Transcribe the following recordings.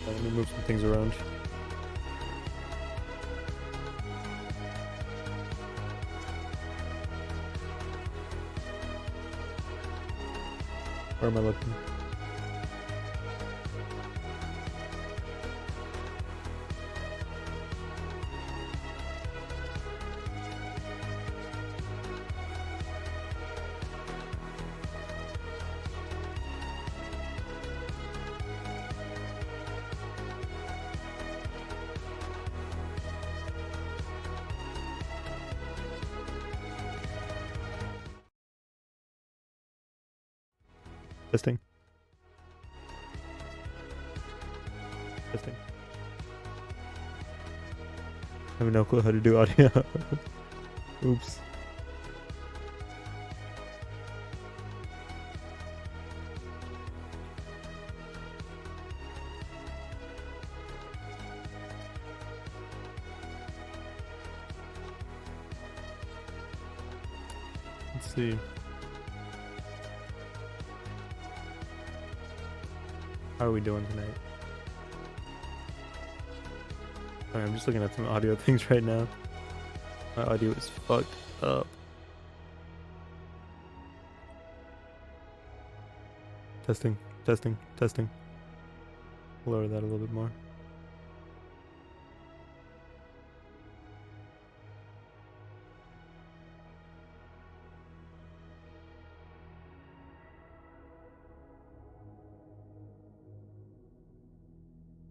Let me move some things around. Where am I looking? Testing. Testing. I have no clue how to do audio. Oops. Let's see. How are we doing tonight? Sorry, I'm just looking at some audio things right now. My audio is fucked up. Testing, testing, testing. Lower that a little bit more.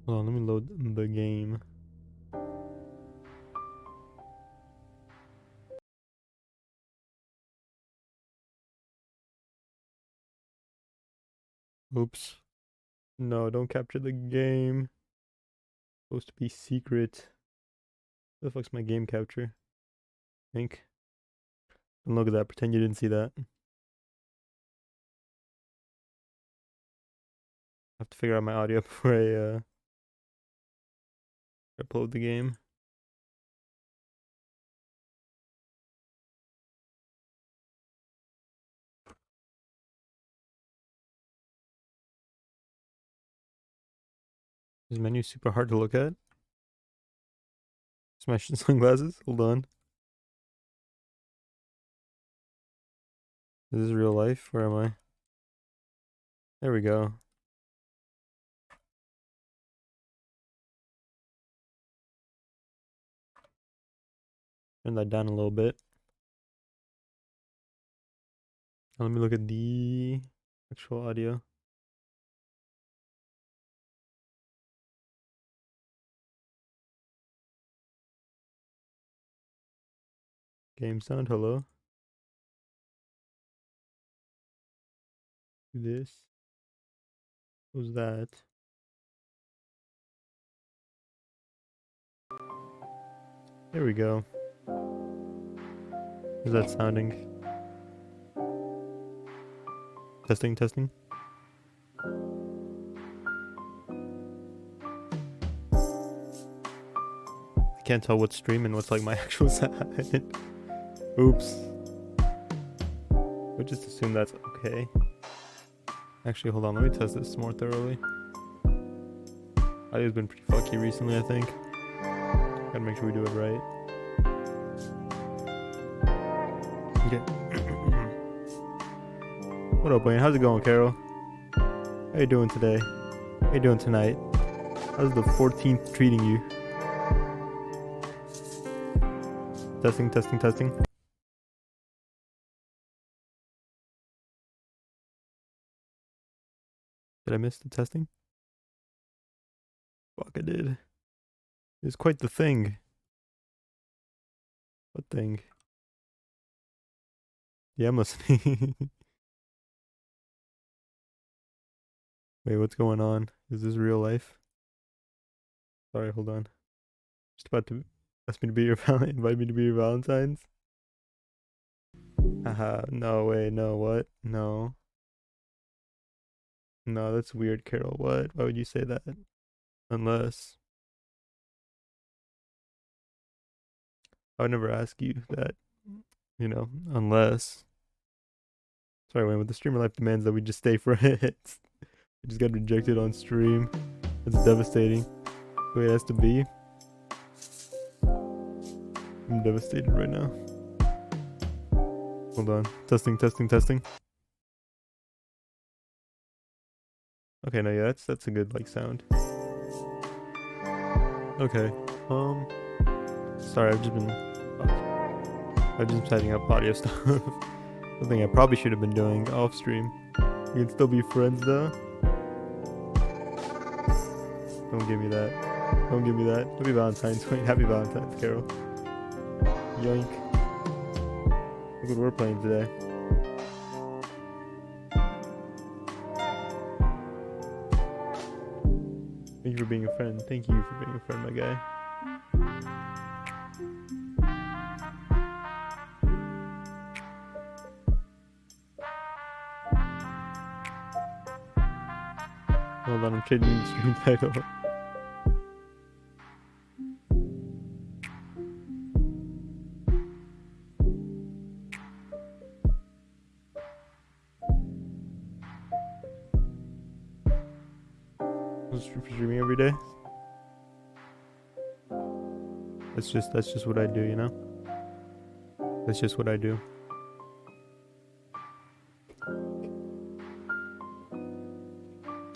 Hold on, let me load the game. Oops. No, don't capture the game. It's supposed to be secret. What the fuck's my game capture? Think. And look at that, pretend you didn't see that. I have to figure out my audio before I upload the game. This menu is super hard to look at. Smash the sunglasses. Hold on. Is this real life? Where am I? There we go. Turn that down a little bit. Now let me look at the actual audio. Game sound, hello. This. What was that? There we go. How's that sounding? Testing, testing. I can't tell what's stream and what's like my actual sound. Oops. We'll just assume that's okay. Actually, hold on, let me test this more thoroughly. Audio's been pretty fucky recently, I think. Gotta make sure we do it right. Okay. What up, Wayne? How's it going, Carol? How you doing today? How you doing tonight? How's the 14th treating you? Testing, testing, testing. Did I miss the testing? Fuck, I did. It's quite the thing. What thing? Yeah, I'm listening. Wait, what's going on? Is this real life? Sorry, hold on. Just about to ask me to be your invite me to be your Valentine's. Haha, no way, no, what? No. No, that's weird, Carol. What? Why would you say that? Unless I would never ask you that, unless. Sorry, Wayne, with the streamer life demands that we just stay friends. I just got rejected on stream. It's devastating. Wait, it has to be. I'm devastated right now. Hold on. Testing, testing, testing. Okay, no, yeah, that's a good like sound. Okay. Sorry, I've just been setting up audio stuff. Something I probably should have been doing off stream. We can still be friends though. Don't give me that. Don't give me that. Happy Valentine's. Wait, happy Valentine's, Carol. Yoink. Look what we're playing today. Thank you for being a friend. Thank you for being a friend, my guy. Hold on, I'm changing the stream title. Streaming every day. That's just what I do, you know? That's just what I do.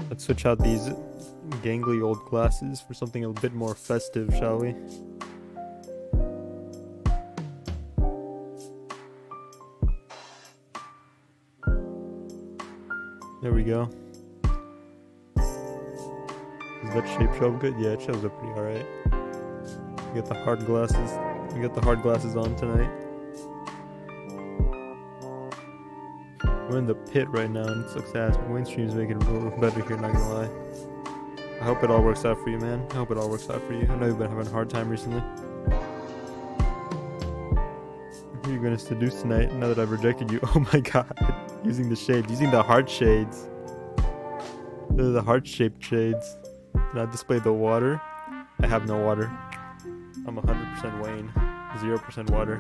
Let's switch out these gangly old glasses for something a bit more festive, shall we? There we go. Does that shape show up good? Yeah, it shows up pretty alright. We got the hard glasses. We got the hard glasses on tonight. We're in the pit right now and it sucks ass, but Wayne stream's making it a little better here, not gonna lie. I hope it all works out for you, man. I hope it all works out for you. I know you've been having a hard time recently. Who are you gonna seduce tonight now that I've rejected you? Oh my god. Using the shades. Using the heart shades. They're the heart-shaped shades. Did I display the water? I have no water. I'm 100% Wayne. 0% water.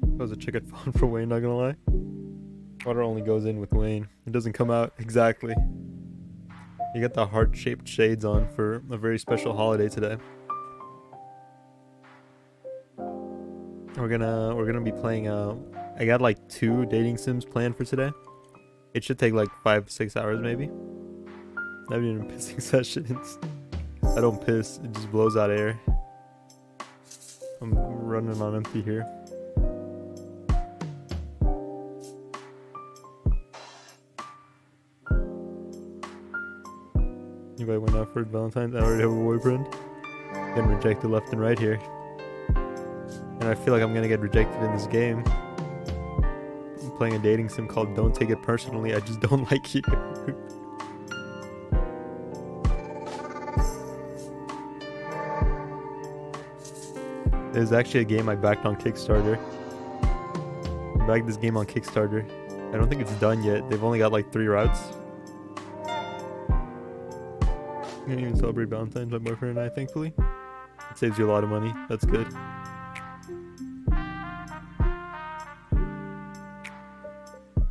That was a chicken phone for Wayne, not gonna lie. Water only goes in with Wayne. It doesn't come out exactly. You got the heart-shaped shades on for a very special holiday today. We're gonna be playing I got like 2 dating sims planned for today. It should take like 5-6 hours maybe. Not even pissing sessions. I don't piss, it just blows out air. I'm running on empty here. Anybody went out for Valentine's? I already have a boyfriend. Getting rejected left and right here. And I feel like I'm gonna get rejected in this game. I'm playing a dating sim called Don't Take It Personally, I just don't like you. There's actually a game I backed on Kickstarter. I backed this game on Kickstarter. I don't think it's done yet. They've only got like 3 routes. I can't even celebrate Valentine's, my boyfriend and I, thankfully. It saves you a lot of money. That's good.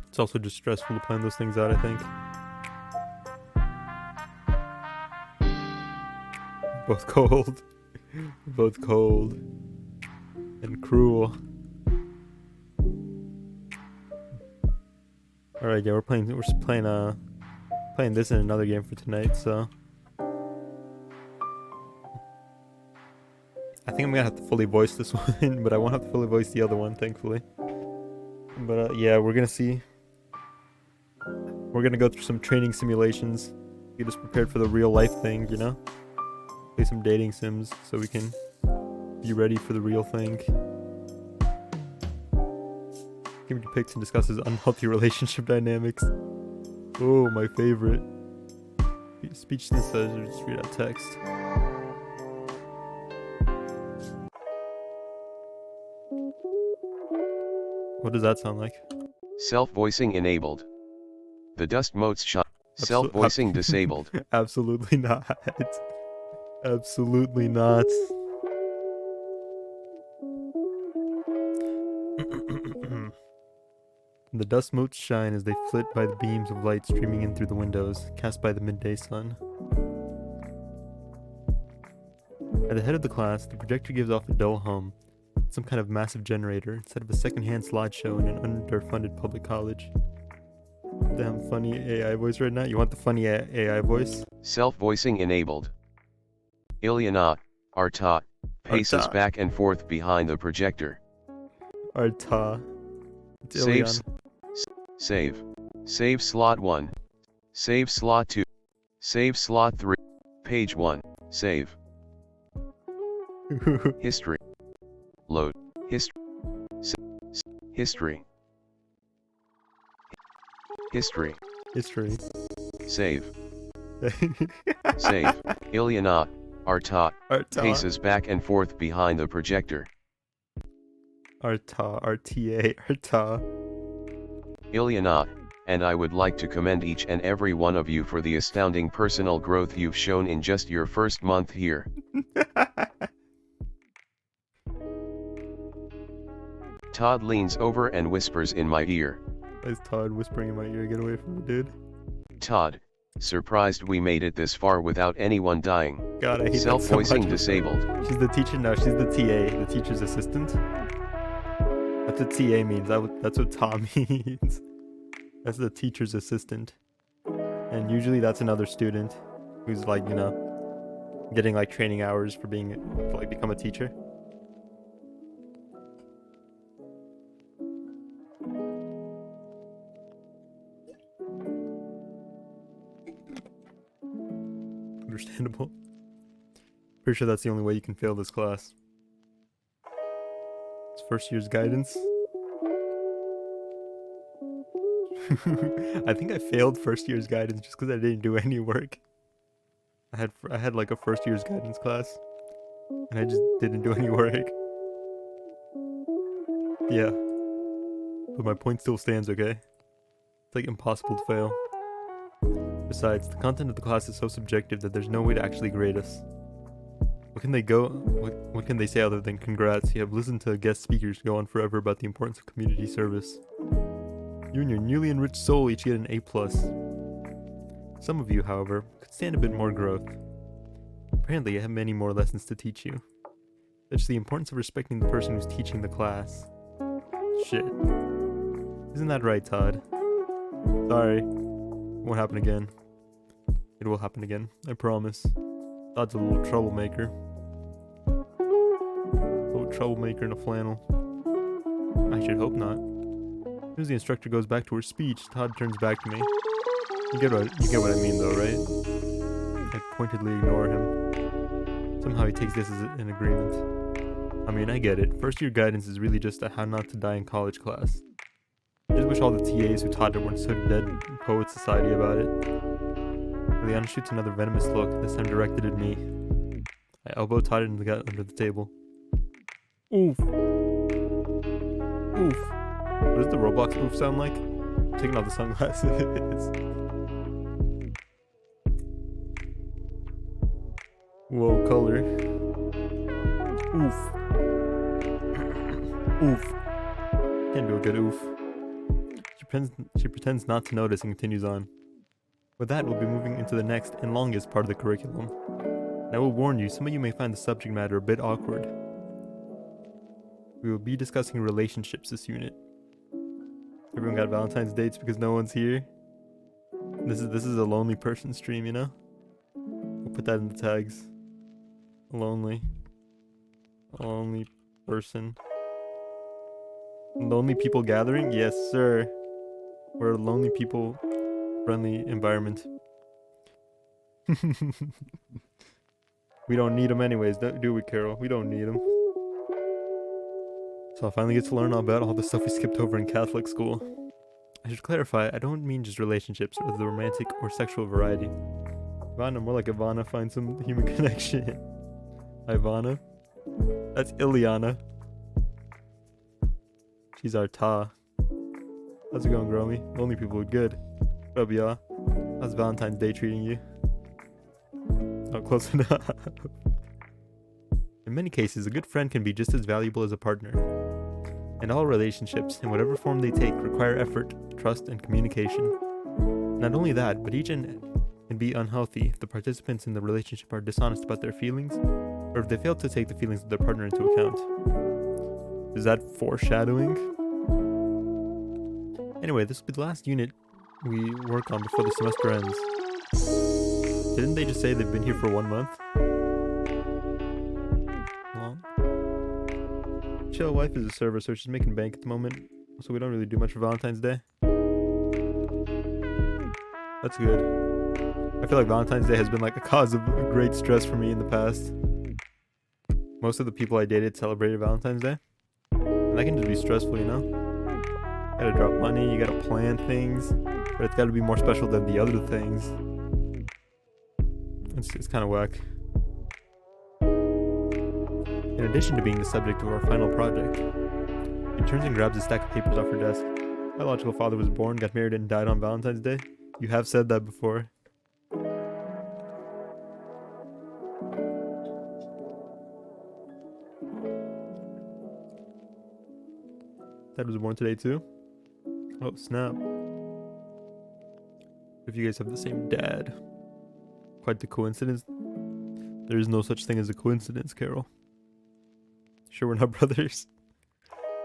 It's also just stressful to plan those things out, I think. Both cold. Both cold. And cruel. Alright, yeah, we're just playing this in another game for tonight, so I think I'm gonna have to fully voice this one, but I won't have to fully voice the other one, thankfully. But yeah, we're gonna see. We're gonna go through some training simulations, get us prepared for the real life thing, you know? Play some dating sims so we can be ready for the real thing. Game depicts and discusses unhealthy relationship dynamics. Oh, my favorite. Speech synthesizer, just read out text. What does that sound like? Self-voicing enabled. The dust motes shot. Self-voicing disabled. Absolutely not. Absolutely not. The dust motes shine as they flit by the beams of light streaming in through the windows, cast by the midday sun. At the head of the class, the projector gives off a dull hum, some kind of massive generator, instead of a second-hand slideshow in an underfunded public college. Damn funny AI voice right now. You want the funny AI voice? Self-voicing enabled. Ilyana, Arta, paces Arta. back and forth behind the projector. Arta. It's Save. Ilyan. Save. Save slot 1. Save slot 2. Save slot 3. Page 1. Save. History. Load. History. History. History. History. Save. Save. Ilyana, Arta, paces back and forth behind the projector. Arta, RTA, Arta. Ilyana, and I would like to commend each and every one of you for the astounding personal growth you've shown in just your first month here. Todd leans over and whispers in my ear. That's Todd whispering in my ear. Get away from me, dude. Todd, surprised we made it this far without anyone dying. God, I hate Self-voicing that so much. disabled. She's the teacher now. She's the TA, the teacher's assistant. That's what TA means. That's what Tom means. That's the teacher's assistant. And usually that's another student who's like, you know, getting like training hours for being, to like become a teacher. Understandable. Pretty sure that's the only way you can fail this class. It's first year's guidance. I think I failed first year's guidance just because I didn't do any work. I had like a first year's guidance class, and I just didn't do any work. Yeah, but my point still stands. Okay, it's like impossible to fail. Besides, the content of the class is so subjective that there's no way to actually grade us. What can they what can they say other than congrats? You have listened to guest speakers go on forever about the importance of community service. You and your newly enriched soul each get an A+. Some of you, however, could stand a bit more growth. Apparently, I have many more lessons to teach you. Such as the importance of respecting the person who's teaching the class. Shit. Isn't that right, Todd? Sorry. It won't happen again. It will happen again, I promise. Todd's a little troublemaker. A little troublemaker in a flannel. I should hope not. As soon as the instructor goes back to her speech, Todd turns back to me. You get what I mean though, right? I pointedly ignore him. Somehow he takes this as an agreement. I mean, I get it. First year guidance is really just a how not to die in college class. I just wish all the TAs who taught it weren't so dead in Poet Society about it. Ilyana shoots another venomous look, this time directed at me. I elbow Todd in the gut under the table. Oof. Oof. What does the Roblox oof sound like? I'm taking off the sunglasses. Whoa, color. Oof. Oof. Can't do a good oof. She pretends not to notice and continues on. With that, we'll be moving into the next and longest part of the curriculum. And I will warn you, some of you may find the subject matter a bit awkward. We will be discussing relationships this unit. Everyone got Valentine's dates because no one's here? This is a lonely person stream, you know? We'll put that in the tags. Lonely. A lonely person. Lonely people gathering? Yes, sir. We're a lonely people friendly environment. We don't need them anyways, do we, Carol? We don't need them. So I finally get to learn all about all the stuff we skipped over in Catholic school. I should clarify, I don't mean just relationships or the romantic or sexual variety. Ivana, more like Ivana, find some human connection. Ivana? That's Ilyana. She's our Ta. How's it going, Gromy? Lonely people are good. What up, y'all? How's Valentine's Day treating you? Not close enough. In many cases, a good friend can be just as valuable as a partner. And all relationships, in whatever form they take, require effort, trust, and communication. Not only that, but each can be unhealthy if the participants in the relationship are dishonest about their feelings, or if they fail to take the feelings of their partner into account. Is that foreshadowing? Anyway, this will be the last unit we work on before the semester ends. Didn't they just say they've been here for 1 month? Long. Chill wife is a server, so she's making bank at the moment, so we don't really do much for Valentine's Day. That's good. I feel like Valentine's Day has been like a cause of great stress for me in the past. Most of the people I dated celebrated Valentine's Day, and that can just be stressful, you know? You gotta drop money, you gotta plan things, but it's gotta be more special than the other things. It's kind of whack. In addition to being the subject of our final project, she turns and grabs a stack of papers off her desk. My biological father was born, got married, and died on Valentine's Day. You have said that before. Dad was born today too? Oh, snap. If you guys have the same dad. Quite the coincidence. There is no such thing as a coincidence, Carol. Sure we're not brothers?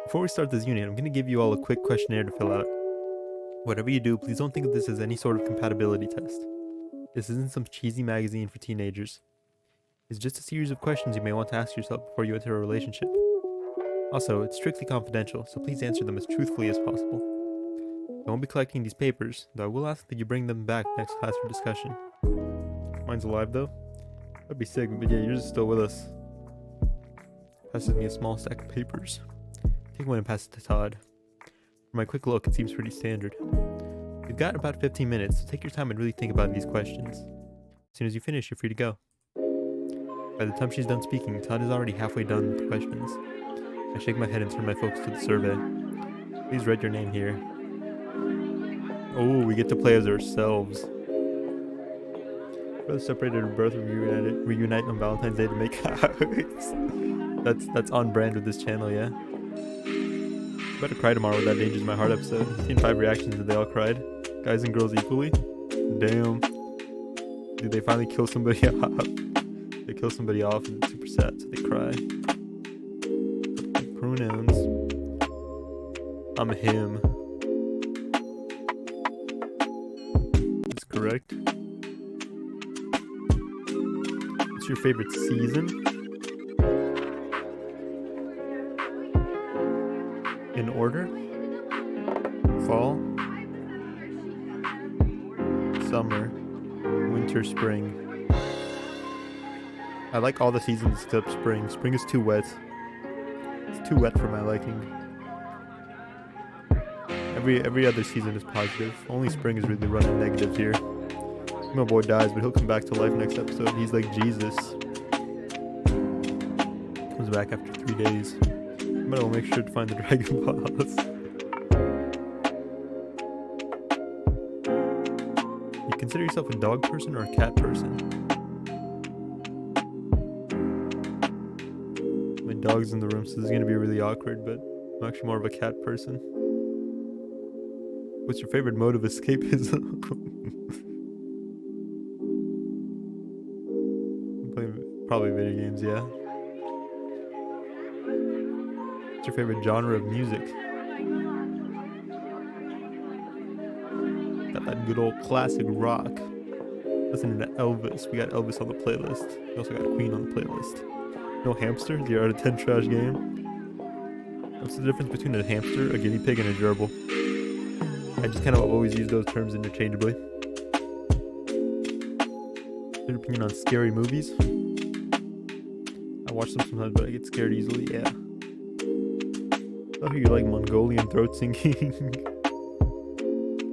Before we start this unit, I'm going to give you all a quick questionnaire to fill out. Whatever you do, please don't think of this as any sort of compatibility test. This isn't some cheesy magazine for teenagers. It's just a series of questions you may want to ask yourself before you enter a relationship. Also, it's strictly confidential, so please answer them as truthfully as possible. I won't be collecting these papers, though I will ask that you bring them back next class for discussion. Mine's alive though. That'd be sick, but yeah, yours is still with us. Passes me a small stack of papers. Take one and pass it to Todd. For my quick look, it seems pretty standard. You've got about 15 minutes, so take your time and really think about these questions. As soon as you finish, you're free to go. By the time she's done speaking, Todd is already halfway done with the questions. I shake my head and turn my focus to the survey. Please write your name here. Oh, we get to play as ourselves. Brothers separated at birth and reunite on Valentine's Day to make out. That's on brand with this channel, yeah. I better cry tomorrow with that Dangers My Heart episode. I've seen 5 reactions and they all cried. Guys and girls equally? Damn. Dude, they finally kill somebody off. They kill somebody off and it's super sad, so they cry. Pronouns. I'm him. That's correct. What's your favorite season? In order? Fall, summer, winter, spring. I like all the seasons except spring. Spring is too wet. It's too wet for my liking. Every other season is positive. Only spring is really running negative here. My boy dies, but he'll come back to life next episode. He's like Jesus. Comes back after 3 days. But I'll make sure to find the Dragon Balls. You consider yourself a dog person or a cat person? My dog's in the room, so this is gonna be really awkward, but I'm actually more of a cat person. What's your favorite mode of escapism? Probably video games, yeah. What's your favorite genre of music? Got that good old classic rock. Listening to Elvis. We got Elvis on the playlist. We also got Queen on the playlist. No hamster? 0 out of 10 trash game. What's the difference between a hamster, a guinea pig, and a gerbil? I just kind of always use those terms interchangeably. Your opinion on scary movies? I watch them sometimes, but I get scared easily, yeah. I hear you like Mongolian throat singing.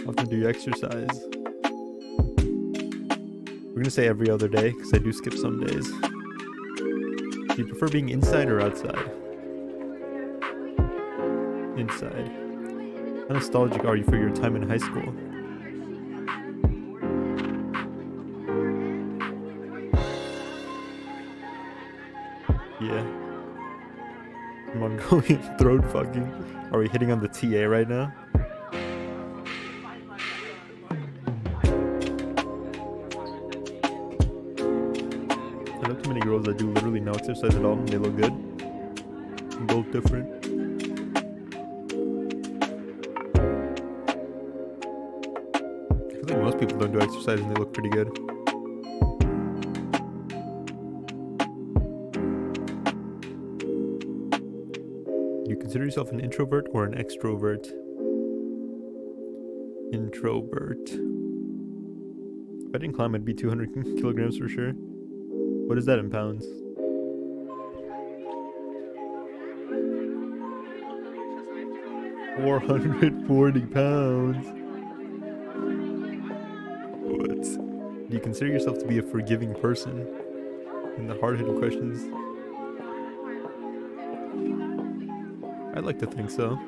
Often do you exercise? We're gonna say every other day, because I do skip some days. Do you prefer being inside or outside? Inside. How nostalgic are you for your time in high school? Yeah. Mongolian throat fucking. Are we hitting on the TA right now? I know too many girls that do literally no exercise at all and they look good. Both different. I feel like most people don't do exercise and they look pretty good. Do you consider yourself an introvert or an extrovert? Introvert. If I didn't climb, I'd be 200 kilograms for sure. What is that in pounds? £440. What? Do you consider yourself to be a forgiving person? In the hard-hitting questions. I'd like to think so.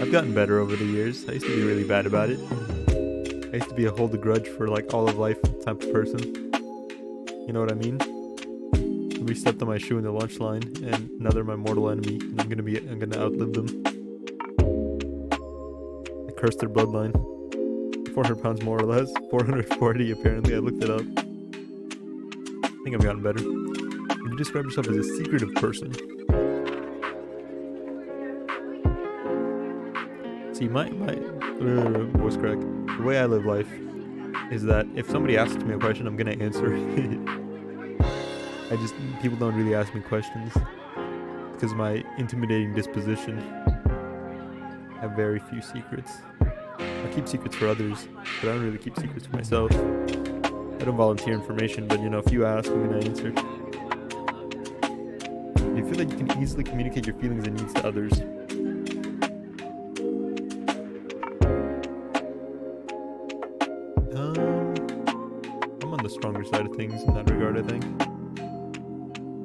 I've gotten better over the years. I used to be really bad about it. I used to be a hold a grudge for like all of life type of person. You know what I mean? Somebody stepped on my shoe in the lunch line and now they're my mortal enemy and I'm gonna outlive them. I cursed their bloodline. 400 pounds more or less. 440 apparently. I looked it up. I think I've gotten better. Would you describe yourself as a secretive person? See, my voice crack. The way I live life is that if somebody asks me a question, I'm gonna answer it. People don't really ask me questions because of my intimidating disposition. I have very few secrets. I keep secrets for others, but I don't really keep secrets for myself. I don't volunteer information, but you know, if you ask, I'm gonna answer. Do you feel like you can easily communicate your feelings and needs to others? I'm on the stronger side of things in that regard, I think.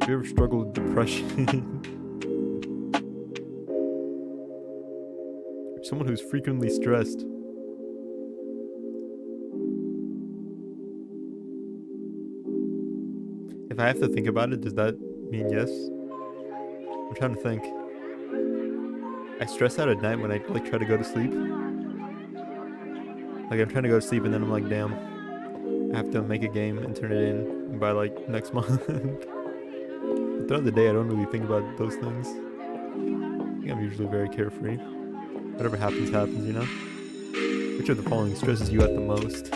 Have you ever struggled with depression? You're someone who's frequently stressed. If I have to think about it, does that mean yes? I'm trying to think. I stress out at night when I like try to go to sleep. Like I'm trying to go to sleep and then I'm like, damn, I have to make a game and turn it in by like next month. But throughout the day, I don't really think about those things. I think I'm usually very carefree. Whatever happens, happens, you know? Which of the following stresses you out the most?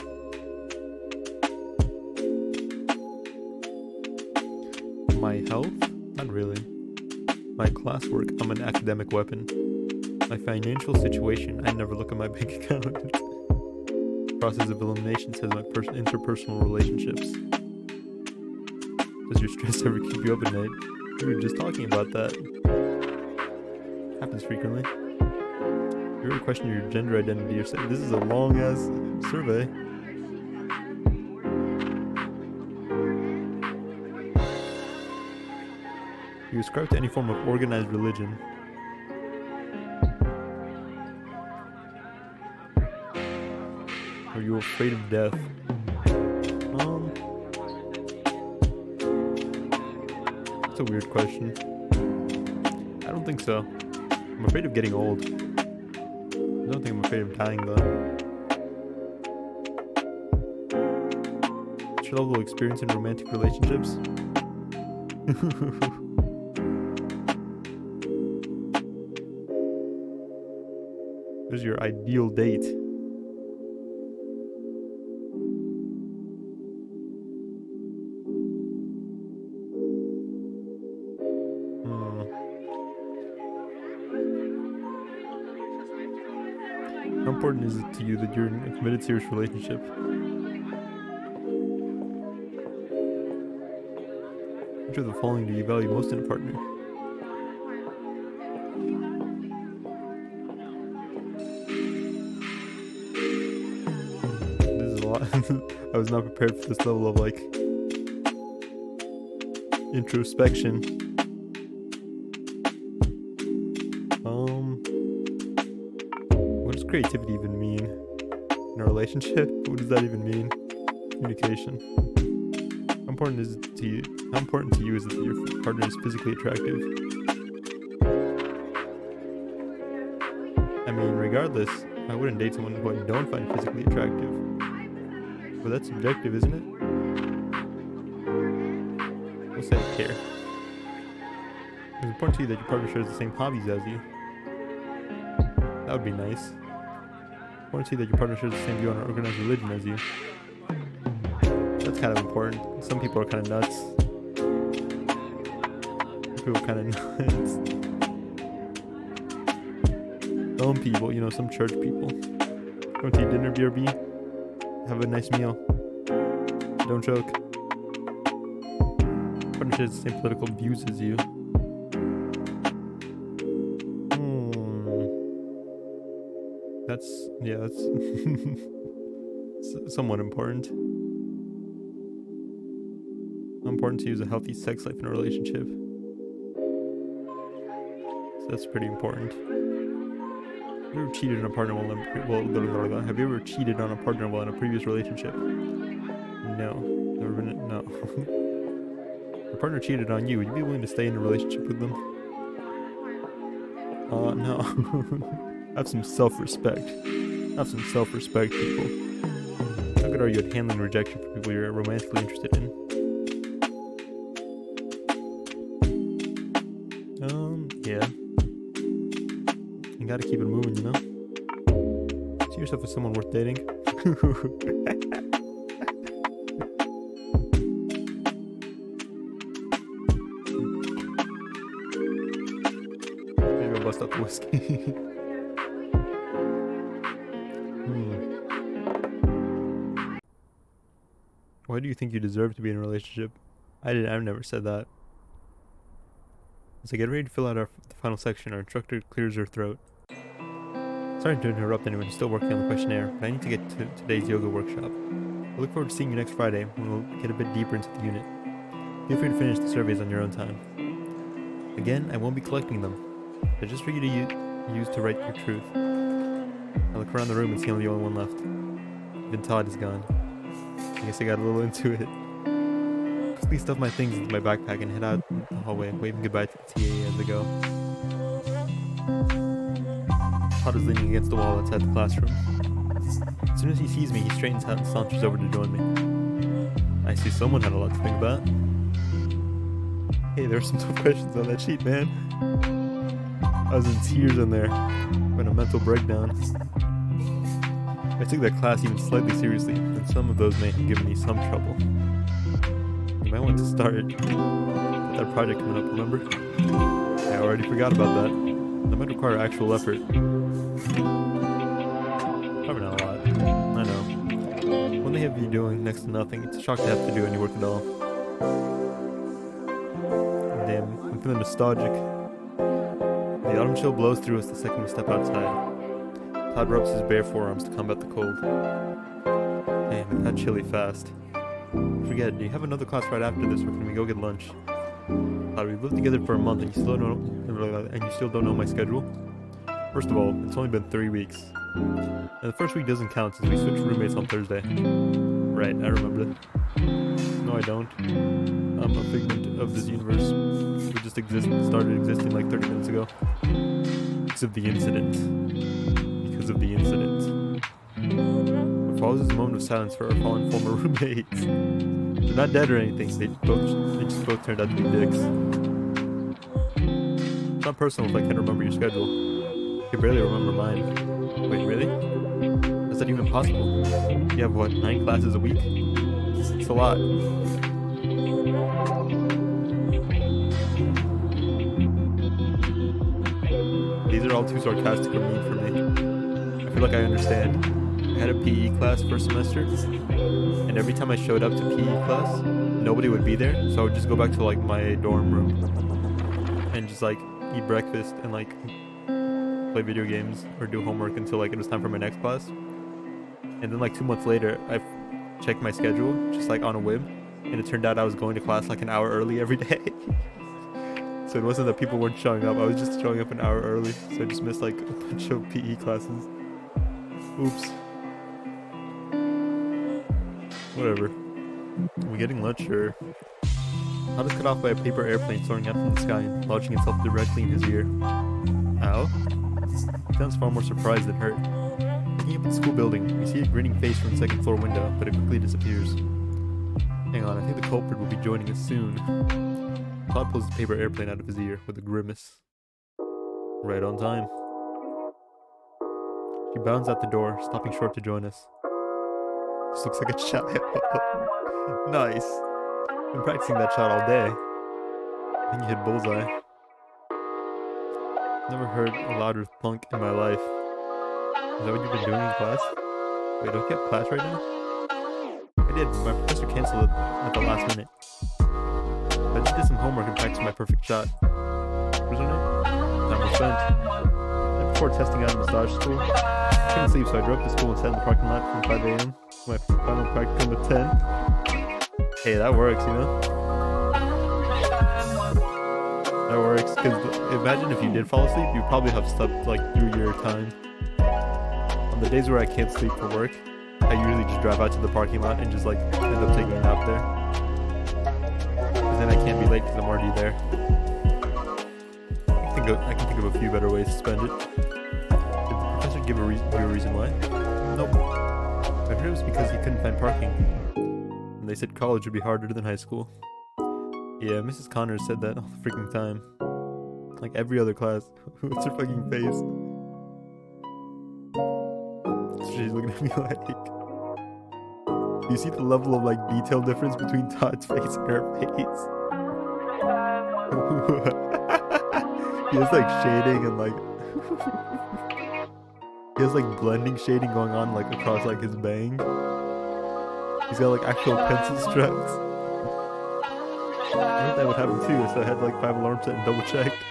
My health? Not really. My classwork, I'm an academic weapon. My financial situation, I never look at my bank account. Process of elimination says my interpersonal relationships. Does your stress ever keep you up at night? We were just talking about that. Happens frequently. You ever question your gender identity or say, this is a long ass survey. You ascribe to any form of organized religion. Are you afraid of death? That's a weird question. I don't think so. I'm afraid of getting old. I don't think I'm afraid of dying though. What's your level of experience in romantic relationships? Who's your ideal date? How important is it to you that you're in a committed, serious relationship? Which of the following do you value most in a partner? This is a lot. I was not prepared for this level of like introspection. What does creativity even mean in a relationship? What does that even mean? Communication. How important is it to you? How important to you is it that your partner is physically attractive? I mean, regardless, I wouldn't date someone who I don't find physically attractive. But that's subjective, isn't it? We'll say I care. It's important to you that your partner shares the same hobbies as you. That would be nice. It's important to you that your partner shares the same view on organized religion as you. That's kind of important. Some people are kind of nuts. Some people are kind of nuts. Some people, you know, some church people. Go to your dinner, BRB. Have a nice meal. Don't choke. Partner shares the same political views as you. That's somewhat important. Important to use a healthy sex life in a relationship. So that's pretty important. Have you ever cheated on a partner while have you ever cheated on a partner while in a previous relationship? No. Never been. No. If your partner cheated on you, would you be willing to stay in a relationship with them? No. Have some self-respect. Have some self-respect, people. How good are you at handling rejection from people you're romantically interested in? Yeah. You gotta keep it moving, you know? See yourself as someone worth dating. Maybe I'll bust out the whiskey. Why do you think you deserve to be in a relationship? I've never said that. As I get ready to fill out the final section, our instructor clears her throat. Sorry to interrupt anyone who's still working on the questionnaire, but I need to get to today's yoga workshop. I look forward to seeing you next Friday when we'll get a bit deeper into the unit. Feel free to finish the surveys on your own time. Again, I won't be collecting them. They're just for you to use to write your truth. I look around the room and see I'm the only one left. Even Todd is gone. I guess I got a little into it. Quickly stuff my things into my backpack and head out the hallway, waving goodbye to the TA as I go. Todd is leaning against the wall outside the classroom. As soon as he sees me, he straightens out and saunters over to join me. I see someone had a lot to think about. Hey, there were some tough questions on that sheet, man. I was in tears in there, having a mental breakdown. I took that class even slightly seriously, and some of those may have given me some trouble. You might want to start that project coming up, remember? I already forgot about that. That might require actual effort. Probably not a lot. I know. When they have you doing next to nothing, it's a shock to have to do any work at all. Damn, I'm feeling nostalgic. The autumn chill blows through us the second we step outside. Todd rubs his bare forearms to combat the cold. Damn, it got chilly fast. Forget, do you have another class right after this, or can we go get lunch? Todd, we've lived together for a month and you still don't know my schedule? First of all, it's only been 3 weeks. And the first week doesn't count since we switched roommates on Thursday. Right, I remember that. No, I don't. I'm a figment of this universe. We just started existing like 30 minutes ago. Because of the incident. What follows is a moment of silence for our fallen former roommates. They're not dead or anything, they just both turned out to be dicks. It's not personal if I can't remember your schedule. I can barely remember mine. Wait, really? Is that even possible? You have what, 9 classes a week? It's a lot. These are all too sarcastic or mean for me. I feel like I understand. I had a PE class first semester, and every time I showed up to PE class, nobody would be there, so I would just go back to like my dorm room and just like eat breakfast and like play video games or do homework until like it was time for my next class. And then like 2 months later, I checked my schedule just like on a whim, and it turned out I was going to class like an hour early every day. So it wasn't that people weren't showing up, I was just showing up an hour early, so I just missed like a bunch of PE classes. Oops. Whatever. Are we getting lunch or... Todd is cut off by a paper airplane soaring up in the sky and lodging itself directly in his ear. Ow. He sounds far more surprised than hurt. Looking up at the school building, we see a grinning face from the second floor window, but it quickly disappears. Hang on, I think the culprit will be joining us soon. Todd pulls the paper airplane out of his ear with a grimace. Right on time. She bounds out the door, stopping short to join us. This looks like a child. Nice. Been practicing that shot all day. I think you hit bullseye. Never heard a louder thunk in my life. Is that what you've been doing in class? Wait, don't you have class right now? I did, but my professor canceled it at the last minute. I just did some homework and practiced my perfect shot. What's her name? Time was spent. Right before testing out a massage school, I couldn't sleep, so I drove to school and sat in the parking lot from 5 a.m. My final practicum at 10. Hey, that works, you know? That works, because imagine if you did fall asleep, you'd probably have slept like through your time. On the days where I can't sleep for work, I usually just drive out to the parking lot and just like end up taking a nap there. Because then I can't be late because I'm already there. I can think of a few better ways to spend it. Did the professor give you a reason why? Nope. I heard it was because he couldn't find parking. And they said college would be harder than high school. Yeah, Mrs. Connors said that all the freaking time. Like every other class. What's her fucking face? So she's looking at me like... Do you see the level of like detail difference between Todd's face and her face? He has like shading and like... he has like blending shading going on like across like his bang. He's got like actual pencil strokes. I think that would happen too, so I had like 5 alarms set and double checked.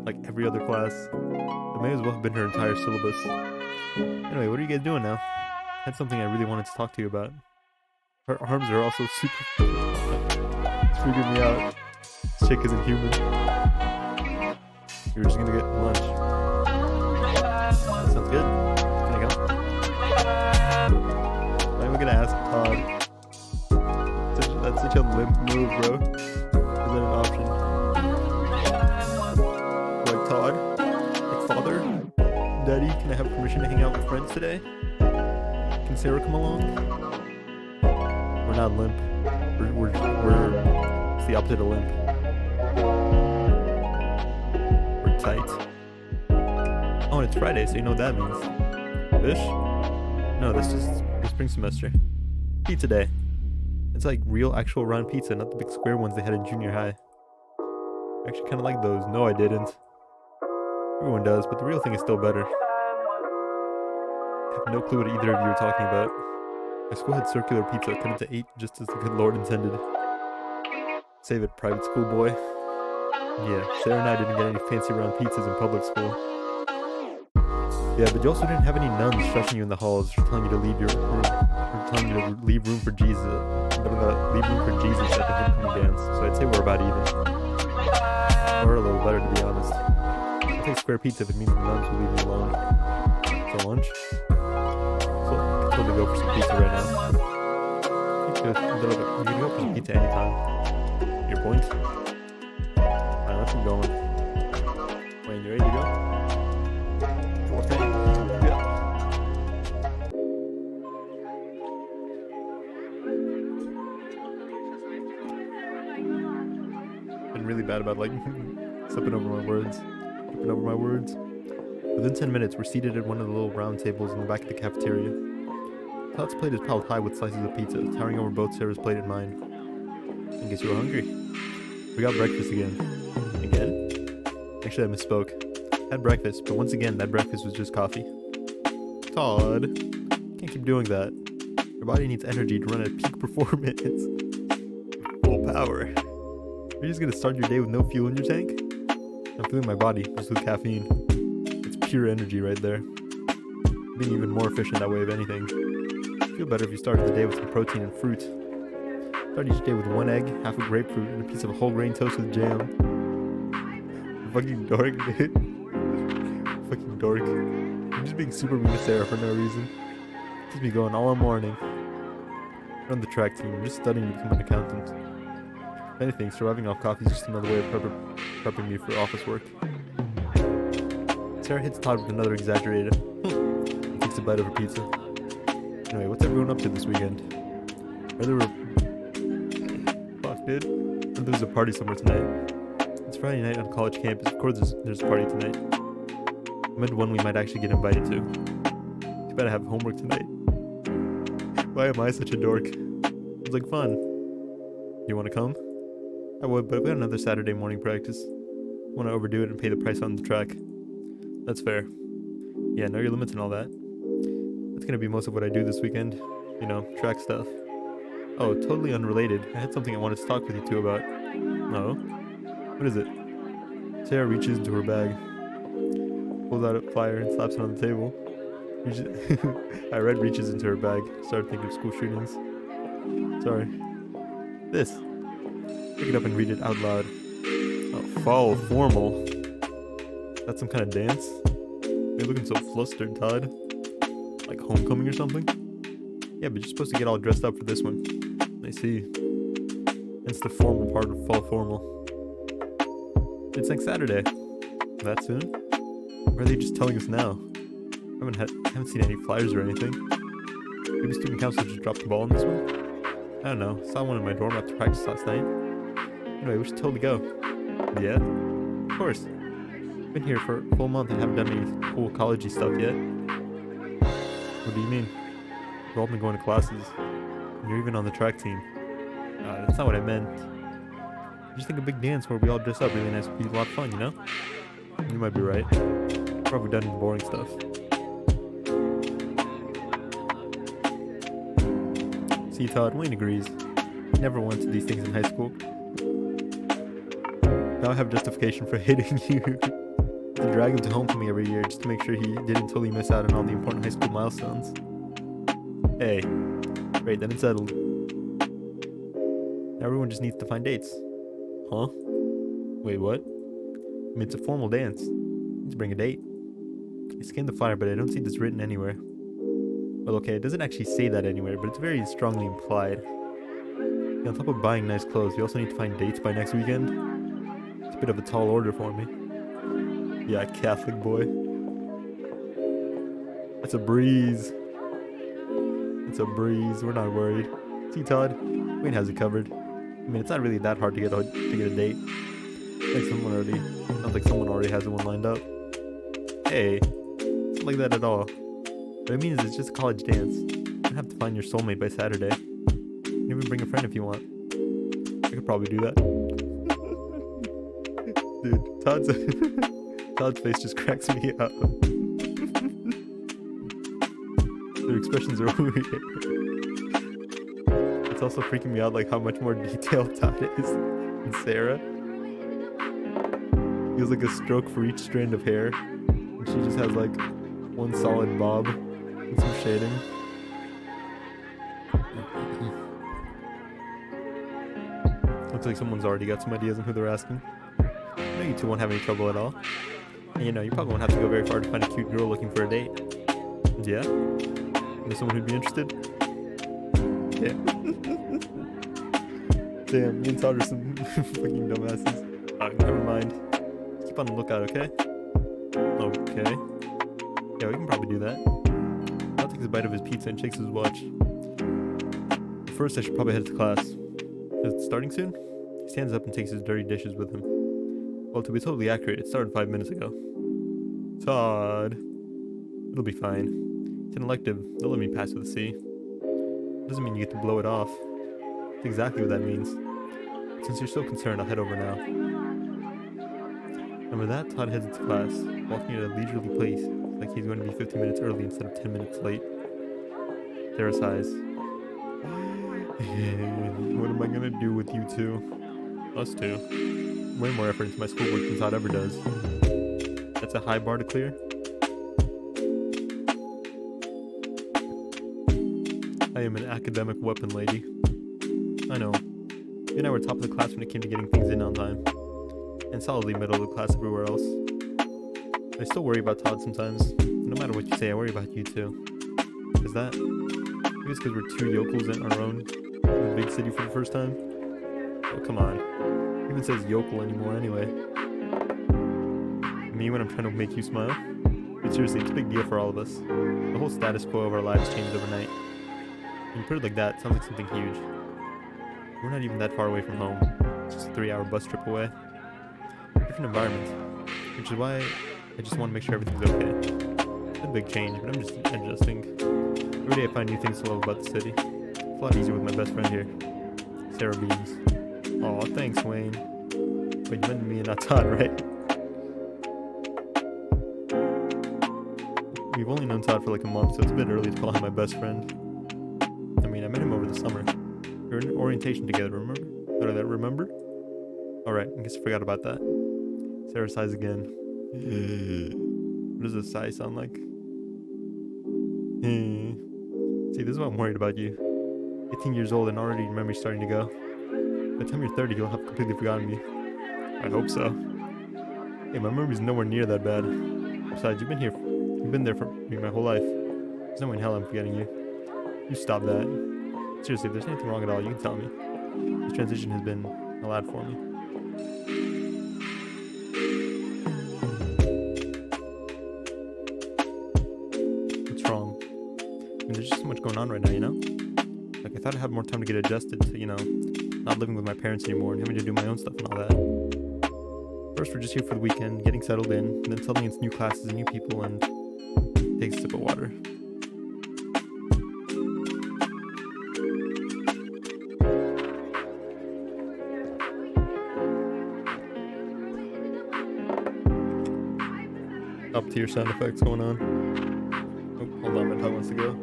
Like every other class. It may as well have been her entire syllabus. Anyway, what are you guys doing now? I had something I really wanted to talk to you about. Her arms are also super... It's freaking me out. This chick isn't human. You're just gonna get lunch. That sounds good. Can I go? I'm gonna ask Todd. That's such a limp move, bro. Is that an option? Like, Todd? Like, father? Daddy, can I have permission to hang out with friends today? Can Sarah come along? We're not limp. It's the opposite of limp. We're tight. Oh, and it's Friday, so you know what that means. Fish? No, this is spring semester. Pizza day. It's like real, actual round pizza, not the big square ones they had in junior high. I actually kind of like those. No, I didn't. Everyone does, but the real thing is still better. I have no clue what either of you are talking about. My school had circular pizza, cut into 8 just as the good Lord intended. Save it, private school boy. Yeah, Sarah and I didn't get any fancy round pizzas in public school. Yeah, but you also didn't have any nuns shushing you in the halls, telling you to leave your room, or telling you to leave room for Jesus. Leave room for Jesus at the homecoming dance. So I'd say we're about even, or a little better to be honest. I'll take square pizza if it means the nuns will leave me alone. So lunch. So I can totally go for some pizza right now. You can go for some pizza anytime. Your point? Alright, let's keep going. Wayne, you ready to go? Really bad about like tripping over my words. Within 10 minutes, we're seated at one of the little round tables in the back of the cafeteria. Todd's plate is piled high with slices of pizza, towering over both Sarah's plate and mine. I guess you were hungry. We got breakfast again. Again? Actually, I misspoke. Had breakfast, but once again, that breakfast was just coffee. Todd, can't keep doing that. Your body needs energy to run at peak performance. Full power. You're just gonna start your day with no fuel in your tank? I'm feeling my body, just with caffeine. It's pure energy right there. Being even more efficient that way if anything. Feel better if you started the day with some protein and fruit. Start each day with 1 egg, half a grapefruit, and a piece of whole grain toast with jam. Fucking dork, dude. Fucking dork. I'm just being super mean to Sarah for no reason. Just be going all morning. Run the track team, I'm just studying to become an accountant. If anything, surviving off coffee is just another way of prepping me for office work. Sarah hits Todd with another exaggerated. Takes a bite of her pizza. Anyway, what's everyone up to this weekend? Fuck, dude. There's a party somewhere tonight. It's Friday night on college campus. Of course there's a party tonight. I meant one we might actually get invited to. Too bad I have homework tonight. Why am I such a dork? It's like fun. You wanna come? I would, but I've got another Saturday morning practice. I wanna overdo it and pay the price on the track. That's fair. Yeah, know your limits and all that. That's gonna be most of what I do this weekend. You know, track stuff. Oh, totally unrelated. I had something I wanted to talk with you two about. Oh? What is it? Sarah reaches into her bag, pulls out a flyer and slaps it on the table. I read reaches into her bag, started thinking of school shootings. Sorry. This. Pick it up and read it out loud. Oh, fall formal. That's some kind of dance? You're looking so flustered, Todd. Like homecoming or something? Yeah, but you're supposed to get all dressed up for this one. I see. It's the formal part of fall formal. It's next Saturday. That soon? Or are they just telling us now? I haven't seen any flyers or anything. Maybe student council just dropped the ball on this one? I don't know. Saw one in my dorm after practice last night. Anyway, we should totally go. Yeah? Of course. Been here for a full month and haven't done any cool college-y stuff yet. What do you mean? We've all been going to classes. And you're even on the track team. That's not what I meant. I just think a big dance where we all dress up really nice would be a lot of fun, you know? You might be right. Probably done the boring stuff. See, Todd, Wayne agrees. He never wanted these things in high school. Now I have justification for hating you. To drag him to homecoming every year just to make sure he didn't totally miss out on all the important high school milestones. Hey, great, then it's settled. Now everyone just needs to find dates. Huh? Wait, what? I mean, it's a formal dance. Let's bring a date. I scanned the flyer, but I don't see this written anywhere. Well, okay, it doesn't actually say that anywhere, but it's very strongly implied. And on top of buying nice clothes, we also need to find dates by next weekend. It's a bit of a tall order for me. Yeah, Catholic boy. That's a breeze. It's a breeze. We're not worried. See, Todd? Wayne has it covered. I mean, it's not really that hard to get a date. Sounds like someone already has one lined up. Hey, it's not like that at all. What I mean is it's just a college dance. You don't have to find your soulmate by Saturday. You can even bring a friend if you want. I could probably do that. Dude, Todd's face just cracks me up. Their expressions are weird. It's also freaking me out like how much more detailed Todd is than Sarah. Feels like a stroke for each strand of hair. And she just has like one solid bob and some shading. Looks like someone's already got some ideas on who they're asking. I know you two won't have any trouble at all. And you know, you probably won't have to go very far to find a cute girl looking for a date. Yeah? There's someone who'd be interested? Yeah. Damn, me and Todd are some fucking dumbasses. Never mind. Keep on the lookout, okay? Okay. Yeah, we can probably do that. Todd takes a bite of his pizza and shakes his watch. But first, I should probably head to class. Is it starting soon? He stands up and takes his dirty dishes with him. Well, to be totally accurate, it started 5 minutes ago. Todd. It'll be fine. It's an elective. They'll let me pass with a C. It doesn't mean you get to blow it off. That's exactly what that means. Since you're so concerned, I'll head over now. And with that, Todd heads into class, walking at a leisurely pace, like he's going to be 15 minutes early instead of 10 minutes late. Sarah sighs. What am I gonna do with you two? Us two. Way more effort into my schoolwork than Todd ever does. That's a high bar to clear. I am an academic weapon, lady. I know. You and I were top of the class when it came to getting things in on time. And solidly middle of the class everywhere else. I still worry about Todd sometimes. No matter what you say, I worry about you too. Is that? Maybe it's because we're two yokels on our own in a big city for the first time? Oh, come on. Who even says yokel anymore anyway? me when I'm trying to make you smile. But seriously, it's a big deal for all of us. The whole status quo of our lives changed overnight. When you put it like that, it sounds like something huge. We're not even that far away from home. It's just a 3-hour bus trip away. Different environment. Which is why I just want to make sure everything's okay. It's a big change, but I'm just adjusting. Every day I find new things to love about the city. It's a lot easier with my best friend here, Sarah Beams. Aw, thanks, Wayne. Wait, you meant me and not Todd, right? We've only known Todd for like a month, so it's a bit early to call him my best friend. I mean, I met him over the summer. We were in orientation together, remember? Remember? Alright, I guess I forgot about that. Sarah sighs again. What does a sigh sound like? See, this is what I'm worried about you. 18 years old and already your memory's starting to go. By the time you're 30, you'll have completely forgotten me. I hope so. Hey, my memory's nowhere near that bad. Besides, you've been there for me my whole life. There's no way in hell I'm forgetting you. You stop that. Seriously, if there's anything wrong at all, you can tell me. This transition has been a lot for me. What's wrong? I mean, there's just so much going on right now, you know? Like, I thought I'd have more time to get adjusted to, not living with my parents anymore and having to do my own stuff and all that. First, we're just here for the weekend, getting settled in, and then suddenly it's new classes and new people, and take a sip of water. Up tier sound effects going on. Oh, hold on, my dog wants to go.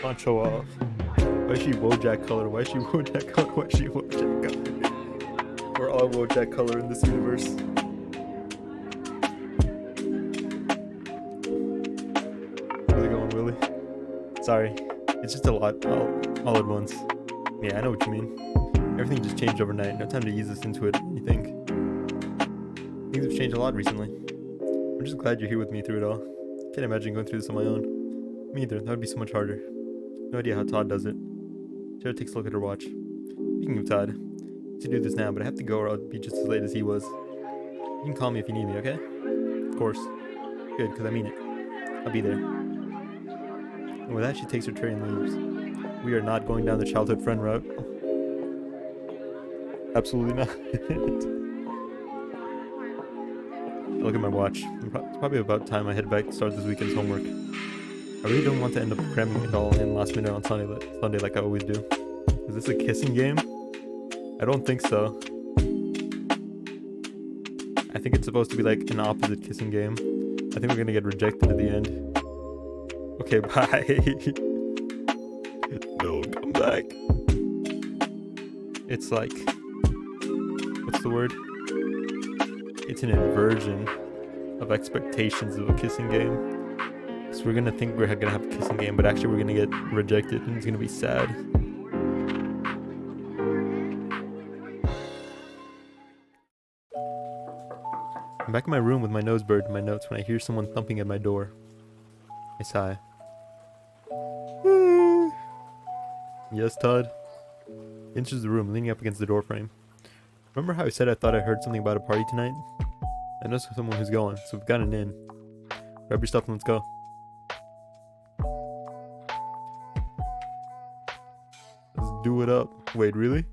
Don't show off. Why is she Wojak color? Why is she Wojak color? Why is she Wojak color? We're all Wojak color in this universe. How's it going, Willie? Sorry. It's just a lot all at once. Yeah, I know what you mean. Everything just changed overnight. No time to ease us into it, you think? Things have changed a lot recently. I'm just glad you're here with me through it all. Can't imagine going through this on my own. Me either. That would be so much harder. No idea how Todd does it. Sarah takes a look at her watch. Speaking of Todd, I have to do this now, but I have to go or I'll be just as late as he was. You can call me if you need me, okay? Of course. Good, because I mean it. I'll be there. And with that, she takes her tray and leaves. We are not going down the childhood friend route. Absolutely not. I look at my watch. It's probably about time I head back to start this weekend's homework. I really don't want to end up cramming it all in last minute on Sunday like I always do. Is this a kissing game? I don't think so. I think it's supposed to be like an opposite kissing game. I think we're gonna get rejected at the end. Okay, bye. No, come back. It's like... what's the word? It's an inversion of expectations of a kissing game. So we're gonna think we're gonna have a kissing game, but actually we're gonna get rejected and it's gonna be sad. I'm back in my room with my nose buried in my notes when I hear someone thumping at my door. I sigh. Yes, Todd? He enters the room, leaning up against the doorframe. Remember how I said I thought I heard something about a party tonight? I know someone who's going, so we've gotten in. Grab your stuff and let's go. Let's do it up. Wait, really?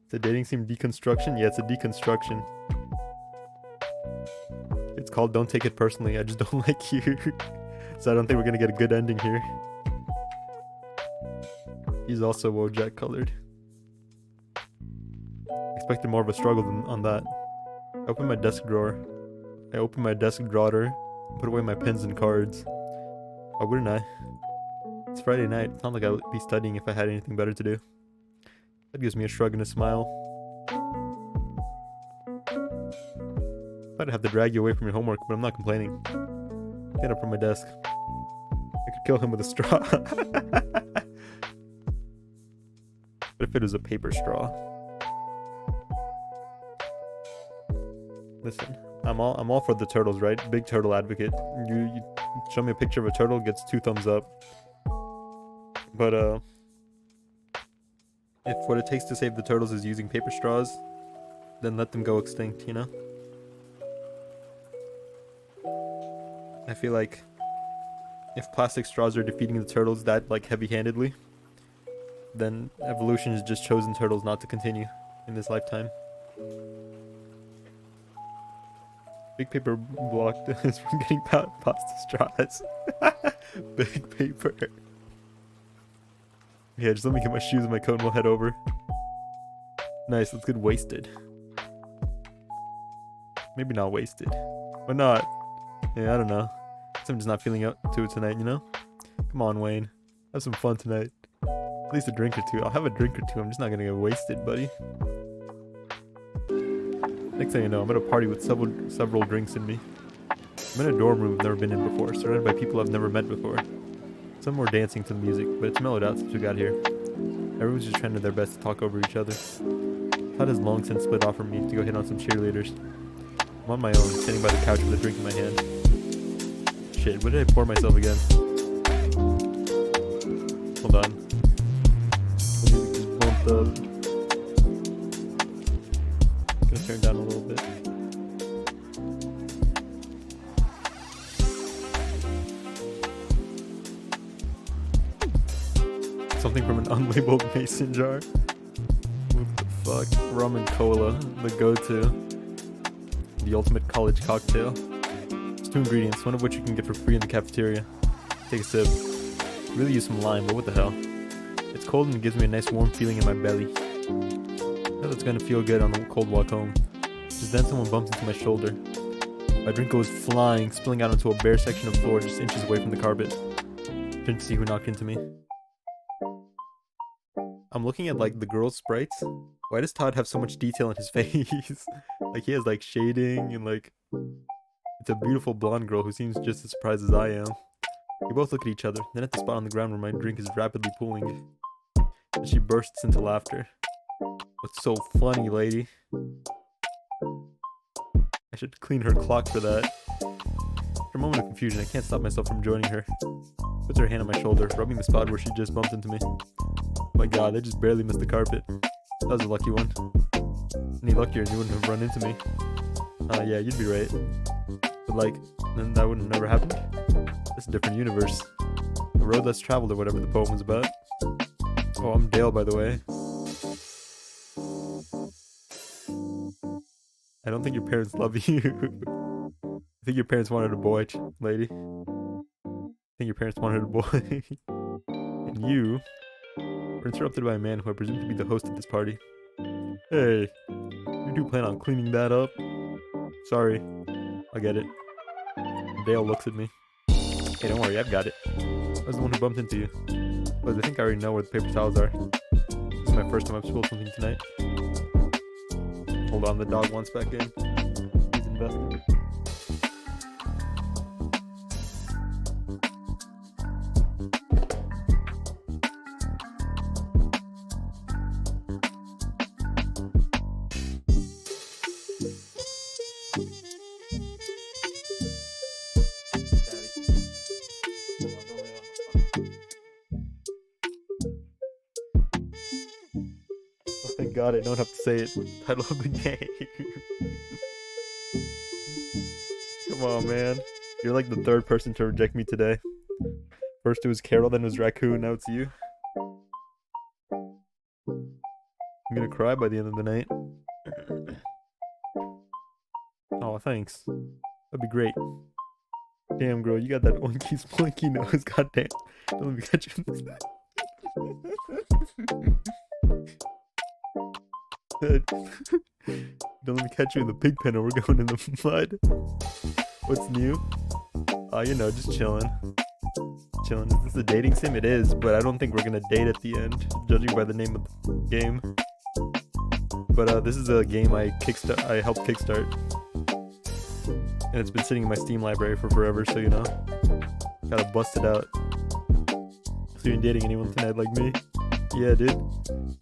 It's a dating sim deconstruction? Yeah, it's a deconstruction. It's called Don't Take It Personally. I just don't like you. So I don't think we're gonna get a good ending here. He's also Wojak colored. Expected more of a struggle than on that. I open my desk drawer. And put away my pens and cards. Why wouldn't I? It's Friday night. It's not like I'd be studying if I had anything better to do. That gives me a shrug and a smile. I'd have to drag you away from your homework, but I'm not complaining. Get up from my desk. I could kill him with a straw. What if it was a paper straw? Listen, I'm all for the turtles, right? Big turtle advocate. You show me a picture of a turtle, gets 2 thumbs up. But if what it takes to save the turtles is using paper straws, then let them go extinct, you know? I feel like if plastic straws are defeating the turtles that like heavy-handedly, then evolution has just chosen turtles not to continue in this lifetime. Big paper blocked us from getting pasta straws. Big paper. Yeah, just let me get my shoes and my coat and we'll head over. Nice, let's get wasted. Maybe not wasted. Or not. Yeah, I don't know. I'm just not feeling up to it tonight, you know? Come on, Wayne. Have some fun tonight. At least a drink or two. I'll have a drink or two. I'm just not gonna get wasted, buddy. Next thing you know, I'm at a party with several drinks in me. I'm in a dorm room I've never been in before, surrounded by people I've never met before. Some were dancing to the music, but it's mellowed out since we got here. Everyone's just trying their best to talk over each other. Todd has long since split off from me to go hit on some cheerleaders. I'm on my own, standing by the couch with a drink in my hand. Shit, what did I pour myself again? Hold on. The music just bumped up. Gonna turn it down a little bit. Something from an unlabeled mason jar. What the fuck? Rum and cola, the go-to. The ultimate college cocktail. There's 2 ingredients, one of which you can get for free in the cafeteria. Take a sip. Really use some lime, but what the hell? It's cold and it gives me a nice warm feeling in my belly. I know that's gonna feel good on the cold walk home. Just then someone bumped into my shoulder. My drink goes flying, spilling out onto a bare section of floor just inches away from the carpet. Turned to see who knocked into me. I'm looking at like the girl's sprites. Why does Todd have so much detail in his face? Like he has like shading and like... It's a beautiful blonde girl who seems just as surprised as I am. We both look at each other, then at the spot on the ground where my drink is rapidly pooling. And she bursts into laughter. What's so funny, lady? I should clean her clock for that. After a moment of confusion, I can't stop myself from joining her. Puts her hand on my shoulder, rubbing the spot where she just bumped into me. Oh my god, I just barely missed the carpet. That was a lucky one. Any luckier and you wouldn't have run into me. Yeah, you'd be right. But like, then that wouldn't have never happened. It's a different universe. A road less traveled or whatever the poem was about. Oh, I'm Dale, by the way. I don't think your parents love you. I think your parents wanted a boy, lady. I think your parents wanted a boy. And you were interrupted by a man who I presume to be the host of this party. Hey, you do plan on cleaning that up? Sorry, I get it. Dale looks at me. Hey, don't worry, I've got it. I was the one who bumped into you. But I think I already know where the paper towels are. This is my first time I've spilled something tonight. Hold on, the dog wants back in. He's invested. Thank God I don't have to say it. Title of the game. Come on, man. You're like the 3rd person to reject me today. First it was Carol, then it was Raccoon, now it's you. I'm gonna cry by the end of the night. Oh, thanks. That'd be great. Damn, girl, you got that oinky splinky nose. Goddamn. Don't let me catch you in this. Don't let me catch you in the pig pen or we're going in the mud. What's new? You know, just chilling. Chilling. Is this a dating sim? It is, but I don't think we're gonna date at the end, judging by the name of the game. But this is a game I helped kickstart. And it's been sitting in my Steam library for forever, so you know. Gotta bust it out. So you ain't dating anyone tonight like me? Yeah, dude.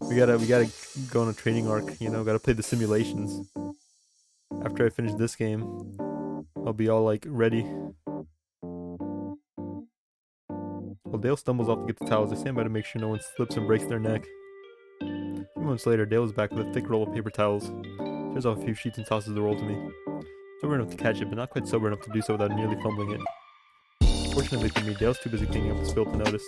We gotta go on a training arc, you know, gotta play the simulations. After I finish this game, I'll be all like ready. Hold While Dale stumbles off to get the towels, I stand by to make sure no one slips and breaks their neck. A few moments later, Dale is back with a thick roll of paper towels. Tears off a few sheets and tosses the roll to me. Sober enough to catch it, but not quite sober enough to do so without nearly fumbling it. Fortunately for me, Dale's too busy cleaning up the spill to notice.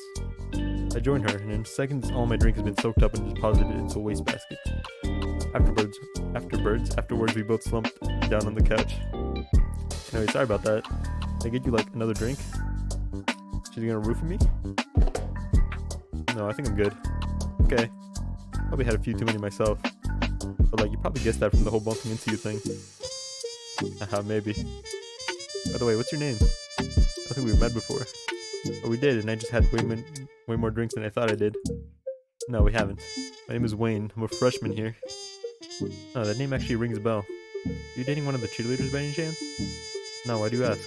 I join her, and in seconds, all my drink has been soaked up and deposited into a wastebasket. Afterwards, we both slumped down on the couch. Anyway, sorry about that. Can I get you, like, another drink? She's gonna roofie me? No, I think I'm good. Okay. Probably had a few too many myself. But, like, you probably guessed that from the whole bumping into you thing. Haha, maybe. By the way, what's your name? I don't think we've met before. Oh, we did, and I just had way more drinks than I thought I did. No, we haven't. My name is Wayne. I'm a freshman here. Oh, that name actually rings a bell. Are you dating one of the cheerleaders by any chance? No, why do you ask?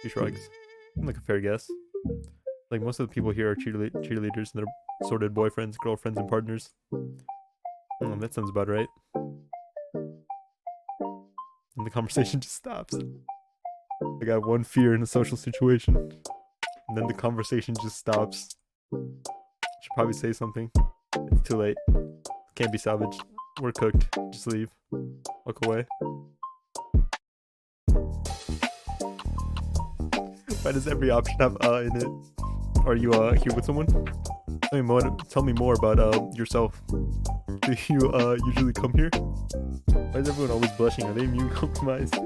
She shrugs. I'm like a fair guess. Like, most of the people here are cheerleaders and they're sorted boyfriends, girlfriends, and partners. That sounds about right. And the conversation just stops. I got one fear in a social situation. And then the conversation just stops. Should probably say something. It's too late. Can't be salvaged. We're cooked. Just leave. Walk away. Why does every option have in it? Are you here with someone? Tell me more about yourself. Do you usually come here? Why is everyone always blushing? Are they immune compromised?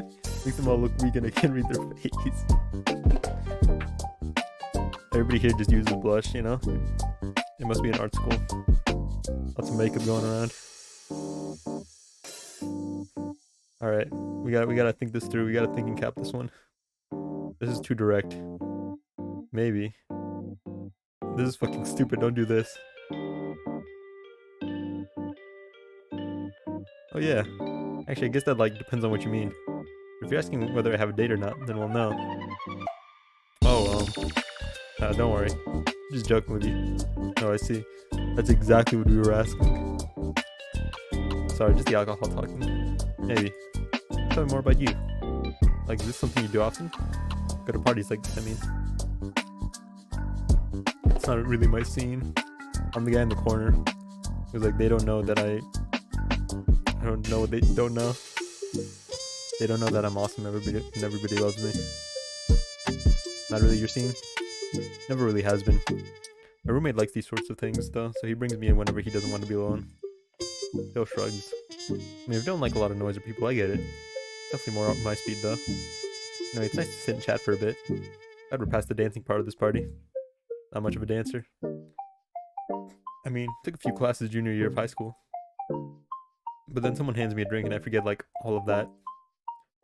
Makes them all look weak and I can't read their face. Everybody here just uses blush, you know? It must be an art school. Lots of makeup going around. Alright, we gotta think this through. We gotta thinking cap this one. This is too direct. Maybe. This is fucking stupid, don't do this. Oh yeah. Actually, I guess that like depends on what you mean. If you're asking whether I have a date or not, then we'll know. Oh, don't worry. I'm just joking with you. Oh, I see. That's exactly what we were asking. Sorry, just the alcohol talking. Maybe. Tell me more about you. Like, is this something you do often? Go to parties like this, I mean. It's not really my scene. I'm the guy in the corner who's like, they don't know that I don't know what they don't know. They don't know that I'm awesome, everybody loves me. Not really your scene? Never really has been. My roommate likes these sorts of things though, so he brings me in whenever he doesn't want to be alone. Dale shrugs. I mean, if you don't like a lot of noise or people, I get it. Definitely more up my speed though. No, it's nice to sit and chat for a bit. Glad we're past the dancing part of this party. Not much of a dancer. I mean, took a few classes junior year of high school. But then someone hands me a drink and I forget like all of that.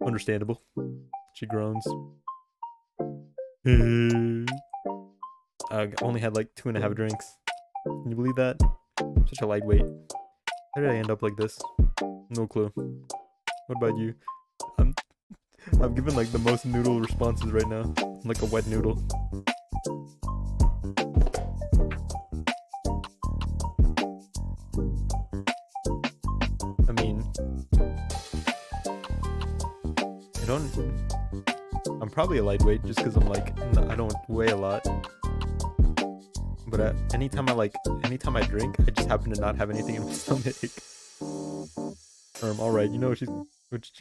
Understandable. She groans. I only had like 2.5 drinks. Can you believe that? I'm such a lightweight. How did I end up like this? No clue. What about you? I'm giving like the most noodle responses right now. I'm like a wet noodle. I mean, I'm probably a lightweight just because I'm like, I don't weigh a lot. But anytime I drink, I just happen to not have anything in my stomach. Alright, you know she's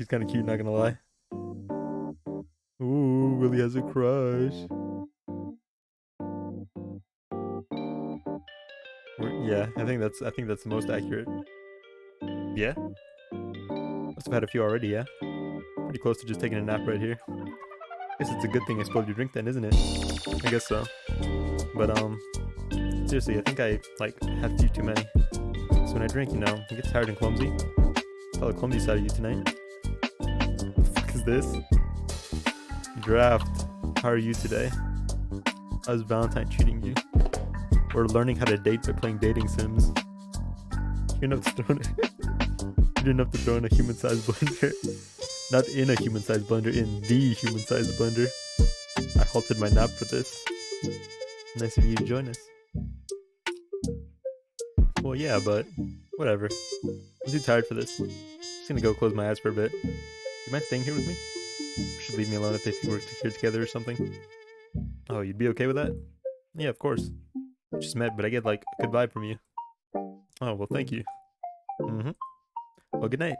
kind of cute, not gonna lie. Ooh, Willie has a crush. Yeah, I think that's the most accurate. Yeah? Must have had a few already, yeah? Pretty close to just taking a nap right here. Guess it's a good thing I spoiled your drink then, isn't it? I guess so. But seriously, I think I like had a few too many. So when I drink, you know, I get tired and clumsy. Tell the clumsy side of you tonight. What the fuck is this? Draft. How are you today? How's Valentine treating you? Or learning how to date by playing dating sims. You didn't have to throw in a human-sized blender. Not in a human-sized blender, in the human-sized blender. I halted my nap for this. Nice of you to join us. Well, yeah, but whatever. I'm too tired for this. Just gonna go close my eyes for a bit. You mind staying here with me? Or should leave me alone if they think we're here together or something? Oh, you'd be okay with that? Yeah, of course. We just met, but I get like a good vibe from you. Oh, well, thank you. Mm-hmm. Well, good night.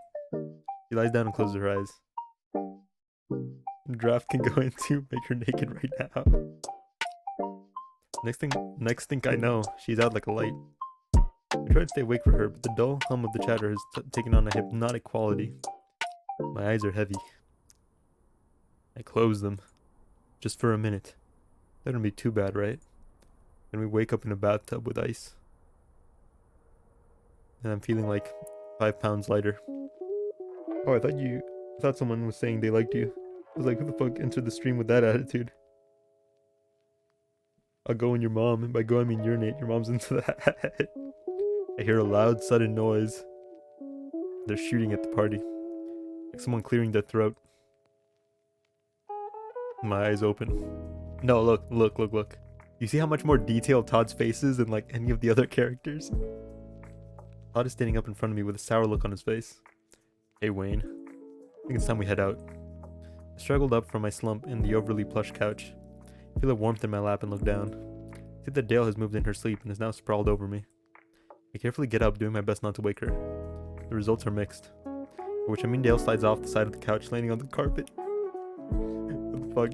She lies down and closes her eyes. Draft can go into make her naked right now. Next thing I know, she's out like a light. I try to stay awake for her, but the dull hum of the chatter has taken on a hypnotic quality. My eyes are heavy. I close them. Just for a minute. That wouldn't be too bad, right? And we wake up in a bathtub with ice. And I'm feeling like 5 pounds lighter. Oh, I thought someone was saying they liked you. I was like, who the fuck entered the stream with that attitude? I'll go in your mom, and by go I mean urinate. Your mom's into that. I hear a loud, sudden noise. They're shooting at the party. Like someone clearing their throat. My eyes open. No, look. You see how much more detailed Todd's face is than like any of the other characters? Todd is standing up in front of me with a sour look on his face. Hey Wayne, I think it's time we head out. I struggled up from my slump in the overly plush couch. I feel a warmth in my lap and look down. I see that Dale has moved in her sleep and is now sprawled over me. I carefully get up, doing my best not to wake her. The results are mixed. By which I mean Dale slides off the side of the couch, landing on the carpet. What the fuck?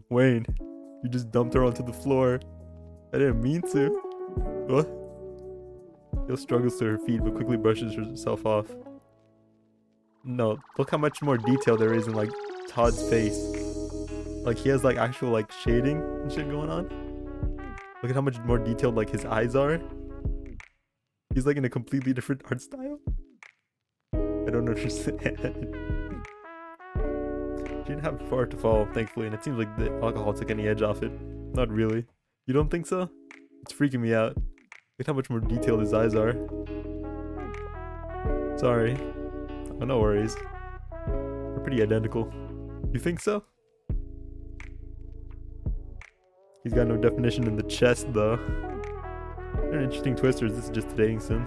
Wayne, you just dumped her onto the floor. I didn't mean to. What? Dale struggles to her feet but quickly brushes herself off. No, look how much more detail there is in like Todd's face. Like he has like actual like shading and shit going on. Look at how much more detailed like his eyes are. He's like in a completely different art style. I don't understand. She didn't have far to fall, thankfully, and it seems like the alcohol took any edge off it. Not really. You don't think so? It's freaking me out. Look at how much more detailed his eyes are. Sorry. Oh, no worries. We're pretty identical. You think so? He's got no definition in the chest, though. They're an interesting twist, or is this just a dating sim?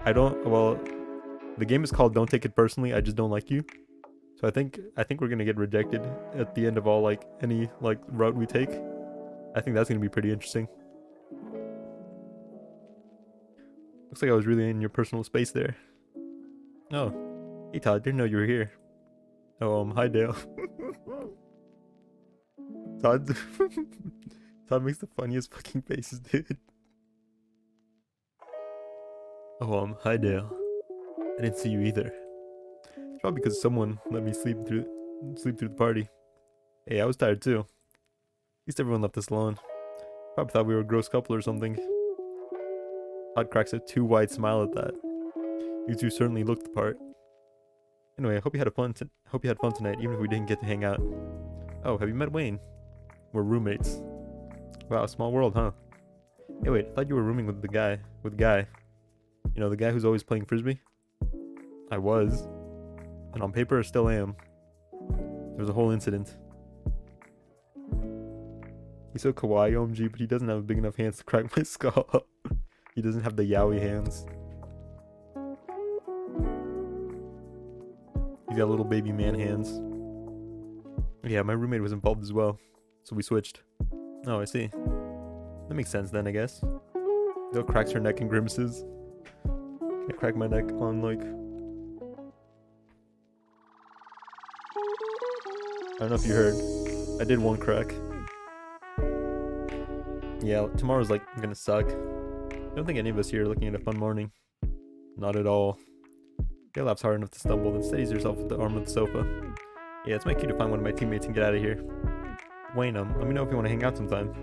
Well, the game is called Don't Take It Personally, I Just Don't Like You. So I think we're gonna get rejected at the end of all like any like route we take. I think that's gonna be pretty interesting. Looks like I was really in your personal space there. Oh, hey Todd, didn't know you were here. Oh, hi Dale. Todd makes the funniest fucking faces, dude. Oh, hi Dale. I didn't see you either. It's probably because someone let me sleep through the party. Hey, I was tired too. At least everyone left us alone. Probably thought we were a gross couple or something. Todd cracks a too wide smile at that. You two certainly looked the part. Anyway, I hope you had fun tonight, even if we didn't get to hang out. Oh, have you met Wayne? We're roommates. Wow, small world, huh? Hey, wait, I thought you were rooming with Guy. You know, the guy who's always playing frisbee? I was. And on paper, I still am. There was a whole incident. He's so kawaii, OMG, but he doesn't have big enough hands to crack my skull. He doesn't have the yaoi hands. He's got little baby man hands. Yeah, my roommate was involved as well, so we switched. Oh, I see. That makes sense then, I guess. Dale cracks her neck and grimaces. I crack my neck on like... I don't know if you heard. I did one crack. Yeah, tomorrow's like gonna suck. I don't think any of us here are looking at a fun morning. Not at all. Dale laughs hard enough to stumble, then steadies herself with the arm of the sofa. Yeah, it's my cue to find one of my teammates and get out of here. Wayne, let me know if you want to hang out sometime.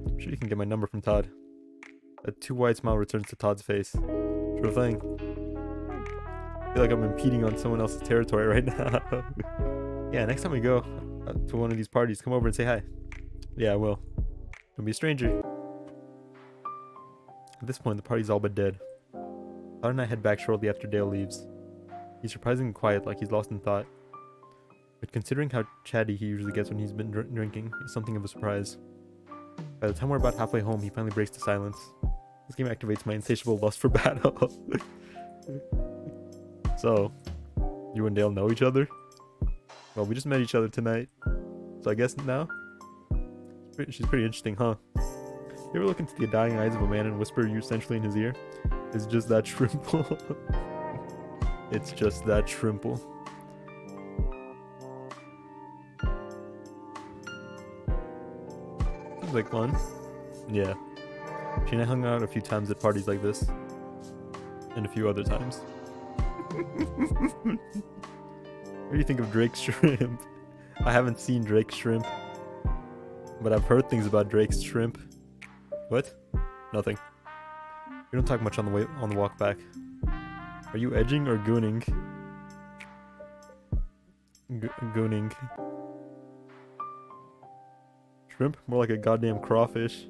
I'm sure you can get my number from Todd. A too wide smile returns to Todd's face. Sure thing. I feel like I'm impeding on someone else's territory right now. Yeah, next time we go to one of these parties, come over and say hi. Yeah, I will. Don't be a stranger. At this point, the party's all but dead. Todd and I head back shortly after Dale leaves. He's surprisingly quiet, like he's lost in thought. But considering how chatty he usually gets when he's been drinking, it's something of a surprise. By the time we're about halfway home, he finally breaks the silence. This game activates my insatiable lust for battle. So, you and Dale know each other? Well, we just met each other tonight. So I guess now? She's pretty interesting, huh? You ever look into the dying eyes of a man and whisper you essentially in his ear? It's just that shrimple. It's just that shrimple. Seems like fun. Yeah. She and I hung out a few times at parties like this. And a few other times. What do you think of Drake's shrimp? I haven't seen Drake's shrimp. But I've heard things about Drake's shrimp. What? Nothing. We don't talk much on the walk back. Are you edging or gooning? Gooning. Shrimp? More like a goddamn crawfish.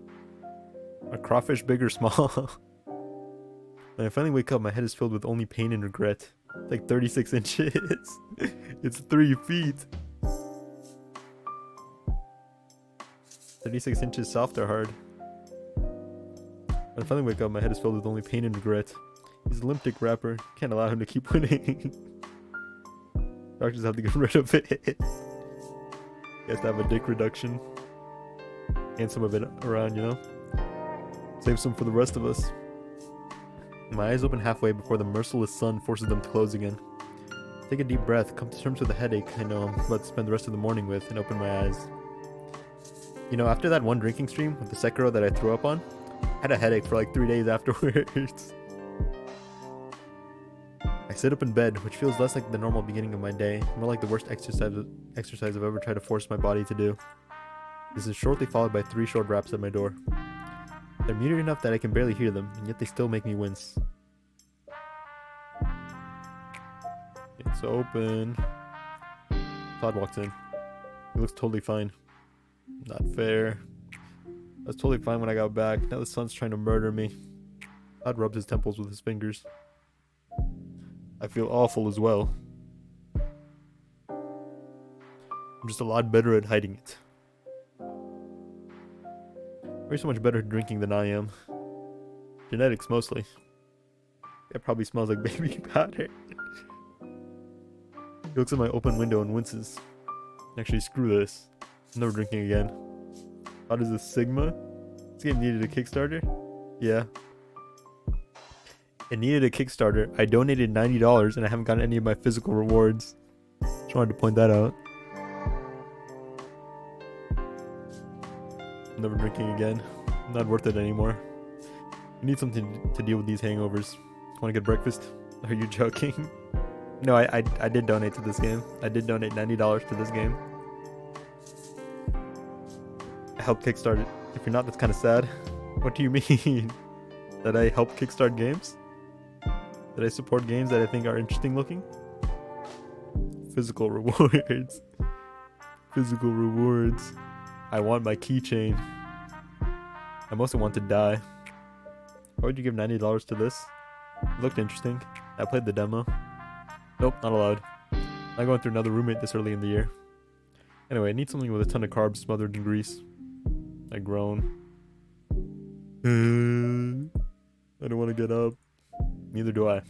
A crawfish big or small? When I finally wake up, my head is filled with only pain and regret. It's like 36 inches. It's 3 feet. 36 inches soft or hard? When I finally wake up, my head is filled with only pain and regret. He's a limp dick rapper. Can't allow him to keep winning. Doctors have to get rid of it. You have to have a dick reduction. And some of it around, you know? Save some for the rest of us. My eyes open halfway before the merciless sun forces them to close again. Take a deep breath, come to terms with the headache I know I'm about to spend the rest of the morning with, and open my eyes. You know, after that one drinking stream with the Sekiro that I threw up on, I had a headache for like 3 days afterwards. I sit up in bed, which feels less like the normal beginning of my day, more like the worst exercise I've ever tried to force my body to do. This is shortly followed by 3 short raps at my door. They're muted enough that I can barely hear them, and yet they still make me wince. It's open. Todd walks in. He looks totally fine. Not fair. I was totally fine when I got back. Now the sun's trying to murder me. Todd rubs his temples with his fingers. I feel awful as well. I'm just a lot better at hiding it. You're so much better at drinking than I am. Genetics, mostly. It probably smells like baby powder. He looks at my open window and winces. Actually, screw this. I'm never drinking again. How does this Sigma? This game needed a Kickstarter? Yeah. It needed a Kickstarter. I donated $90 and I haven't gotten any of my physical rewards. Just wanted to point that out. I'm never drinking again. Not worth it anymore. I need something to deal with these hangovers. Want to get breakfast? Are you joking? No, I did donate to this game. I did donate $90 to this game. I helped kickstart it. If you're not, that's kind of sad. What do you mean? That I help kickstart games? That I support games that I think are interesting looking? Physical rewards. Physical rewards. I want my keychain. I mostly want to die. Why would you give $90 to this? It looked interesting. I played the demo. Nope, not allowed. I'm going through another roommate this early in the year. Anyway, I need something with a ton of carbs smothered in grease. I groan. I don't want to get up. Neither do I.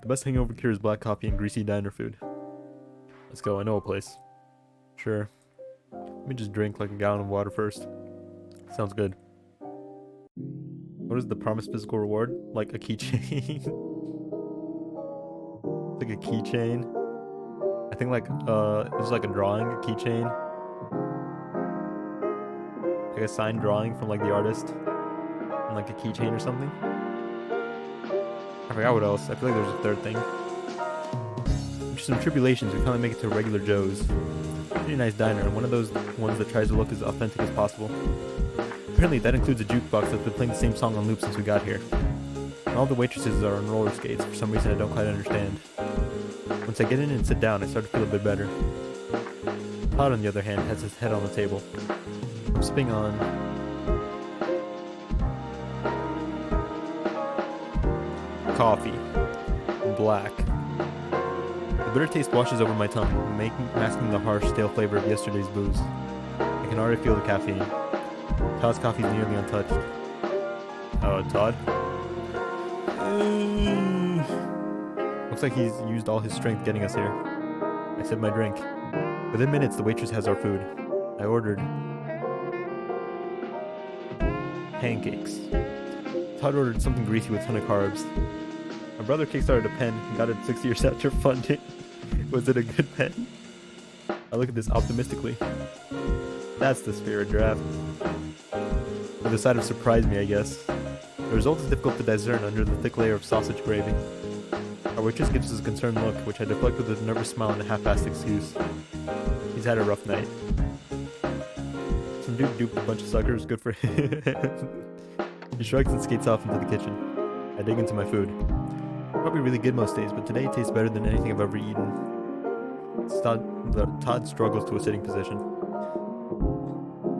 The best hangover cure is black coffee and greasy diner food. Let's go, I know a place. Sure. Let me just drink like a gallon of water first. Sounds good. What is the promised physical reward? Like a keychain? Like a keychain. I think like it's like a drawing, a keychain. Like a signed drawing from like the artist. And like a keychain or something. I forgot what else. I feel like there's a third thing. After some tribulations, we finally make it to regular Joe's. Pretty nice diner, and one of those ones that tries to look as authentic as possible. Apparently that includes a jukebox that's been playing the same song on loop since we got here. And all the waitresses are on roller skates for some reason I don't quite understand. Once I get in and sit down, I start to feel a bit better. Todd, on the other hand, has his head on the table. I'm sipping on coffee. Black. The bitter taste washes over my tongue, masking the harsh, stale flavor of yesterday's booze. I can already feel the caffeine. Todd's coffee is nearly untouched. Todd? Looks like he's used all his strength getting us here. I sip my drink. Within minutes, the waitress has our food. I ordered pancakes. Todd ordered something greasy with a ton of carbs. My brother kickstarted a pen and got it 6 years after funding. Was it a good pen? I look at this optimistically. That's the spirit draft. With a side of surprise me, I guess. The result is difficult to discern under the thick layer of sausage gravy. Our waitress gives us a concerned look, which I deflect with a nervous smile and a half-assed excuse. He's had a rough night. Some dude duped a bunch of suckers, good for him. He shrugs and skates off into the kitchen. I dig into my food. Probably really good most days, but today it tastes better than anything I've ever eaten. Todd struggles to a sitting position.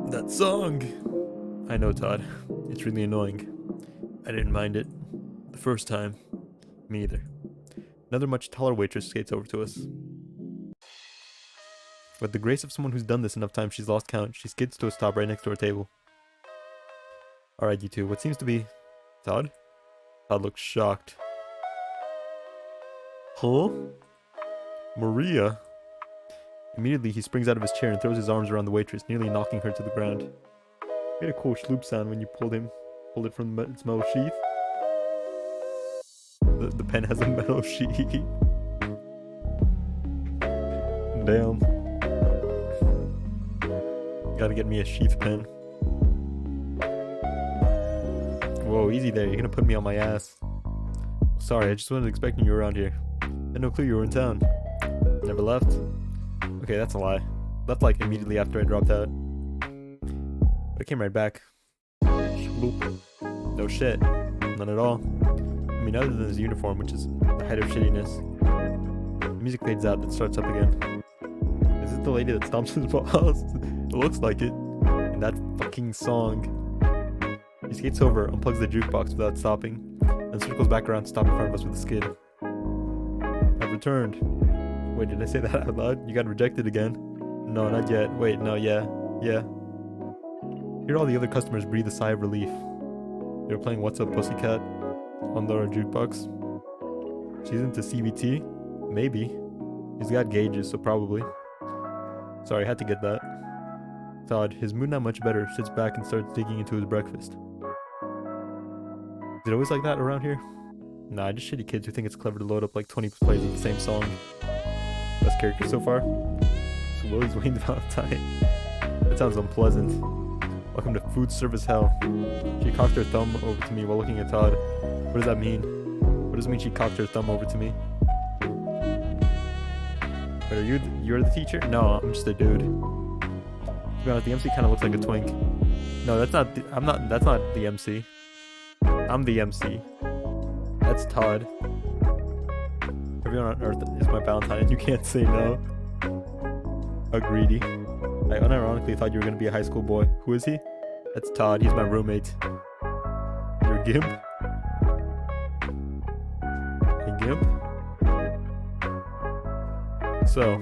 That song! I know, Todd. It's really annoying. I didn't mind it. The first time. Me either. Another much taller waitress skates over to us. With the grace of someone who's done this enough times she's lost count, she skids to a stop right next to our table. Alright, you two, what seems to be... Todd? Todd looks shocked. Huh? Maria? Immediately, he springs out of his chair and throws his arms around the waitress, nearly knocking her to the ground. You made a cool schloop sound when you pulled it from its metal sheath. The pen has a metal sheath. Damn. Gotta get me a sheath pen. Whoa, easy there. You're gonna put me on my ass. Sorry, I just wasn't expecting you around here. I had no clue you were in town. Never left? Okay, that's a lie. Left like immediately after I dropped out. But I came right back. Schloop. No shit. None at all. I mean, other than his uniform, which is the height of shittiness. The music fades out, then starts up again. Is it the lady that stomps his balls? It looks like it. And that fucking song. He skates over, unplugs the jukebox without stopping, then circles back around to stop in front of us with a skid. I've returned. Wait, did I say that out loud? You got rejected again? No, not yet. Wait, no, yeah. Here all the other customers breathe a sigh of relief. They were playing What's Up Pussycat on their jukebox. She's into CBT? Maybe. He's got gauges, so probably. Sorry, I had to get that. Todd, his mood not much better, sits back and starts digging into his breakfast. Is it always like that around here? Nah, just shitty kids who think it's clever to load up like 20 plays of the same song. Best character so far? So Willie's Wayne Valentine. That sounds unpleasant. Welcome to food service hell. She cocked her thumb over to me while looking at Todd. What does that mean? What does it mean she cocked her thumb over to me? But you're the teacher? No, I'm just a dude. To be honest, the MC kind of looks like a twink. No, that's not the MC. I'm the MC. That's Todd. Everyone on Earth is my Valentine, and you can't say no. How greedy. I unironically thought you were gonna be a high school boy. Who is he? That's Todd. He's my roommate. You're Gimp? Hey, Gimp? So,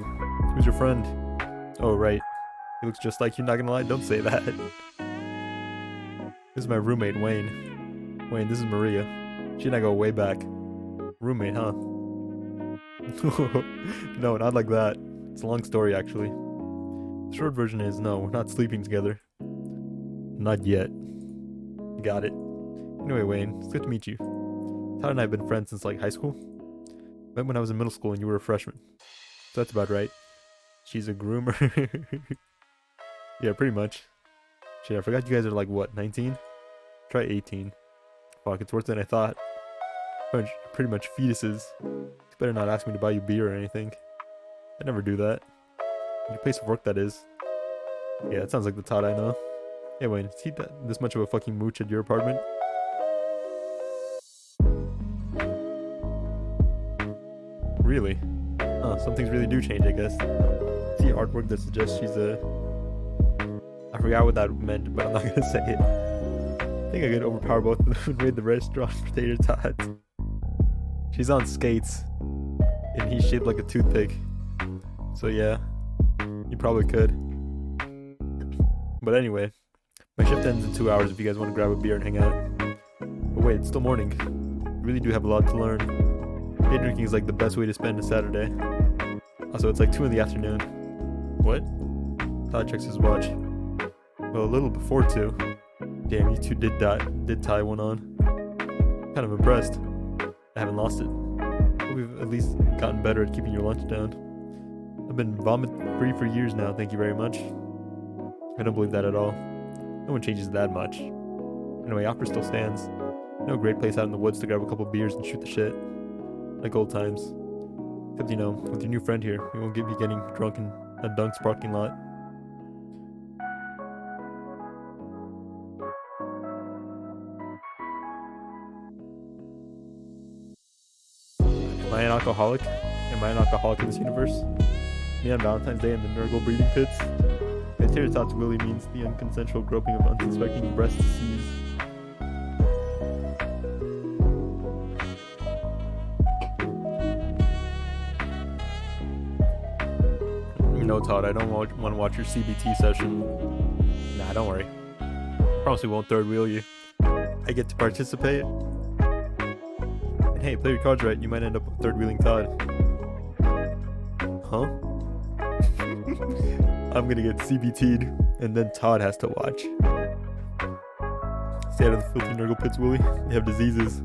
who's your friend? Oh, right. He looks just like you, not gonna lie. Don't say that. This is my roommate, Wayne. Wayne, this is Maria. She and I go way back. Roommate, huh? No, not like that. It's a long story, actually. The short version is, no, we're not sleeping together. Not yet. Got it. Anyway, Wayne, it's good to meet you. Todd and I have been friends since, like, high school. Met when I was in middle school and you were a freshman. So that's about right. She's a groomer. Yeah, pretty much. Shit, I forgot you guys are, like, what, 19? Try 18. Fuck, it's worse than I thought. Pretty much fetuses. You better not ask me to buy you beer or anything. I never do that. Your place of work, that is. Yeah, that sounds like the Todd I know. Hey, Wayne, is he this much of a fucking mooch at your apartment? Really? Huh, some things really do change, I guess. See artwork that suggests she's a... I forgot what that meant, but I'm not gonna say it. I think I could overpower both of them and raid the restaurant for tater tots. She's on skates, and he's shaped like a toothpick. So yeah, you probably could. But anyway, my shift ends in 2 hours if you guys want to grab a beer and hang out. But wait, it's still morning. You really do have a lot to learn. Day drinking is like the best way to spend a Saturday. Also, it's like 2 in the afternoon. What? Todd checks his watch. Well, a little before 2. Damn, you two did tie one on. Kind of impressed. I haven't lost it. But we've at least gotten better at keeping your lunch down. I've been vomit-free for years now, thank you very much. I don't believe that at all. No one changes that much. Anyway, offer still stands. You know, a great place out in the woods to grab a couple beers and shoot the shit. Like old times. Except, you know, with your new friend here, we won't be getting drunk in a Dunk's parking lot. Am I an alcoholic? Am I an alcoholic in this universe? Me on Valentine's Day in the Nurgle breeding pits? The Triceratops Willy means the unconsensual groping of unsuspecting breast disease. No, Todd, I don't want to watch your CBT session. Nah, don't worry. Promise we won't third wheel you. I get to participate. And hey, play your cards right, you might end up third wheeling Todd. Huh? I'm gonna get CBT'd, and then Todd has to watch. Stay out of the filthy Nurgle pits, Willy. They have diseases.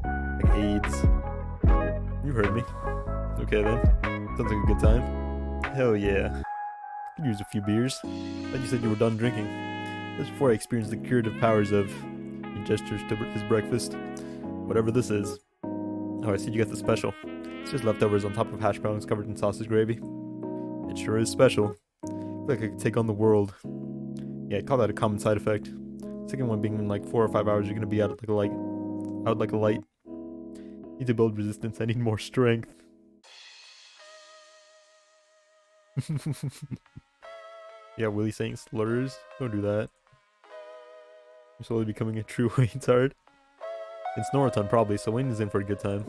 Like AIDS. You heard me. Okay then. Sounds like a good time. Hell yeah. Could use a few beers. Thought you said you were done drinking. That's before I experienced the curative powers of... He gestures to his breakfast. Whatever this is. Oh, I see you got the special. It's just leftovers on top of hash browns covered in sausage gravy. It sure is special. I feel like I could take on the world. Yeah, I'd call that a common side effect. Second one being in like 4 or 5 hours, you're gonna be out like a light. Out like a light. Need to build resistance. I need more strength. Yeah, Willy saying slurs. Don't do that. You're slowly becoming a true Wayne's heart. It's Norriton probably, so Wayne is in for a good time.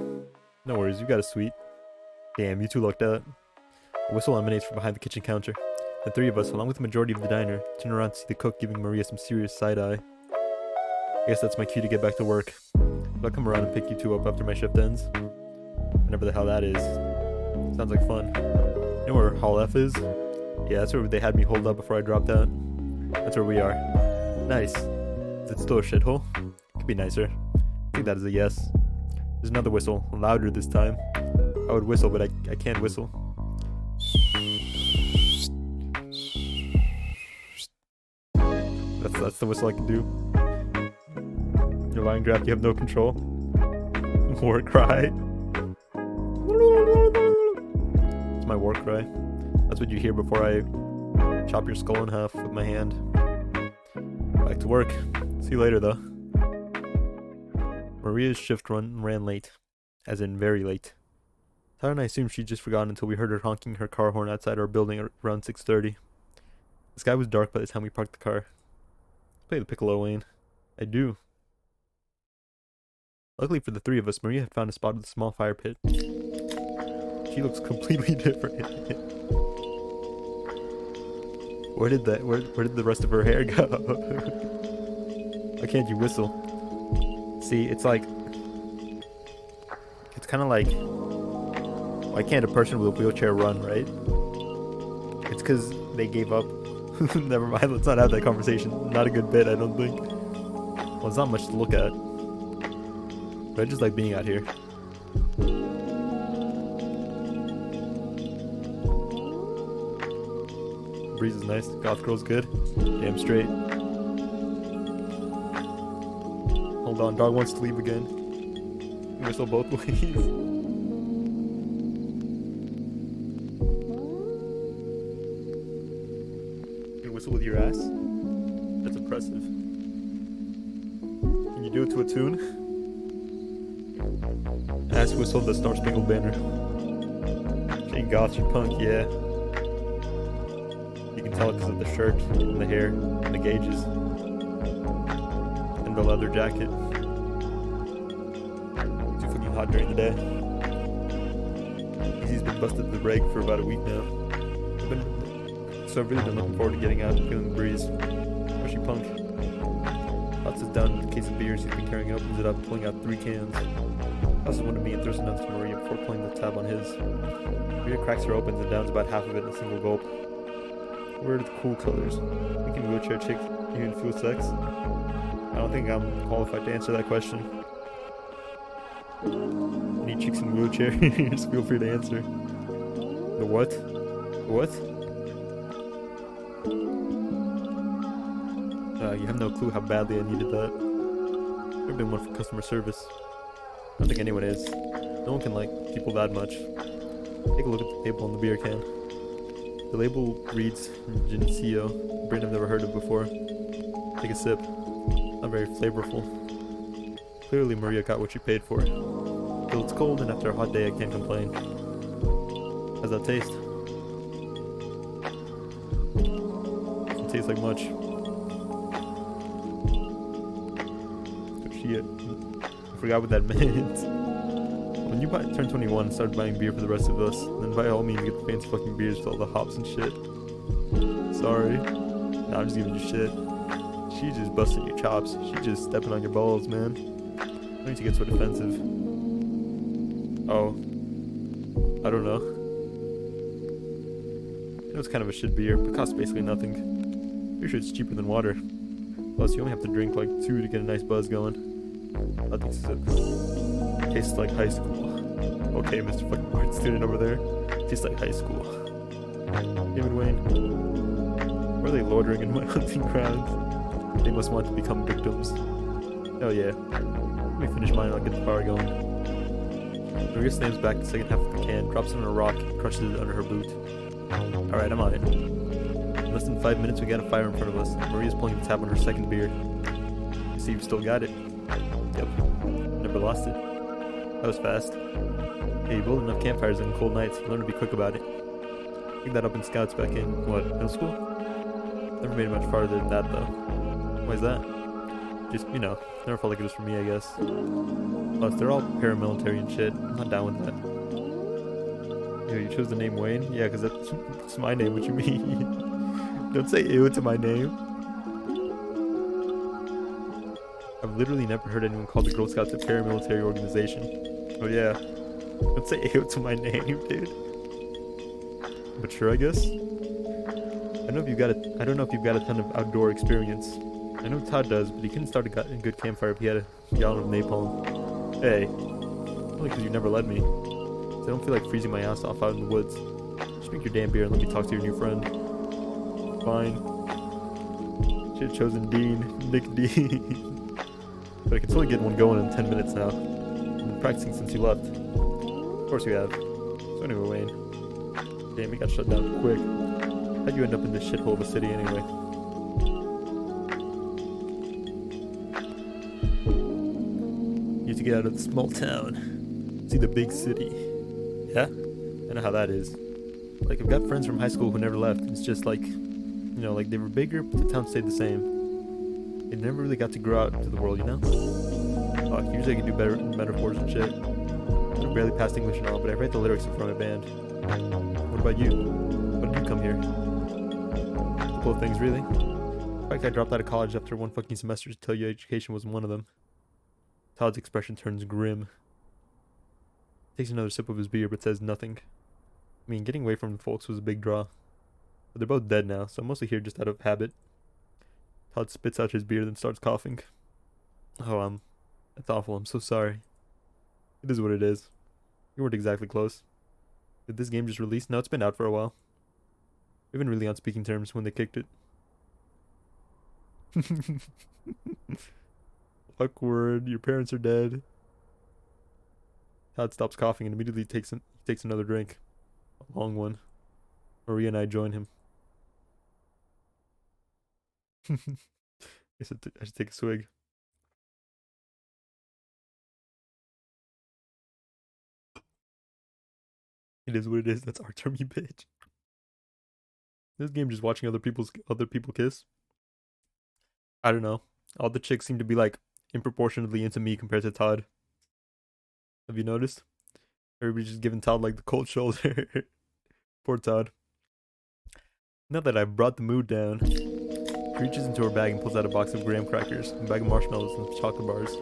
No worries, you got a sweet. Damn, you two lucked out. A whistle emanates from behind the kitchen counter. The three of us, along with the majority of the diner, turn around to see the cook giving Maria some serious side-eye. I guess that's my cue to get back to work. I'll come around and pick you two up after my shift ends. Whenever the hell that is. Sounds like fun. You know where Hall F is? Yeah, that's where they had me hold up before I dropped out. That's where we are. Nice. Is it still a shithole? Could be nicer. I think that is a yes. There's another whistle, louder this time. I would whistle, but I can't whistle. That's the whistle I can do. Your line graph, you have no control. War cry. It's my war cry. That's what you hear before I chop your skull in half with my hand. Back to work. See you later, though. Maria's shift ran late. As in, very late. Todd and I assumed she'd just forgotten until we heard her honking her car horn outside our building around 6:30. The sky was dark by the time we parked the car. Play the piccolo, Wayne. I do. Luckily for the three of us, Maria had found a spot with a small fire pit. She looks completely different. Where did the rest of her hair go? Why can't you whistle? See, it's like... It's kind of like... Why can't a person with a wheelchair run, right? It's because they gave up. Never mind, let's not have that conversation. Not a good bit, I don't think. Well, it's not much to look at. But I just like being out here. Breeze is nice, goth girl's good. Damn straight. Hold on, dog wants to leave again. Whistle both ways. Whistle with your ass? That's impressive. Can you do it to a tune? Ass whistle the Star Spangled Banner. Shane goth, you punk, yeah. You can tell it because of the shirt, and the hair, and the gauges. And the leather jacket. Too fucking hot during the day. Easy's been busted to the break for about a week now. So I've really been looking forward to getting out and feeling the breeze. Especially Punk. Hots is down with a case of beers he's been carrying and opens it up, pulling out 3 cans. Tosses one to me and throws another to Maria before pulling the tab on his. Maria cracks her open and downs about half of it in a single gulp. Where are the cool colors? We can wheelchair chick even feel sex? I don't think I'm qualified to answer that question. Any chicks in wheelchairs? Feel free to answer. The what? What? You have no clue how badly I needed that. I've been one for customer service. I don't think anyone is. No one can like people that much. Take a look at the label on the beer can. The label reads Geneseo, a brand I've never heard of before. Take a sip. Not very flavorful. Clearly Maria got what she paid for. Still, it's cold, and after a hot day I can't complain. How's that taste? Doesn't taste like much. Oh shit. I forgot what that meant. When you turn 21 and start buying beer for the rest of us, then by all means get the fancy fucking beers with all the hops and shit. Sorry. Nah, I'm just giving you shit. She's just busting your chops. She's just stepping on your balls, man. Don't need to get so defensive. Oh. I don't know. It was kind of a shit beer, but costs basically nothing. Pretty sure it's cheaper than water. Plus, you only have to drink like 2 to get a nice buzz going. I'll take a sip. Tastes like high school. Okay, Mr. fucking art student over there. Tastes like high school. David Wayne. Why are they loitering in my hunting grounds? They must want to become victims. Hell yeah. Let me finish mine and I'll get the fire going. Maria slams back the second half of the can, drops it on a rock, and crushes it under her boot. Alright, I'm on it. In less than 5 minutes we got a fire in front of us. Maria's pulling the tab on her second beer. See, you've still got it. Yep. Never lost it. That was fast. Hey, you build enough campfires on cold nights, you learn to be quick about it. Picked that up in scouts back in, what, middle school? Never made it much farther than that, though. Why is that? Just, you know, never felt like it was for me, I guess. Plus, they're all paramilitary and shit. I'm not down with that. Yo, you chose the name Wayne? Yeah, because that's my name, what you mean? Don't say ew to my name. I've literally never heard anyone call the Girl Scouts a paramilitary organization. Oh yeah. Don't say ew to my name, dude. But sure, I guess. I don't know if you've got a ton of outdoor experience. I know Todd does, but he couldn't start a good campfire if he had a gallon of napalm. Hey, only because you never let me. So I don't feel like freezing my ass off out in the woods. Just drink your damn beer and let me talk to your new friend. Fine. Shit chosen Dean, Nick Dean. But I can totally get one going in 10 minutes now. I've been practicing since you left. Of course you have. So anyway, Wayne. Damn, we got shut down quick. How'd you end up in this shithole of a city anyway? You have to get out of the small town. See the big city. Yeah? I know how that is. Like, I've got friends from high school who never left. It's just like, you know, like they were bigger, but the town stayed the same. They never really got to grow out into the world, you know? Fuck, usually I can do better metaphors and shit. I barely passed English and all, but I write the lyrics in front of my band. What about you? When did you come here? A couple of things, really. In fact, I dropped out of college after one fucking semester to tell you education wasn't one of them. Todd's expression turns grim. Takes another sip of his beer, but says nothing. I mean, getting away from the folks was a big draw. But they're both dead now, so I'm mostly here just out of habit. Todd spits out his beer, then starts coughing. Oh, that's awful. I'm so sorry. It is what it is. You weren't exactly close. Did this game just release? No, it's been out for a while. We've been really on speaking terms when they kicked it. Awkward. Your parents are dead. Todd stops coughing and immediately takes another drink. A long one. Maria and I join him. I should take a swig. It is what it is. That's our term, you bitch. This game just watching other people kiss. I don't know. All the chicks seem to be like disproportionately into me compared to Todd. Have you noticed? Everybody's just giving Todd like the cold shoulder. Poor Todd. Now that I've brought the mood down, she reaches into her bag and pulls out a box of graham crackers, a bag of marshmallows, and some chocolate bars.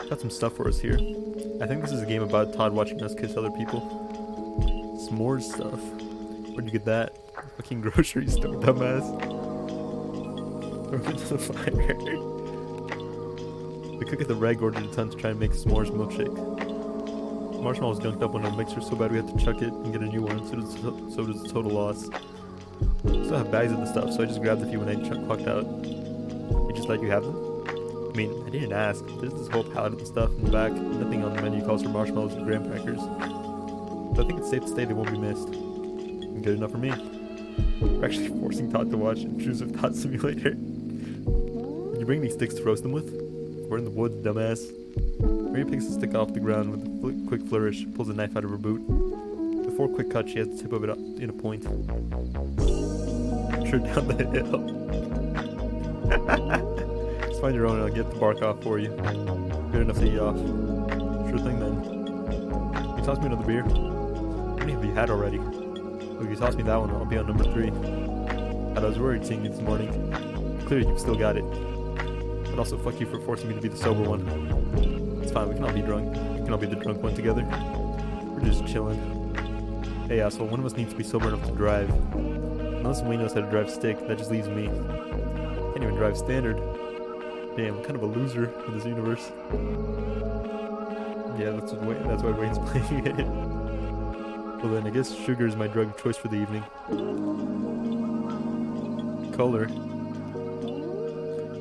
Got some stuff for us here. I think this is a game about Todd watching us kiss other people. S'mores stuff. Where'd you get that? Fucking grocery store, dumbass. Throw it into the fire. The cook at the reg ordered a ton to try and make a s'mores milkshake. The marshmallow was dunked up on a mixer so bad we had to chuck it and get a new one, so does the total loss. I still have bags of the stuff, so I just grabbed a few when I clocked out. You just let you have them? I mean, I didn't ask. There's this whole pallet of the stuff in the back. Nothing on the menu calls for marshmallows and graham crackers. So I think it's safe to say they won't be missed. And good enough for me. We're actually forcing Todd to watch Intrusive Thought Simulator. Did you bring any sticks to roast them with? We're in the woods, dumbass. Maria picks a stick off the ground with a quick flourish, pulls a knife out of her boot. With 4 quick cuts, she has the tip of it up in a point. Sure down the hill. Just find your own and I'll get the bark off for you. Good enough to eat off. Sure thing then. Can you toss me another beer? How many have you had already? Well, if you toss me that one, I'll be on number 3. I was worried seeing you this morning. Clearly you've still got it. But also fuck you for forcing me to be the sober one. It's fine, we can all be drunk. We can all be the drunk one together. We're just chilling. Hey asshole, one of us needs to be sober enough to drive. Unless Wayne knows how to drive stick, that just leaves me. Can't even drive standard. Damn, I'm kind of a loser in this universe. Yeah, that's why Wayne's playing it. Well then, I guess sugar is my drug of choice for the evening. Color.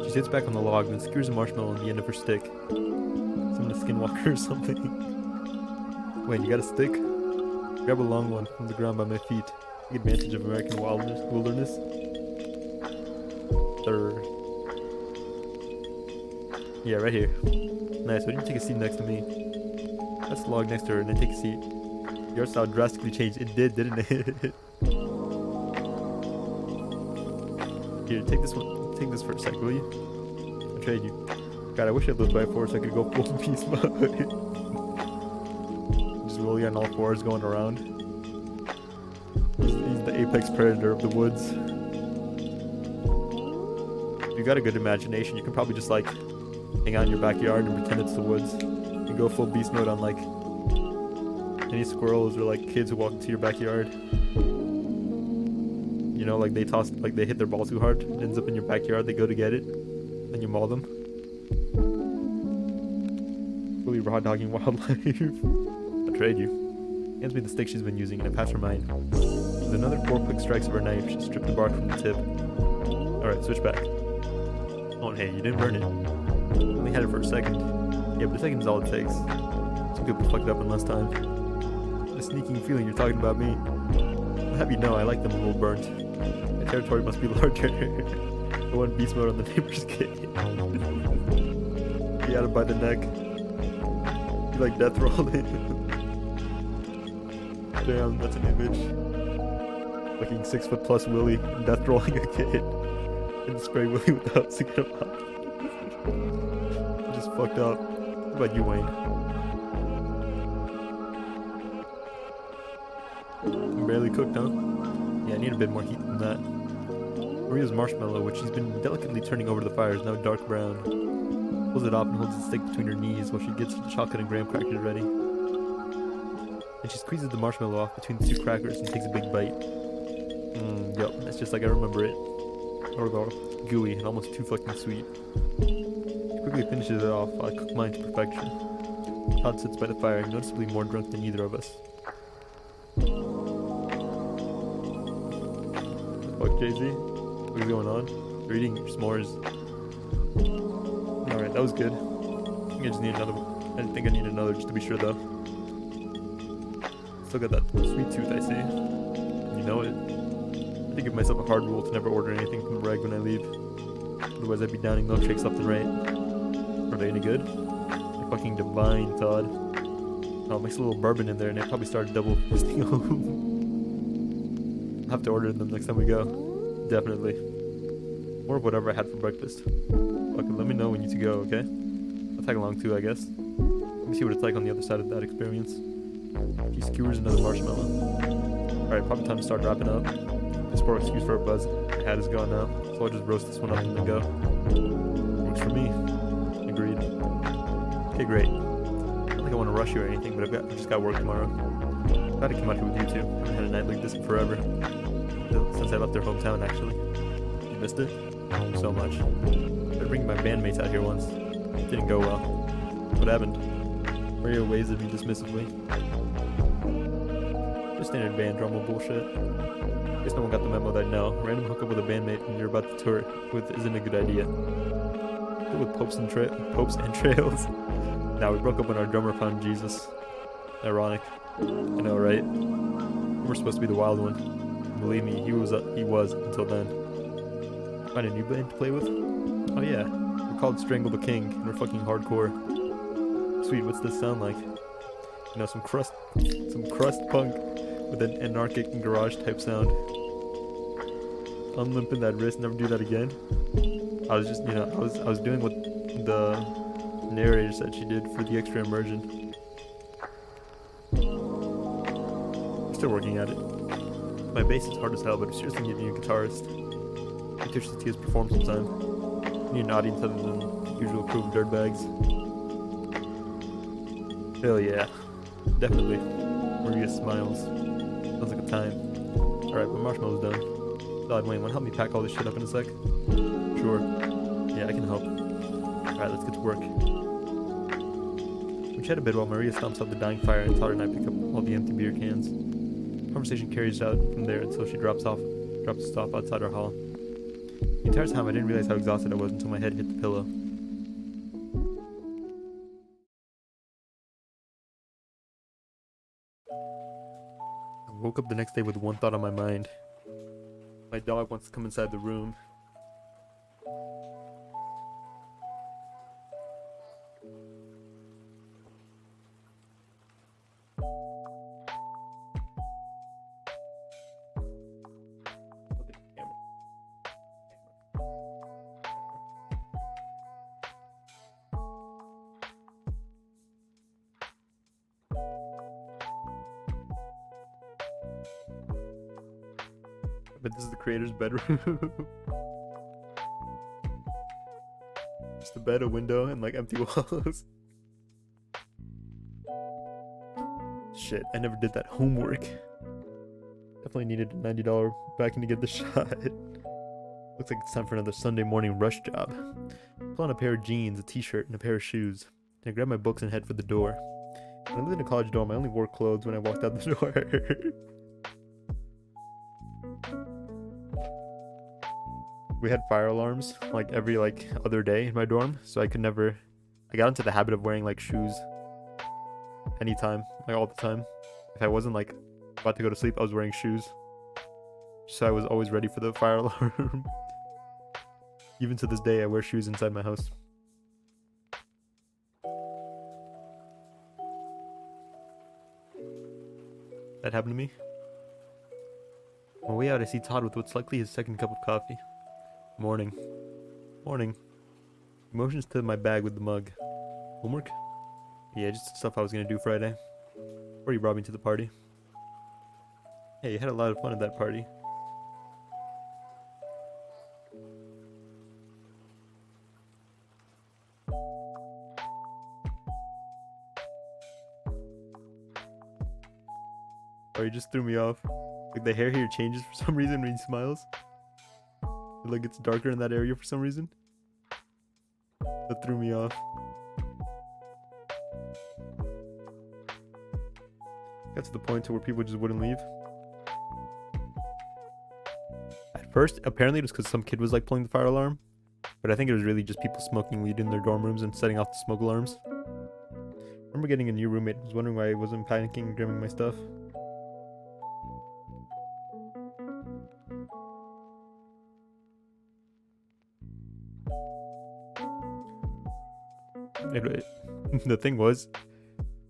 She sits back on the log, then skewers a marshmallow on the end of her stick. Some of the skinwalker or something. Wait, you got a stick? Grab a long one from the ground by my feet. Take advantage of American wilderness. Yeah, right here. Nice, why don't you take a seat next to me? Let's log next to her and then take a seat. Your style drastically changed. It did, didn't it? Here, take this one. Take this for a sec, will you? I'll trade you. God, I wish I lived by 4 so I could go full beast mode. Just rolling on all 4s going around. He's the apex predator of the woods. If you got a good imagination, you can probably just like hang out in your backyard and pretend it's the woods. You can go full beast mode on like any squirrels or like kids who walk into your backyard. You know, like they hit their ball too hard, it ends up in your backyard, they go to get it, then you maul them. Fully raw dogging wildlife. I'll trade you. Hands me the stick she's been using and I pass her mine. With another 4 quick strikes of her knife, she stripped the bark from the tip. Alright, switch back. Oh hey, you didn't burn it. Only had it for a second. Yeah, but a second is all it takes. Some people fuck it up in less time. A sneaking feeling you're talking about me. I'll have you know I like them a little burnt. My territory must be larger. I want beast mode on the neighbor's kid. Be out of by the neck. You like death rolling. Damn, that's an image. Fucking 6'+ Willie death rolling a kid. And spray Willie with the hose to get him out. Just fucked up. What about you, Wayne? Barely cooked, huh? Yeah, I need a bit more heat than that. Maria's marshmallow, which she's been delicately turning over the fire, is now dark brown. Pulls it off and holds the stick between her knees while she gets the chocolate and graham crackers ready. And she squeezes the marshmallow off between the 2 crackers and takes a big bite. Yep, that's just like I remember it. Or gooey and almost too fucking sweet. She quickly finishes it off while I cook mine to perfection. Todd sits by the fire, noticeably more drunk than either of us. Fuck, Jay-Z? What's going on? You're eating your s'mores. Alright, that was good. I think I just need another one. I didn't think I need another just to be sure though. Still got that sweet tooth, I see. You know it. I give myself a hard rule to never order anything from the reg when I leave. Otherwise I'd be downing milkshakes left and right. Are they any good? They're fucking divine, Todd. Oh, mix a little bourbon in there and I probably start double fisting them. I'll have to order them next time we go. Definitely. More of whatever I had for breakfast. Fuck it, let me know when you two go, okay? I'll tag along too, I guess. Let me see what it's like on the other side of that experience. She skewers another marshmallow. Alright, probably time to start wrapping up. This poor excuse for a buzz. My hat is gone now, so I'll just roast this one up and then go. Works for me. Agreed. Okay, great. I don't think I want to rush you or anything, but I've just got work tomorrow. Glad to come out here with you two. I haven't had a night like this in forever. since I left their hometown, actually. You missed it? So much. I tried bringing my bandmates out here once. It didn't go well. What happened? Mario waves at me dismissively. Just standard band drama bullshit. Guess no one got the memo that no, random hookup with a bandmate when you're about to tour with isn't a good idea. Deal with popes and trails. Now we broke up when our drummer found Jesus. Ironic. I know, right? We're supposed to be the wild one. And believe me, he was until then. Find a new band to play with? Oh yeah, we're called Strangle the King, and we're fucking hardcore. Sweet, what's this sound like? You know, some crust punk with an anarchic garage type sound. Unlimping that wrist, never do that again. I was just, you know, I was doing what the narrator said she did for the extra immersion. I'm still working at it. My bass is hard as hell, but I seriously need a new guitarist. I wish to see us perform sometime. I need an audience other than the usual crew of dirtbags. Hell yeah. Definitely. Maria smiles. Sounds like a time. Alright, my marshmallow's done. God, Wayne, wanna help me pack all this shit up in a sec? Sure. Yeah, I can help. Alright, let's get to work. We chat a bit while Maria stomps out the dying fire and Todd and I pick up all the empty beer cans. The conversation carries out from there until she drops us off outside our hall. The entire time I didn't realize how exhausted I was until my head hit the pillow. I woke up the next day with one thought on my mind. My dog wants to come inside the room. But this is the creator's bedroom. Just a bed, a window, and like empty walls. Shit, I never did that homework. Definitely needed a $90 backing to get the shot. Looks like it's time for another Sunday morning rush job. Put on a pair of jeans, a t-shirt, and a pair of shoes. Then I grab my books and head for the door. When I lived in a college dorm, I only wore clothes when I walked out the door. We had fire alarms like every other day in my dorm, so I got into the habit of wearing like shoes anytime, like all the time. If I wasn't like about to go to sleep, I was wearing shoes, so I was always ready for the fire alarm. Even to this day, I wear shoes inside my house. That happened to me. On my way out, I see Todd with what's likely his second cup of coffee. Morning. Morning. He motions to my bag with the mug. Homework? Yeah, just stuff I was gonna do Friday. Before you brought me to the party. Hey, you had a lot of fun at that party. Oh, you just threw me off. Like the hair here changes for some reason when he smiles. It like gets darker in that area for some reason. That threw me off. Got to the point to where people just wouldn't leave. At first, apparently it was because some kid was like pulling the fire alarm. But I think it was really just people smoking weed in their dorm rooms and setting off the smoke alarms. I remember getting a new roommate. I was wondering why I wasn't panicking and grabbing my stuff. The thing was,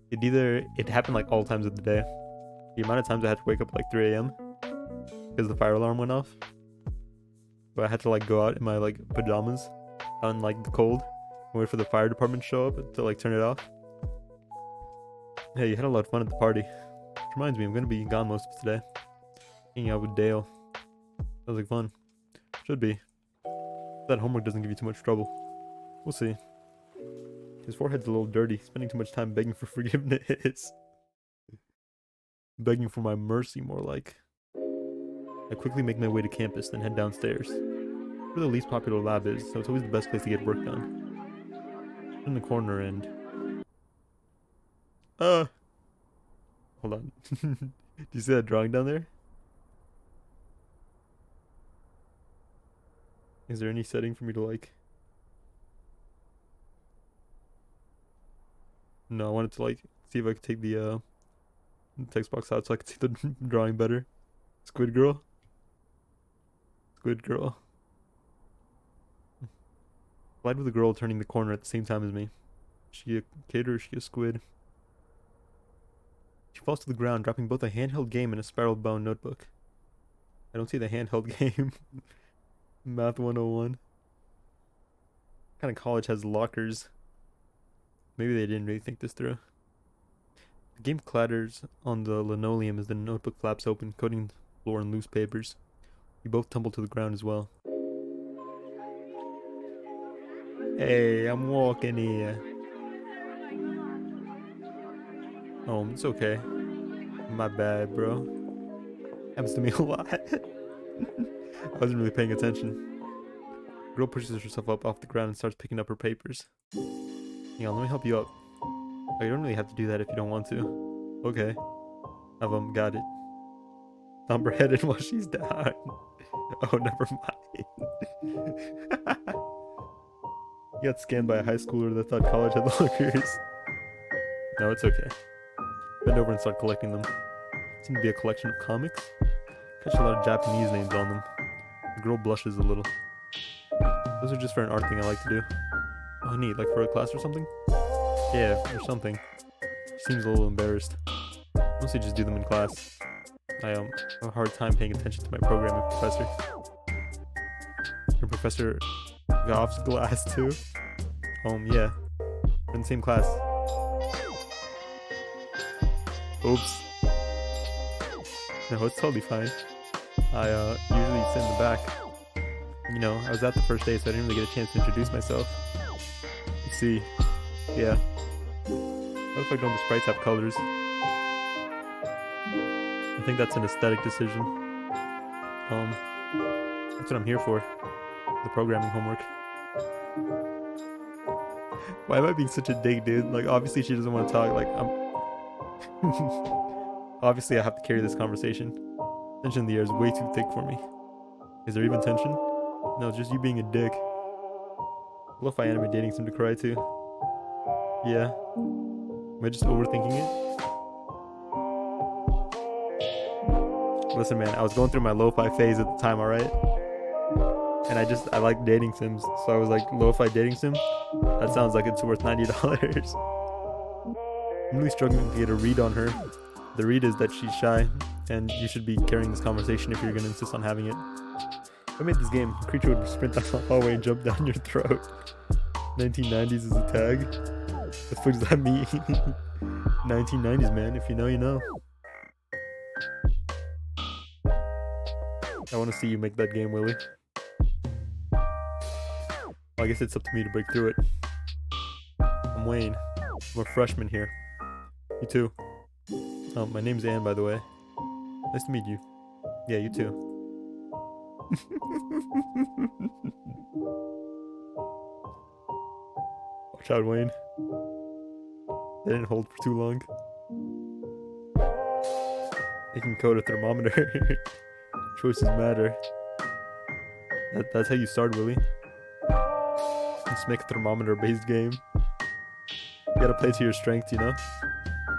it happened like all times of the day. The amount of times I had to wake up at like 3 a.m. because the fire alarm went off. But I had to like go out in my like pajamas out in like the cold and wait for the fire department to show up to like turn it off. Hey, you had a lot of fun at the party. Which reminds me, I'm gonna be gone most of today. Hanging out with Dale. Sounds like fun. Should be. That homework doesn't give you too much trouble. We'll see. His forehead's a little dirty, spending too much time begging for forgiveness. Begging for my mercy, more like. I quickly make my way to campus, then head downstairs. Where the least popular lab is, so it's always the best place to get work done. In the corner and... Hold on. Do you see that drawing down there? Is there any setting for me to like... No, I wanted to like see if I could take the text box out so I could see the drawing better. Squid girl. Squid girl. Collide with a girl turning the corner at the same time as me. Is she a kid or is she a squid? She falls to the ground, dropping both a handheld game and a spiral-bound notebook. I don't see the handheld game. Math 101. What kind of college has lockers? Maybe they didn't really think this through. The game clatters on the linoleum as the notebook flaps open, coating the floor in loose papers. We both tumble to the ground as well. Hey, I'm walking here. Oh, it's okay. My bad, bro. Happens to me a lot. I wasn't really paying attention. The girl pushes herself up off the ground and starts picking up her papers. Hang on, let me help you up. Oh, you don't really have to do that if you don't want to. Okay. Got it. Thumb her head in while she's down. Oh, never mind. You got scammed by a high schooler that thought college had lockers. No, it's okay. Bend over and start collecting them. Seem to be a collection of comics. Catch a lot of Japanese names on them. The girl blushes a little. Those are just for an art thing I like to do. Oh, neat. Like for a class or something? Yeah, or something. She seems a little embarrassed. Mostly just do them in class. I have a hard time paying attention to my programming professor. Your professor Goff's glass too? Yeah. We're in the same class. Oops. No, it's totally fine. I usually sit in the back. You know, I was at the first day, so I didn't really get a chance to introduce myself. You see, yeah. What if I don't the sprites have colors? I think that's an aesthetic decision. That's what I'm here for. The programming homework. Why am I being such a dick, dude? Like, obviously she doesn't want to talk. Like, obviously I have to carry this conversation. Tension in the air is way too thick for me. Is there even tension? No, it's just you being a dick. What if I anime dating sim to cry too? Yeah. Am I just overthinking it? Listen, man, I was going through my lo-fi phase at the time, alright? And I like dating sims, so I was like, lo-fi dating sim? That sounds like it's worth $90. I'm really struggling to get a read on her. The read is that she's shy, and you should be carrying this conversation if you're gonna insist on having it. If I made this game, a creature would sprint down the hallway and jump down your throat. 1990s is a tag? What the fuck does that mean? 1990s, man. If you know, you know. I want to see you make that game, Willie. Well, I guess it's up to me to break through it. I'm Wayne. I'm a freshman here. You too. My name's Anne, by the way. Nice to meet you. Yeah, you too. Watch out, Wayne. They didn't hold for too long. They can code a thermometer. Choices matter. That's how you start, Willie. Just make a thermometer-based game. You gotta play to your strengths, you know?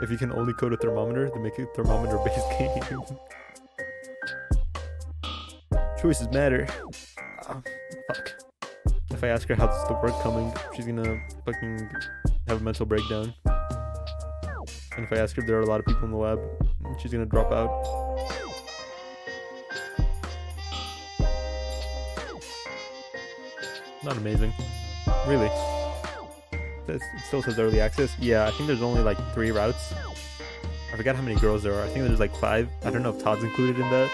If you can only code a thermometer, then make a thermometer-based game. Choices matter. Oh, fuck. If I ask her how's the work coming, she's gonna fucking have a mental breakdown. And if I ask her if there are a lot of people in the lab, she's gonna drop out. Not amazing. Really. It still says early access. Yeah, I think there's only like 3 routes. I forgot how many girls there are. I think there's like 5. I don't know if Todd's included in that.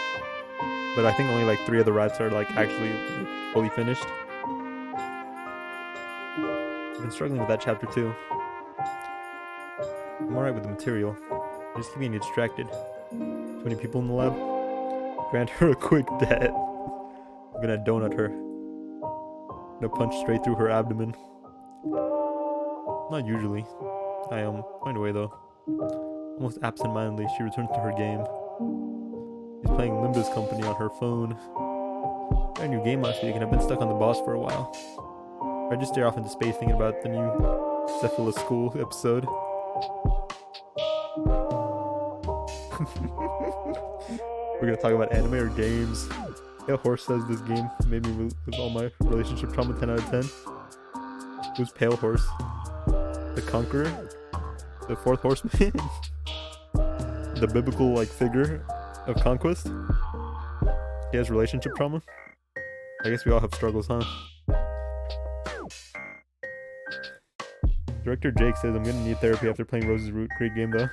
But I think only like 3 of the routes are like actually fully finished. I've been struggling with that chapter too. I'm alright with the material. I just keep getting distracted. Too many people in the lab. Grant her a quick death. I'm gonna donut her. I'm gonna punch straight through her abdomen. Not usually. I find a way though. Almost absent-mindedly, she returns to her game. She's playing Limba's Company on her phone. I tried a new game last week and I've been stuck on the boss for a while. I just stare off into space thinking about the new Cephalus School episode. We're gonna talk about anime or games. Yeah, Horse says this game made me lose all my relationship trauma. 10 out of 10. Who's Pale Horse? The Conqueror? The fourth horseman? The biblical like figure of conquest? He has relationship trauma? I guess we all have struggles, huh? Director Jake says I'm gonna need therapy after playing Rose's Root. Great game though.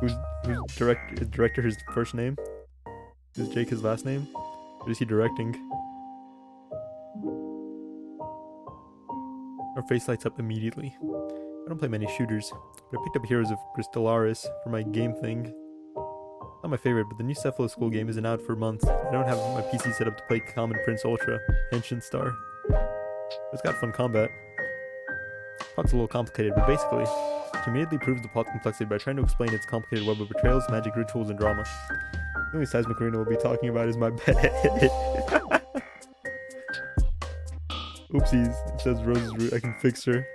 Who's director his first name? Is Jake his last name? Or is he directing? Our face lights up immediately. I don't play many shooters, but I picked up Heroes of Crystalaris for my game thing. Not my favorite, but the new Cephalus School game isn't out for months. I don't have my PC set up to play Common Prince Ultra, Ancient Star. It's got fun combat. Plot's a little complicated, but basically, she immediately proves the plot's complexity by trying to explain its complicated web of betrayals, magic rituals, and drama. The only seismic arena we'll be talking about is my bed. Oopsies, it says Rose's Root, I can fix her.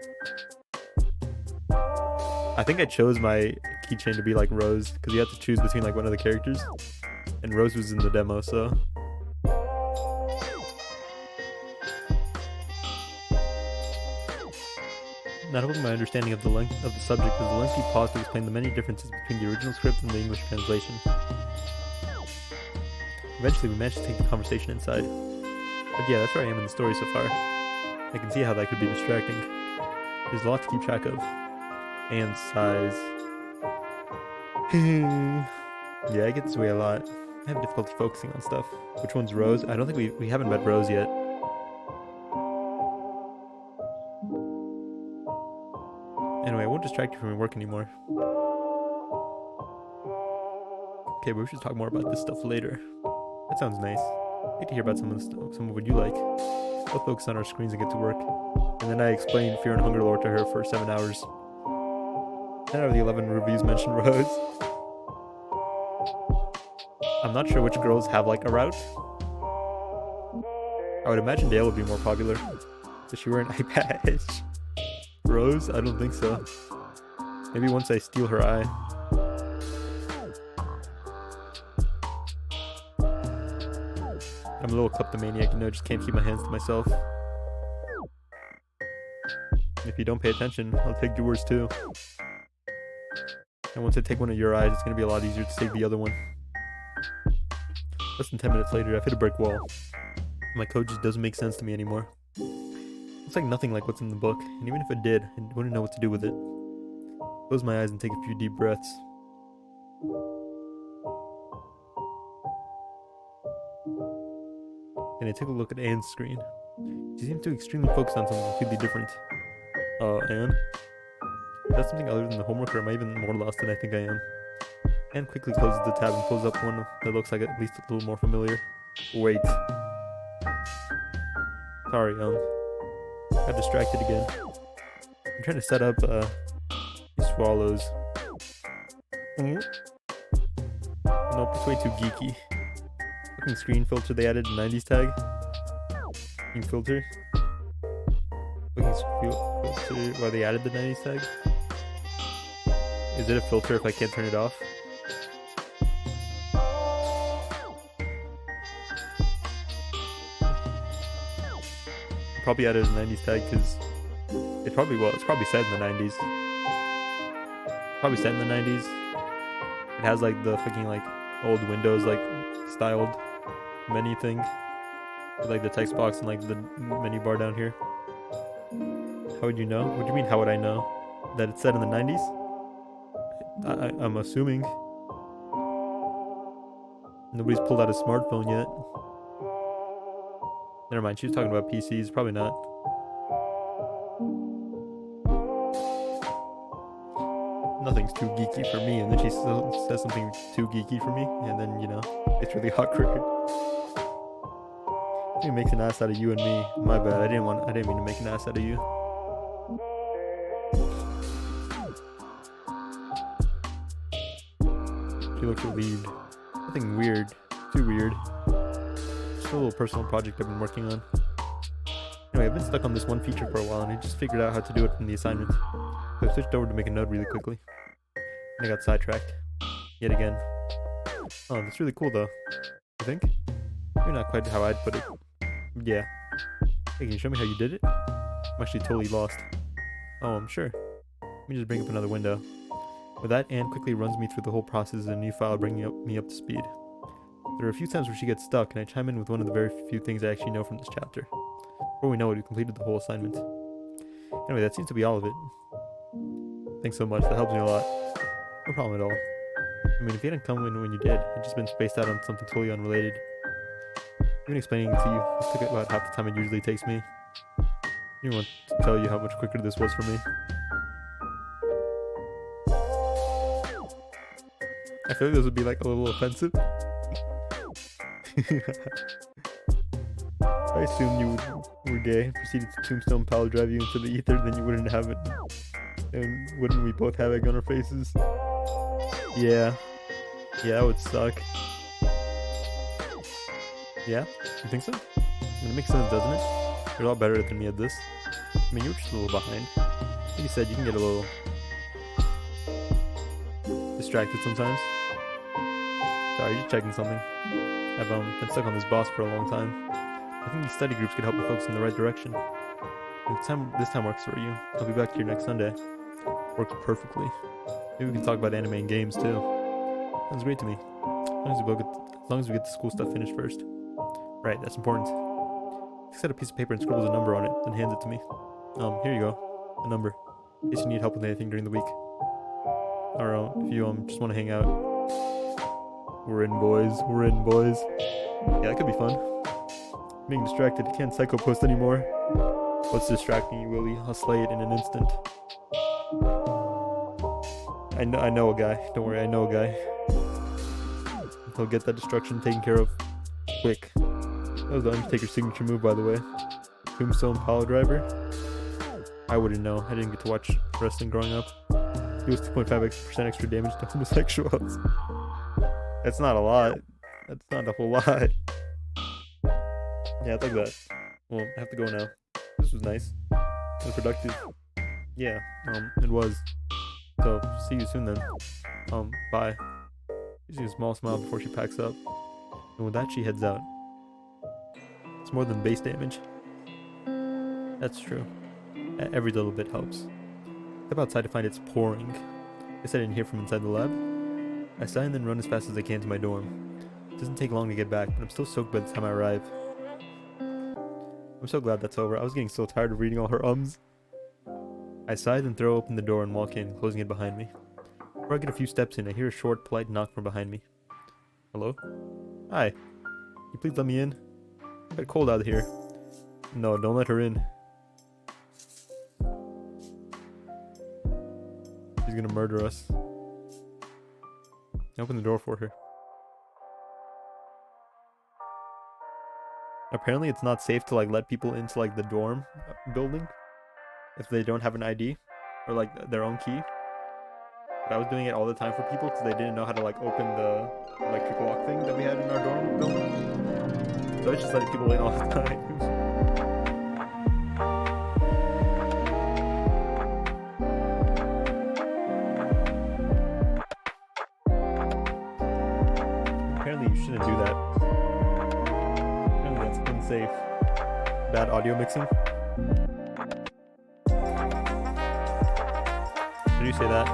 I think I chose my keychain to be like Rose, because you have to choose between like one of the characters. And Rose was in the demo, so... Not holding my understanding of the length of the subject is a lengthy pause to explain the many differences between the original script and the English translation. Eventually we managed to take the conversation inside. But yeah, that's where I am in the story so far. I can see how that could be distracting. There's a lot to keep track of. And size. Yeah, I get this way a lot. I have difficulty focusing on stuff. Which one's Rose? I don't think we haven't met Rose yet. Anyway, I won't distract you from your work anymore. Okay, but we should talk more about this stuff later. That sounds nice. I'd like to hear about some of what you like. We'll focus on our screens and get to work. And then I explained Fear and Hunger Lore to her for 7 hours. 10 out of the 11 reviews mention Rose. I'm not sure which girls have like a route. I would imagine Dale would be more popular. Does she wear an eye patch? Rose? I don't think so. Maybe once I steal her eye. I'm a little kleptomaniac, you know, just can't keep my hands to myself. If you don't pay attention, I'll take yours too. And once I take one of your eyes, it's gonna be a lot easier to take the other one. Less than 10 minutes later, I've hit a brick wall. My code just doesn't make sense to me anymore. Looks like nothing like what's in the book, and even if it did, I wouldn't know what to do with it. Close my eyes and take a few deep breaths. And I took a look at Anne's screen. She seemed to be extremely focused on something completely different. Anne? Is that something other than the homework, or am I even more lost than I think I am? Anne quickly closes the tab and pulls up one that looks like at least a little more familiar. Wait. Sorry, got distracted again. I'm trying to set up, swallows. Nope, it's way too geeky. Fucking screen filter, they added a 90s tag. Screen filter. Fucking filter, why they added the 90s tag? Is it a filter if I can't turn it off? Probably added a 90s tag because it's probably set in the 90s. Probably set in the 90s. It has like the fucking like old Windows like styled menu thing with like the text box and like the menu bar down here. How would you know? What do you mean how would I know? That it's set in the 90s? I'm assuming. Nobody's pulled out a smartphone yet. Never mind, she was talking about PCs, probably not. nothing's too geeky for me, and then she still says something too geeky for me, and then, you know, it's really awkward. She makes an ass out of you and me. My bad. I didn't mean to make an ass out of you. She looks relieved. Nothing weird. Too weird. Just a little personal project I've been working on. Anyway, I've been stuck on this one feature for a while, and I just figured out how to do it from the assignment. So I switched over to make a node really quickly. And I got sidetracked. Yet again. Oh, that's really cool though. You think? Maybe not quite how I'd put it. Yeah. Hey, can you show me how you did it? I'm actually totally lost. Oh, I'm sure. Let me just bring up another window. With that, Anne quickly runs me through the whole process of a new file, bringing me up to speed. There are a few times where she gets stuck, and I chime in with one of the very few things I actually know from this chapter. Before we know it, we completed the whole assignment. Anyway, that seems to be all of it. Thanks so much, that helps me a lot. No problem at all. I mean, if you hadn't come in when you did, I'd just been spaced out on something totally unrelated. Even explaining it to you, it took about half the time it usually takes me. I didn't want to tell you how much quicker this was for me. I feel like this would be like a little offensive. I assumed you were gay, proceeded to tombstone pile drive you into the ether, then you wouldn't have it. And wouldn't we both have egg on our faces? Yeah. Yeah, that would suck. Yeah? You think so? I mean, it makes sense, doesn't it? You're a lot better than me at this. I mean, you were just a little behind. Like you said, you can get a little distracted sometimes. Sorry, just checking something. I've been stuck on this boss for a long time. I think these study groups could help me focus in the right direction. If this time works for you, I'll be back here next Sunday. Works perfectly. Maybe we can talk about anime and games too. Sounds great to me. As long as we get the school stuff finished first. Right, that's important. He takes out a piece of paper and scribbles a number on it, then hands it to me. Here you go. A number. In case you need help with anything during the week. Or if you just want to hang out. We're in, boys. We're in, boys. Yeah, that could be fun. Being distracted. I can't psycho post anymore. What's distracting you, Willie? I'll slay it in an instant. I know a guy. Don't worry, I know a guy. He'll get that destruction taken care of quick. That was the Undertaker's signature move, by the way. Tombstone pile driver. I wouldn't know. I didn't get to watch wrestling growing up. He was 2.5% extra damage to homosexuals. That's not a lot. That's not a whole lot. Yeah, it's like that. Well, I have to go now. This was nice. And productive. Yeah, it was. So, see you soon then. Bye. Using a small smile before she packs up. And with that, she heads out. It's more than base damage. That's true. Every little bit helps. Step outside to find it's pouring. Guess I didn't hear from inside the lab. I sigh and then run as fast as I can to my dorm. It doesn't take long to get back, but I'm still soaked by the time I arrive. I'm so glad that's over. I was getting so tired of reading all her ums. I sigh and throw open the door and walk in, closing it behind me. Before I get a few steps in, I hear a short, polite knock from behind me. Hello? Hi. Can you please let me in? It's quite cold out here. No, don't let her in. She's gonna murder us. I open the door for her. Apparently it's not safe to let people into the dorm building if they don't have an ID or their own key. But I was doing it all the time for people because they didn't know how to open the electric lock thing that we had in our dorm building. So I was just letting people in all the time. Apparently you shouldn't do that. Apparently that's unsafe. Bad audio mixing. Did you say that?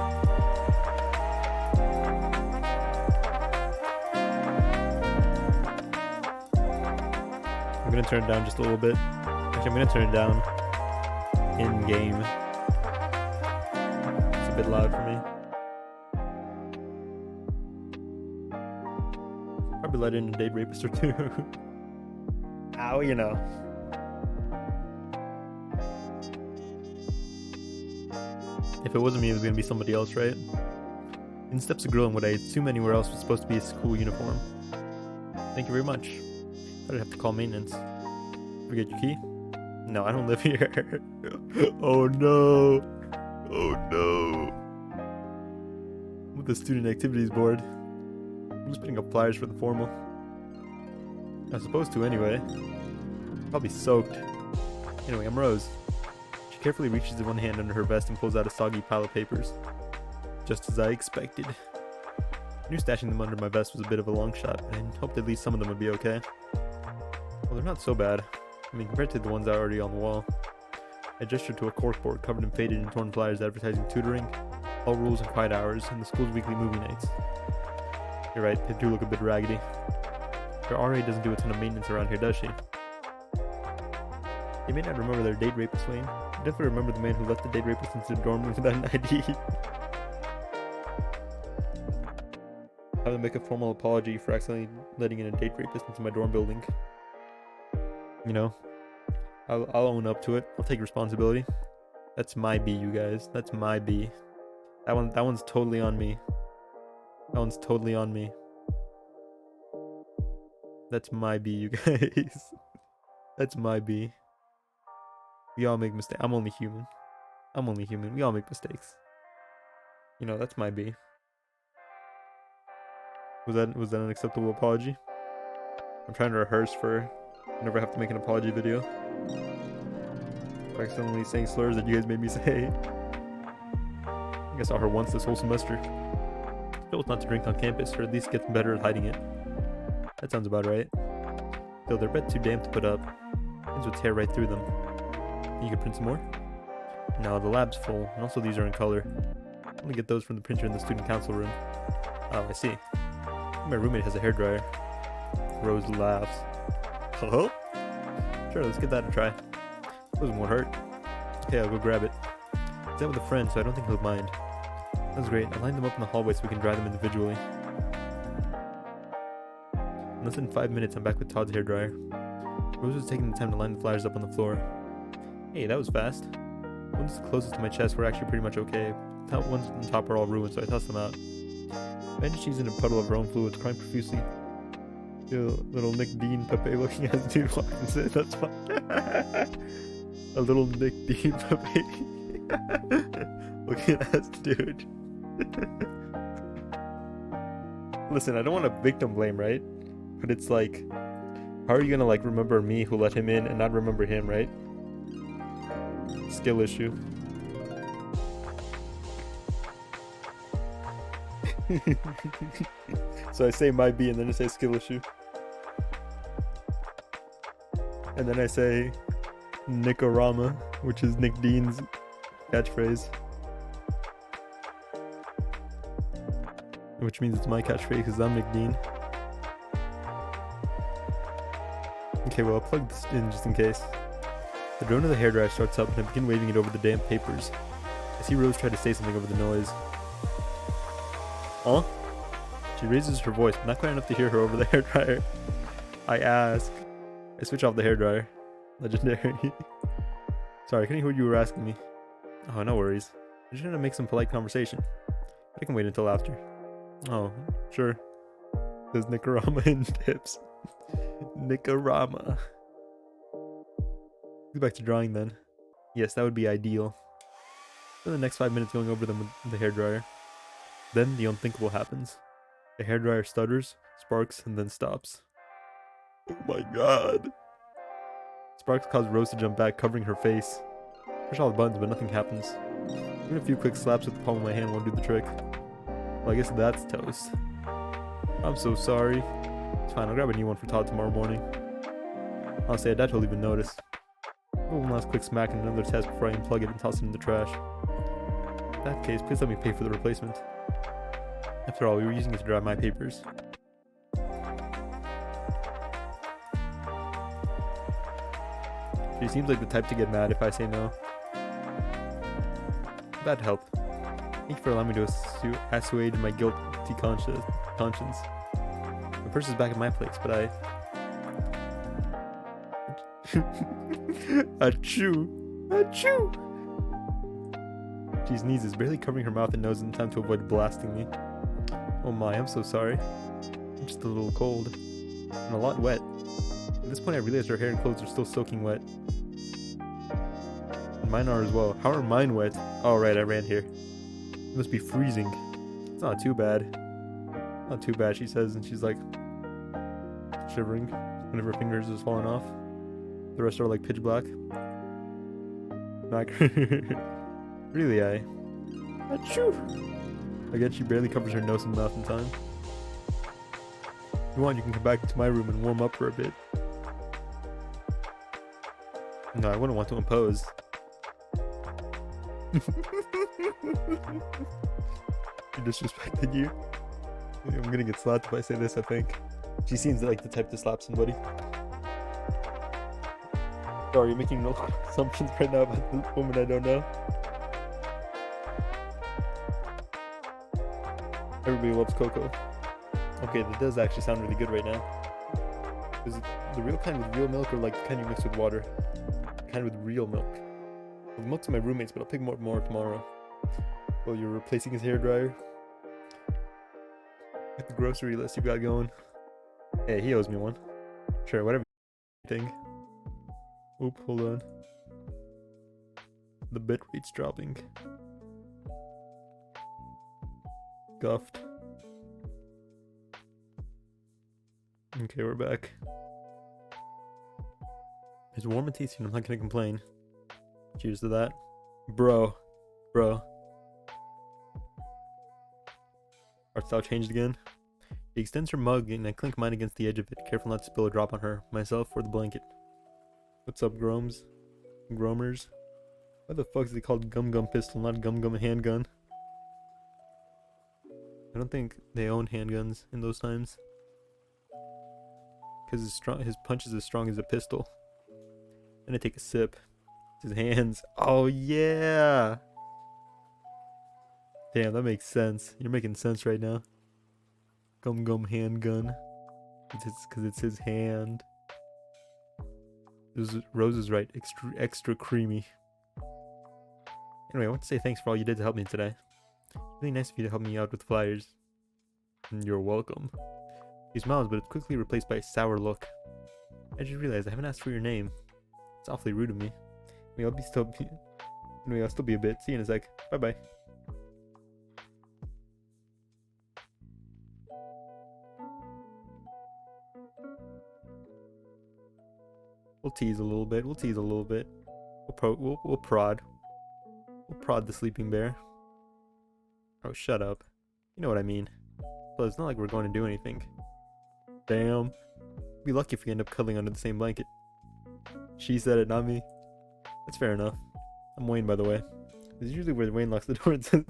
I'm gonna turn it down just a little bit. Actually, I'm gonna turn it down in game. It's a bit loud for me. Probably let in a date rapist or two. Ow, you know. If it wasn't me, it was gonna be somebody else, right? In steps a girl in what I assume anywhere else was supposed to be a school uniform. Thank you very much. I'd have to call maintenance. Forget your key? No, I don't live here. Oh no. Oh no. With the student activities board. I'm just putting up flyers for the formal. I was supposed to anyway. Probably soaked. Anyway, I'm Rose. She carefully reaches one hand under her vest and pulls out a soggy pile of papers. Just as I expected. I knew stashing them under my vest was a bit of a long shot, but I hoped at least some of them would be okay. Well, they're not so bad. I mean, compared to the ones already on the wall. I gestured to a corkboard covered in faded and torn flyers advertising tutoring, all rules and quiet hours, and the school's weekly movie nights. You're right, they do look a bit raggedy. Your RA doesn't do a ton of maintenance around here, does she? You may not remember their date rapist, Wayne. You definitely remember the man who left the date rapist into the dorm room without an ID. Have them make a formal apology for accidentally letting in a date rapist into my dorm building. You know, I'll own up to it. I'll take responsibility. That's my B, you guys. That's my B. That one's totally on me. That one's totally on me. That's my B, you guys. That's my B. We all make mistakes. I'm only human. I'm only human. We all make mistakes. You know, that's my B. Was that an acceptable apology? I'm trying to rehearse for whenever I have to make an apology video. Accidentally saying slurs that you guys made me say. I guess I saw her once this whole semester. Told not to drink on campus, or at least get better at hiding it. That sounds about right. Still, they're a bit too damp to put up. Things would tear right through them. You can print some more? No, the lab's full, and also these are in color. I'm gonna get those from the printer in the student council room. Oh, I see. My roommate has a hairdryer. Rose laughs. Hello? Sure, let's give that a try. Those won't hurt. Okay, I'll go grab it. He's out with a friend, so I don't think he'll mind. Sounds great. I lined them up in the hallway so we can dry them individually. In less than 5 minutes, I'm back with Todd's hairdryer. Rose was taking the time to line the flyers up on the floor. Hey, that was fast. The ones closest to my chest were actually pretty much okay. The ones on top are all ruined, so I tossed them out. Imagine she's in a puddle of her own fluids, crying profusely. Little Nick Dean Pepe looking at the dude walks in. That's fine. A little Nick Dean Pepe looking at the dude. Listen, I don't want to victim blame, right? But it's like, how are you gonna like remember me who let him in and not remember him, right? Skill issue. So I say my B and then I say skill issue. And then I say Nickorama, which is Nick Dean's catchphrase. Which means it's my catchphrase because I'm Nick Dean. Okay, well I'll plug this in just in case. The drone of the hairdryer starts up and I begin waving it over the damp papers. I see Rose try to say something over the noise. Huh? She raises her voice, but not quite enough to hear her over the hairdryer. I ask. I switch off the hairdryer. Legendary. Sorry, I couldn't hear what you were asking me. Oh, no worries. I'm just trying to make some polite conversation. I can wait until after. Oh, sure. There's Nickorama in tips. Nickorama. Get back to drawing then. Yes, that would be ideal. Spend the next 5 minutes going over them with the hairdryer. Then the unthinkable happens. The hairdryer stutters, sparks, and then stops. Oh my god. Sparks cause Rose to jump back, covering her face. Push all the buttons, but nothing happens. Even a few quick slaps with the palm of my hand won't do the trick. Well, I guess that's toast. I'm so sorry. It's fine, I'll grab a new one for Todd tomorrow morning. Honestly, I doubt he'll even notice. One last quick smack and another test before I unplug it and toss it in the trash. In that case, please let me pay for the replacement. After all, we were using it to dry my papers. She seems like the type to get mad if I say no. That'd help. Thank you for allowing me to assuage my guilty conscience. My purse is back at my place, but I... Achoo! Achoo! She sneezes, barely covering her mouth and nose in time to avoid blasting me. Oh my, I'm so sorry. I'm just a little cold. And a lot wet. At this point I realized her hair and clothes are still soaking wet. And mine are as well. How are mine wet? Oh right, I ran here. It must be freezing. It's not too bad. Not too bad, she says, and she's like shivering. One of her fingers is falling off. The rest are like pitch black. Really, Achoo! Again, she barely covers her nose and mouth in time. If you want, you can come back to my room and warm up for a bit. No, I wouldn't want to impose. She disrespected you. I'm gonna get slapped if I say this, I think. She seems like the type to slap somebody. Sorry, you're making no assumptions right now about the woman I don't know. Everybody loves cocoa. Okay, that does actually sound really good right now. Is it the real kind with real milk or like the kind you mix with water? The kind with real milk. Well, milk's my roommates, but I'll pick more tomorrow. Well, you're replacing his hairdryer. With the grocery list you got going. Hey, he owes me one. Sure, whatever you think. Oop, hold on. The bit rate's dropping. Guffed. Okay, we're back. It's warm and tasty and I'm not gonna complain. Cheers to that. Bro. Art style changed again. She extends her mug and I clink mine against the edge of it, careful not to spill a drop on her, myself, or the blanket. What's up, Gromers? Why the fuck is it called Gum Gum Pistol, not Gum Gum Handgun? I don't think they owned handguns in those times. Because his punch is as strong as a pistol. And I take a sip. His hands. Oh yeah! Damn, that makes sense. You're making sense right now. Gum Gum Handgun. Because it's his hand. Rose is right. Extra creamy. Anyway, I want to say thanks for all you did to help me today. Really nice of you to help me out with flyers. And you're welcome. He smiles, but it's quickly replaced by a sour look. I just realized I haven't asked for your name. It's awfully rude of me. Anyway, I'll still be a bit. See you in a sec. Bye bye. We'll tease a little bit. We'll prod. We'll prod the sleeping bear. Oh, shut up. You know what I mean. But it's not like we're going to do anything. Damn. We'd be lucky if we end up cuddling under the same blanket. She said it, not me. That's fair enough. I'm Wayne, by the way. This is usually where Wayne locks the door and says...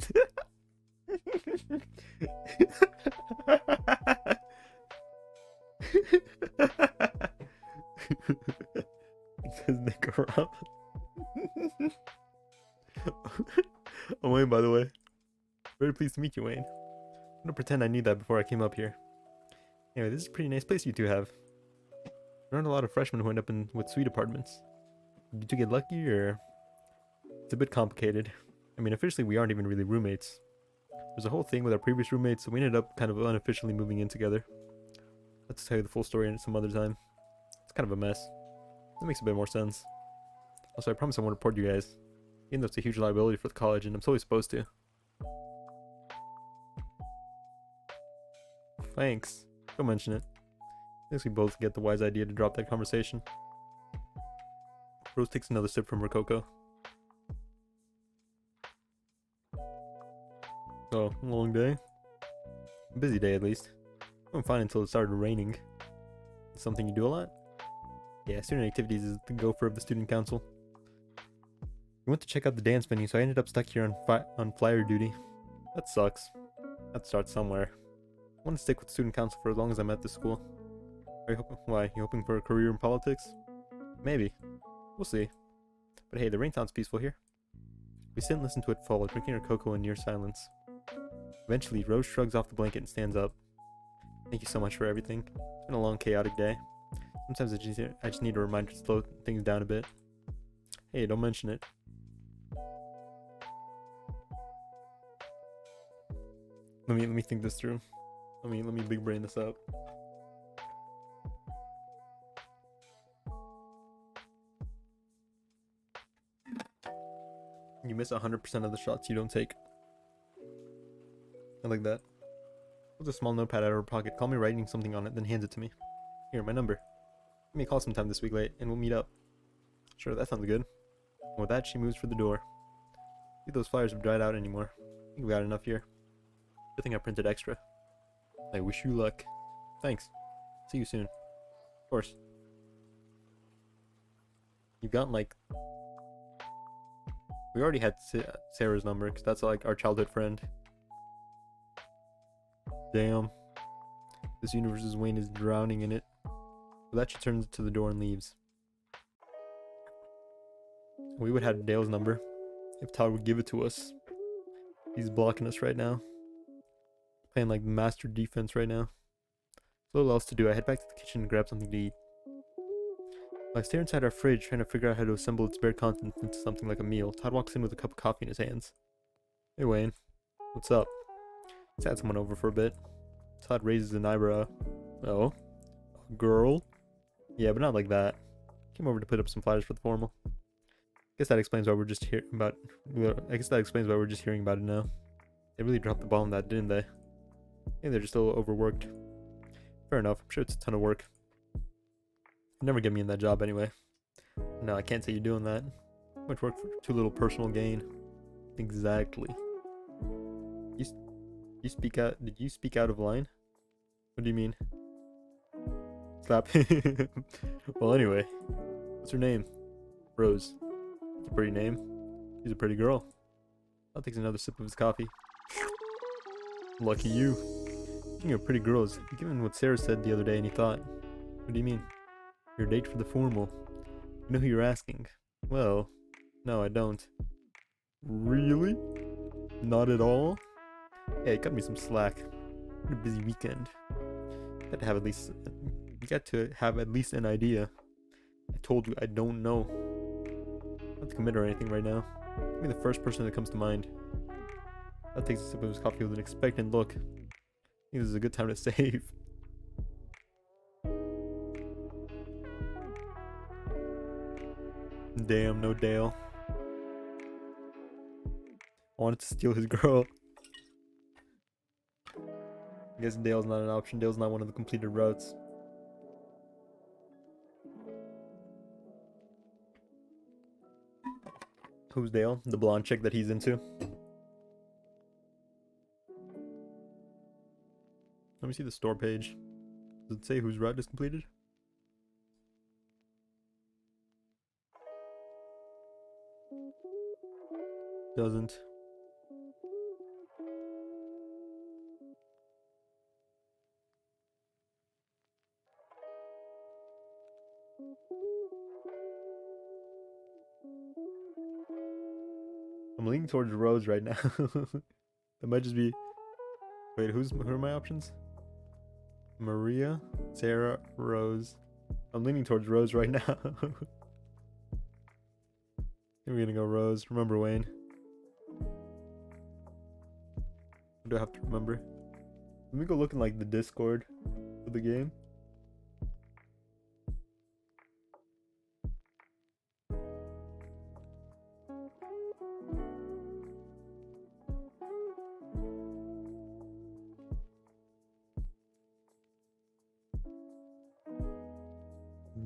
It says Nick Rob. I'm Wayne, by the way. Very pleased to meet you, Wayne. I'm gonna pretend I knew that before I came up here. Anyway, this is a pretty nice place you two have. There aren't a lot of freshmen who end up with suite apartments. Did you two get lucky, or... It's a bit complicated. I mean, officially we aren't even really roommates. There's a whole thing with our previous roommates, so we ended up kind of unofficially moving in together. Let's tell you the full story some other time. It's kind of a mess. That makes a bit more sense. Also, I promise I won't report you guys. Even though it's a huge liability for the college, and I'm totally supposed to. Thanks. Don't mention it. I guess we both get the wise idea to drop that conversation. Rose takes another sip from her cocoa. Oh, long day? A busy day at least. I'm fine until it started raining. Something you do a lot? Yeah, student activities is the gopher of the student council. We went to check out the dance venue, so I ended up stuck here on flyer duty. That sucks. That starts somewhere. I want to stick with student council for as long as I'm at this school. Are you why? You hoping for a career in politics? Maybe. We'll see. But hey, the rain sounds peaceful here. We sit and listen to it fall, drinking our cocoa in near silence. Eventually, Rose shrugs off the blanket and stands up. Thank you so much for everything. It's been a long, chaotic day. Sometimes I just need a reminder to slow things down a bit. Hey, don't mention it. Let me think this through. Let me big brain this out. You miss 100% of the shots you don't take. I like that. Pulls a small notepad out of her pocket, calmly writing something on it, then hands it to me. Here, my number. Give me a call sometime this week late, and we'll meet up. Sure, that sounds good. And with that, she moves for the door. See, those flyers have dried out anymore. I think we got enough here. Good thing I printed extra. I wish you luck. Thanks. See you soon. Of course. You've gotten like... We already had Sarah's number, because that's like our childhood friend. Damn. This universe's Wayne is drowning in it. With that, she turns to the door and leaves. We would have Dale's number if Todd would give it to us. He's blocking us right now. Playing like master defense right now. There's little else to do. I head back to the kitchen and grab something to eat. While I stare inside our fridge, trying to figure out how to assemble its bare contents into something like a meal, Todd walks in with a cup of coffee in his hands. Hey Wayne, what's up? Let's had someone over for a bit. Todd raises an eyebrow. Oh? A girl? Yeah, but not like that. Came over to put up some flyers for the formal. Guess that explains why we're just hearing about it now. They really dropped the ball on that, didn't they? Maybe they're just a little overworked. Fair enough, I'm sure it's a ton of work. You'd never get me in that job anyway. No, I can't say you're doing that. Too much work for too little personal gain. Exactly. You speak out? Did you speak out of line? What do you mean? Slap. Well, anyway, what's her name? Rose. That's a pretty name. She's a pretty girl. I'll take another sip of his coffee. Lucky you. Speaking of pretty girls, given what Sarah said the other day, and he thought, what do you mean? Your date for the formal. You know who you're asking? Well, no, I don't. Really? Not at all? Hey, cut me some slack. What a busy weekend. You got to have at least an idea. I told you I don't know. Not to commit or anything right now. Give me the first person that comes to mind. That takes a sip of his coffee with an expectant look. I think this is a good time to save. Damn, no Dale. I wanted to steal his girl. I guess Dale's not an option. Dale's not one of the completed routes. Who's Dale? The blonde chick that he's into. Let me see the store page. Does it say whose route is completed? Doesn't. I'm leaning towards Rose right now. That might just be... Wait, who are my options? Maria, Sarah, Rose. I'm leaning towards Rose right now. We're gonna go Rose. Remember Wayne. What do I have to remember? Let me go look in like the Discord for the game.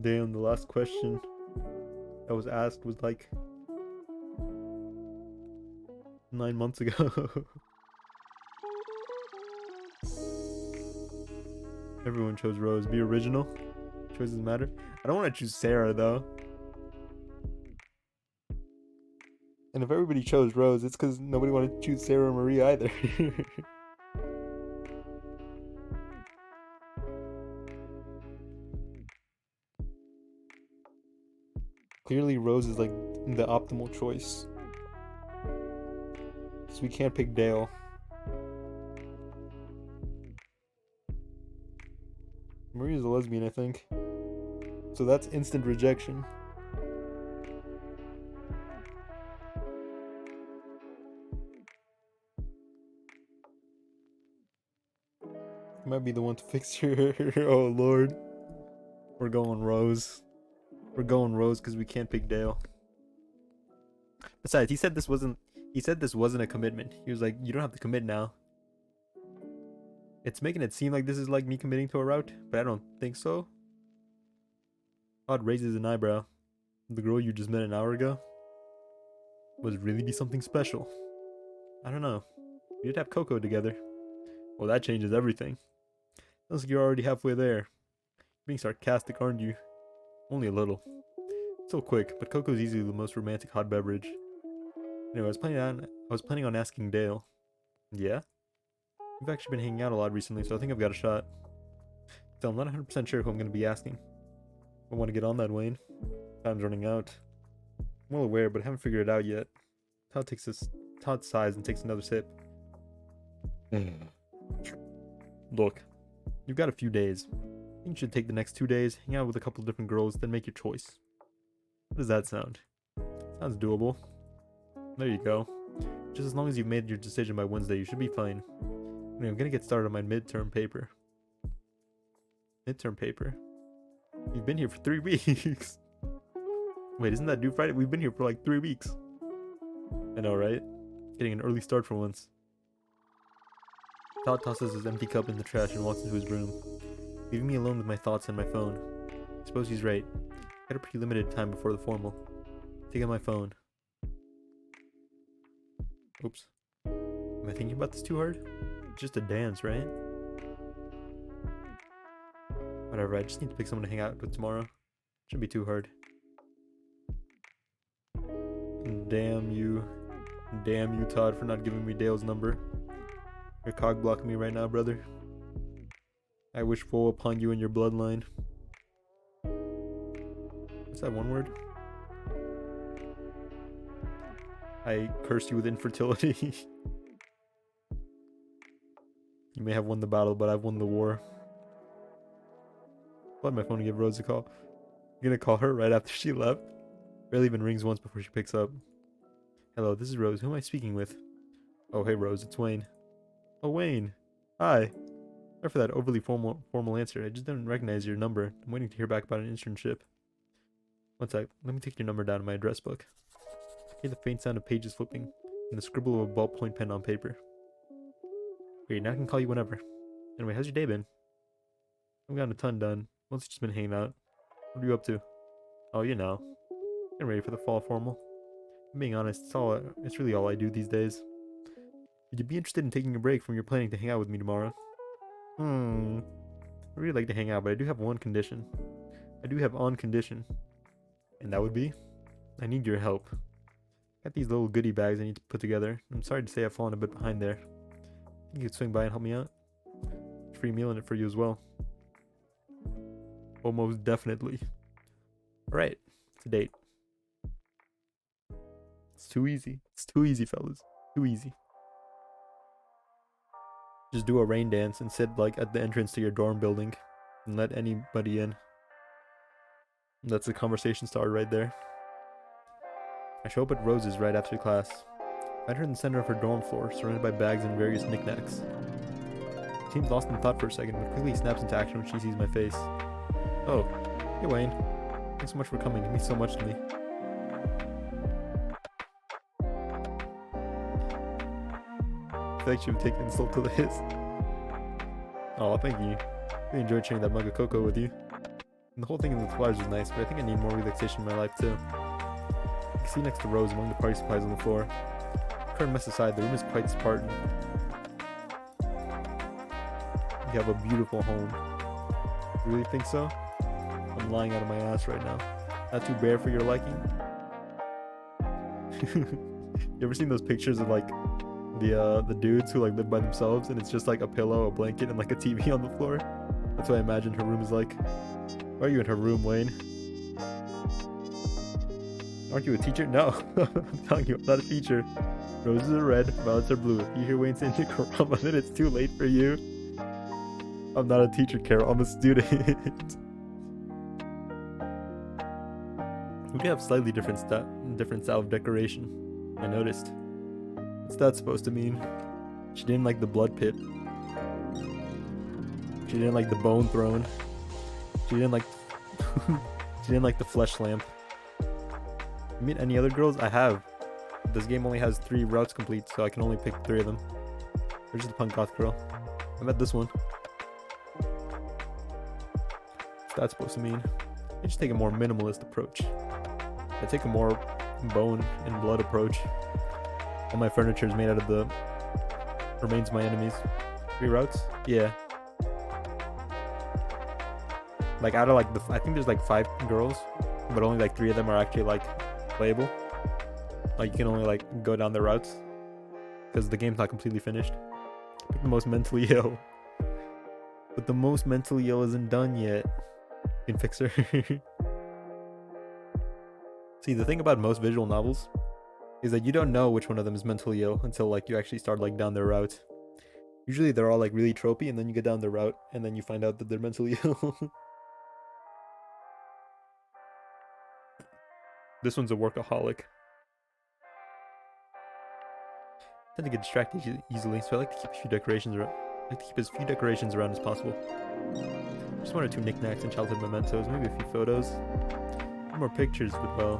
Damn, the last question that was asked was like 9 months ago. Everyone chose Rose. Be original. Choices matter. I don't want to choose Sarah though. And if everybody chose Rose, it's because nobody wanted to choose Sarah or Maria either. Clearly Rose is like the optimal choice. So we can't pick Dale. Maria's a lesbian, I think. So that's instant rejection. might be the one to fix your. Oh lord. We're going Rose. We're going Rose because we can't pick Dale. Besides, he said this wasn't. He said this wasn't a commitment. He was like, "You don't have to commit now." It's making it seem like this is like me committing to a route, but I don't think so. Todd raises an eyebrow. The girl you just met an hour ago was really be something special. I don't know. We did have Coco together. Well, that changes everything. Sounds like you're already halfway there. Being sarcastic, aren't you? Only a little. So quick, but Coco's easily the most romantic hot beverage. Anyway, I was planning on asking Dale. Yeah? We've actually been hanging out a lot recently, so I think I've got a shot. Still, I'm not 100% sure who I'm going to be asking. I want to get on that, Wayne. Time's running out. I'm well aware, but I haven't figured it out yet. Todd sighs and takes another sip. Look, you've got a few days. I think you should take the next 2 days, hang out with a couple of different girls, then make your choice. How does that sound? Sounds doable. There you go. Just as long as you've made your decision by Wednesday, you should be fine. Anyway, I'm gonna get started on my midterm paper. Midterm paper? You've been here for 3 weeks. Wait, isn't that due Friday? We've been here for like 3 weeks. I know, right? Getting an early start for once. Todd tosses his empty cup in the trash and walks into his room, leaving me alone with my thoughts and my phone. I suppose he's right. I had a pretty limited time before the formal. Take out my phone. Oops. Am I thinking about this too hard? It's just a dance, right? Whatever, I just need to pick someone to hang out with tomorrow. Shouldn't be too hard. And damn you, Todd, for not giving me Dale's number. You're cock blocking me right now, brother. I wish woe upon you and your bloodline. What's that one word? I curse you with infertility. You may have won the battle, but I've won the war. I'll my phone and give Rose a call. I'm gonna call her right after she left. Barely even rings once before she picks up. Hello, this is Rose. Who am I speaking with? Oh, hey Rose, it's Wayne. Oh, Wayne. Hi. Sorry for that overly formal answer. I just didn't recognize your number. I'm waiting to hear back about an internship. One sec. Let me take your number down in my address book. I hear the faint sound of pages flipping and the scribble of a ballpoint pen on paper. Great, now I can call you whenever. Anyway, how's your day been? I've gotten a ton done. Mostly just been hanging out. What are you up to? Oh, you know. Getting ready for the fall formal. I'm being honest, it's really all I do these days. Would you be interested in taking a break from your planning to hang out with me tomorrow? I really like to hang out, but I do have one condition. And that would be? I need your help. Got these little goodie bags I need to put together. I'm sorry to say I've fallen a bit behind there. Think you could swing by and help me out? Free meal in it for you as well. Oh, most definitely. Alright, it's a date. It's too easy. It's too easy, fellas. Too easy. Just do a rain dance and sit like at the entrance to your dorm building and let anybody in. That's the conversation starter right there. I show up at Rose's right after class. Find her in the center of her dorm floor, surrounded by bags and various knickknacks. She seems lost in thought for a second, but quickly snaps into action when she sees my face. Oh, hey Wayne. Thanks so much for coming. It means so much to me. I think she would take the insult to this. Oh, thank you. Really enjoyed sharing that mug of cocoa with you. And the whole thing in the flowers was nice, but I think I need more relaxation in my life too. You can see next to Rose among the party supplies on the floor. Current mess aside, the room is quite Spartan. You have a beautiful home. You really think so? I'm lying out of my ass right now. Not too bare for your liking? You ever seen those pictures of like the dudes who like live by themselves and it's just like a pillow, a blanket, and like a TV on the floor? That's what I imagine her room is like. Why are you in her room, Wayne? Aren't you a teacher? No. I'm telling you, I'm not a teacher. Roses are red, violets are blue. If you hear Wayne saying Karama, then it's too late for you. I'm not a teacher, Carol. I'm a student. We have slightly different style of decoration. I noticed. What's that supposed to mean? She didn't like the blood pit. She didn't like the bone throne. She didn't like she didn't like the flesh lamp. You meet any other girls? I have. This game only has 3 routes complete, so I can only pick 3 of them. There's just the punk goth girl. I met this one. What's that supposed to mean? I just take a more minimalist approach. I take a more bone and blood approach. All my furniture is made out of the remains of my enemies. 3 routes? Yeah. Like out of like I think there's like 5 girls, but only like 3 of them are actually like playable. Like you can only like go down the routes because the game's not completely finished. Pick the most mentally ill, but the most mentally ill isn't done yet. You can fix her. See, the thing about most visual novels is that you don't know which one of them is mentally ill until like you actually start like down their route. Usually they're all like really tropey, and then you get down the route and then you find out that they're mentally ill. This one's a workaholic. I tend to get distracted easily, so I like to keep a few decorations around. I like to keep as few decorations around as possible. Just 1 or 2 knickknacks and childhood mementos, maybe a few photos. More pictures, but well,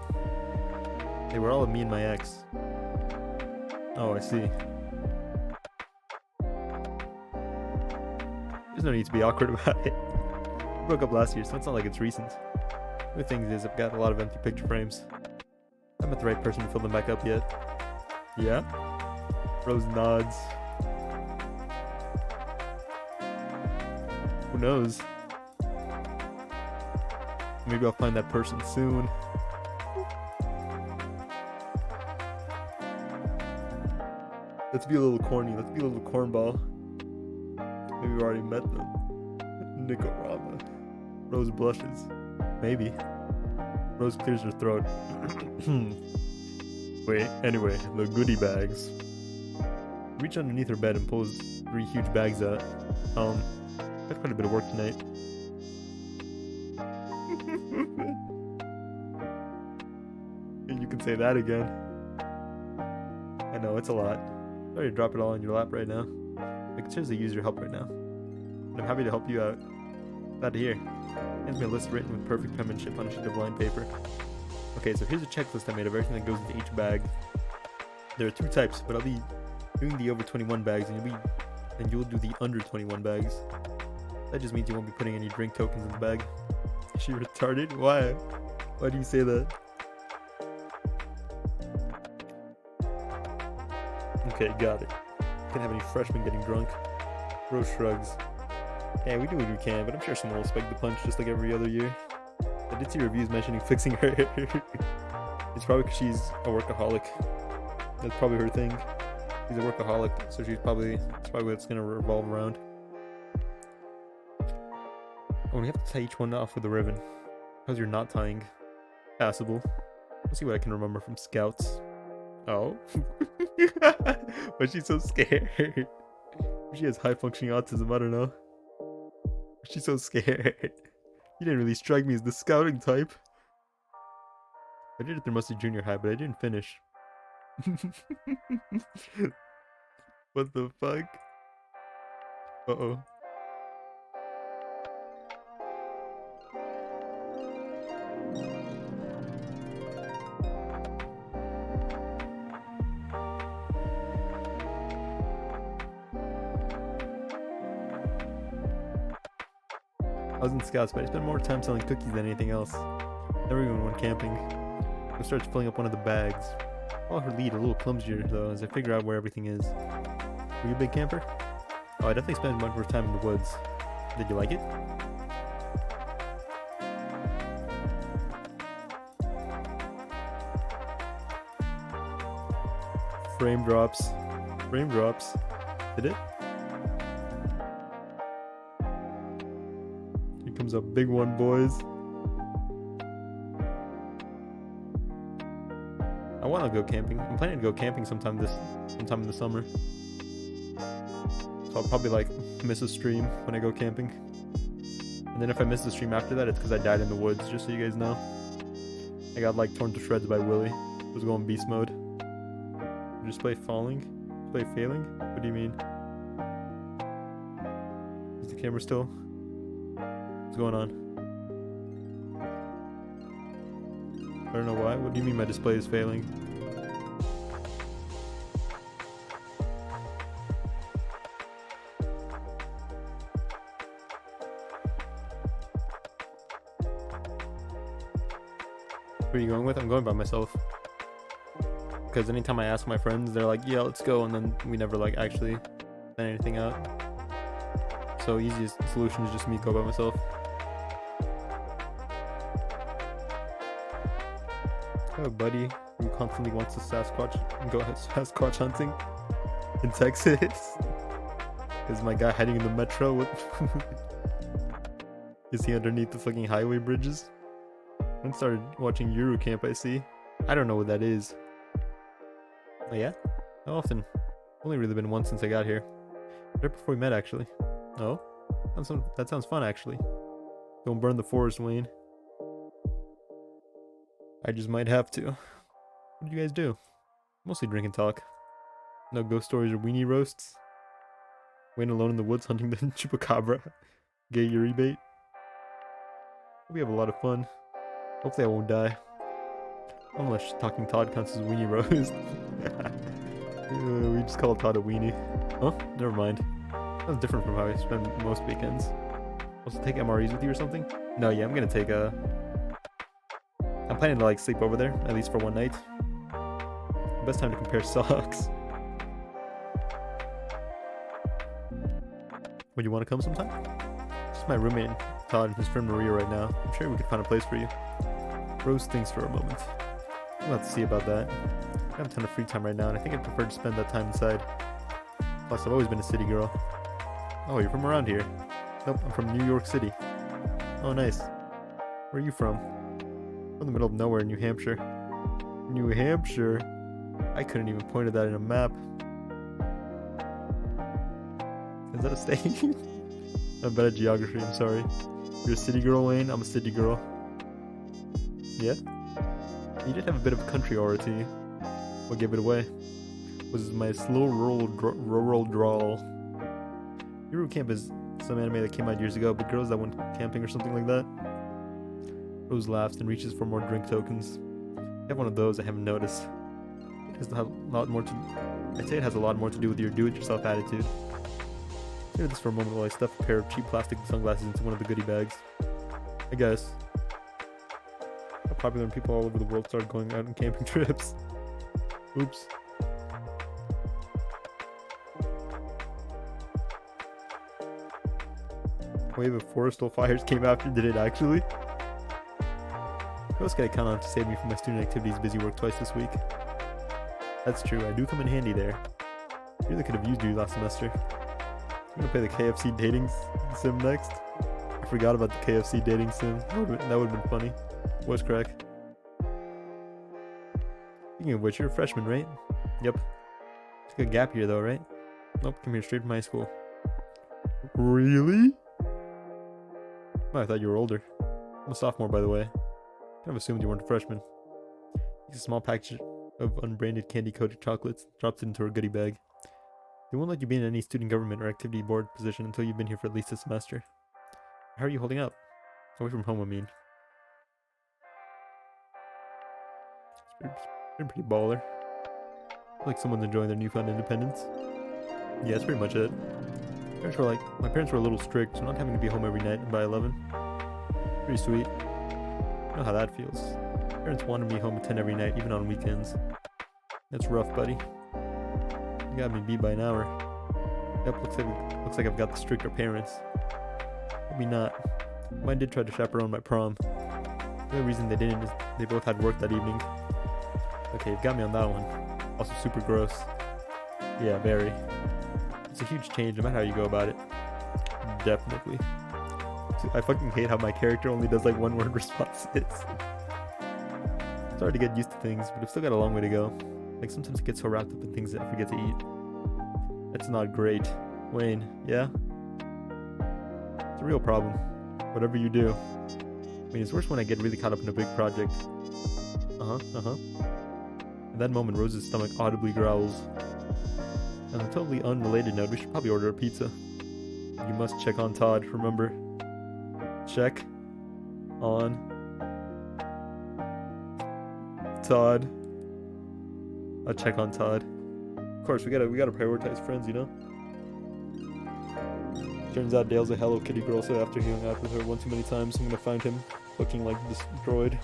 they were all of me and my ex. Oh, I see. There's no need to be awkward about it. We broke up last year, so it's not like it's recent. The thing is, I've got a lot of empty picture frames. I'm not the right person to fill them back up yet. Yeah? Rose nods. Who knows? Maybe I'll find that person soon. Let's be a little corny. Let's be a little cornball. Maybe we already met them. Nicorama. Rose blushes. Maybe. Rose clears her throat. Wait, anyway, the goodie bags. Reach underneath her bed and pulls 3 huge bags out. Got quite a bit of work tonight. You can say that again. I know, it's a lot. Sorry to drop it all on your lap right now. I could seriously use your help right now. And I'm happy to help you out. Glad to hear. Hands me a list written with perfect penmanship on a sheet of lined paper. Okay, so here's a checklist I made of everything that goes into each bag. There are 2 types, but I'll be doing the over 21 bags, and you'll do the under 21 bags. That just means you won't be putting any drink tokens in the bag. Is she retarded? Why? Why do you say that? Okay, got it. Can't have any freshmen getting drunk. Rose shrugs. Yeah, we do what we can, but I'm sure someone will spike the punch just like every other year. I did see reviews mentioning fixing her hair. It's probably because she's a workaholic. That's probably her thing. She's a workaholic, so it's probably what it's gonna revolve around. Oh, we have to tie each one off with a ribbon. How's your knot tying? Passable. Let's see what I can remember from Scouts. Oh. But she's so scared. She has high functioning autism, I don't know. She's so scared. You didn't really strike me as the scouting type. I did it through mostly junior high, but I didn't finish. What the fuck? Uh-oh. I was in Scouts, but I spent more time selling cookies than anything else. Never even went camping. I started filling up one of the bags. Follow her lead a little clumsier though, as I figure out where everything is. Were you a big camper? Oh, I definitely spent much more time in the woods. Did you like it? Frame drops. Frame drops. Did it? Here comes a big one, boys. I want to go camping. I'm planning to go camping sometime in the summer. So I'll probably like miss a stream when I go camping. And then if I miss the stream after that, it's because I died in the woods, just so you guys know. I got like torn to shreds by Willy. I was going beast mode. Just play falling? Play failing? What do you mean? Is the camera still? What's going on? I don't know why. What do you mean my display is failing? Where are you going with? I'm going by myself. Because anytime I ask my friends, they're like, yeah, let's go, and then we never like actually plan anything out. So easiest solution is just me go by myself. I have a buddy who constantly wants to go Sasquatch hunting in Texas. Is my guy hiding in the metro with is he underneath the fucking highway bridges? I started watching Yuru Camp, I see. I don't know what that is. Oh yeah? How often? Only really been once since I got here. Right before we met, actually. Oh? That sounds fun, actually. Don't burn the forest, Wayne. I just might have to. What do you guys do? Mostly drink and talk. No ghost stories or weenie roasts. Wayne alone in the woods hunting the chupacabra. Gay Yuri bait. We have a lot of fun. Hopefully I won't die. Unless talking Todd counts as weenie roast. We just call Todd a weenie. Oh, never mind. That's different from how I spend most weekends. Also take MREs with you or something? No, yeah, I'm gonna take I'm planning to like sleep over there, at least for one night. Best time to compare socks. Would you want to come sometime? Just my roommate Todd and his friend Maria right now. I'm sure we could find a place for you. Rose thinks for a moment. We'll have to see about that. I have a ton of free time right now, and I think I'd prefer to spend that time inside. Plus, I've always been a city girl. Oh, you're from around here? Nope, I'm from New York City. Oh, nice. Where are you from? From the middle of nowhere in New Hampshire. New Hampshire? I couldn't even point at that in a map. Is that a state? I'm bad at geography, I'm sorry. You're a city girl, Wayne? I'm a city girl. Yeah? You did have a bit of a country aura to you. What gave it away? Was my slow rural drawl. Yuru Camp is some anime that came out years ago, but girls that went camping or something like that. Rose laughs and reaches for more drink tokens. I have one of those I haven't noticed. It has a lot more to. I'd say it has a lot more to do with your do-it-yourself attitude. Consider this for a moment while I stuff a pair of cheap plastic sunglasses into one of the goodie bags. I guess. How popular when people all over the world started going out on camping trips. Oops. Wave of forestal fires came after, did it actually? Who else can I count on to save me from my student activities busy work twice this week? That's true, I do come in handy there. I really could have used you last semester. I'm gonna play the KFC dating sim next. I forgot about the KFC dating sim. That would have been funny. What's crack? Speaking of which, you're a freshman, right? Yep. Took a gap year though, right? Nope, come here straight from high school. Really? Oh, I thought you were older. I'm a sophomore, by the way. Kind of assumed you weren't a freshman. Takes a small package of unbranded candy-coated chocolates, drops it into her goodie bag. They won't let you be in any student government or activity board position until you've been here for at least a semester. How are you holding up? Away from home, I mean. It's been pretty baller. Like someone's enjoying their newfound independence. Yeah, that's pretty much it. My parents were a little strict, so not having to be home every night by 11. Pretty sweet. I know how that feels. Parents wanted me home at 10 every night, even on weekends. That's rough, buddy. You got me beat by an hour. Yep, looks like I've got the stricter parents. Maybe not. Mine did try to chaperone my prom. The only reason they didn't is they both had work that evening. Okay, you've got me on that one. Also super gross. Yeah, very. It's a huge change no matter how you go about it. Definitely. I fucking hate how my character only does like one word responses. It's hard to get used to things, but I've still got a long way to go. Like sometimes I get so wrapped up in things that I forget to eat. That's not great. Wayne, yeah? It's a real problem. Whatever you do. I mean, it's worse when I get really caught up in a big project. At that moment, Rose's stomach audibly growls. On a totally unrelated note, we should probably order a pizza. You must check on Todd, remember. Check on Todd. I'll check on Todd. Of course, we gotta prioritize friends, you know? Turns out Dale's a Hello Kitty girl, so after hanging out with her one too many times, I'm gonna find him looking like this droid.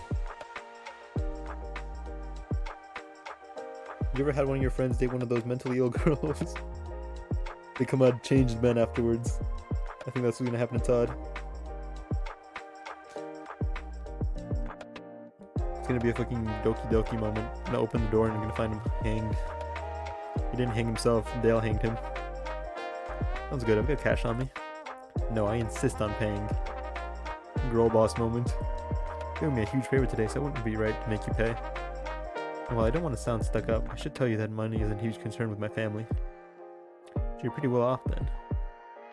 You ever had one of your friends date one of those mentally ill girls? They come out changed men afterwards. I think that's what's gonna happen to Todd. It's gonna be a fucking Doki Doki moment. I'm gonna open the door and I'm gonna find him hanged. He didn't hang himself, Dale hanged him. Sounds good, I've got cash on me. No, I insist on paying. Girl boss moment. You're doing me a huge favor today, so it wouldn't be right to make you pay. And while I don't want to sound stuck up, I should tell you that money is a huge concern with my family. So you're pretty well off then.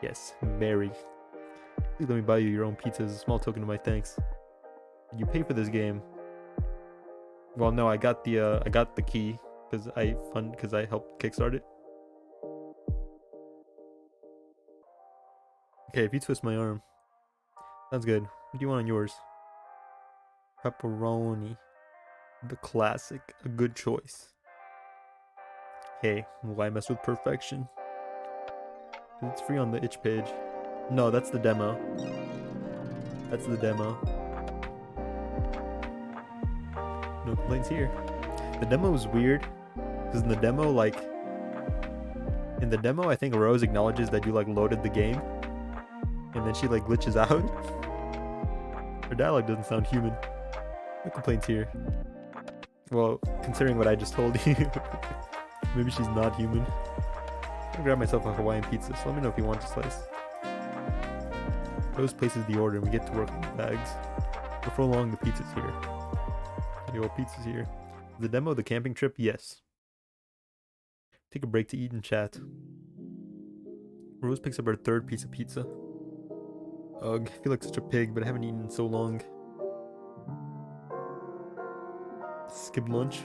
Yes, very. Please let me buy you your own pizza as a small token of my thanks. Did you pay for this game? Well, no, I got the key because I helped kickstart it. Okay, if you twist my arm. Sounds good. What do you want on yours? Pepperoni. The classic. A good choice. Hey, why mess with perfection? It's free on the itch page. No, that's the demo. That's the demo. No complaints here. The demo is weird. Because in the demo, I think Rose acknowledges that you, loaded the game. And then she, glitches out. Her dialogue doesn't sound human. No complaints here. Well, considering what I just told you, maybe she's not human. I'm gonna grab myself a Hawaiian pizza, so let me know if you want a slice. Rose places the order and we get to work on the bags. Before long, the pizza's here. The old pizza's here. The demo of the camping trip? Yes. Take a break to eat and chat. Rose picks up her third piece of pizza. Ugh, I feel like such a pig, but I haven't eaten in so long. Skip lunch.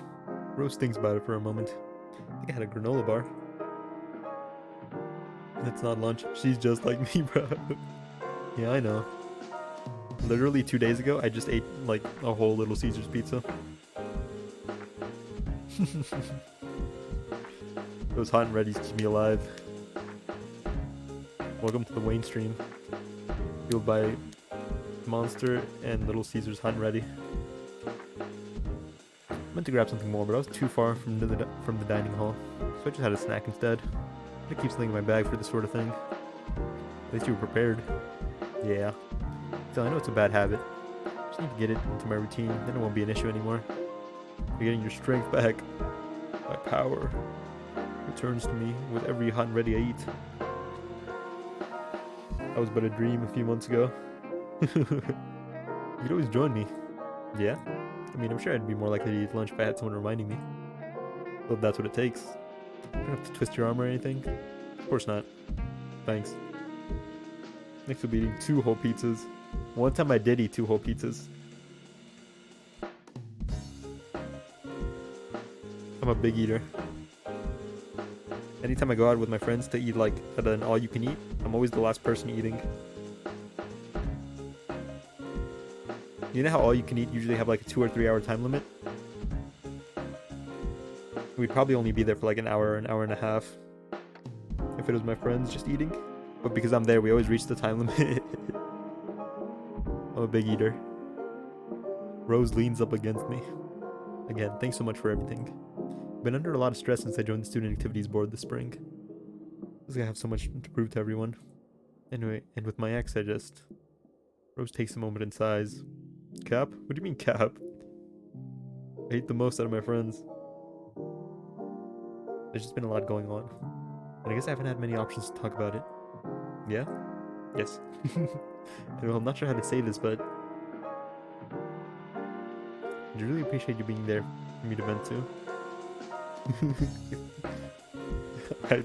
Rose thinks about it for a moment. I think I had a granola bar. That's not lunch. She's just like me, bro. Yeah, I know. Literally 2 days ago, I just ate a whole Little Caesars pizza. Those hot and ready's keep me alive. Welcome to the Wayne stream. Fueled by Monster and Little Caesars hot and ready. I meant to grab something more, but I was too far from the dining hall, so I just had a snack instead. I keep something in my bag for this sort of thing. At least you were prepared. Yeah. So I know it's a bad habit. Just need to get it into my routine, then it won't be an issue anymore. You're getting your strength back. My power returns to me with every hot and ready I eat. That was but a dream a few months ago. You'd always join me. Yeah? I mean, I'm sure I'd be more likely to eat lunch if I had someone reminding me. Well, if that's what it takes. You don't have to twist your arm or anything. Of course not. Thanks. Next we'll be eating 2 whole pizzas. One time I did eat 2 whole pizzas. I'm a big eater. Anytime I go out with my friends to eat at an all-you-can-eat, I'm always the last person eating. You know how all-you-can-eat usually have a 2 or 3 hour time limit? We'd probably only be there for an hour and a half. If it was my friends just eating. But because I'm there, we always reach the time limit. I'm a big eater. Rose leans up against me. Again, thanks so much for everything. Been under a lot of stress since I joined the student activities board this spring. I was gonna have so much to prove to everyone. Anyway, and with my ex, Rose takes a moment and sighs. Cap? What do you mean cap? I hate the most out of my friends. There's just been a lot going on. And I guess I haven't had many options to talk about it. Yeah? Yes. Well, I'm not sure how to say this, but I'd really appreciate you being there for me to vent to.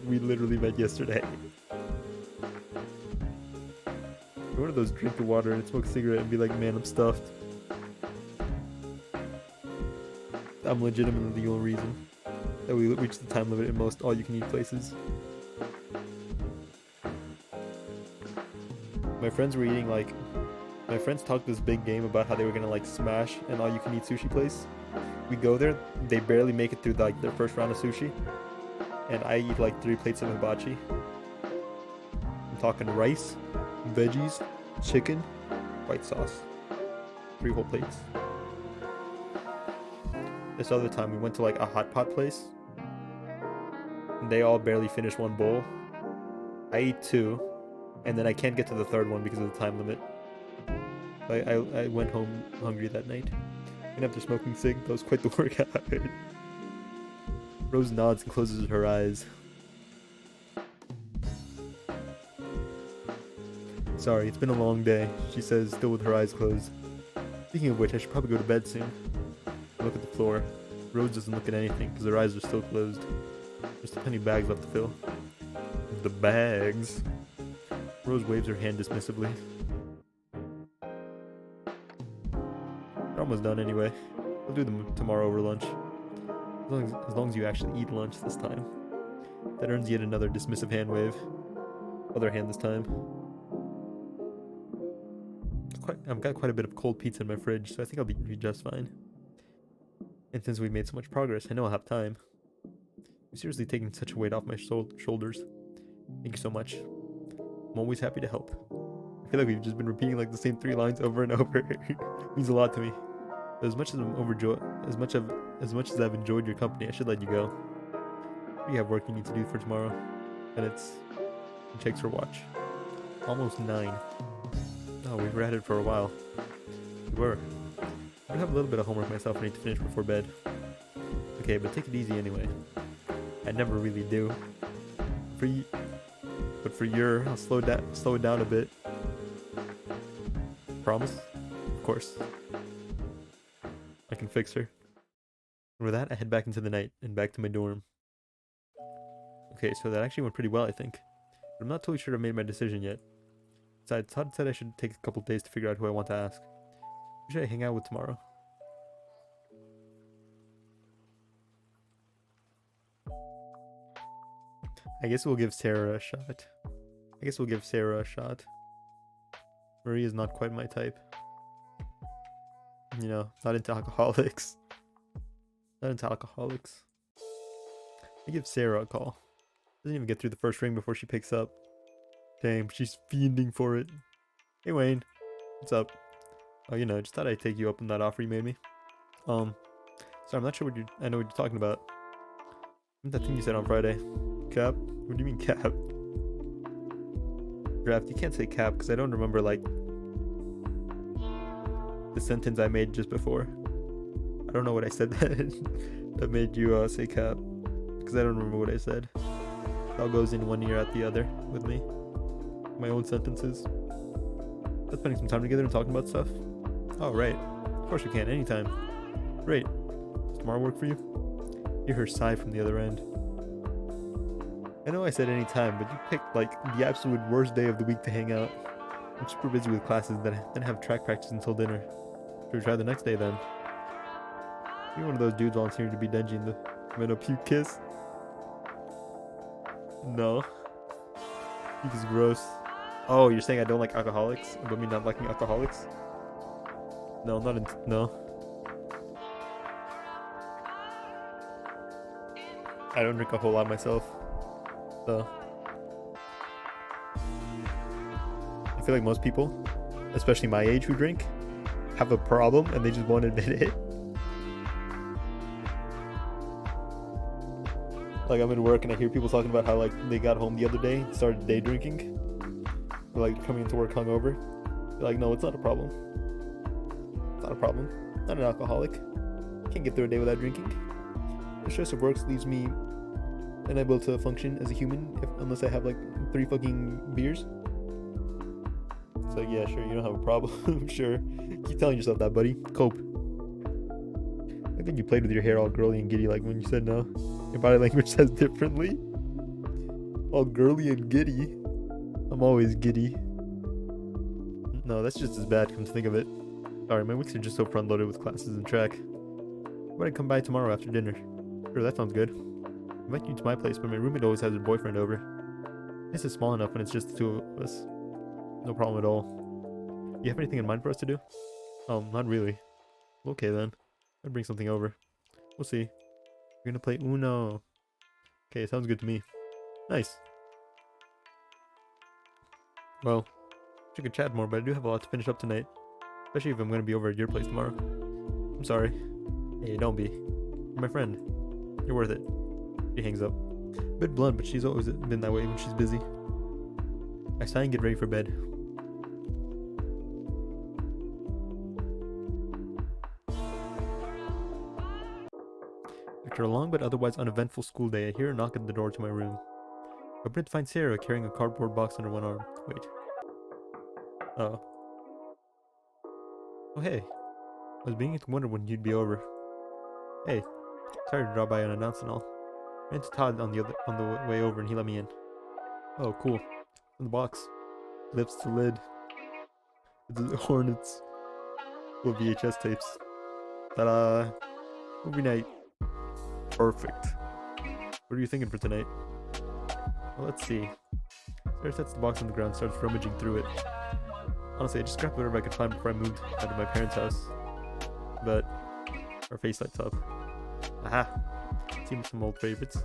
We literally met yesterday. One of those drink the water and smoke a cigarette and be like, man, I'm stuffed. I'm legitimately the only reason that we reach the time limit in most all-you-can-eat places. My friends were eating like, my friends talked this big game about how they were gonna like smash an all-you-can-eat sushi place. We go there, they barely make it through like their first round of sushi, and I eat like 3 plates of hibachi. I'm talking rice, veggies, chicken, white sauce, 3 whole plates. This other time we went to like a hot pot place, and they all barely finished 1 bowl. I ate 2, and then I can't get to the 3rd one because of the time limit. I went home hungry that night. And after smoking cig, that was quite the workout. Rose nods and closes her eyes. Sorry, it's been a long day, she says, still with her eyes closed. Speaking of which, I should probably go to bed soon. I look at the floor. Rose doesn't look at anything because her eyes are still closed. There's still plenty of bags left to fill. The bags. Rose waves her hand dismissively. They're almost done anyway. I'll do them tomorrow over lunch. As long as you actually eat lunch this time. That earns yet another dismissive hand wave. Other hand this time. I've got quite a bit of cold pizza in my fridge, so I think I'll be just fine. And since we've made so much progress, I know I'll have time. You're seriously taking such a weight off my shoulders. Thank you so much. I'm always happy to help. I feel like we've just been repeating like the same 3 lines over and over. It means a lot to me. But as much as I'm overjoyed, as much as I've enjoyed your company, I should let you go. You have work you need to do for tomorrow, and she checks her watch. Almost 9. Oh, we've read it for a while. We were. I have a little bit of homework myself I need to finish before bed. Okay, but take it easy anyway. I never really do. But for your, I'll slow it down a bit. Promise? Of course. I can fix her. And with that, I head back into the night and back to my dorm. Okay, so that actually went pretty well, I think. But I'm not totally sure I've made my decision yet. Besides, Todd said I should take a couple days to figure out who I want to ask. Who should I hang out with tomorrow? I guess we'll give Sarah a shot. Marie is not quite my type. You know, not into alcoholics. I give Sarah a call. Doesn't even get through the first ring before she picks up. Damn, she's fiending for it. Hey Wayne, what's up? Oh, you know, just thought I'd take you up on that offer you made me. Sorry, I'm not sure I know what you're talking about. That thing you said on Friday. Cap? What do you mean cap? Draft, you can't say cap because I don't remember like the sentence I made just before. I don't know what I said that made you say cap because I don't remember what I said. It all goes in one ear out the other with me. My own sentences. Let's spending some time together and talking about stuff. Oh right, of course we can, anytime. Great. Does tomorrow work for you? Hear her sigh from the other end. I know I said anytime, but you picked like the absolute worst day of the week to hang out. I'm super busy with classes that I then have track practice until dinner. Should we try the next day then? You're one of those dudes volunteering to be Denji in the Meno puke kiss? No. Puke is gross. Oh, you're saying I don't like alcoholics? About me not liking alcoholics? No, no. I don't drink a whole lot myself. So I feel like most people, especially my age who drink, have a problem and they just won't admit it. Like I'm at work and I hear people talking about how like they got home the other day and started day drinking. Or, like coming into work hungover. They're like, no, it's not a problem. It's not a problem. Not an alcoholic. Can't get through a day without drinking. The stress of work leaves me unable to function as a human unless I have like 3 fucking beers. It's like, yeah, sure, you don't have a problem. Sure. Keep telling yourself that, buddy. Cope. I think you played with your hair all girly and giddy like when you said no. Your body language says differently. All girly and giddy. I'm always giddy. No, that's just as bad, come to think of it. Sorry, my weeks are just so front loaded with classes and track. Why don't I come by tomorrow after dinner? Sure, that sounds good. I invite you to my place, but my roommate always has her boyfriend over. This is small enough when it's just the 2 of us. No problem at all. You have anything in mind for us to do? Not really. Okay then. I'll bring something over. We'll see. We're gonna play Uno. Okay, sounds good to me. Nice. Well, we could chat more, but I do have a lot to finish up tonight. Especially if I'm gonna be over at your place tomorrow. I'm sorry. Hey, don't be. You're my friend. You're worth it. She hangs up. A bit blunt, but she's always been that way when she's busy. I sigh and get ready for bed. After a long but otherwise uneventful school day, I hear a knock at the door to my room. I open it to find Sarah carrying a cardboard box under one arm. Wait. Oh. Oh hey. I was beginning to wonder when you'd be over. Hey. Sorry to drop by unannounced and all. I ran to Todd on the way over and he let me in. Oh, cool. In the box. Lifts the lid. It's Hornets. Full of VHS tapes. Ta-da! Movie night. Perfect. What are you thinking for tonight? Well, let's see. Sarah sets the box on the ground and starts rummaging through it. Honestly, I just grabbed whatever I could find before I moved out of my parents' house. But her face lights up. Aha! Seen some old favorites.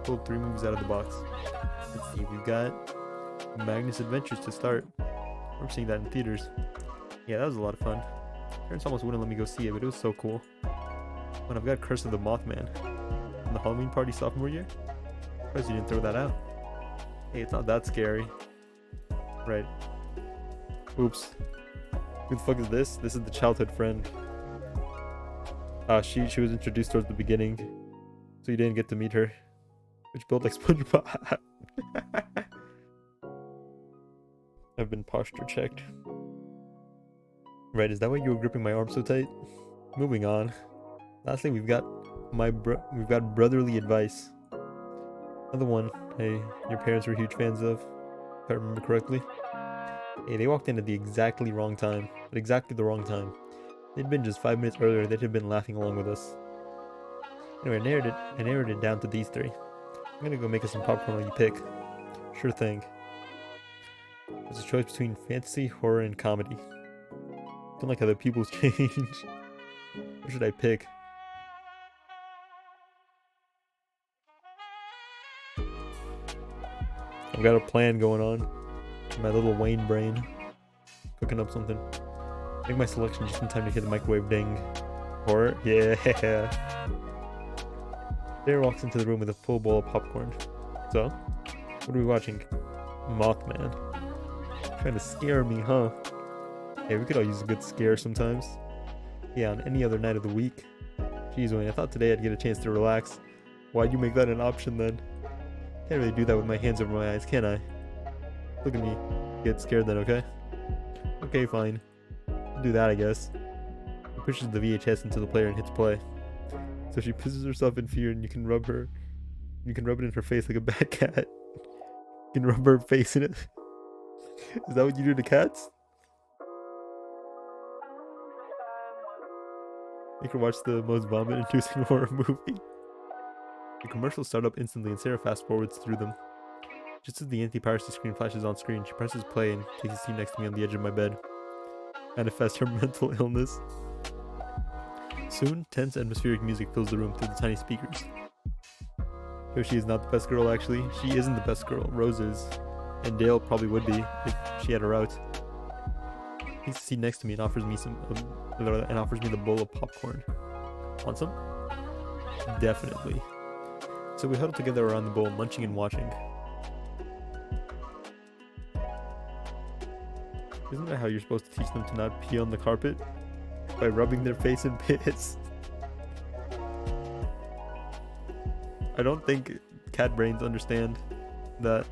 Pulled 3 movies out of the box. Let's see, we've got Magnus Adventures to start. We're seeing that in theaters. Yeah, that was a lot of fun. Parents almost wouldn't let me go see it, but it was so cool. When I've got Curse of the Mothman from the Halloween party sophomore year. Surprised you didn't throw that out. Hey, it's not that scary. Right. Oops. Who the fuck is this? This is the childhood friend. She was introduced towards the beginning, so you didn't get to meet her. Which built like SpongeBob. I've been posture checked. Right, is that why you were gripping my arm so tight? Moving on. Lastly, we've got brotherly advice. Another one. Hey, your parents were huge fans of, if I remember correctly. Hey, they walked in at the exactly wrong time. At exactly the wrong time. They'd been just 5 minutes earlier, they'd have been laughing along with us. Anyway, I narrowed it down to these 3. I'm gonna go make us some popcorn while you pick. Sure thing. There's a choice between fantasy, horror, and comedy. Don't like how the people's change. What should I pick? I've got a plan going on. My little Wayne brain. Cooking up something. Make my selection just in time to hear the microwave ding. Horror? Yeah. Sarah walks into the room with a full bowl of popcorn. So, what are we watching? Mothman. Trying to scare me, huh? Hey, we could all use a good scare sometimes. Yeah, on any other night of the week. Jeez, Wayne, I thought today I'd get a chance to relax. Why'd you make that an option then? Can't really do that with my hands over my eyes, can I? Look at me. Get scared then, okay? Okay, fine. I'll do that, I guess. He pushes the VHS into the player and hits play. So she pisses herself in fear and you can rub her. You can rub it in her face like a bad cat. You can rub her face in it. Is that what you do to cats? Make her watch the most vomit-inducing horror movie. The commercials start up instantly and Sarah fast forwards through them. Just as the anti-piracy screen flashes on screen, she presses play and takes a seat next to me on the edge of my bed. Manifest her mental illness. Soon, tense atmospheric music fills the room through the tiny speakers. So she is not the best girl actually. She isn't the best girl. Rose is. And Dale probably would be if she had her out. Takes a seat next to me and offers me the bowl of popcorn. Want some? Definitely. So we huddle together around the bowl, munching and watching. Isn't that how you're supposed to teach them to not pee on the carpet? By rubbing their face in piss? I don't think cat brains understand that.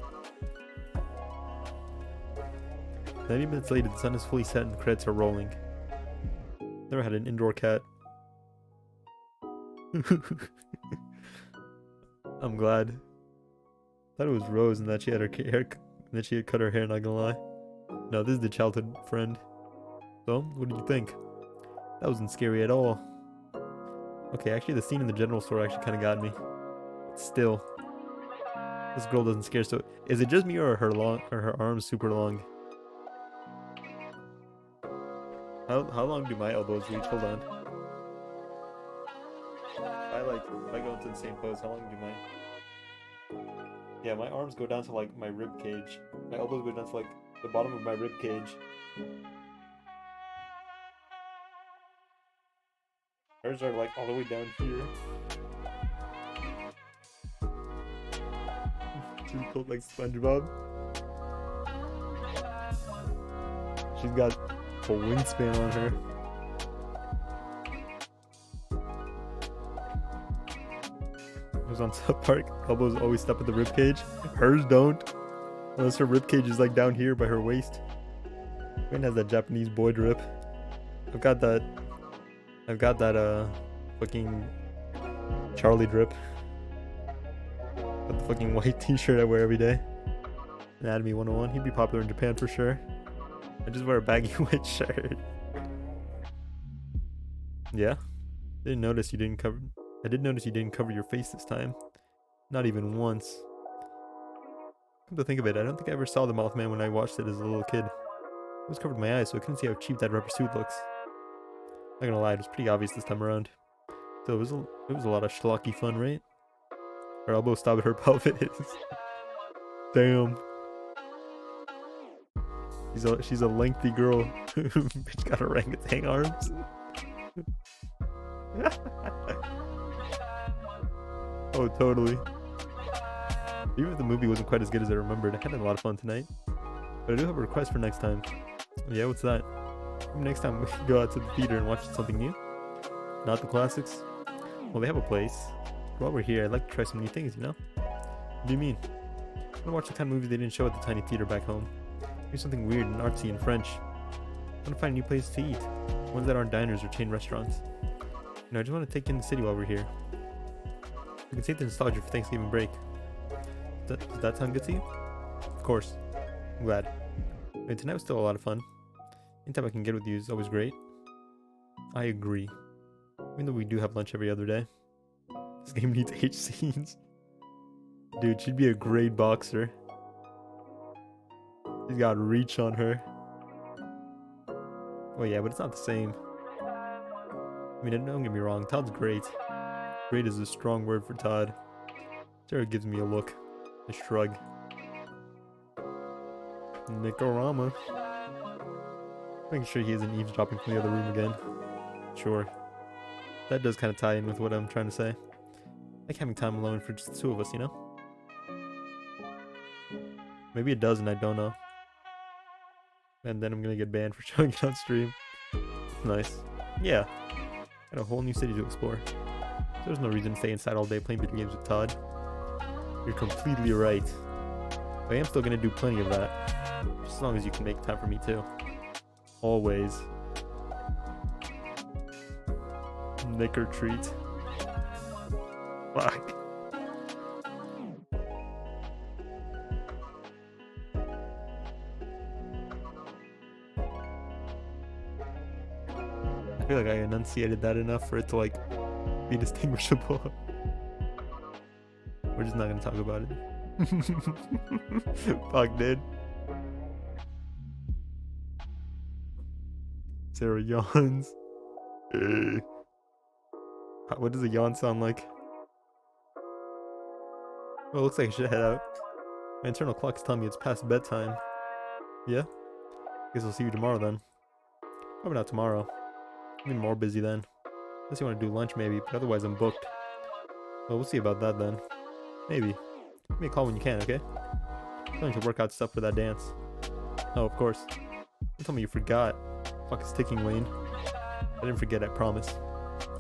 90 minutes later, the sun is fully set and the credits are rolling. Never had an indoor cat. I'm glad. Thought it was Rose and that she had her hair, that she had cut her hair. Not gonna lie. No, this is the childhood friend. So, what did you think? That wasn't scary at all. Okay, actually, the scene in the general store actually kind of got me. But still, this girl doesn't scare. So, is it just me or her arms super long? How long do my elbows reach? Hold on. If I go into the same pose, how long do my... Yeah, my arms go down to like my rib cage. My elbows go down to like the bottom of my rib cage. Hers are like all the way down here. She's built like SpongeBob. She's got a wingspan on her. Hers on South Park, elbows always stop at the rib cage. Hers don't. Unless her rib cage is like down here by her waist. Wayne has that Japanese boy drip. I've got that fucking Charlie drip. Got the fucking white t-shirt I wear every day. Anatomy 101. He'd be popular in Japan for sure. I just wear a baggy white shirt. Yeah? I did notice you didn't cover your face this time. Not even once. Come to think of it, I don't think I ever saw the Mothman when I watched it as a little kid. It was covered my eyes, so I couldn't see how cheap that rubber suit looks. Not gonna lie, it was pretty obvious this time around. So it was a lot of schlocky fun, right? Her elbow stop at her pelvis. Damn. She's a lengthy girl. Bitch got orangutan arms. Oh, totally. Even if the movie wasn't quite as good as I remembered, I had a lot of fun tonight. But I do have a request for next time. Yeah, what's that? Maybe next time we can go out to the theater and watch something new. Not the classics. Well, they have a place. While we're here, I'd like to try some new things, you know? What do you mean? I want to watch the kind of movies they didn't show at the tiny theater back home. Maybe something weird and artsy in French. I want to find a new place to eat. Ones that aren't diners or chain restaurants. You know, I just want to take in the city while we're here. We can save the nostalgia for Thanksgiving break. Does that sound good to you? Of course. I'm glad. I mean, tonight was still a lot of fun. Anytime I can get with you is always great. I agree. Even though we do have lunch every other day. This game needs H scenes. Dude, she'd be a great boxer. She's got reach on her. Oh yeah, but it's not the same. I mean, don't get me wrong, Todd's great. Great is a strong word for Todd. Sarah gives me a look. A shrug. Nicorama. Making sure he isn't eavesdropping from the other room again. Sure. That does kind of tie in with what I'm trying to say. Like having time alone for just the two of us, you know? Maybe it does and I don't know. And then I'm gonna get banned for showing it on stream. It's nice. Yeah. Got a whole new city to explore. There's no reason to stay inside all day playing video games with Todd. You're completely right. But I am still gonna do plenty of that. Just as long as you can make time for me too. Always. Knicker treat. Fuck. I feel like I enunciated that enough for it to like be distinguishable. We're just not gonna talk about it. Fuck, dude. Sarah yawns. What does a yawn sound like? Well, it looks like I should head out. My internal clock's telling me it's past bedtime. Yeah? Guess I'll see you tomorrow then. Probably not tomorrow. I'll be more busy then. Unless you want to do lunch maybe, but otherwise I'm booked. Well, we'll see about that then. Maybe. Give me a call when you can, okay? I'm going to work out stuff for that dance. Oh, of course. Don't tell me you forgot. Clock is ticking, Wayne. I didn't forget, I promise.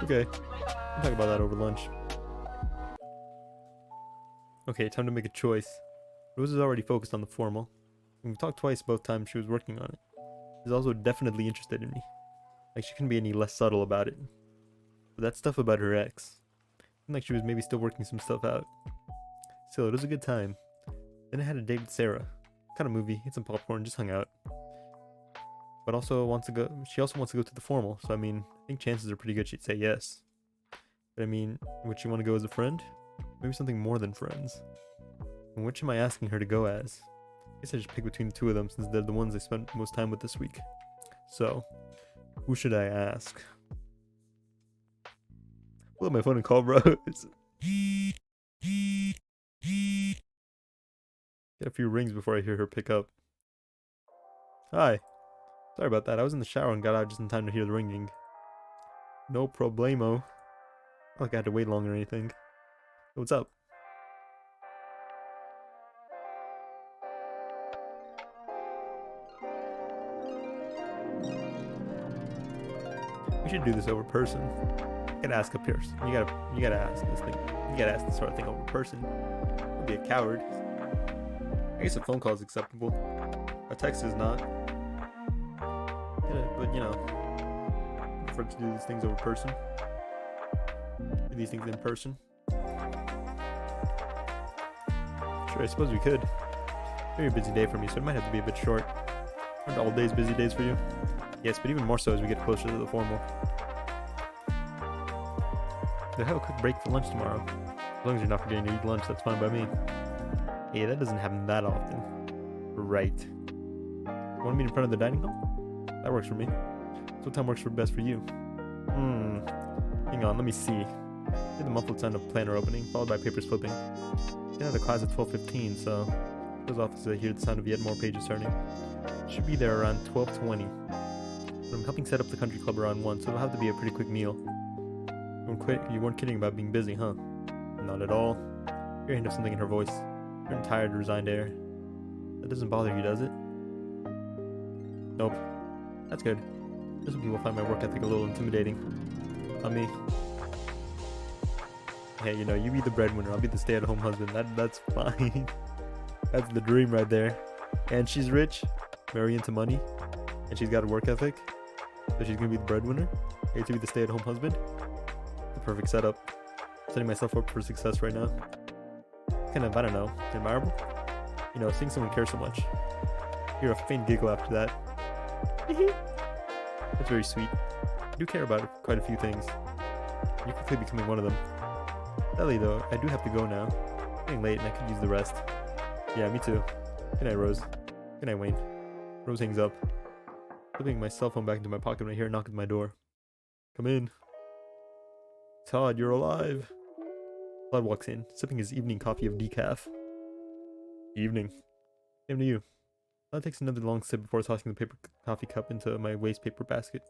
Okay. We'll talk about that over lunch. Okay, time to make a choice. Rose is already focused on the formal. And we talked twice both times she was working on it. She's also definitely interested in me. Like, she couldn't be any less subtle about it. But that stuff about her ex. Seemed like she was maybe still working some stuff out. Still, it was a good time. Then I had a date with Sarah. Kind of movie, ate some popcorn, just hung out. But she also wants to go to the formal, so I mean, I think chances are pretty good she'd say yes. But I mean, would she want to go as a friend? Maybe something more than friends. And which am I asking her to go as? I guess I just pick between the two of them since they're the ones I spent most time with this week. So, Who should I ask? Pull up my phone and call Rose. Get a few rings before I hear her pick up. Hi. Sorry about that. I was in the shower and got out just in time to hear the ringing. No problemo. Not like I had to wait long or anything. What's up? We should do this over person. You gotta ask a person. You gotta ask this thing. You gotta ask this sort of thing over person. Don't be a coward. I guess a phone call is acceptable. A text is not. Yeah, but you know, I prefer to do these things over person. Do these things in person. Sure, I suppose we could. Very busy day for me, so it might have to be a bit short. Aren't all days busy days for you? Yes, but even more so as we get closer to the formal. They'll have a quick break for lunch tomorrow. As long as you're not forgetting to eat lunch, that's fine by me. Hey, that doesn't happen that often. Right. You want to meet in front of the dining hall? That works for me. So what time works best for you? Hang on, let me see. Hear the muffled sound of planner opening, followed by papers flipping. Get out of class at 12:15, so goes off as I hear the sound of yet more pages turning. Should be there around 12:20. But I'm helping set up the country club around 1, so it'll have to be a pretty quick meal. You weren't kidding about being busy, huh? Not at all. Hear a hint of something in her voice. Her tired, resigned air. That doesn't bother you, does it? Nope. That's good. Some people find my work ethic a little intimidating. Not me. Hey, you know, you be the breadwinner, I'll be the stay-at-home husband. That's fine. That's the dream right there. And she's rich, very into money, and she's got a work ethic. So she's gonna be the breadwinner. I get to be the stay-at-home husband. The perfect setup. Setting myself up for success right now. Kind of, I don't know, admirable. You know, seeing someone care so much. Hear a faint giggle after that. That's very sweet. I do care about quite a few things. You're quickly becoming one of them. Sadly though, I do have to go now. It's getting late and I could use the rest. Yeah, me too. Good night, Rose. Good night, Wayne. Rose hangs up. Slipping my cell phone back into my pocket when I hear a knock at my door. Come in. Todd, you're alive. Todd walks in, sipping his evening coffee of decaf. Evening. Same to you. Todd takes another long sip before tossing the paper coffee cup into my waste paper basket.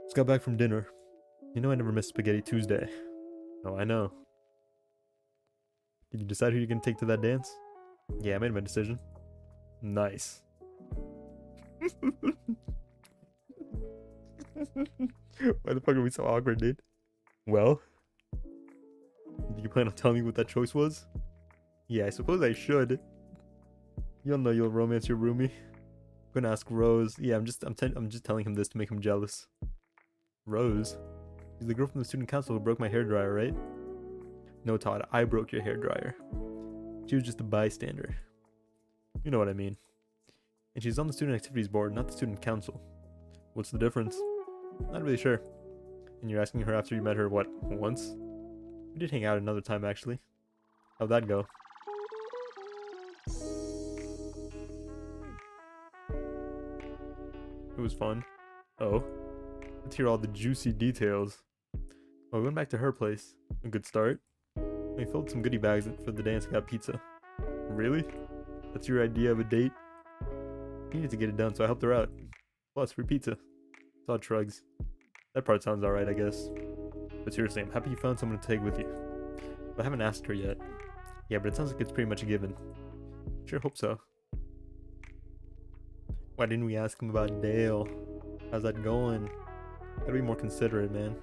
Just got back from dinner. You know I never miss Spaghetti Tuesday. Oh, I know. Did you decide who you're gonna take to that dance? Yeah, I made my decision. Nice. Why the fuck are we so awkward, dude? Well? Do you plan on telling me what that choice was? Yeah, I suppose I should. You'll know you'll romance your roomie. I'm gonna ask Rose. Yeah, I'm just telling him this to make him jealous. Rose? She's the girl from the student council who broke my hairdryer, right? No, Todd, I broke your hairdryer. She was just a bystander. You know what I mean. And she's on the student activities board, not the student council. What's the difference? Not really sure. And you're asking her after you met her, what, once? We did hang out another time, actually. How'd that go? It was fun. Oh. Let's hear all the juicy details. Well, we went back to her place. A good start. We filled some goodie bags for the dance and got pizza. Really? That's your idea of a date? She needed to get it done, so I helped her out. Plus, free pizza. Todd shrugs. That part sounds alright, I guess. But seriously, I'm happy you found someone to take with you. But I haven't asked her yet. Yeah, but it sounds like it's pretty much a given. Sure hope so. Why didn't we ask him about Dale? How's that going? Gotta be more considerate, man.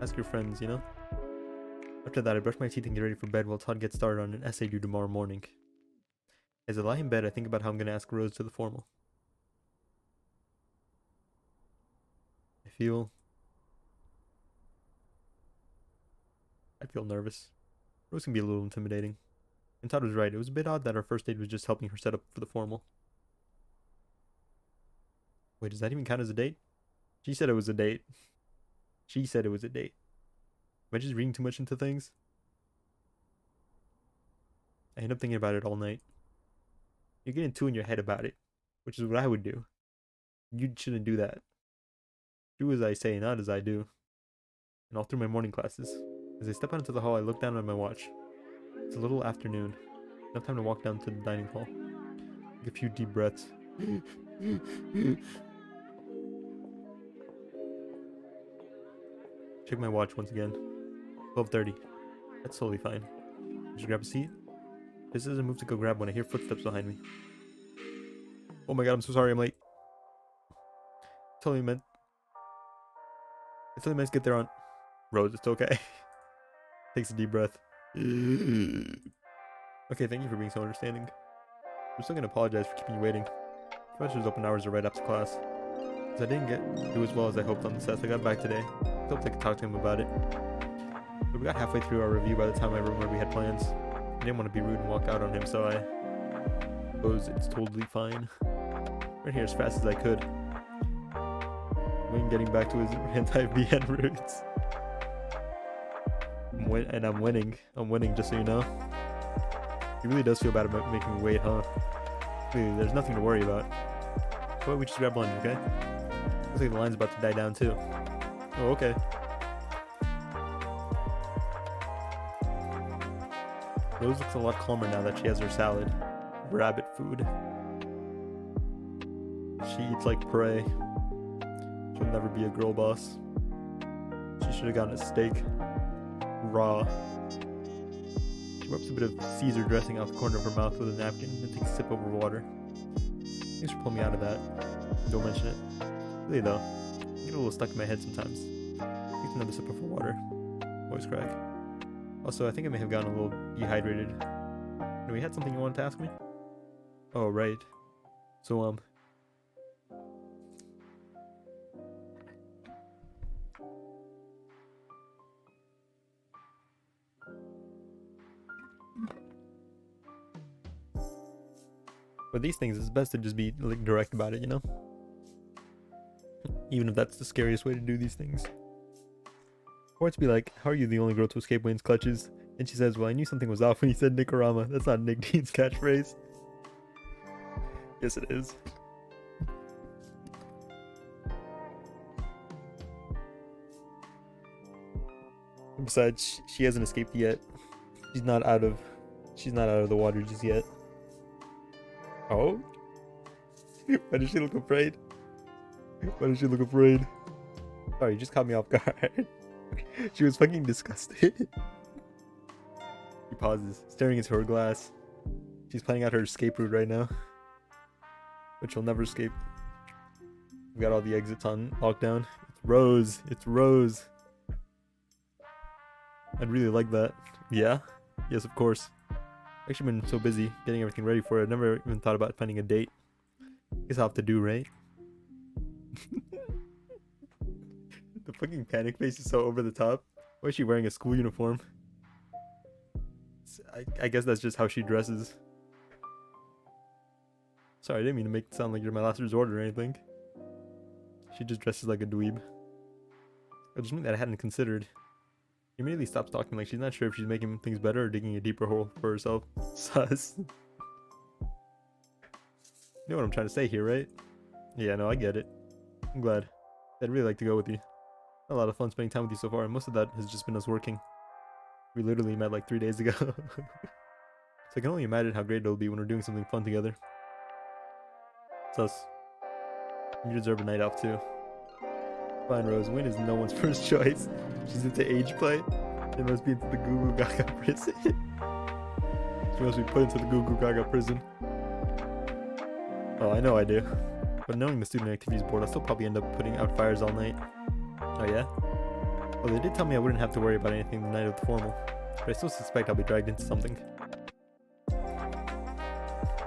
Ask your friends, you know? After that, I brush my teeth and get ready for bed while Todd gets started on an essay due tomorrow morning. As I lie in bed, I think about how I'm gonna ask Rose to the formal. I feel nervous. Rose can be a little intimidating. And Todd was right, it was a bit odd that our first date was just helping her set up for the formal. Wait, does that even count as a date? She said it was a date. She said it was a date. Am I just reading too much into things? I end up thinking about it all night. You're getting too in your head about it, which is what I would do. You shouldn't do that. Do as I say, not as I do. And all through my morning classes. As I step out into the hall, I look down at my watch. It's a little afternoon. Enough time to walk down to the dining hall. Take a few deep breaths. Check my watch once again. 12:30. That's totally fine. Did you grab a seat? This is a move to go grab when I hear footsteps behind me. Oh my god, I'm so sorry I'm late. Totally meant to get there on Rose, it's okay. Takes a deep breath. Okay, thank you for being so understanding. I'm still gonna apologize for keeping you waiting. Professor's open hours are right after class. Because I didn't do as well as I hoped on the test, I got back today. I hoped I could talk to him about it. But we got halfway through our review by the time I remembered we had plans. I didn't want to be rude and walk out on him, so I suppose it's totally fine. Ran here as fast as I could. Wayne getting back to his anti-VN roots. I'm winning. I'm winning, just so you know. He really does feel bad about making me wait, huh? Really, there's nothing to worry about. Why don't we just grab lunch, okay? Looks like the line's about to die down too. Oh, okay. Rose looks a lot calmer now that she has her salad. Rabbit food. She eats like prey. She'll never be a girl boss. She should have gotten a steak. Raw. She wipes a bit of Caesar dressing off the corner of her mouth with a napkin and takes a sip of her water. Thanks for pulling me out of that. Don't mention it. Really though, I get a little stuck in my head sometimes. Take another sip of her water. Voice crack. Also, I think I may have gotten a little dehydrated. No, you had something you wanted to ask me? Oh, right. So, for these things, it's best to just be like direct about it, you know? Even if that's the scariest way to do these things. Or to be like, how are you the only girl to escape Wayne's clutches? And she says, well, I knew something was off when he said Nicorama. That's not Nick Dean's catchphrase. Yes, it is. Besides, she hasn't escaped yet. She's not out of the water just yet. Oh? Why does she look afraid? Why does she look afraid? Sorry, you just caught me off guard. She was fucking disgusted. She pauses, staring into her glass. She's planning out her escape route right now. But she'll never escape. We've got all the exits on lockdown. It's Rose. It's Rose. I'd really like that. Yeah? Yes, of course. I've actually been so busy getting everything ready for it. I've never even thought about finding a date. Guess I'll have to do, right? The fucking panic face is so over the top. Why is she wearing a school uniform? I guess that's just how she dresses. Sorry, I didn't mean to make it sound like you're my last resort or anything. She just dresses like a dweeb. It was something that I hadn't considered. She immediately stops talking like she's not sure if she's making things better or digging a deeper hole for herself. Sus. You know what I'm trying to say here, right? Yeah, no, I get it. I'm glad. I'd really like to go with you. A lot of fun spending time with you so far, and most of that has just been us working. We literally met like 3 days ago. So I can only imagine how great it'll be when we're doing something fun together. Sus. You deserve a night off too. Fine, Rose. Win is no one's first choice. She's into age play. She must be into the Goo Goo Gaga prison. She must be put into the Goo Goo Gaga prison. Oh, I know I do. But knowing the student activities board, I'll still probably end up putting out fires all night. Oh yeah? Well, they did tell me I wouldn't have to worry about anything the night of the formal. But I still suspect I'll be dragged into something.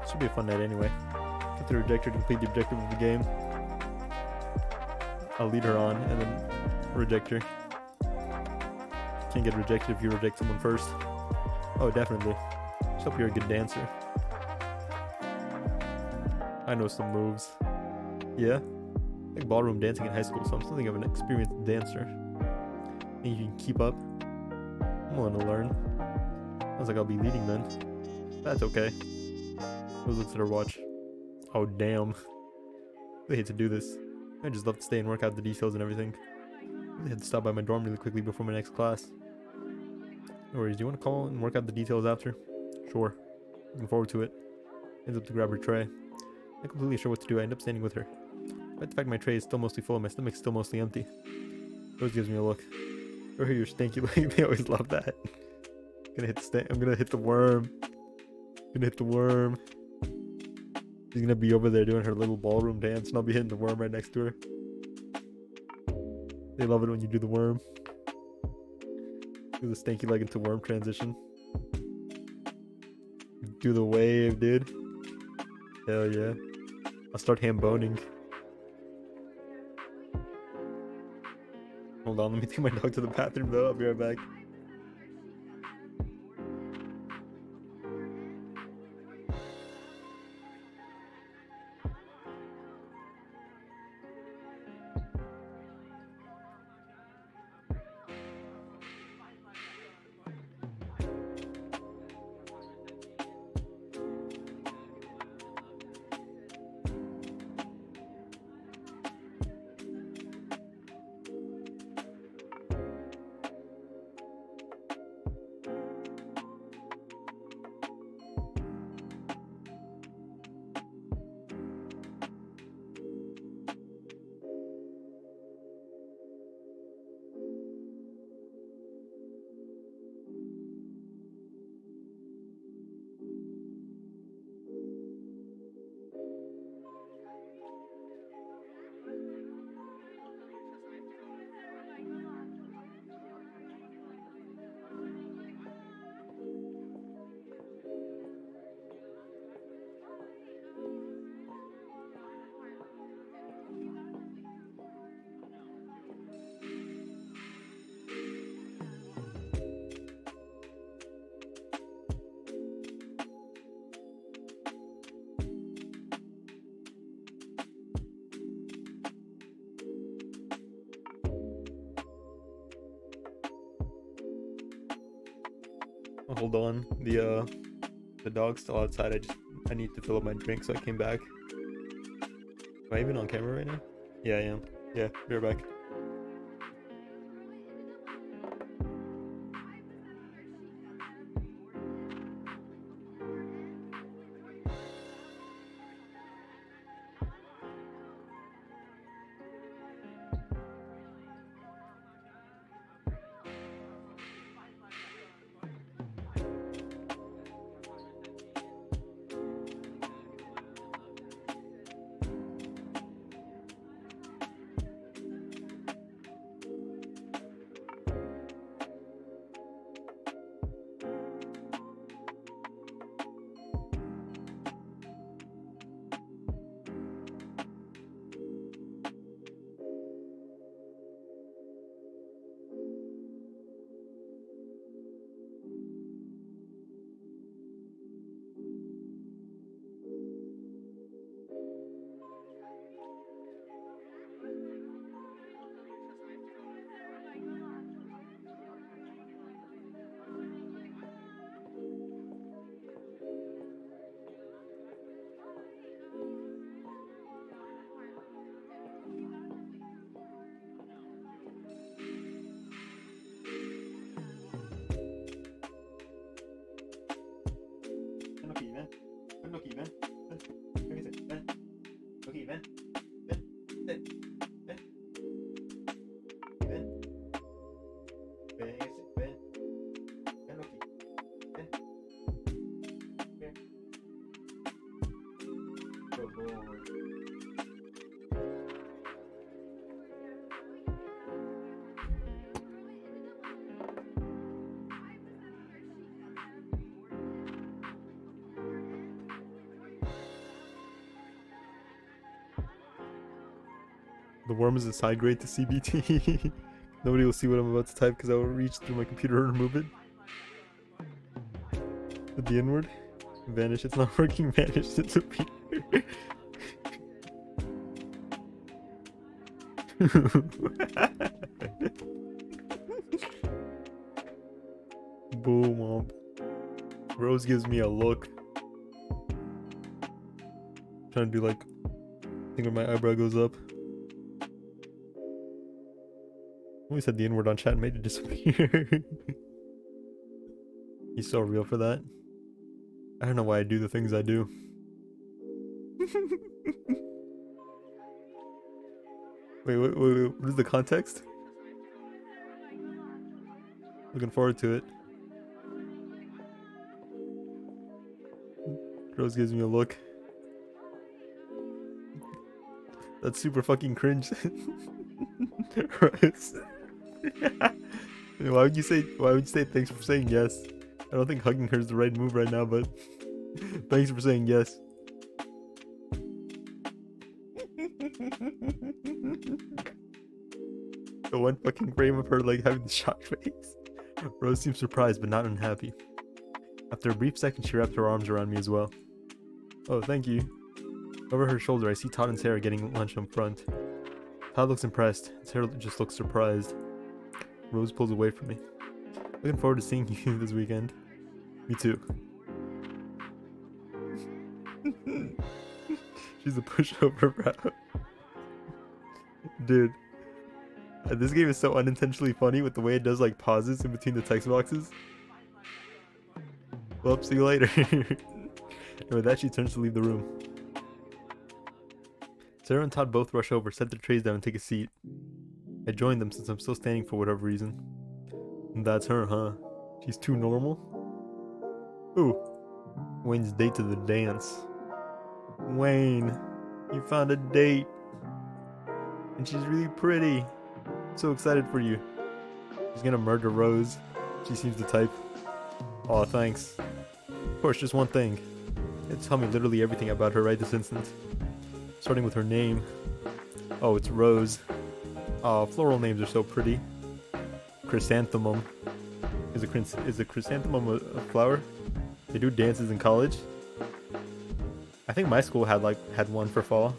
Should be a fun night anyway. Get the rejector to complete the objective of the game. I'll lead her on, and then reject her. Can't get rejected if you reject someone first. Oh, definitely. Just hope you're a good dancer. I know some moves. Yeah? Like ballroom dancing in high school, so I'm something of an experienced dancer. Think you can keep up? I'm willing to learn. Sounds like I'll be leading then. That's okay. Rose looks at her watch. Oh, damn. I hate to do this. I just love to stay and work out the details and everything. I had to stop by my dorm really quickly before my next class. No worries, do you want to call and work out the details after? Sure. Looking forward to it. Ends up to grab her tray. Not completely sure what to do, I end up standing with her. Despite the fact my tray is still mostly full and my stomach's still mostly empty. Rose gives me a look. Or your stanky leg, they always love that. I'm gonna hit the worm. Gonna hit the worm. She's gonna be over there doing her little ballroom dance and I'll be hitting the worm right next to her. They love it when you do the worm. Do the stanky leg into worm transition. Do the wave, dude. Hell yeah. I'll start ham boning. Hold on, let me take my dog to the bathroom though. I'll be right back. Oh, hold on. The dog's still outside. I need to fill up my drink, so I came back. Am I even on camera right now? Yeah, I am. Yeah, be right back. The worm is a side grade to CBT. Nobody will see what I'm about to type because I will reach through my computer and remove it. At the inward. Vanish. It's not working. Vanish. Disappear. Boom, womp. Rose gives me a look. Trying to do like, I think where my eyebrow goes up. We said the N-word on chat and made it disappear. He's so real for that. I don't know why I do the things I do. Wait, what is the context? Looking forward to it. Rose gives me a look. That's super fucking cringe. Rose. Why would you say thanks for saying yes? I don't think hugging her is the right move right now, but thanks for saying yes. The one fucking frame of her like having the shocked face. Rose seems surprised but not unhappy. After a brief second, she wrapped her arms around me as well. Oh, thank you. Over her shoulder, I see Todd and Sarah getting lunch up front. Todd looks impressed, and Sarah just looks surprised. Rose pulls away from me. Looking forward to seeing you this weekend. Me too. She's a pushover, bro. Dude. This game is so unintentionally funny with the way it does like pauses in between the text boxes. Well, see you later. And with that, she turns to leave the room. Sarah and Todd both rush over, set their trays down, and take a seat. I join them since I'm still standing for whatever reason. And that's her, huh? She's too normal? Ooh. Wayne's date to the dance. Wayne, you found a date. And she's really pretty. So excited for you. She's gonna murder Rose. She seems the type. Aw, thanks. Of course, just one thing. You tell me literally everything about her right this instant. Starting with her name. Oh, it's Rose. Aw, floral names are so pretty. Chrysanthemum. Is a chrysanthemum a flower? They do dances in college? I think my school had one for fall.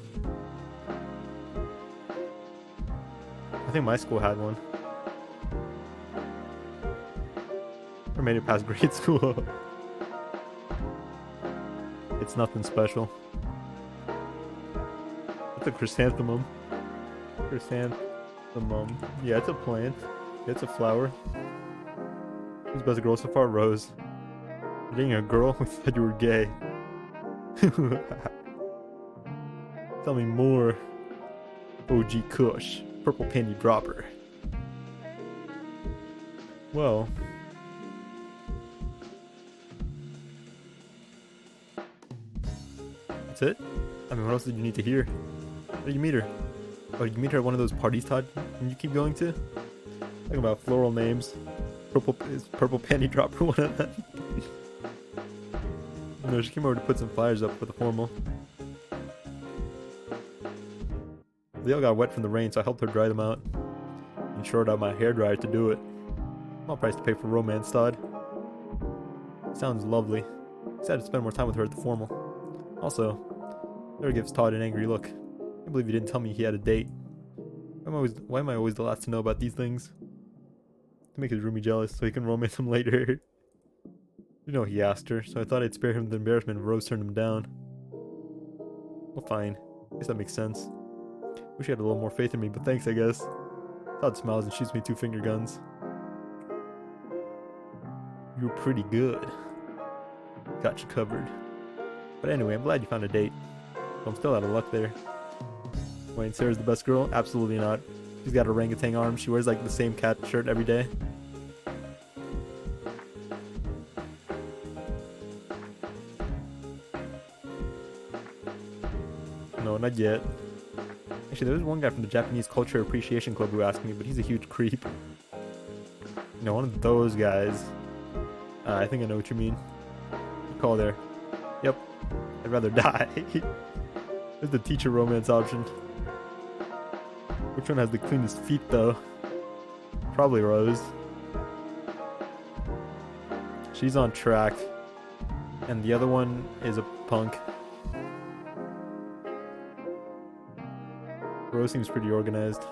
I think my school had one. Or made it past grade school. It's nothing special. It's a chrysanthemum. Chrysanthemum. Yeah, it's a plant. Yeah, it's a flower. Who's the best girl so far? Rose. You're dating a girl? We thought you were gay. Tell me more. OG Kush. Purple panty dropper. Well. That's it? I mean, what else did you need to hear? How did you meet her? Oh, did you meet her at one of those parties, Todd? Can you keep going to? Talking about floral names. Is purple panty dropper one of them? No, she came over to put some flyers up for the formal. They all got wet from the rain, so I helped her dry them out. And shorted out my hairdryer to do it. Small price to pay for romance, Todd. Sounds lovely. Excited to spend more time with her at the formal. Also, Sarah gives Todd an angry look. I can't believe he didn't tell me he had a date. Why am I always the last to know about these things? To make his roomie jealous so he can romance him later. You know he asked her, so I thought I'd spare him the embarrassment of Rose turned him down. Well, fine. I guess that makes sense. Wish he had a little more faith in me, but thanks, I guess. Todd smiles and shoots me 2 finger guns. You're pretty good. Got you covered. But anyway, I'm glad you found a date. I'm still out of luck there. Wayne, Sarah's the best girl? Absolutely not. She's got orangutan arms. She wears like the same cat shirt every day. No, not yet. Actually, there was one guy from the Japanese Culture Appreciation Club who asked me, but he's a huge creep. You know, one of those guys. I think I know what you mean. Good call there. Yep. I'd rather die. There's the teacher romance option. Which one has the cleanest feet, though? Probably Rose. She's on track. And the other one is a punk. Rose seems pretty organized.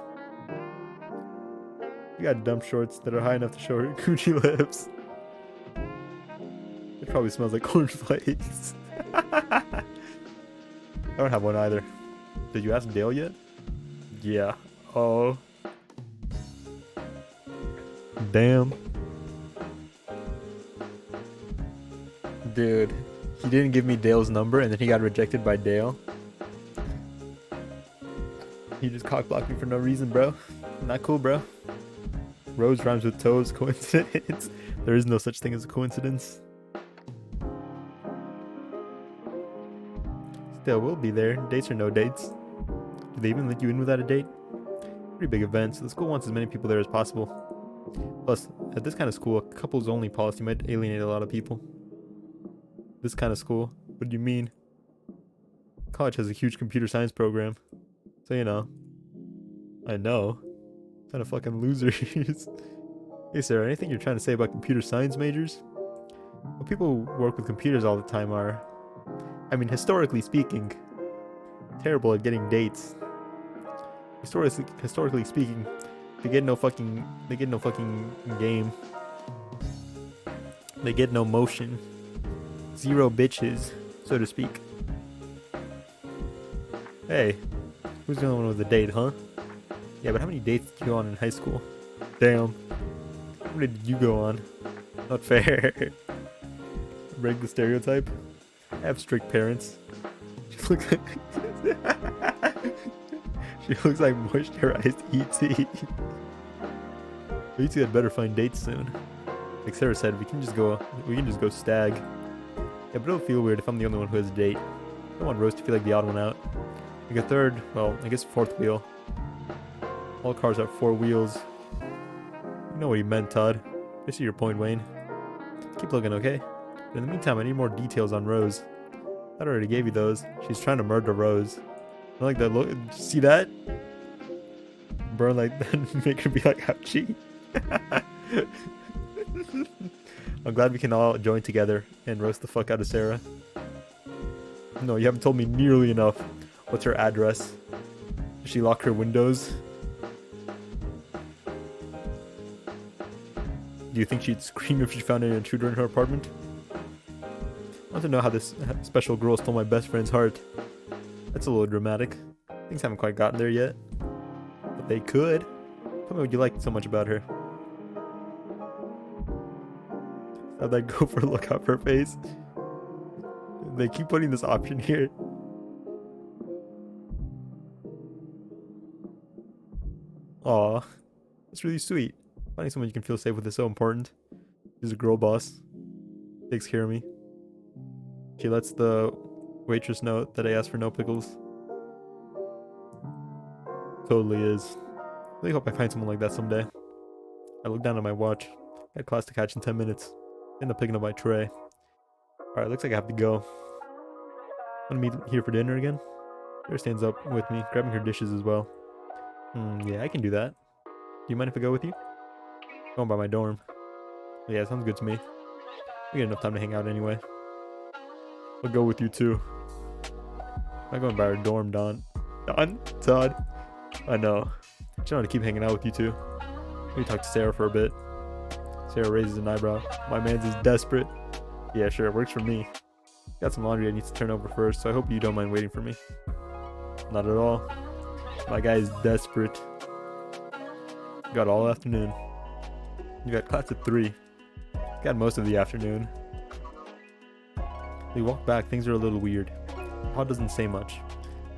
You got dump shorts that are high enough to show her coochie lips. It probably smells like cornflakes. I don't have one either. Did you ask Dale yet? Yeah. Oh. Damn. Dude, he didn't give me Dale's number and then he got rejected by Dale. He just cockblocked me for no reason, bro. Not cool, bro. Rose rhymes with toes. Coincidence. There is no such thing as a coincidence. Still, we'll be there. Dates or no dates. Do they even let you in without a date? Pretty big event, so the school wants as many people there as possible. Plus, at this kind of school, a couples only policy might alienate a lot of people. This kind of school? What do you mean? College has a huge computer science program. So, you know. I know. What kind of fucking losers. Hey, Sarah, anything you're trying to say about computer science majors? Well, people who work with computers all the time are, I mean, historically speaking, terrible at getting dates. Historically speaking, they get no fucking game. They get no motion. Zero bitches, so to speak. Hey, who's the only one with a date, huh? Yeah, but how many dates did you go on in high school? Damn. How many did you go on? Not fair. Break the stereotype. I have strict parents. She looks like moisturized ET. We two had better find dates soon. Like Sarah said, we can just go stag. Yeah, but it'll feel weird if I'm the only one who has a date. I don't want Rose to feel like the odd one out. Like a third, well, I guess fourth wheel. All cars have four wheels. You know what he meant, Todd. I see your point, Wayne. Keep looking, okay? But in the meantime, I need more details on Rose. I already gave you those. She's trying to murder Rose. I like that look. See that? Burn like that. Make her be like, ouchie. I'm glad we can all join together and roast the fuck out of Sarah. No, you haven't told me nearly enough. What's her address? Does she lock her windows? Do you think she'd scream if she found an intruder in her apartment? I want to know how this special girl stole my best friend's heart. That's a little dramatic. Things haven't quite gotten there yet. But they could. Tell me what you liked so much about her. How'd that go for a look off her face? They keep putting this option here. Aw, that's really sweet. Finding someone you can feel safe with is so important. She's a girl boss. Takes care of me. She lets the waitress know that I asked for no pickles. Totally is. Really hope I find someone like that someday. I look down at my watch. Got class to catch in 10 minutes. End up picking up my tray. Alright, looks like I have to go. Wanna meet here for dinner again? Sarah stands up with me, grabbing her dishes as well. Yeah, I can do that. Do you mind if I go with you? Going by my dorm. Yeah, sounds good to me. We get enough time to hang out anyway. I'll go with you too. I'm not going by our dorm, Don. Todd? I know. I just want to keep hanging out with you two. Maybe talk to Sarah for a bit. Sarah raises an eyebrow. My man's is desperate. Yeah, sure, it works for me. Got some laundry I need to turn over first, so I hope you don't mind waiting for me. Not at all. My guy is desperate. Got all afternoon. You got class at 3. Got most of the afternoon. We walk back, things are a little weird. Todd doesn't say much.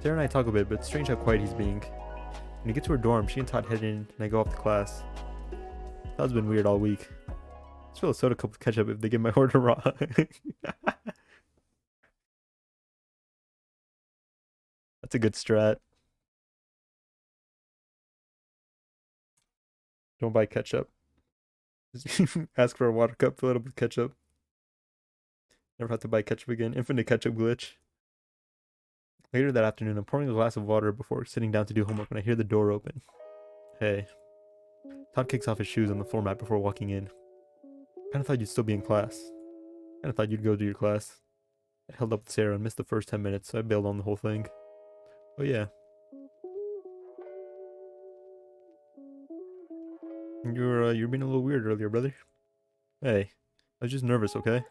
Sarah and I talk a bit, but it's strange how quiet he's being. When we get to her dorm, she and Todd head in, and I go off to class. Todd's been weird all week. Let's fill a soda cup with ketchup if they get my order wrong. That's a good strat. Don't buy ketchup. Just ask for a water cup, fill it up with ketchup. Never have to buy ketchup again. Infinite ketchup glitch. Later that afternoon, I'm pouring a glass of water before sitting down to do homework when I hear the door open. Hey. Todd kicks off his shoes on the floor mat before walking in. Kinda thought you'd still be in class. Kinda thought you'd go to your class. I held up with Sarah and missed the first 10 minutes, so I bailed on the whole thing. Oh yeah. You're being a little weird earlier, brother. Hey. I was just nervous, okay?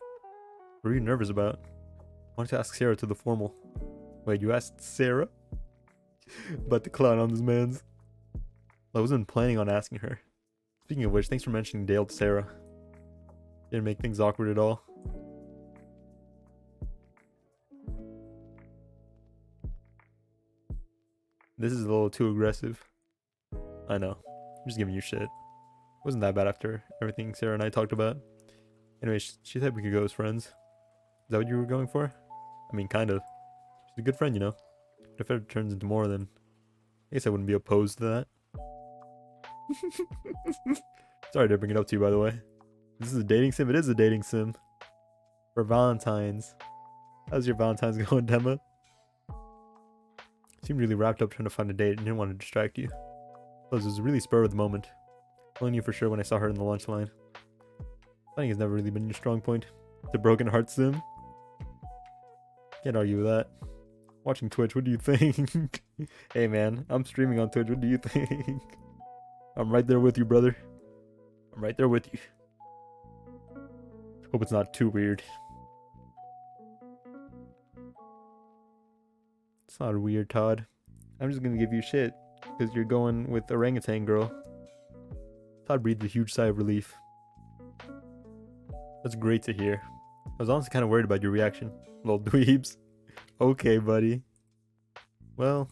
What are you nervous about? I wanted to ask Sarah to the formal. Wait, you asked Sarah? About the clown on this man's? I wasn't planning on asking her. Speaking of which, thanks for mentioning Dale to Sarah. Didn't make things awkward at all. This is a little too aggressive. I know. I'm just giving you shit. Wasn't that bad after everything Sarah and I talked about. Anyway, she said we could go as friends. Is that what you were going for? I mean, kind of. She's a good friend, you know. But if it turns into more, then I guess I wouldn't be opposed to that. Sorry to bring it up to you, by the way. This is a dating sim? It is a dating sim. For Valentine's. How's your Valentine's going, Dema? Seemed really wrapped up trying to find a date and didn't want to distract you. Plus, it was really spur of the moment. I only knew for sure when I saw her in the lunch line. Planning has never really been your strong point. The broken heart sim? Can't argue with that. Watching Twitch, what do you think? Hey man, I'm streaming on Twitch, what do you think? I'm right there with you, brother. I'm right there with you. Hope it's not too weird. It's not weird, Todd. I'm just gonna give you shit because you're going with orangutan girl. Todd breathed a huge sigh of relief. That's great to hear. I was honestly kind of worried about your reaction, little dweebs. Okay, buddy. Well,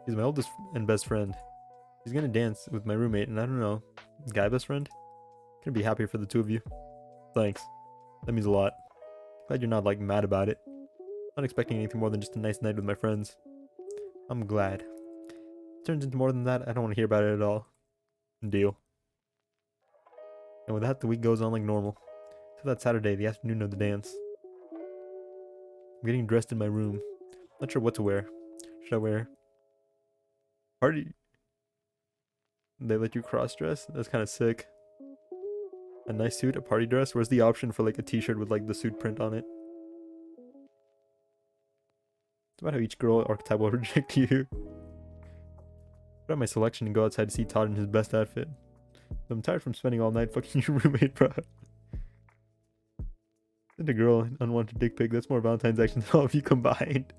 he's my oldest and best friend. He's gonna dance with my roommate, and I don't know, guy best friend? Couldn't be happier for the two of you. Thanks. That means a lot. Glad you're not like mad about it. Not expecting anything more than just a nice night with my friends. I'm glad. If it turns into more than that, I don't want to hear about it at all. Deal. And with that, the week goes on like normal. Till that Saturday, the afternoon of the dance. I'm getting dressed in my room. Not sure what to wear. Should I wear party? They let you cross dress? That's kind of sick. A nice suit, a party dress? Where's the option for like a t-shirt with like the suit print on it? It's about how each girl archetype will reject you. Put out my selection and go outside to see Todd in his best outfit. I'm tired from spending all night fucking your roommate, bro. Send a girl an unwanted dick pic. That's more Valentine's action than all of you combined.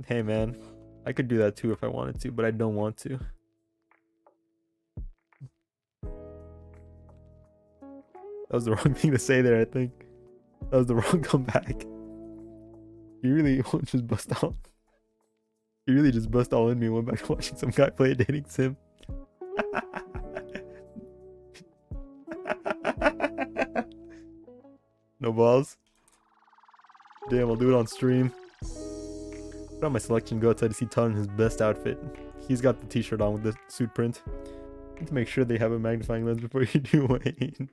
Hey man, I could do that too if I wanted to, but I don't want to. That was the wrong thing to say there, I think. That was the wrong comeback. You really won't just bust out. You really just bust all in me and went back to watching some guy play a dating sim. No balls? Damn, I'll do it on stream. Put on my selection, go outside to see Todd in his best outfit. He's got the t-shirt on with the suit print. Need to make sure they have a magnifying lens before you do, Wayne.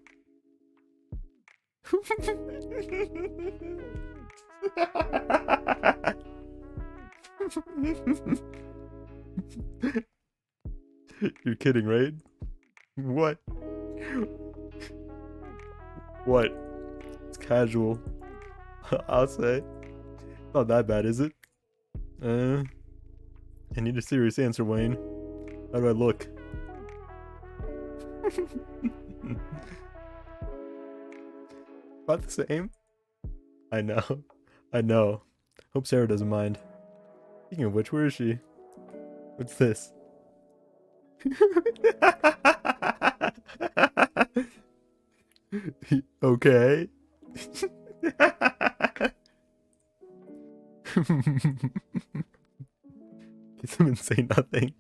You're kidding, right? What? What? It's casual. I'll say. Not that bad, is it? I need a serious answer, Wayne. How do I look? About the same? I know. I know. Hope Sarah doesn't mind. Speaking of which, where is she? What's this? Okay. Kiss him and say nothing.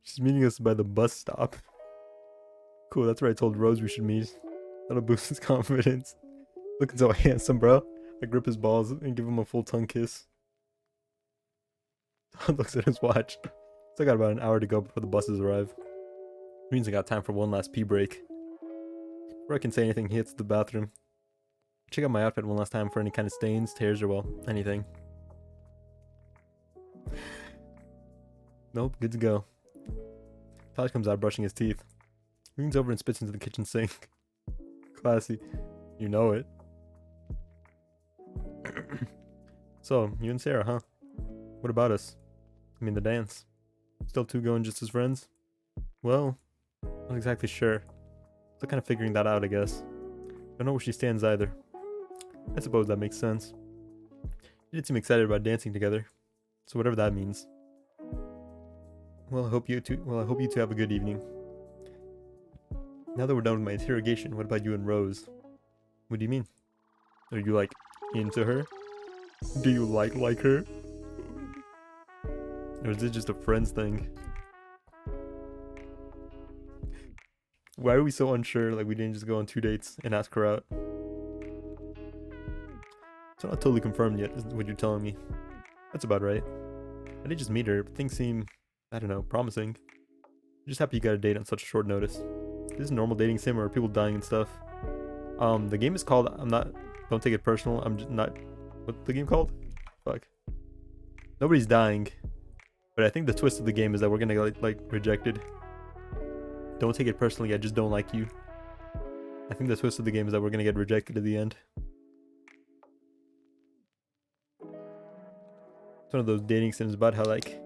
She's meeting us by the bus stop. Cool, that's where I told Rose we should meet. That'll boost his confidence. Looking so handsome, bro. I grip his balls and give him a full tongue kiss. Todd looks at his watch. Still got about an hour to go before the buses arrive. Means I got time for one last pee break. Before I can say anything, he hits the bathroom. Check out my outfit one last time for any kind of stains, tears, or well, anything. Nope, good to go. Todd comes out brushing his teeth. He leans over and spits into the kitchen sink. Classy. You know it. So, you and Sarah, huh? What about us? I mean the dance. Still two going just as friends? Well, not exactly sure. Still kind of figuring that out, I guess. Don't know where she stands either. I suppose that makes sense. You did seem excited about dancing together. So whatever that means. Well, I hope you two have a good evening. Now that we're done with my interrogation, what about you and Rose? What do you mean? Are you like into her? Do you like her? Or is it just a friends thing? Why are we so unsure? Like we didn't just go on 2 dates and ask her out. It's not totally confirmed yet, is what you're telling me. That's about right. I did just meet her, but things seem, I don't know, promising. I'm just happy you got a date on such short notice. Is this normal dating sim or are people dying and stuff? The game is called, don't take it personal, I'm just not, what's the game called? Fuck. Nobody's dying. But I think the twist of the game is that we're gonna get like rejected. Don't take it personally, I just don't like you. I think the twist of the game is that we're gonna get rejected at the end. It's one of those dating sims about how like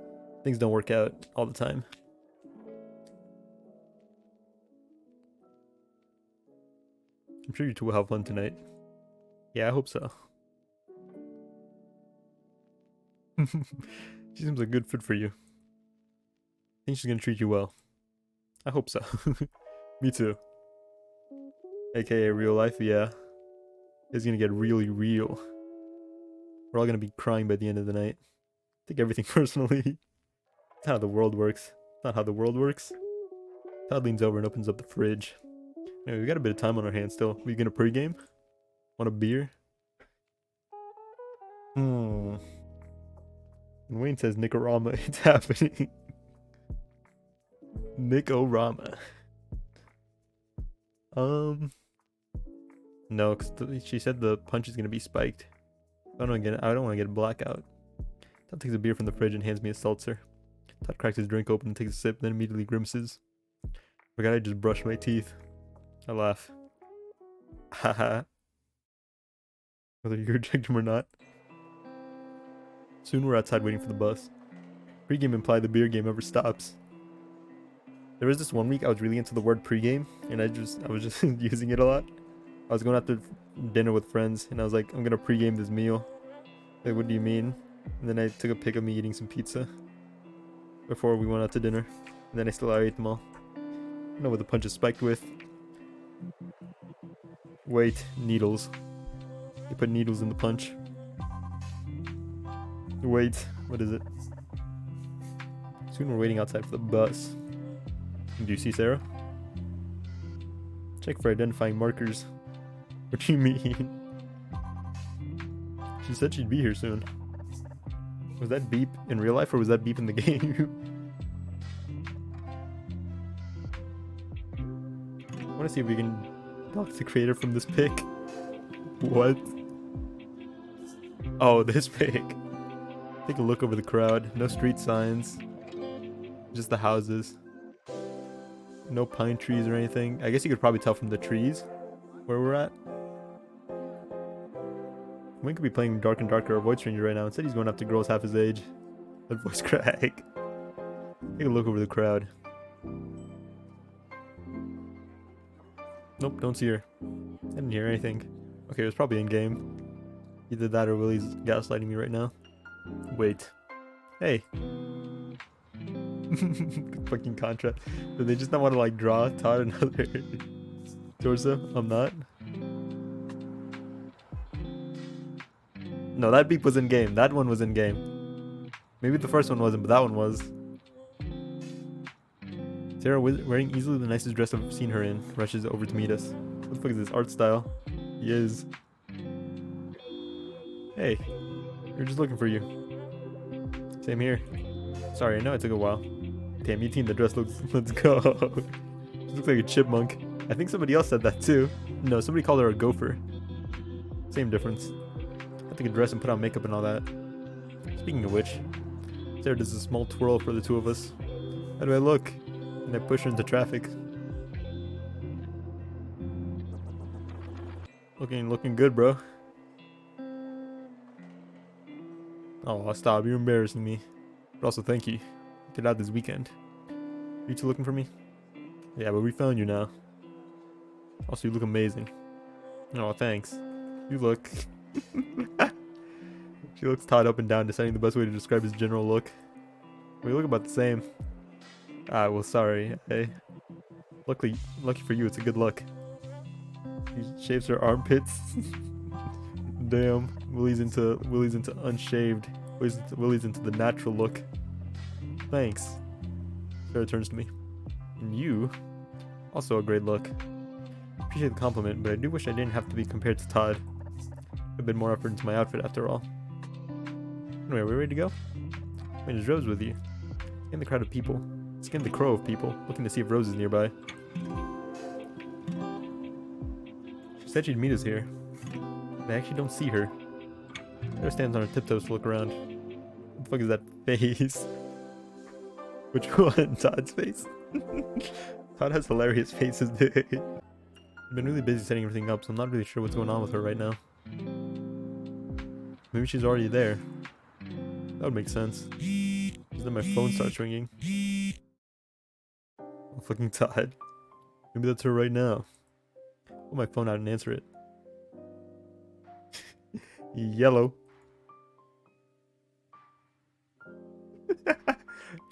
things don't work out all the time. I'm sure you two will have fun tonight. Yeah, I hope so. She seems like a good fit for you. I think she's gonna treat you well. I hope so. Me too. AKA real life, yeah. It's gonna get really real. We're all gonna be crying by the end of the night. Take everything personally. It's not how the world works. It's not how the world works. Todd leans over and opens up the fridge. Anyway, we got a bit of time on our hands still. We gonna pregame? Want a beer? When Wayne says Nicorama, it's happening. Nicorama. No, because she said the punch is gonna be spiked. I don't want to get a blackout. Todd takes a beer from the fridge and hands me a seltzer. Todd cracks his drink open and takes a sip, then immediately grimaces. Forgot I just brushed my teeth. I laugh. Haha. Whether you reject him or not. Soon we're outside waiting for the bus. Pre-game implied the beer game never stops. There was this one week I was really into the word pre-game, and I was just using it a lot. I was going out to dinner with friends, and I was like, I'm gonna pre-game this meal. Like, what do you mean? And then I took a pic of me eating some pizza before we went out to dinner, and then I ate them all. I don't know what the punch is spiked with. Wait, needles. They put needles in the punch. Wait, what is it? Soon we're waiting outside for the bus. Do you see Sarah? Check for identifying markers. What do you mean? She said she'd be here soon. Was that beep in real life or was that beep in the game? I want to see if we can dox the creator from this pic. What? Oh, this pic. Take a look over the crowd. No street signs. Just the houses. No pine trees or anything. I guess you could probably tell from the trees where we're at. Wayne could be playing Dark and Darker or Void Stranger right now. Instead he's going after girls half his age. That voice crack. Take a look over the crowd. Nope, don't see her. I didn't hear anything. Okay, it was probably in game. Either that or Willie's gaslighting me right now. Wait. Hey. Fucking contrast. Do they just not want to like draw Todd another torso? I'm not. No, that beep was in game. That one was in game. Maybe the first one wasn't, but that one was. Sarah, wearing easily the nicest dress I've seen her in, rushes over to meet us. What the fuck is this art style? He is. Hey, we were just looking for you. Same here. Sorry, I know it took a while. Damn, you team the dress looks. Let's go. She looks like a chipmunk. I think somebody else said that too. No, somebody called her a gopher. Same difference. I have to get dressed and put on makeup and all that. Speaking of which, Sarah does a small twirl for the two of us. How do I look? And I push her into traffic. Looking good, bro. Oh, stop! You're embarrassing me. But also, thank you. Get out this weekend. Are you two looking for me? Yeah, but we found you now. Also, you look amazing. Oh, thanks. You look. She looks tied up and down, deciding the best way to describe his general look. We look about the same. Ah, well, sorry. Hey, lucky for you, it's a good look. She shaves her armpits. Damn, Willie's into unshaved. Willie's into the natural look. Thanks. Sarah turns to me. And you, also a great look. Appreciate the compliment, but I do wish I didn't have to be compared to Todd. A bit more effort into my outfit after all. Anyway, are we ready to go? Wait, is Rose with you? Scan the crowd of people. Scan the crow of people, looking to see if Rose is nearby. She said she'd meet us here. But I actually don't see her. Sarah stands on her tiptoes to look around. What the fuck is that face? Which one? Todd's face? Todd has hilarious faces, dude. I've been really busy setting everything up, so I'm not really sure what's going on with her right now. Maybe she's already there. That would make sense. Because then my phone starts ringing. Oh, fucking Todd. Maybe that's her right now. Pull my phone out and answer it. Yellow.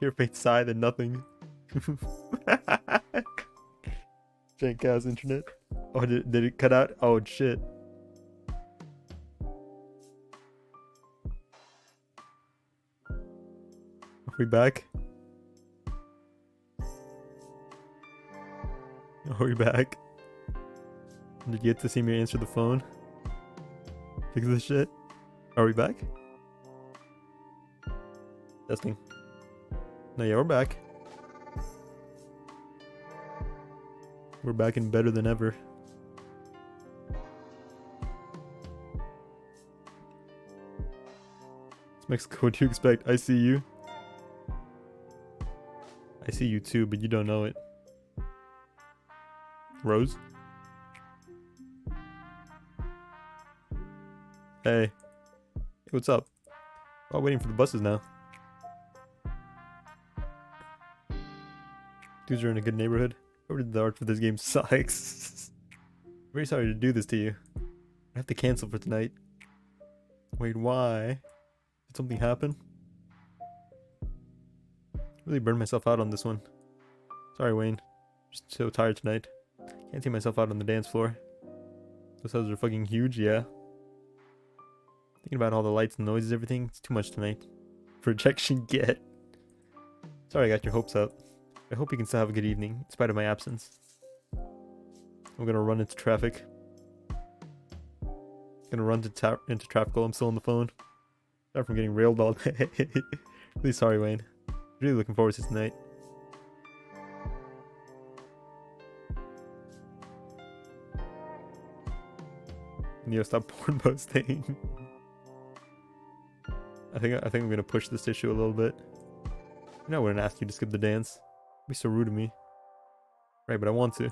Your face sigh, then nothing. Jank ass internet. Oh, did it cut out? Oh shit. Are we back? Are we back? Did you get to see me answer the phone? Fix this shit? Are we back? Testing. No, yeah, we're back. We're back and better than ever. It's Mexico, what do you expect? I see you. I see you too, but you don't know it. Rose? Hey. Hey, what's up? We're all waiting for the buses now. Dudes are in a good neighborhood. Whoever did the art for this game sucks. Very sorry to do this to you. I have to cancel for tonight. Wait, why? Did something happen? Really burned myself out on this one. Sorry, Wayne. Just so tired tonight. Can't see myself out on the dance floor. Those houses are fucking huge, yeah. Thinking about all the lights and noises, everything, it's too much tonight. Projection get. Sorry I got your hopes up. I hope you can still have a good evening, in spite of my absence. I'm gonna run into traffic. Gonna run into traffic while I'm still on the phone. Sorry from getting railed all day. Really sorry, Wayne. Really looking forward to tonight. Neo, stop porn posting. I think I'm gonna push this issue a little bit. You know I wouldn't ask you to skip the dance. Be so rude to me. Right, but I want to. I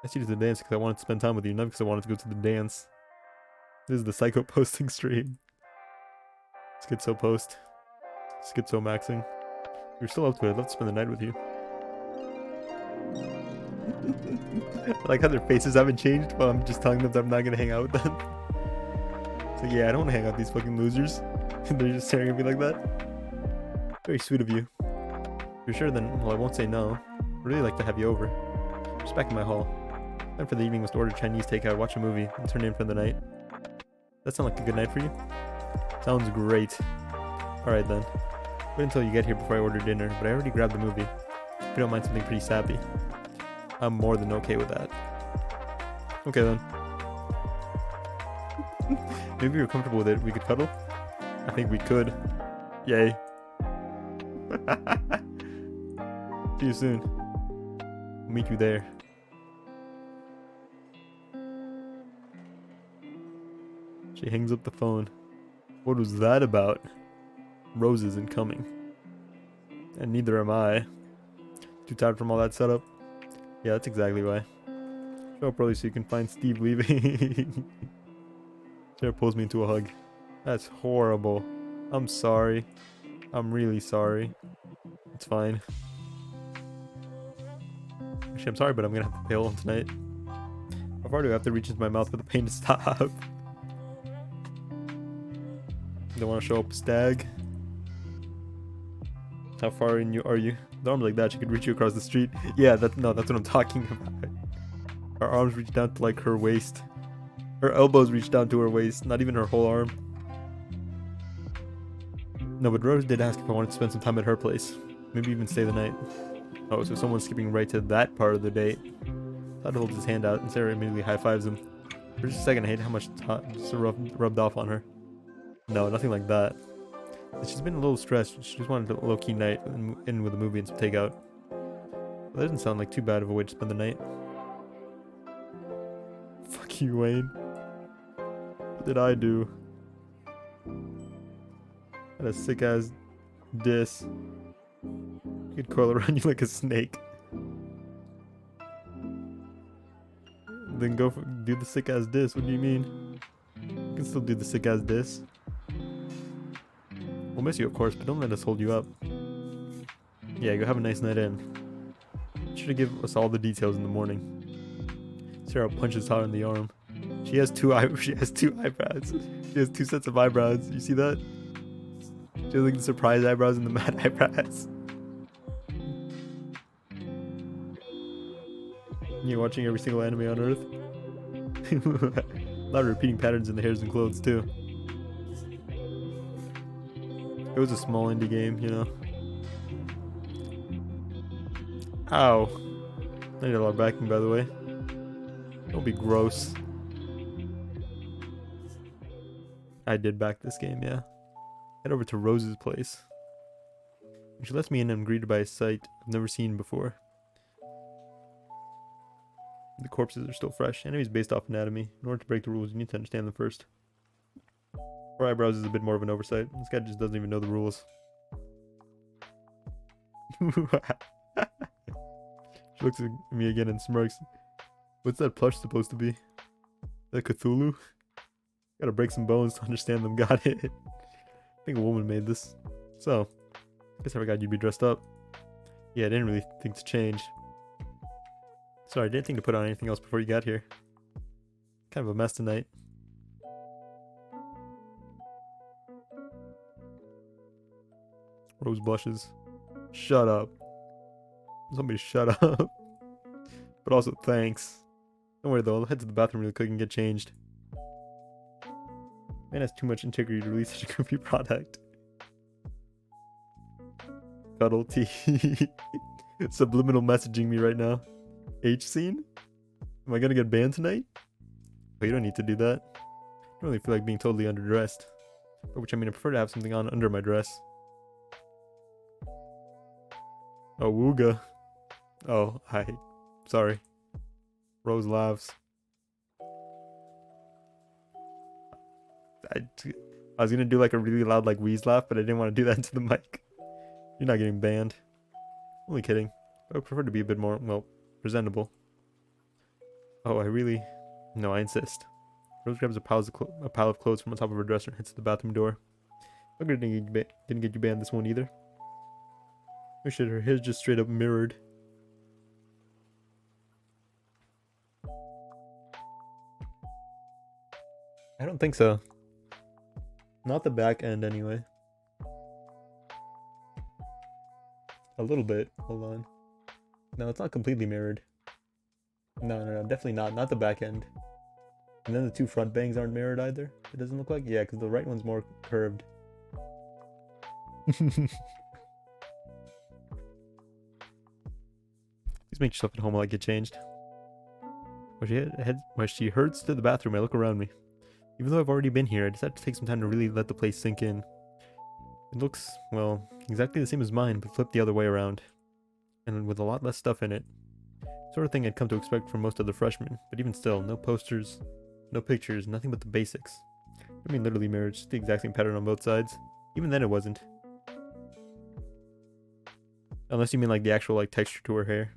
asked you to the dance because I wanted to spend time with you, not because I wanted to go to the dance. This is the psycho posting stream. Schizo post. Schizo maxing. If you're still up to it, I'd love to spend the night with you. I like how their faces haven't changed, but I'm just telling them that I'm not gonna hang out with them. So yeah, I don't want to hang out with these fucking losers. They're just staring at me like that. Very sweet of you. If you're sure, then, well, I won't say no. I'd really like to have you over. Just back in my hall. Time for the evening was to order Chinese takeout, watch a movie, and turn in for the night. That sound like a good night for you? Sounds great. Alright then. Wait until you get here before I order dinner, but I already grabbed the movie. If you don't mind something pretty sappy. I'm more than okay with that. Okay then. Maybe you're comfortable with it. We could cuddle? I think we could. Yay. See you soon. I'll meet you there. She hangs up the phone. What was that about? Rose isn't coming. And neither am I. Too tired from all that setup? Yeah, that's exactly why. Show up early so you can find Steve leaving. Sarah pulls me into a hug. That's horrible. I'm sorry. I'm really sorry. It's fine. Actually, I'm sorry, but I'm gonna have to pay alone tonight. How far do I have to reach into my mouth for the pain to stop? Don't want to show up, Stag. How far in you are you? With arms like that, she could reach you across the street. Yeah, that's what I'm talking about. Her arms reach down to like her waist. Her elbows reach down to her waist, not even her whole arm. No, but Rose did ask if I wanted to spend some time at her place. Maybe even stay the night. Oh, so someone's skipping right to that part of the date. Todd holds his hand out and Sarah immediately high-fives him. For just a second, I hate how much Todd just rubbed off on her. No, nothing like that. She's been a little stressed. She just wanted a low-key night in with a movie and some takeout. Well, that doesn't sound like too bad of a way to spend the night. Fuck you, Wayne. What did I do? Had a sick-ass diss. I could coil around you like a snake. Then do the sick-ass diss. What do you mean? You can still do the sick-ass diss. We'll miss you, of course, but don't let us hold you up. Yeah, go have a nice night in. Should have given us all the details in the morning. Sarah punches Todd in the arm. She has two eyebrows. She has two sets of eyebrows. You see that? She has like the surprise eyebrows and the mad eyebrows. You watching every single anime on Earth? A lot of repeating patterns in the hairs and clothes too. It was a small indie game, you know. Ow. I need a lot of backing, by the way. Don't be gross. I did back this game, yeah. Head over to Rose's place. She lets me in and I'm greeted by a sight I've never seen before. The corpses are still fresh. Enemies based off anatomy. In order to break the rules, you need to understand them first. Her eyebrows is a bit more of an oversight. This guy just doesn't even know the rules. She looks at me again and smirks. What's that plush supposed to be? That Cthulhu? Gotta break some bones to understand them. Got it. I think a woman made this. So, guess I forgot you'd be dressed up. Yeah, I didn't really think to change. Sorry, I didn't think to put on anything else before you got here. Kind of a mess tonight. Rose blushes. Shut up. Somebody shut up. But also, thanks. Don't worry though, I'll head to the bathroom really quick and get changed. Man has too much integrity to release such a goofy product. Cuddle tea. Subliminal messaging me right now. H scene? Am I gonna get banned tonight? Oh, you don't need to do that. I don't really feel like being totally underdressed. By which I mean I prefer to have something on under my dress. Oh, wooga. Oh, hi. Sorry. Rose laughs. I was gonna do like a really loud like wheeze laugh, but I didn't want to do that into the mic. You're not getting banned. Only kidding. I would prefer to be a bit more, well, presentable. Oh, I really... No, I insist. Rose grabs a pile of clothes from on top of her dresser and heads to the bathroom door. I'm gonna didn't get you banned this one either. Oh shit, her hair's just straight up mirrored. I don't think so. Not the back end anyway. A little bit. Hold on. No, it's not completely mirrored. No, definitely not. Not the back end. And then the two front bangs aren't mirrored either. It doesn't look like. Yeah, because the right one's more curved. Please make yourself at home while I get changed. While she heads to the bathroom, I look around me. Even though I've already been here, I decided to take some time to really let the place sink in. It looks, well, exactly the same as mine, but flipped the other way around. And with a lot less stuff in it. Sort of thing I'd come to expect from most other freshmen, but even still, no posters, no pictures, nothing but the basics. I mean literally mirrored, just the exact same pattern on both sides. Even then it wasn't. Unless you mean like the actual like texture to her hair.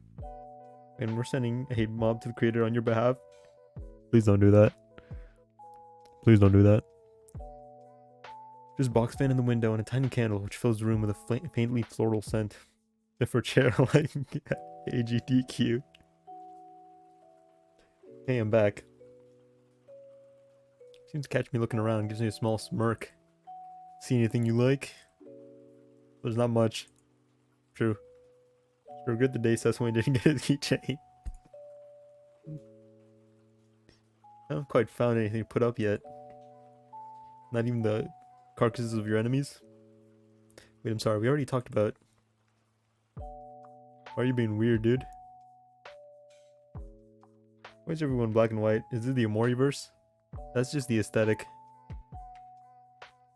And we're sending a mob to the creator on your behalf. Please don't do that. Please don't do that. There's a box fan in the window and a tiny candle which fills the room with a faintly floral scent. If her chair like AGDQ. Hey, I'm back. Seems to catch me looking around, gives me a small smirk. See anything you like? There's not much. True. Regret the day Sesame didn't get his keychain. I haven't quite found anything to put up yet. Not even the carcasses of your enemies. Wait, I'm sorry. We already talked about. Why are you being weird, dude? Why is everyone black and white? Is it the Amoriverse? That's just the aesthetic.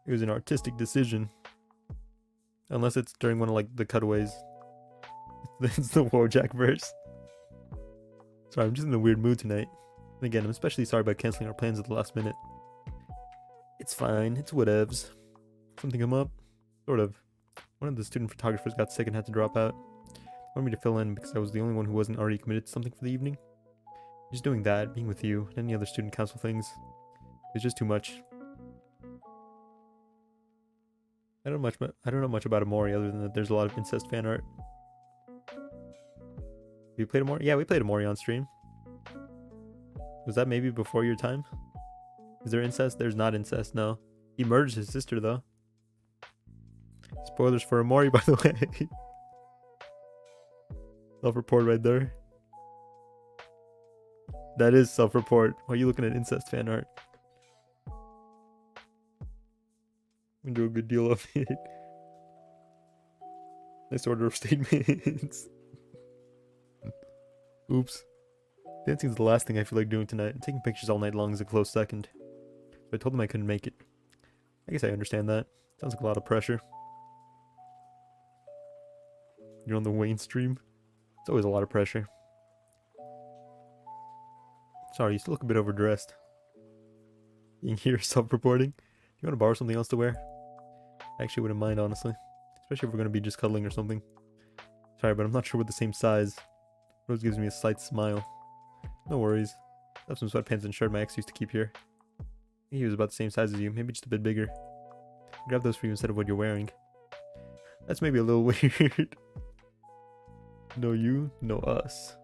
It was an artistic decision. Unless it's during one of like the cutaways. It's the Warjack verse. Sorry, I'm just in a weird mood tonight. And again, I'm especially sorry about canceling our plans at the last minute. It's fine. It's whatevs. Something come up? Sort of. One of the student photographers got sick and had to drop out. Wanted me to fill in because I was the only one who wasn't already committed to something for the evening. Just doing that, being with you, and any other student council things. It's just too much. I don't know much about Amori other than that there's a lot of incest fan art. We played Amori? Yeah, we played Amori on stream. Was that maybe before your time? Is there incest? There's not incest, no. He murdered his sister though. Spoilers for Amori, by the way. Self-report right there. That is self-report. Why are you looking at incest fan art? We do a good deal of it. Nice order of statements. Oops. Dancing is the last thing I feel like doing tonight. And taking pictures all night long is a close second. So I told them I couldn't make it. I guess I understand that. Sounds like a lot of pressure. You're on the Wayne stream. It's always a lot of pressure. Sorry, you still look a bit overdressed. Being here self-reporting. Do you want to borrow something else to wear? I actually wouldn't mind, honestly. Especially if we're going to be just cuddling or something. Sorry, but I'm not sure we're the same size. Rose gives me a slight smile. No worries. I have some sweatpants and shirt my ex used to keep here. I think he was about the same size as you, maybe just a bit bigger. I'll grab those for you instead of what you're wearing. That's maybe a little weird. No you, no us.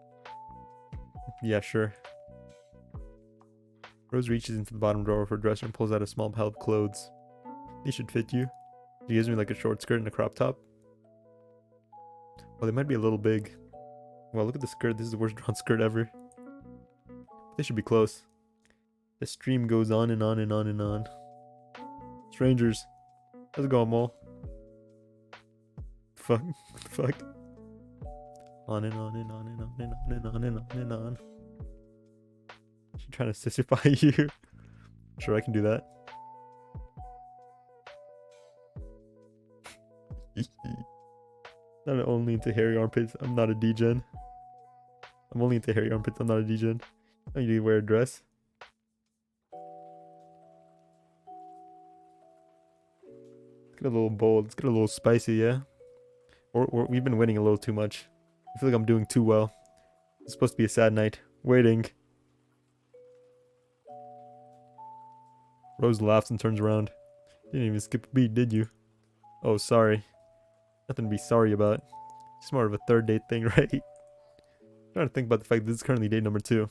Yeah, sure. Rose reaches into the bottom drawer of her dresser and pulls out a small pile of clothes. These should fit you. She gives me like a short skirt and a crop top. Well, they might be a little big. Well, look at the skirt. This is the worst drawn skirt ever. They should be close. The stream goes on and on and on and on. Strangers. How's it going, Mole? Fuck. Fuck. On and on and on and on and on and on and on and on. She's trying to sissify you. Sure, I can do that. I'm only into hairy armpits. I'm not a degen. I'm only into hairy armpits. I'm not a degen. I need to wear a dress. Let's get a little bold. Let's get a little spicy, yeah? We've been winning a little too much. I feel like I'm doing too well. It's supposed to be a sad night. Waiting. Rose laughs and turns around. Didn't even skip a beat, did you? Oh, sorry. Nothing to be sorry about. It's more of a third date thing, right? I'm trying to think about the fact that this is currently date number 2.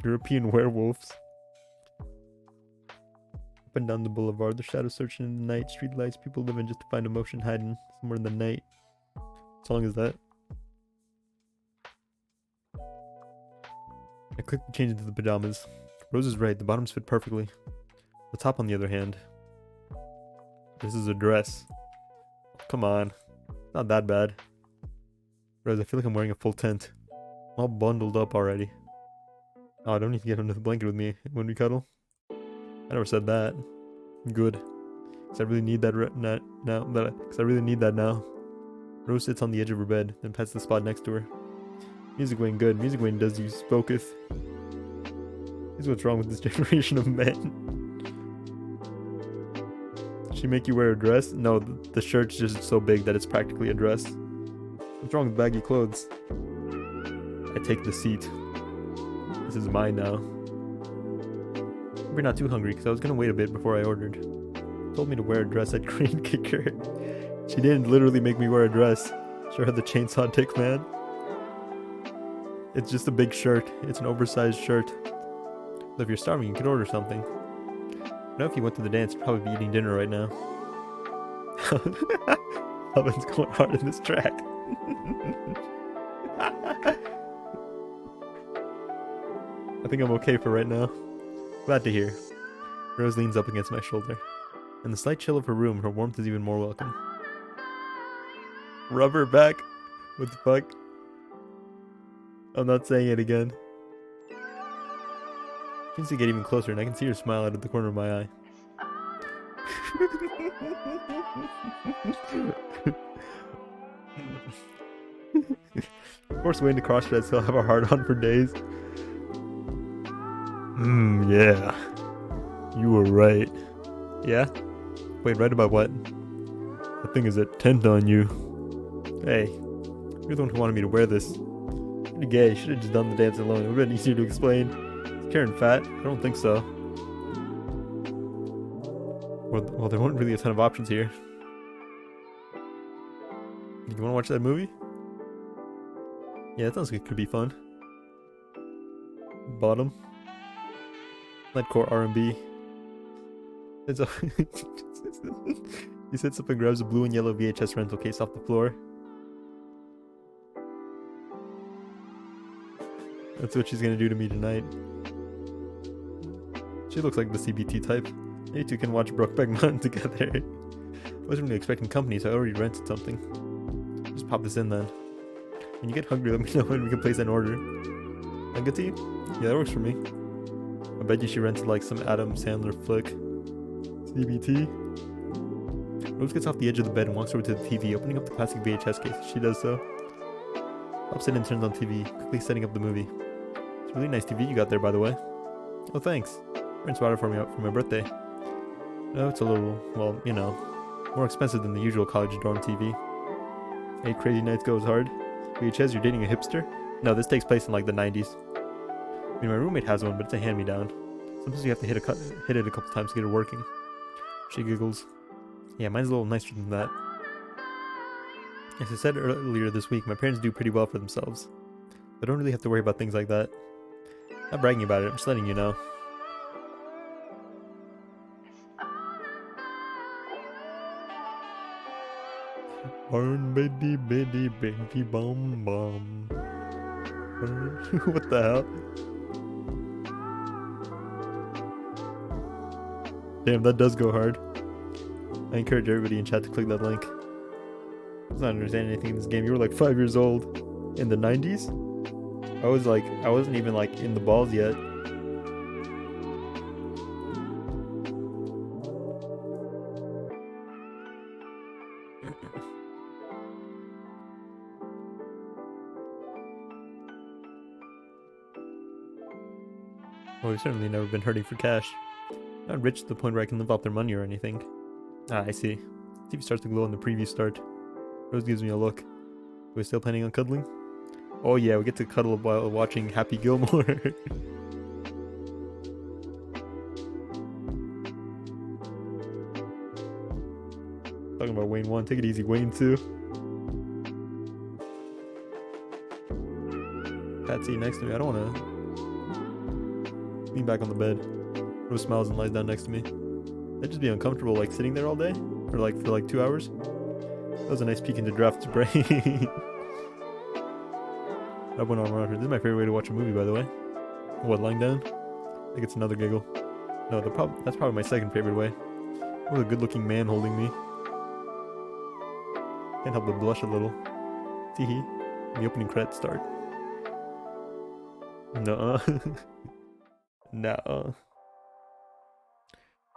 European werewolves. Up and down the boulevard, the shadows searching in the night. Street lights, people living just to find emotion hiding somewhere in the night. What song is that? I clicked to change into the pajamas. Rose is right, the bottoms fit perfectly. The top, on the other hand. This is a dress. Come on. Not that bad. Rose, I feel like I'm wearing a full tent. I'm all bundled up already. Oh, I don't need to get under the blanket with me when we cuddle. I never said that. Good. Because I really need that now. Because I really need that now. Rose sits on the edge of her bed, then pets the spot next to her. Music Wayne good. Music Wayne does you spoketh. Here's what's wrong with this generation of men. She make you wear a dress? No, the shirt's just so big that it's practically a dress. What's wrong with baggy clothes? I take the seat. This is mine now. We're not too hungry because I was gonna wait a bit before I ordered. Told me to wear a dress at Crane Kicker. She didn't literally make me wear a dress. Sure had the chainsaw dick, man. It's just a big shirt. It's an oversized shirt. But if you're starving, you could order something. I know if you went to the dance, you'd probably be eating dinner right now. Oven's going hard in this track. I think I'm okay for right now. Glad to hear. Rose leans up against my shoulder. In the slight chill of her room, her warmth is even more welcome. Rub her back? What the fuck? I'm not saying it again. She seems to get even closer, and I can see her smile out of the corner of my eye. Of course, waiting to cross-stretch, so I'll have a hard-on for days. Yeah. You were right. Yeah? Wait, right about what? The thing is at 10th on you. Hey, you're the one who wanted me to wear this. Pretty gay, should have just done the dance alone. It would have been easier to explain. Is Karen fat? I don't think so. Well, there weren't really a ton of options here. You want to watch that movie? Yeah, that sounds like it could be fun. Bottom. Lightcore R&B. It's a he sits up and grabs a blue and yellow VHS rental case off the floor. That's what she's gonna do to me tonight. She looks like the CBT type. You two can watch Brokeback Mountain together. I wasn't really expecting company, so I already rented something. Just pop this in then. When you get hungry, let me know when we can place an order. Sound good to you? Yeah, that works for me. I bet you she rented like some Adam Sandler flick. CBT. Rose gets off the edge of the bed and walks over to the TV, opening up the plastic VHS case. She does so. Pops in and turns on TV, quickly setting up the movie. It's a really nice TV you got there, by the way. Oh, thanks. Friends bought it for me for my birthday. Oh, it's a little, well, you know, more expensive than the usual college dorm TV. 8 Crazy Nights goes hard. VHS, you're dating a hipster? No, this takes place in like the 90s. I mean, my roommate has one, but it's a hand-me-down. Sometimes you have to hit it a couple times to get it working. She giggles. Yeah, mine's a little nicer than that. As I said earlier this week, my parents do pretty well for themselves. I don't really have to worry about things like that. Not bragging about it, I'm just letting you know. Burn bitty bitty bitty bum bum. What the hell? Damn, that does go hard. I encourage everybody in chat to click that link. I was not understanding anything in this game. You were like 5 years old. In the 90s? I wasn't even like in the balls yet. Well, we've certainly never been hurting for cash. Not rich to the point where I can live off their money or anything. Ah, I see. TV starts to glow in the preview start. Rose gives me a look. Are we still planning on cuddling? Oh yeah, we get to cuddle while watching Happy Gilmore. Talking about Wayne 1, take it easy, Wayne 2. Patsy next to me, I don't wanna lean back on the bed. Rose smiles and lies down next to me. I'd just be uncomfortable like sitting there all day? Or like for like 2 hours? That was a nice peek into Draft's brain. I went on around her. This is my favorite way to watch a movie, by the way. What, lying down? I think it's another giggle. No, that's probably my second favorite way. What a good-looking man holding me. Can't help but blush a little. Teehee. The opening credits start. Nuh-uh. Nuh-uh.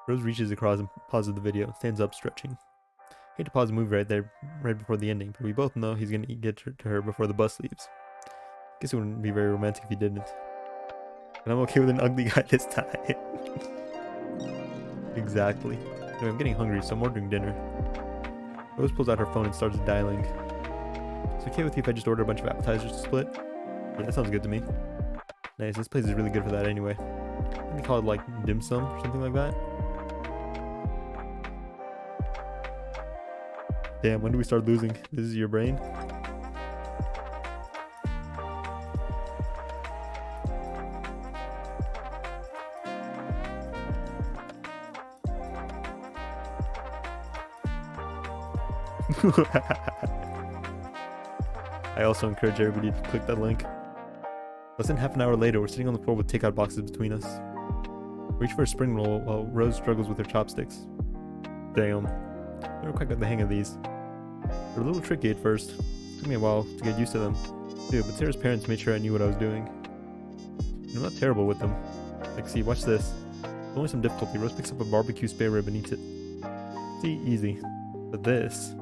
Rose reaches across and pauses the video, stands up, stretching. Hate to pause the movie right there, right before the ending, but we both know he's gonna get to her before the bus leaves. Guess it wouldn't be very romantic if he didn't. And I'm okay with an ugly guy this time. Exactly. Anyway, I'm getting hungry, so I'm ordering dinner. Rose pulls out her phone and starts dialing. Is it okay with you if I just order a bunch of appetizers to split? Yeah, that sounds good to me. Nice, this place is really good for that anyway. I think they call it like dim sum or something like that. Damn, when do we start losing? This is your brain? I also encourage everybody to click that link. Less than half an hour later, we're sitting on the floor with takeout boxes between us. Reach for a spring roll while Rose struggles with her chopsticks. Damn. Never quite got the hang of these. They're a little tricky at first. It took me a while to get used to them. Dude, but Sarah's parents made sure I knew what I was doing. And I'm not terrible with them. Like, see, watch this. With only some difficulty, Rose picks up a barbecue spare rib and eats it. See, easy. But this...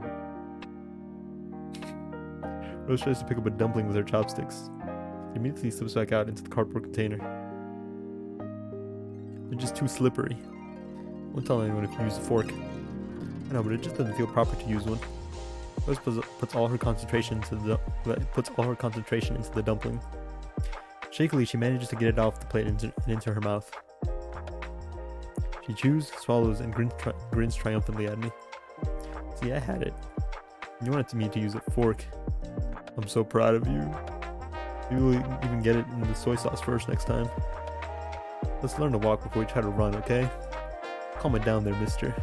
Rose tries to pick up a dumpling with her chopsticks. She immediately slips back out into the cardboard container. They're just too slippery. I won't tell anyone if you use a fork. I know, but it just doesn't feel proper to use one. Rose puts all her concentration into the dumpling. Shakily, she manages to get it off the plate and into her mouth. She chews, swallows, and grins triumphantly at me. See, I had it. You wanted me to use a fork. I'm so proud of you. You will even get it in the soy sauce first next time. Let's learn to walk before we try to run, okay? Calm it down there, mister.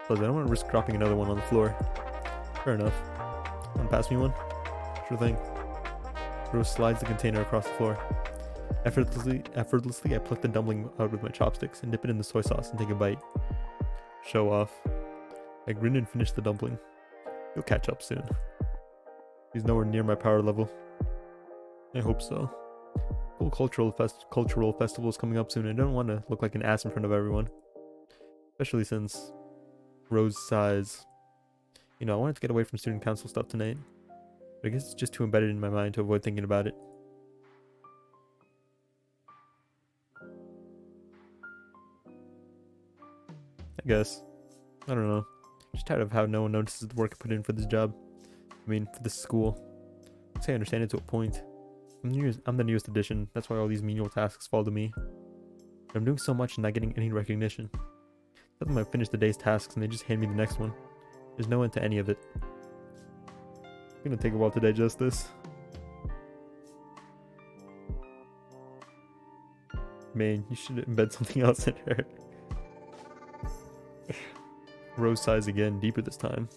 Plus, I don't want to risk dropping another one on the floor. Fair enough. Want to pass me one? Sure thing. Rose slides the container across the floor. Effortlessly, I pluck the dumpling out with my chopsticks and dip it in the soy sauce and take a bite. Show off. I grin and finish the dumpling. You'll catch up soon. He's nowhere near my power level. I hope so. Cool cultural festival is coming up soon, and I don't want to look like an ass in front of everyone. Especially since Rose sighs. You know, I wanted to get away from student council stuff tonight. But I guess it's just too embedded in my mind to avoid thinking about it. I guess. I don't know. Just tired of how no one notices the work I put in for this job. I mean, for this school. I'd say I understand it to a point. I'm the newest addition, that's why all these menial tasks fall to me. But I'm doing so much and not getting any recognition. Tell them I've finished the day's tasks and they just hand me the next one. There's no end to any of it. It's gonna take a while to digest this. Man, you should embed something else in her. Rose sighs again, deeper this time.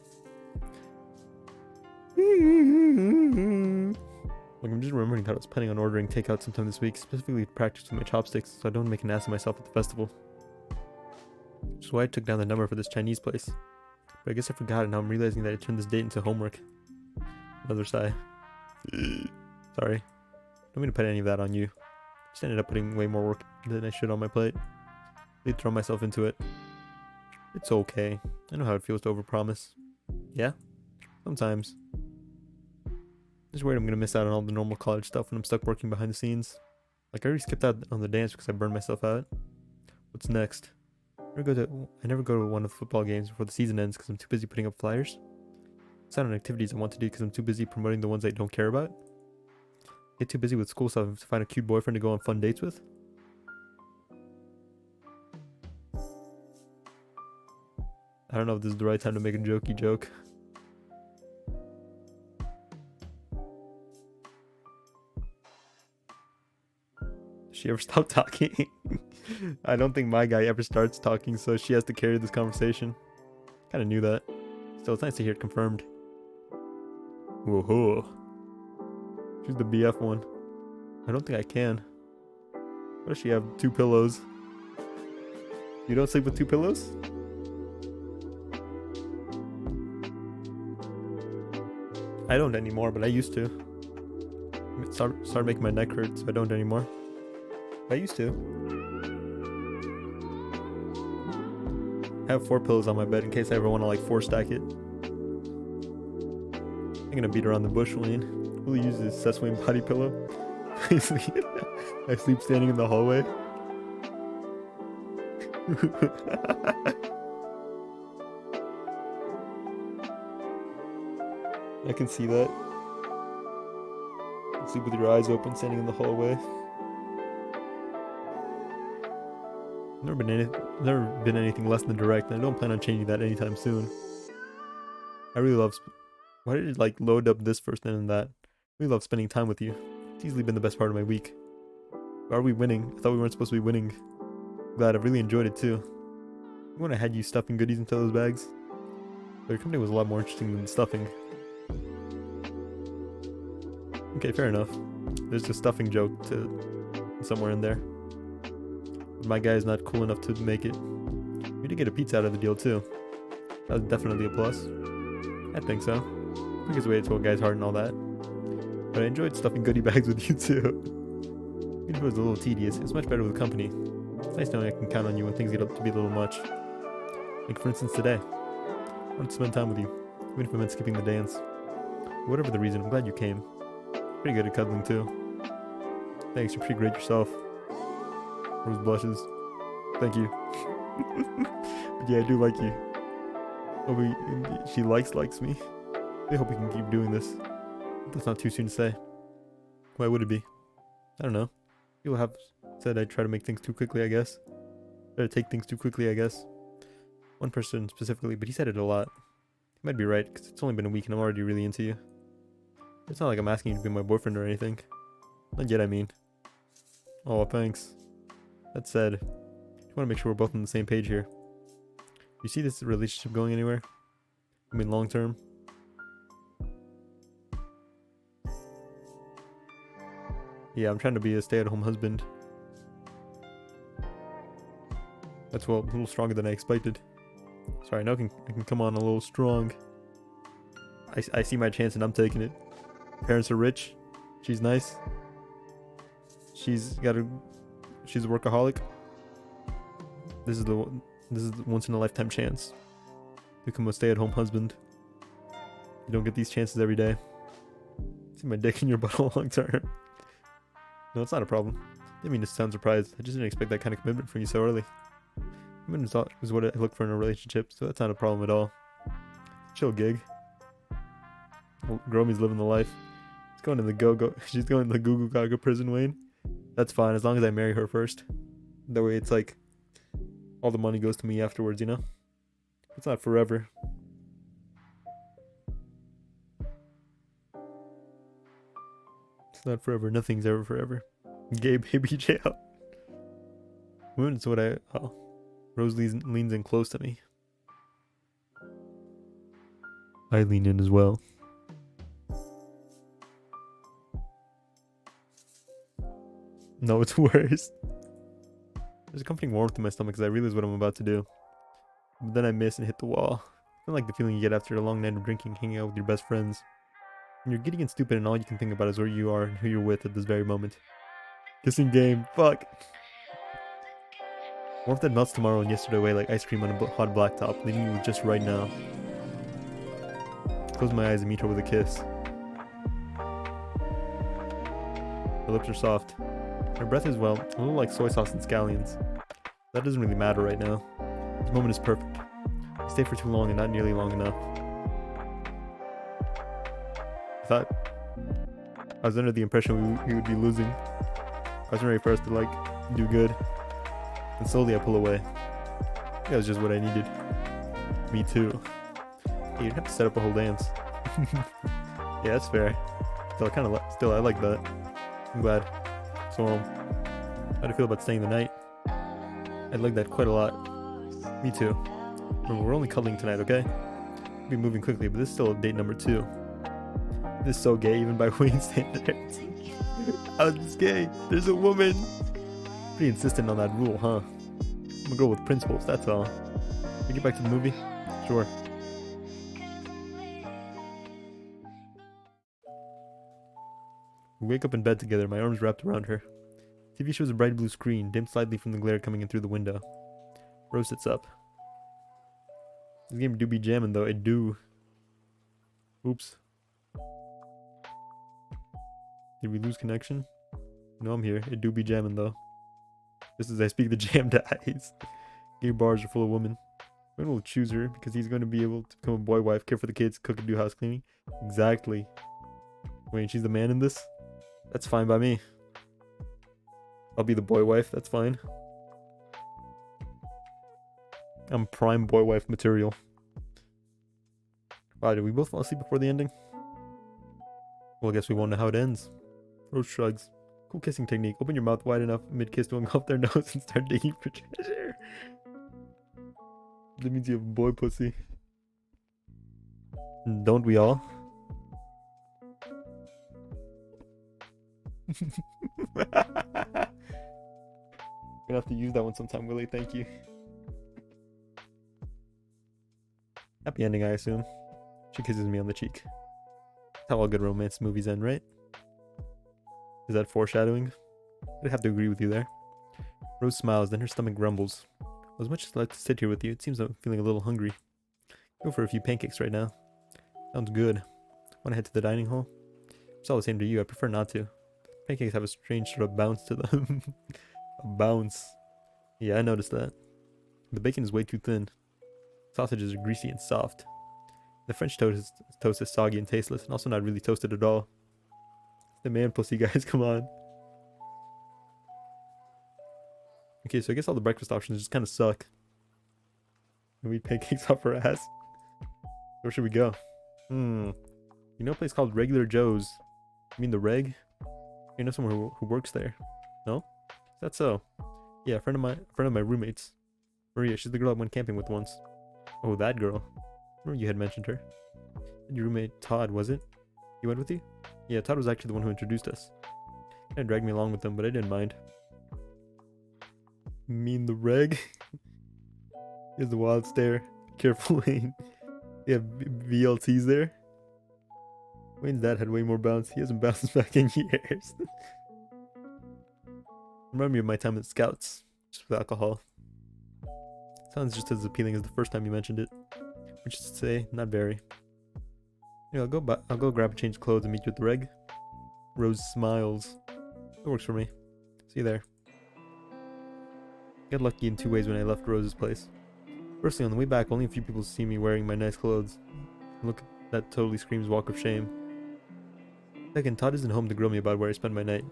Like, I'm just remembering that I was planning on ordering takeout sometime this week, specifically to practice with my chopsticks so I don't make an ass of myself at the festival. Which is why I took down the number for this Chinese place. But I guess I forgot, and now I'm realizing that I turned this date into homework. Another sigh. Sorry. Don't mean to put any of that on you. Just ended up putting way more work than I should on my plate. Really throw myself into it. It's okay. I know how it feels to overpromise. Yeah? Sometimes. Just worried I'm gonna miss out on all the normal college stuff when I'm stuck working behind the scenes. Like, I already skipped out on the dance because I burned myself out. What's next? I never go to one of the football games before the season ends because I'm too busy putting up flyers. It's not on activities I want to do because I'm too busy promoting the ones I don't care about. Get too busy with school stuff to find a cute boyfriend to go on fun dates with. I don't know if this is the right time to make a jokey joke. Does she ever stop talking? I don't think my guy ever starts talking, so she has to carry this conversation. Kinda knew that. Still, it's nice to hear it confirmed. Whoa. She's the BF one. I don't think I can. What does she have? 2 pillows. You don't sleep with 2 pillows? I don't anymore, but I used to. Start making my neck hurt, so I don't anymore. I used to. I have 4 pillows on my bed in case I ever want to like 4-stack it. I'm gonna beat around the bush, Wayne. Will you use this Sesame body pillow? I sleep standing in the hallway. I can see that. You sleep with your eyes open, standing in the hallway. Never been anything less than direct, and I don't plan on changing that anytime soon. I really love. Why did it like load up this first and then that? I really love spending time with you. It's easily been the best part of my week. Are we winning? I thought we weren't supposed to be winning. Glad, I've really enjoyed it too. You want to had you stuffing goodies into those bags? Their company was a lot more interesting than stuffing. Okay, fair enough. There's a stuffing joke to somewhere in there. My guy is not cool enough to make it. We did get a pizza out of the deal too. That was definitely a plus. I think so. Because we ate to a guy's heart and all that. But I enjoyed stuffing goodie bags with you too. Even if it was a little tedious, it's much better with company. It's nice knowing I can count on you when things get up to be a little much. Like for instance today. I wanted to spend time with you, even if it meant skipping the dance. Whatever the reason, I'm glad you came. Pretty good at cuddling too. Thanks, you're pretty great yourself. Rose blushes. Thank you. But yeah, I do like you. She likes me. I hope we can keep doing this. That's not too soon to say. Why would it be? I don't know. People have said I try to make things too quickly, I guess. Try to take things too quickly, I guess. One person specifically, but he said it a lot. He might be right, because it's only been a week and I'm already really into you. It's not like I'm asking you to be my boyfriend or anything. Not yet, I mean. Oh, thanks. That said, I want to make sure we're both on the same page here. You see this relationship going anywhere? I mean, long term? Yeah, I'm trying to be a stay-at-home husband. That's well, a little stronger than I expected. Sorry, now I can come on a little strong. I see my chance and I'm taking it. Parents are rich. She's nice. She's a workaholic. This is the once in a lifetime chance. Become a stay-at-home husband. You don't get these chances every day. See my dick in your butt long term. No, it's not a problem. I didn't mean to sound surprised. I just didn't expect that kind of commitment from you so early. Commitment is what I look for in a relationship, so that's not a problem at all. Chill gig. Well, Gromi's living the life. She's going to the She's going to the Goo Goo Gaga prison, Wayne. That's fine, as long as I marry her first. That way it's like all the money goes to me afterwards, you know? It's not forever. It's not forever. Nothing's ever forever. Gay baby jail. Moon's what oh. Rose leans in close to me. I lean in as well. No, it's worse. There's a comforting warmth in my stomach because I realize what I'm about to do. But then I miss and hit the wall. I don't like the feeling you get after a long night of drinking, hanging out with your best friends. When you're giddy and stupid and all you can think about is where you are and who you're with at this very moment. Kissing game. Fuck. Warmth that melts tomorrow and yesterday away like ice cream on a hot blacktop, leaving you just right now. Close my eyes and meet her with a kiss. Her lips are soft. Her breath is, well, a little like soy sauce and scallions. That doesn't really matter right now. This moment is perfect. I stay for too long and not nearly long enough. I was under the impression we would be losing. I wasn't ready for us to, like, do good. And slowly I pull away. That was just what I needed. Me too. Hey, you'd have to set up a whole dance. Yeah, that's fair. Still, I like that. I'm glad. So, how do you feel about staying the night? I'd like that quite a lot. Me too. Remember, we're only cuddling tonight, okay? We'll be moving quickly, but this is still date number 2. This is so gay, even by Wayne's standards. How's this gay? There's a woman! Pretty insistent on that rule, huh? I'm a girl with principles, that's all. Can we get back to the movie? Sure. We wake up in bed together, my arms wrapped around her. TV shows a bright blue screen, dimmed slightly from the glare coming in through the window. Rose sits up. This game do be jamming though, it do. Oops. Did we lose connection? No, I'm here. It do be jamming though. Just as I speak, the jam dies. Gay bars are full of women. Wayne will choose her because he's going to be able to become a boy wife, care for the kids, cook and do house cleaning. Exactly. Wayne, she's the man in this? That's fine by me. I'll be the boy wife, that's fine. I'm prime boy wife material. Wow, did we both fall asleep before the ending? Well, I guess we won't know how it ends. Rose shrugs. Cool kissing technique. Open your mouth wide enough mid-kiss to engulf their nose and start digging for treasure. That means you have boy pussy. Don't we all? Gonna have to use that one sometime, Willie. Thank you. Happy ending, I assume. She kisses me on the cheek. That's how all good romance movies end, right? Is that foreshadowing? I'd have to agree with you there. Rose smiles, then her stomach grumbles. Well, as much as I'd like to sit here with you, it seems I'm feeling a little hungry. Go for a few pancakes right now. Sounds good. Want to head to the dining hall? It's all the same to you. I prefer not to. Pancakes have a strange sort of bounce to them. A bounce. Yeah, I noticed that. The bacon is way too thin. Sausages are greasy and soft. The French toast is soggy and tasteless, and also not really toasted at all. The man pussy, guys, come on. Okay, so I guess all the breakfast options just kind of suck. And we eat pancakes off her ass. Where should we go? You know a place called Regular Joe's? You mean the Reg? You know someone who works there? No? Is that so? Yeah, a friend of my roommates. Maria, she's the girl I went camping with once. Oh, that girl. Remember you had mentioned her. And your roommate Todd, was it? He went with you? Yeah, Todd was actually the one who introduced us. Kinda dragged me along with them, but I didn't mind. Mean the Reg? He has the wild stare. Careful, Wayne. They have VLTs there. Wayne's dad had way more bounce. He hasn't bounced back in years. Remind me of my time at Scouts. Just with alcohol. Sounds just as appealing as the first time you mentioned it. Which is to say, not very. Yeah, I'll go grab a change of clothes and meet you at the Reg. Rose smiles. That works for me. See you there. Got lucky in two ways when I left Rose's place. Firstly, on the way back, only a few people see me wearing my nice clothes. Look, that totally screams walk of shame. Second, Todd isn't home to grill me about where I spent my night.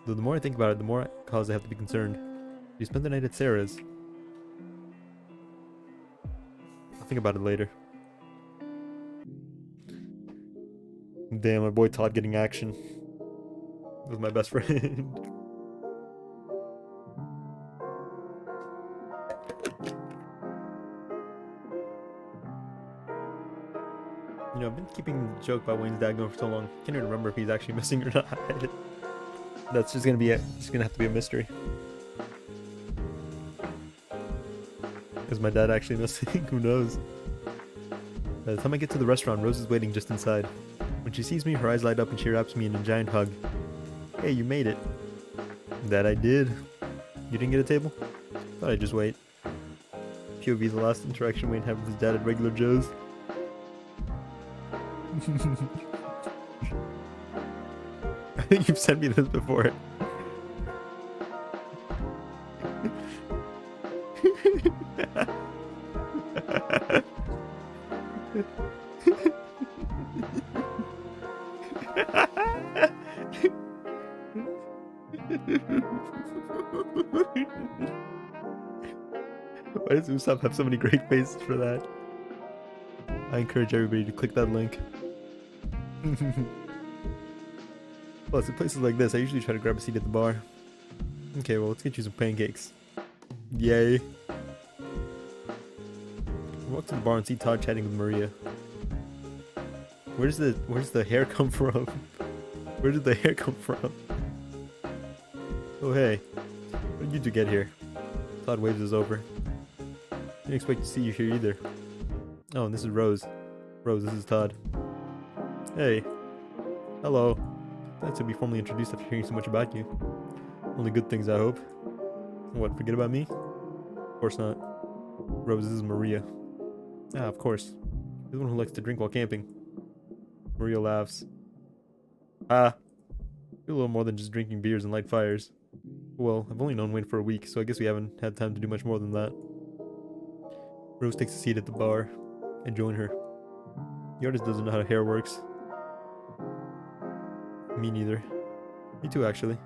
Though the more I think about it, the more cause I have to be concerned. You spent the night at Sarah's. I'll think about it later. Damn, my boy Todd getting action. With my best friend. You know, I've been keeping the joke about Wayne's dad going for so long. Can't even remember if he's actually missing or not. That's just gonna be it. It's gonna have to be a mystery. Is my dad actually missing? Who knows? By the time I get to the restaurant, Rose is waiting just inside. When she sees me, her eyes light up and she wraps me in a giant hug. Hey, you made it. That I did. You didn't get a table? Thought I'd just wait. POV the last interaction Wayne had with his dad at Regular Joe's. I think you've sent me this before. Why does Usopp have so many great faces for that? I encourage everybody to click that link. Plus, at places like this, I usually try to grab a seat at the bar. Okay, well, let's get you some pancakes. Yay. Walk to the bar and see Todd chatting with Maria. Where's the hair come from? Where did the hair come from? Oh hey, what did you two get here? Todd waves us over. Didn't expect to see you here either. Oh, and this is Rose. Rose, this is Todd. Hey. Hello. Glad to be formally introduced after hearing so much about you. Only good things, I hope. What, forget about me? Of course not. Rose, this is Maria. Ah, of course. You're the one who likes to drink while camping. Maria laughs. Ah. You're a little more than just drinking beers and light fires. Well, I've only known Wayne for a week, so I guess we haven't had time to do much more than that. Rose takes a seat at the bar. I join her. The artist doesn't know how hair works. Me neither. Me too, actually.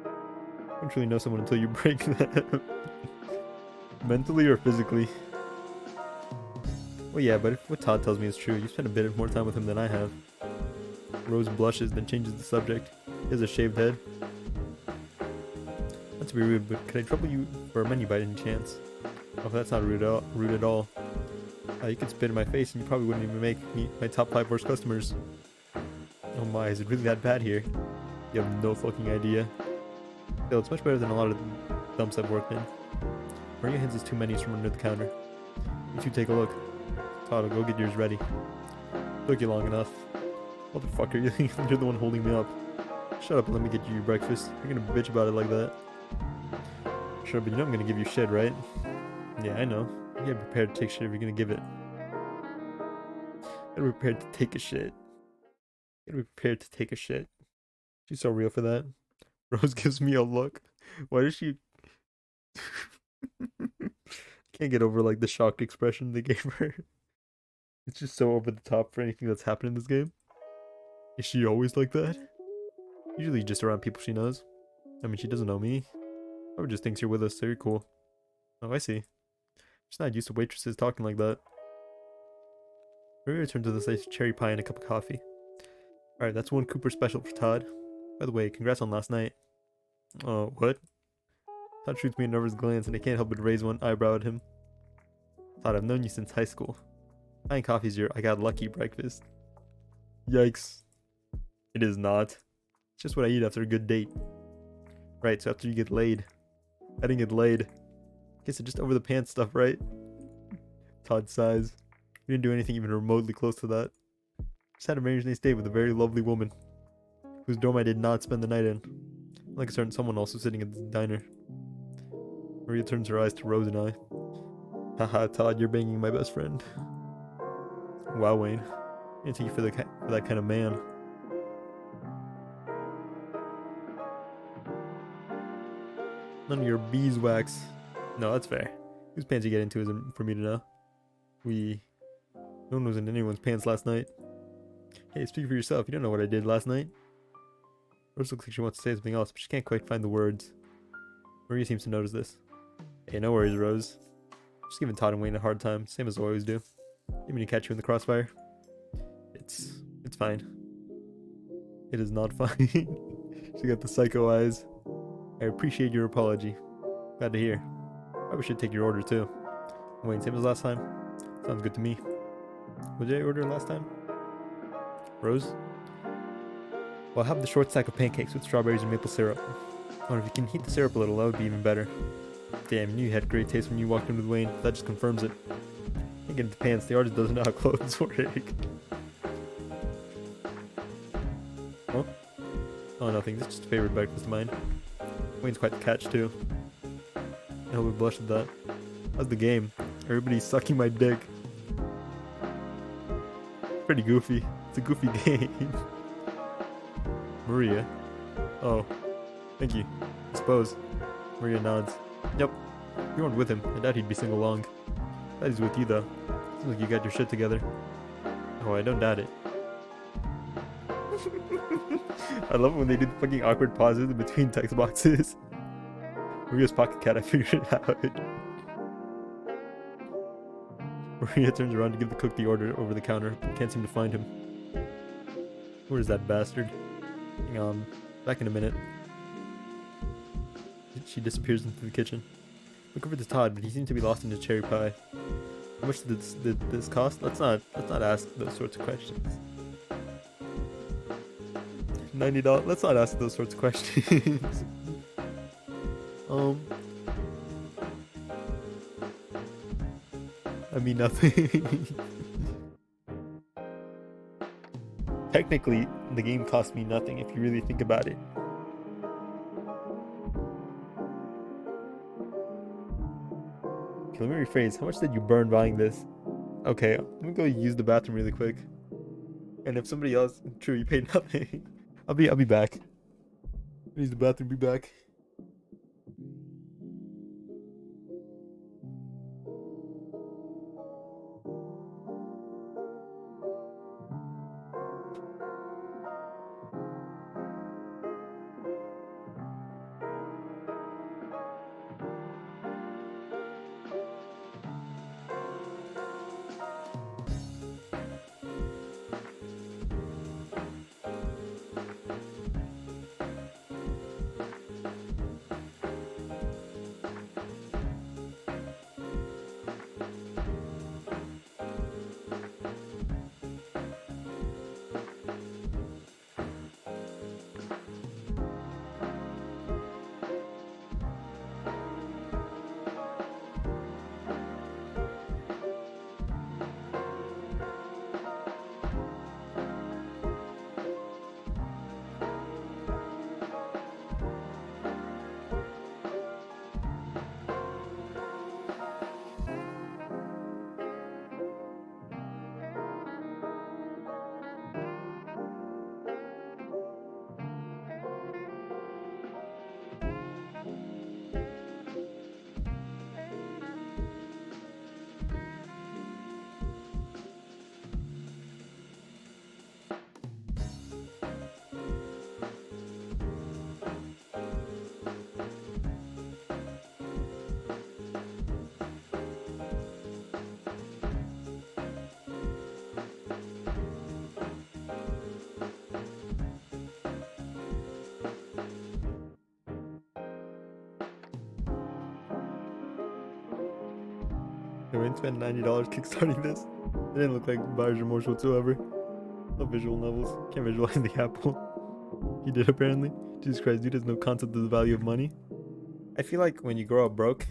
I don't really know someone until you break them. Mentally or physically. Well, yeah, but if what Todd tells me is true, you spent a bit more time with him than I have. Rose blushes, then changes the subject. He has a shaved head. Not to be rude, but could I trouble you for a menu by any chance? Oh, that's not rude at all. You could spit in my face and you probably wouldn't even make me my top 5 worst customers. Oh my, is it really that bad here? You have no fucking idea. Still, it's much better than a lot of dumps I've worked in. Where your hands is too many from under the counter. You two take a look. Todd, I'll go get yours ready. Took you long enough. Motherfucker, you're the one holding me up. Shut up and let me get you your breakfast. You're gonna bitch about it like that. Sure, but you know I'm gonna give you shit, right? Yeah, I know. You gotta be prepared to take shit if you're gonna give it. You gotta be prepared to take a shit. You gotta be prepared to take a shit. She's so real for that. Rose gives me a look. Why does she... Can't get over like the shocked expression they gave her. It's just so over the top for anything that's happened in this game. Is she always like that? Usually just around people she knows. I mean, she doesn't know me. Probably just thinks you're with us, so you're cool. Oh, I see. She's not used to waitresses talking like that. Maria returns with a slice of cherry pie and a cup of coffee. Alright, that's one Cooper special for Todd. By the way, congrats on last night. Oh, what? Todd shoots me a nervous glance and I can't help but raise one eyebrow at him. Todd, I've known you since high school. Pie and coffee's your I got lucky breakfast. Yikes. It is not. It's just what I eat after a good date. Right, so after you get laid. I didn't get laid. Guess it's just over the pants stuff, right? Todd sighs. We didn't do anything even remotely close to that. Just had a very nice date with a very lovely woman, whose dorm I did not spend the night in. Like a certain someone also sitting at the diner. Maria turns her eyes to Rose and I. Haha, Todd, you're banging my best friend. Wow, Wayne. I didn't take you for that kind of man. None of your beeswax. No, that's fair. Whose pants you get into isn't for me to know. No one was in anyone's pants last night. Hey, speak for yourself. You don't know what I did last night. Rose looks like she wants to say something else, but she can't quite find the words. Maria seems to notice this. Hey, no worries, Rose. Just giving Todd and Wayne a hard time, same as I always do. Didn't mean to catch you in the crossfire. It's fine. It is not fine. She got the psycho eyes. I appreciate your apology. Glad to hear. Probably should take your order too. Wayne, same as last time? Sounds good to me. What did I order last time? Rose? Well, I'll have the short stack of pancakes with strawberries and maple syrup. Oh, if you can heat the syrup a little, that would be even better. Damn, you knew you had great taste when you walked in with Wayne. That just confirms it. Can't get into pants, the artist doesn't know how clothes work. Huh? Oh, nothing. This is just a favorite breakfast of mine. Wayne's quite the catch, too. I hope we blushed at that. How's the game? Everybody's sucking my dick. Pretty goofy. It's a goofy game. Maria. Oh. Thank you. I suppose. Maria nods. Yep. You weren't with him. I doubt he'd be single long. Glad he's with you, though. Seems like you got your shit together. Oh, I don't doubt it. I love it when they do the fucking awkward pauses in between text boxes. Maria's pocket cat, I figured it out. Maria turns around to give the cook the order over the counter, but can't seem to find him. Where is that bastard? Hang on. Back in a minute. She disappears into the kitchen. Look over to Todd, but he seems to be lost in his cherry pie. How much did this cost? Let's not ask those sorts of questions. $90. Let's not ask those sorts of questions. I mean nothing. Technically, the game cost me nothing if you really think about it. Okay, let me rephrase. How much did you burn buying this? Okay, let me go use the bathroom really quick. And if somebody else, true, you paid nothing. I'll be back. Use the bathroom. Be back. I went spend $90 kickstarting this. It didn't look like buyer's remorse whatsoever. No visual novels. Can't visualize the apple. He did apparently. Jesus Christ, dude has no concept of the value of money. I feel like when you grow up broke,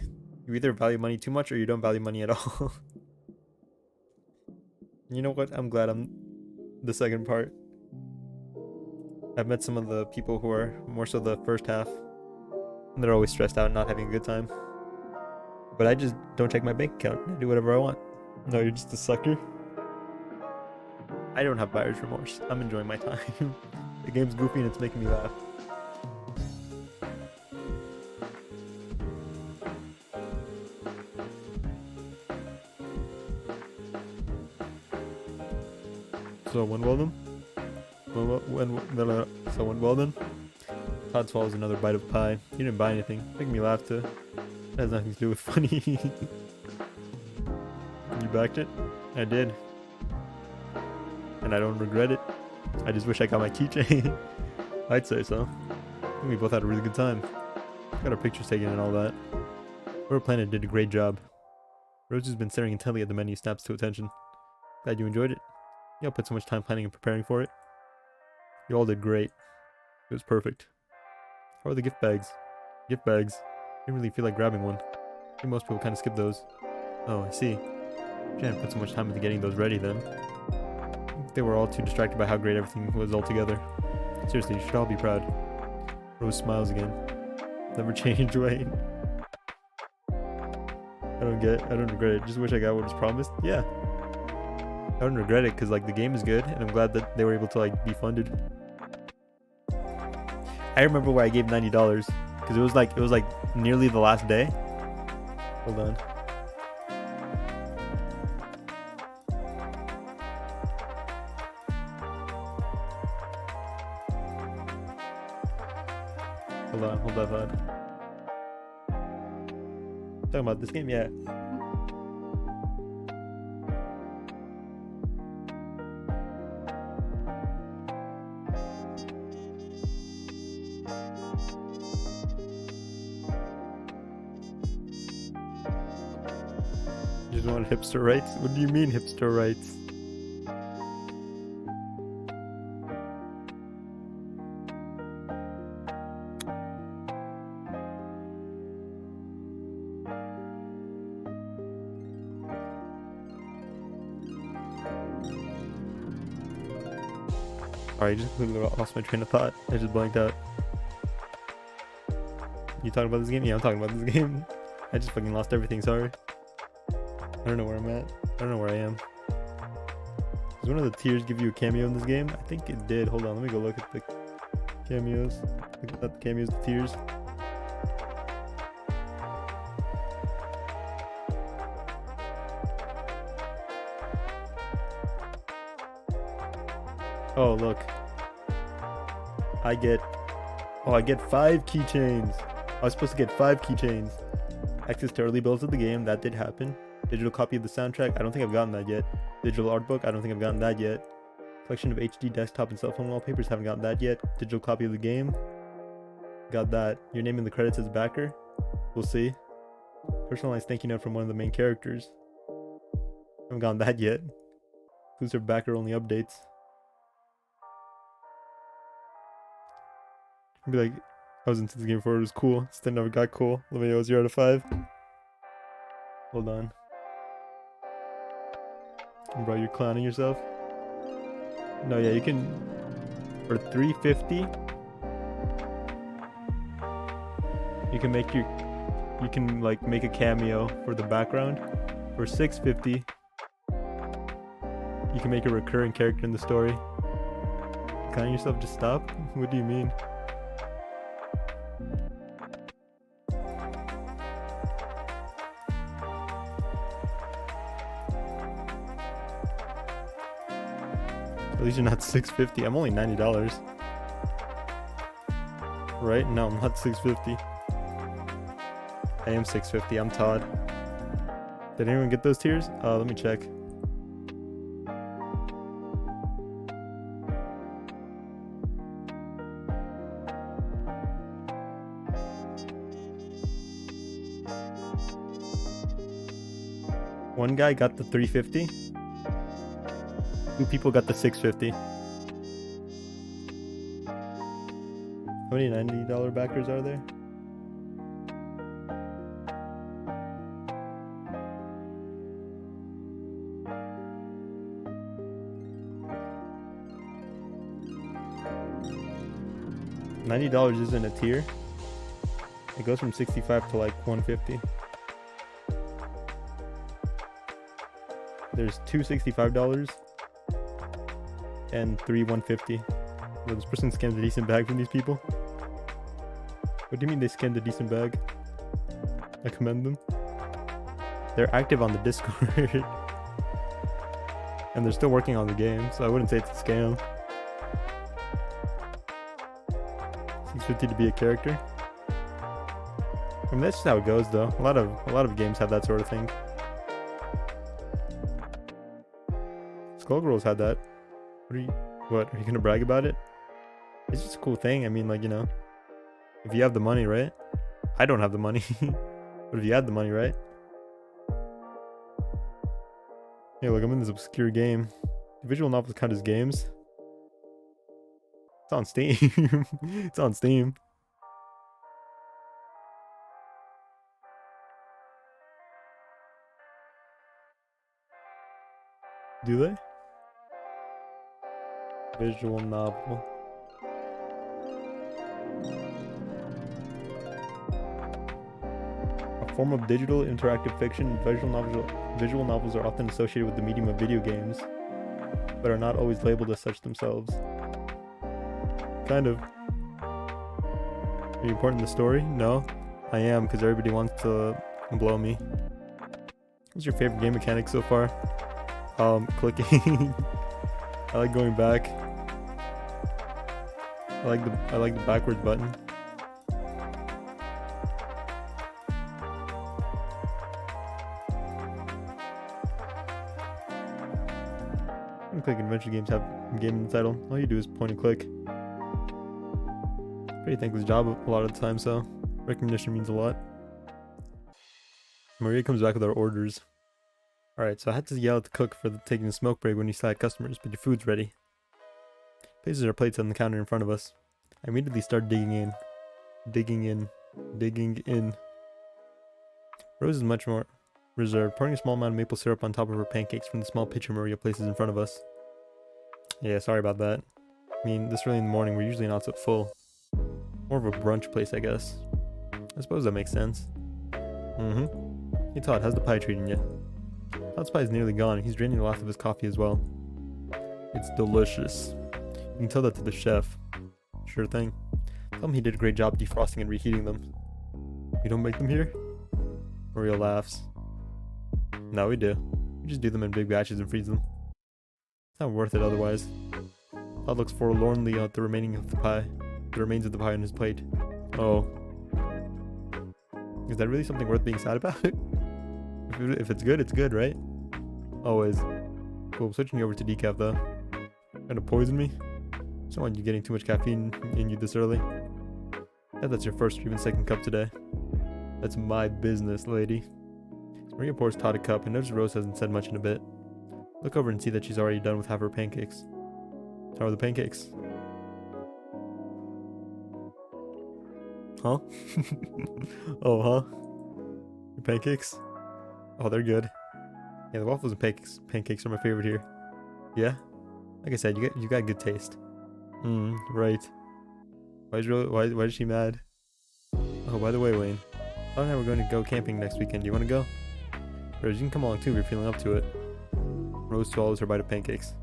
you either value money too much or you don't value money at all. You know what? I'm glad I'm the second part. I've met some of the people who are more so the first half, and they're always stressed out and not having a good time. But I just don't check my bank account. I do whatever I want. No, you're just a sucker. I don't have buyer's remorse. I'm enjoying my time. The game's goofy and it's making me laugh. So when well done? So when well done? Todd swallows another bite of pie. You didn't buy anything. Making me laugh too. That has nothing to do with funny. You backed it? I did. And I don't regret it. I just wish I got my keychain. I'd say so. I think we both had a really good time. Got our pictures taken and all that. Whoever planned it did a great job. Rose has been staring intently at the menu, snaps to attention. Glad you enjoyed it. Y'all put so much time planning and preparing for it. You all did great. It was perfect. How are the gift bags? Gift bags? I didn't really feel like grabbing one. I think most people kind of skip those. Oh, I see. Jan put so much time into getting those ready then. They were all too distracted by how great everything was all together. Seriously, you should all be proud. Rose smiles again. Never changed, Wayne. I don't regret it. Just wish I got what was promised. Yeah. I don't regret it because like the game is good and I'm glad that they were able to like be funded. I remember where I gave $90 because it was like nearly the last day. Hold on. Hold on. Talking about this game, yeah. You just want hipster rights? What do you mean hipster rights? Sorry, I just completely lost my train of thought. I just blanked out. You talking about this game? Yeah, I'm talking about this game. I just fucking lost everything, sorry. I don't know where I'm at. I don't know where I am. Does one of the tiers give you a cameo in this game? I think it did. Hold on, let me go look at the cameos. Not the cameos, the tiers. Oh, look. I get 5 keychains. I was supposed to get 5 keychains. Access to early builds of the game, that did happen. Digital copy of the soundtrack, I don't think I've gotten that yet. Digital art book, I don't think I've gotten that yet. Collection of HD desktop and cell phone wallpapers, haven't gotten that yet. Digital copy of the game, got that. Your name in the credits as backer, we'll see. Personalized thank you note from one of the main characters, haven't gotten that yet. Exclusive backer only updates. I'd be like, I was into this game before, it was cool. Still never got cool. Let me know, 0 out of 5. Hold on. Bro, you're clowning yourself? No, yeah, you can... For $3.50... You can make your... You can, like, make a cameo for the background. For $6.50... You can make a recurring character in the story. Clowning yourself? Just stop? What do you mean? At least you're not $6.50. I'm only $90. Right? No, I'm not $6.50. I am $6.50. I'm Todd. Did anyone get those tiers? Let me check. One guy got the 350. 2 people got the 650. How many $90 backers are there? $90 isn't a tier. It goes from 65 to like 150. There's two $65 and three 150. Well, this person scammed a decent bag from these people. What do you mean they scammed a decent bag? I commend them. They're active on the Discord. And they're still working on the game, so I wouldn't say it's a scam. 650 to be a character. I mean, that's just how it goes, though. A lot of games have that sort of thing. Skullgirls had that. What are you gonna brag about it? It's just a cool thing. I mean, like, you know, if you have the money, right? I don't have the money, but if you had the money, right? Yeah, look, I'm in this obscure game. Visual novels count as games. It's on Steam. It's on Steam. Do they? Visual novel. A form of digital interactive fiction, visual novels are often associated with the medium of video games, but are not always labeled as such themselves. Kind of. Are you important in the story? No. I am, because everybody wants to blow me. What's your favorite game mechanic so far? Clicking. I like going back. I like the backwards button. Point and click adventure games have a game in the title. All you do is point and click. Pretty thankless job a lot of the time, so recognition means a lot. Maria comes back with our orders. Alright, so I had to yell at the cook for taking a smoke break when you still had customers, but your food's ready. Places our plates on the counter in front of us. I immediately start digging in. Rose is much more reserved, pouring a small amount of maple syrup on top of her pancakes from the small pitcher Maria places in front of us. Yeah, sorry about that. I mean, this early in the morning, we're usually not so full. More of a brunch place, I guess. I suppose that makes sense. Hey Todd, how's the pie treating you? Todd's pie is nearly gone, and he's draining the last of his coffee as well. It's delicious. You can tell that to the chef. Sure thing. Tell him he did a great job defrosting and reheating them. You don't make them here? Maria laughs. No, we do. We just do them in big batches and freeze them. It's not worth it otherwise. Todd looks forlornly at the remains of the pie on his plate. Oh. Is that really something worth being sad about? If it's good, it's good, right? Always. Cool, switching over to decaf though. Trying to poison me? I don't want you getting too much caffeine in you this early. Yeah, that's your first or even second cup today. That's my business, lady. Maria pours Todd a cup and notices Rose hasn't said much in a bit. Look over and see that she's already done with half her pancakes. How are the pancakes? Huh? Oh, huh? Your pancakes? Oh, they're good. Yeah, the waffles and pancakes are my favorite here. Yeah? Like I said, you got good taste. Right. Why is she mad? Oh, by the way, Wayne. Todd and I were going to go camping next weekend. Do you want to go? Rose, you can come along too if you're feeling up to it. Rose swallows her bite of pancakes.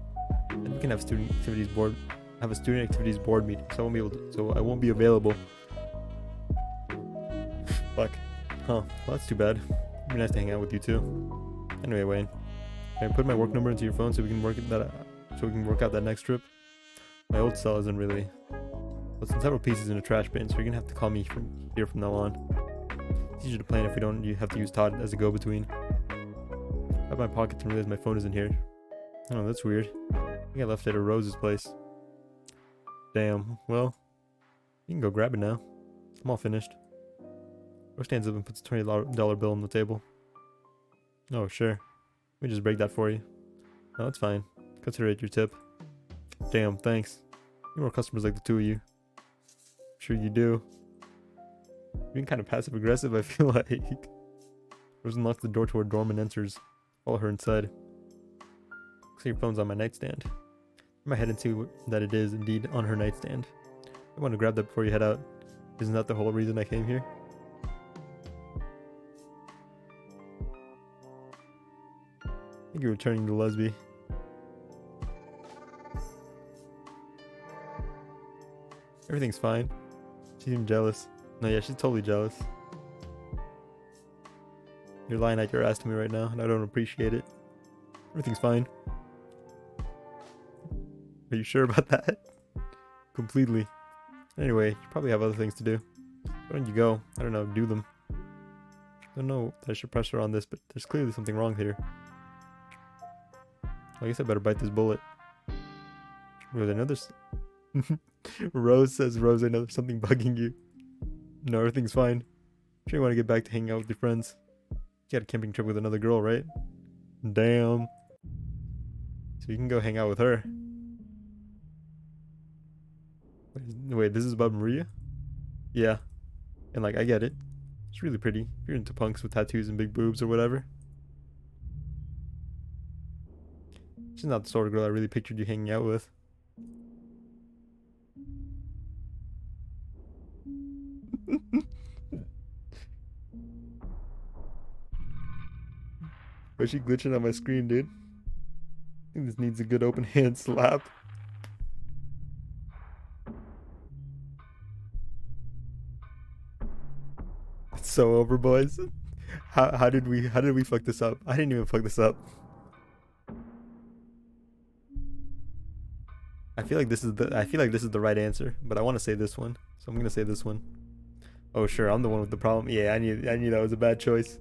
Then we can have a student activities board meeting, so I won't be available. Fuck. Huh. Well, that's too bad. It'd be nice to hang out with you too. Anyway, Wayne, can I put my work number into your phone so we can work out that next trip? My old cell isn't really. Well, it's in several pieces in a trash bin, so you're gonna have to call me from now on. It's easier to plan if you have to use Todd as a go-between. I have my pockets and realize my phone isn't here. Oh, that's weird. I think I left it at Rose's place. Damn. Well, you can go grab it now. I'm all finished. Rose stands up and puts a $20 bill on the table. Oh, sure. Let me just break that for you. No, it's fine. Consider it your tip. Damn, thanks. You more customers like the two of you. Sure you do. You're being kind of passive aggressive, I feel like. Rose unlocks the door to her dorm and enters. Follow her inside. Looks like your phone's on my nightstand. In my head and see that it is indeed on her nightstand. I want to grab that before you head out. Isn't that the whole reason I came here? I think you're returning to Lesby. Everything's fine. She seemed jealous. No, yeah, she's totally jealous. You're lying at your ass to me right now, and I don't appreciate it. Everything's fine. Are you sure about that? Completely. Anyway, you probably have other things to do. Why don't you go? I don't know, do them. I don't know that I should press her on this, but there's clearly something wrong here. I guess I better bite this bullet. Rose, I know there's... Rose says, Rose, I know there's something bugging you. No, everything's fine. I'm sure you want to get back to hanging out with your friends. You had a camping trip with another girl, right? Damn. So you can go hang out with her. Wait, this is about Maria? Yeah. And like, I get it. She's really pretty. If you're into punks with tattoos and big boobs or whatever. She's not the sort of girl I really pictured you hanging out with. Why is she glitching on my screen, dude? I think this needs a good open hand slap. It's so over, boys. How did we fuck this up? I didn't even fuck this up. I feel like this is the right answer, but I want to say this one, so I'm gonna say this one. Oh sure, I'm the one with the problem. Yeah, I knew that was a bad choice.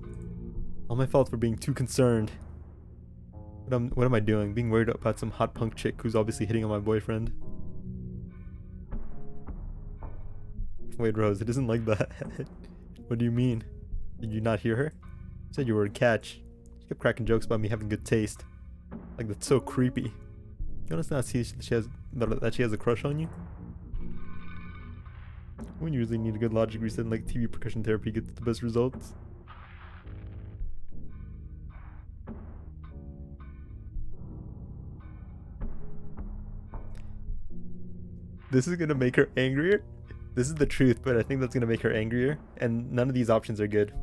All my fault for being too concerned. What am I doing? Being worried about some hot punk chick who's obviously hitting on my boyfriend. Wait, Rose, it isn't like that. What do you mean? Did you not hear her? You said you were a catch. She kept cracking jokes about me having good taste. Like, that's so creepy. You honestly not see that she has a crush on you? We usually need a good logic reset and like TV percussion therapy gets the best results. This is gonna make her angrier. This is the truth, but I think that's gonna make her angrier. And none of these options are good.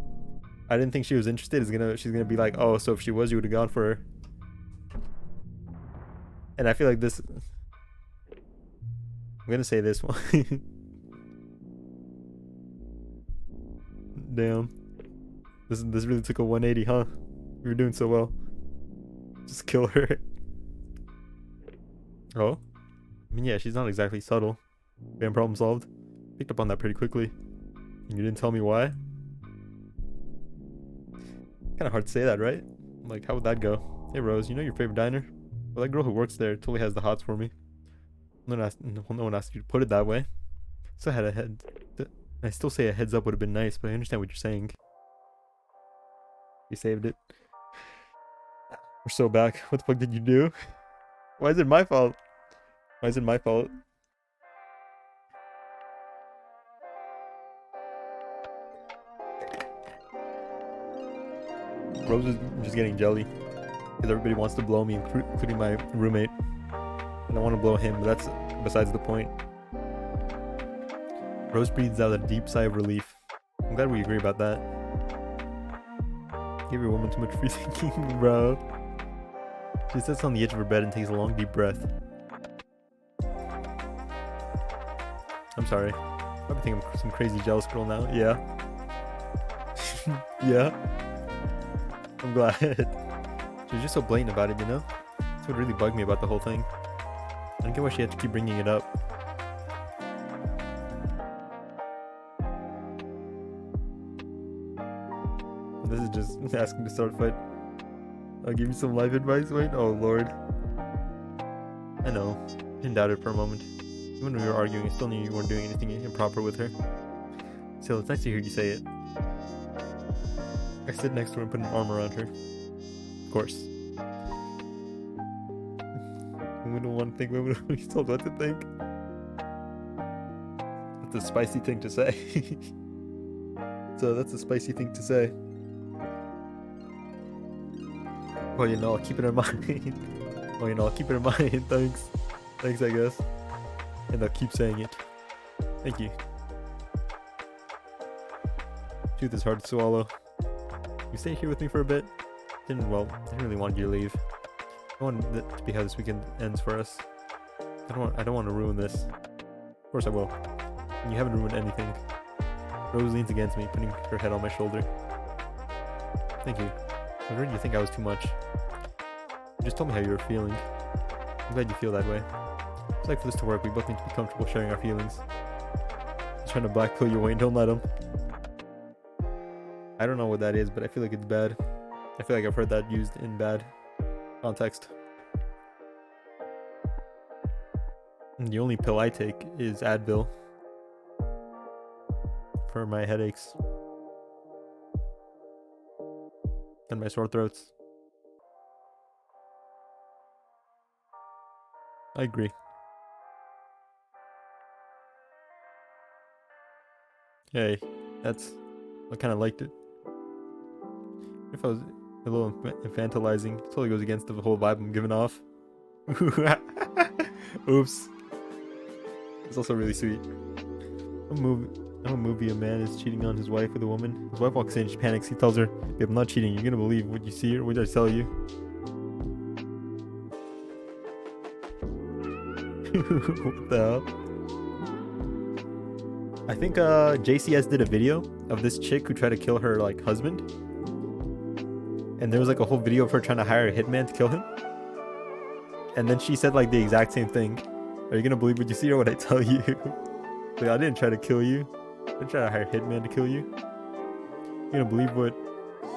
I didn't think she was interested. She's gonna be like, oh, so if she was, you would have gone for her. And I feel like this. I'm gonna say this one. Damn. This really took a 180, huh? We were doing so well. Just kill her. Oh? I mean, yeah, she's not exactly subtle. Bam, problem solved. Picked up on that pretty quickly. And you didn't tell me why? Kinda hard to say that, right? Like, how would that go? Hey, Rose, you know your favorite diner? Well, that girl who works there totally has the hots for me. No one asked you to put it that way. Still had a head. I still say a heads up would have been nice, but I understand what you're saying. You saved it. We're so back. What the fuck did you do? Why is it my fault? Why is it my fault? Rose is just getting jelly. Because everybody wants to blow me, including my roommate. And I want to blow him, but that's besides the point. Rose breathes out a deep sigh of relief. I'm glad we agree about that. Give your woman too much free thinking, bro. She sits on the edge of her bed and takes a long deep breath. I'm sorry. I probably think I'm some crazy jealous girl now. Yeah. Yeah. I'm glad. She was just so blatant about it, you know? That's what really bugged me about the whole thing. I don't get why she had to keep bringing it up. This is just asking to start a fight. I'll give you some life advice, wait? Oh lord. I know. Didn't doubt it for a moment. Even when we were arguing, I still knew you weren't doing anything improper with her. Still, it's nice to hear you say it. I sit next to her and put an arm around her. Of course. women don't want to think. Women are told what to think. That's a spicy thing to say. So that's a spicy thing to say. Well, you know, I'll keep it in mind. Well, you know, I'll keep it in mind. Thanks. Thanks, I guess. And I'll keep saying it. Thank you. Truth is hard to swallow. You stay here with me for a bit? Didn't really want you to leave. I want it to be how this weekend ends for us. I don't want to ruin this. Of course I will. And you haven't ruined anything. Rose leans against me, putting her head on my shoulder. Thank you. I was ready to think I was too much. You just told me how you were feeling. I'm glad you feel that way. It's like for this to work, we both need to be comfortable sharing our feelings. He's trying to blackpill you, Wayne. Don't let him. I don't know what that is, but I feel like it's bad. I feel like I've heard that used in bad context. And the only pill I take is Advil for my headaches and my sore throats. I agree. Hey, I kind of liked it. If I was a little infantilizing, it totally goes against the whole vibe I'm giving off. Oops. It's also really sweet. I'm a movie. A man is cheating on his wife with a woman. His wife walks in, she panics. He tells her, "Babe, I'm not cheating. You're gonna believe what you see or what did I tell you?" What the hell? I think JCS did a video of this chick who tried to kill her like husband. And there was like a whole video of her trying to hire a hitman to kill him. And then she said like the exact same thing. Are you gonna believe what you see or what I tell you? Like, I didn't try to kill you. I didn't try to hire a hitman to kill you. You're gonna believe what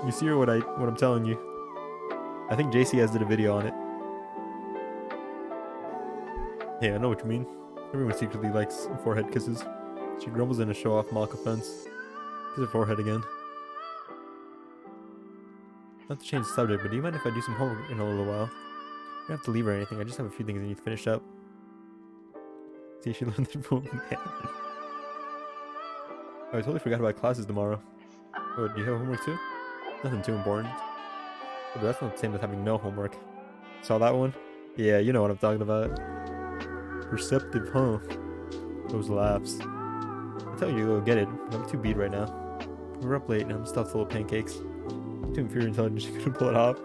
you see or what I'm telling you. I think JCS did a video on it. Yeah, I know what you mean. Everyone secretly likes forehead kisses. She grumbles in a show-off mock offense. Kiss her forehead again. Not to change the subject, but do you mind if I do some homework in a little while? You don't have to leave or anything. I just have a few things I need to finish up. See, she learned it from man. Oh, I totally forgot about classes tomorrow. Oh, do you have homework too? Nothing too important. Oh, but that's not the same as having no homework. Saw that one? Yeah, you know what I'm talking about. Perceptive, huh? Those laughs. I tell you to go get it, but I'm too beat right now. We're up late and I'm stuffed full of pancakes. I'm too inferior intelligence to pull it off.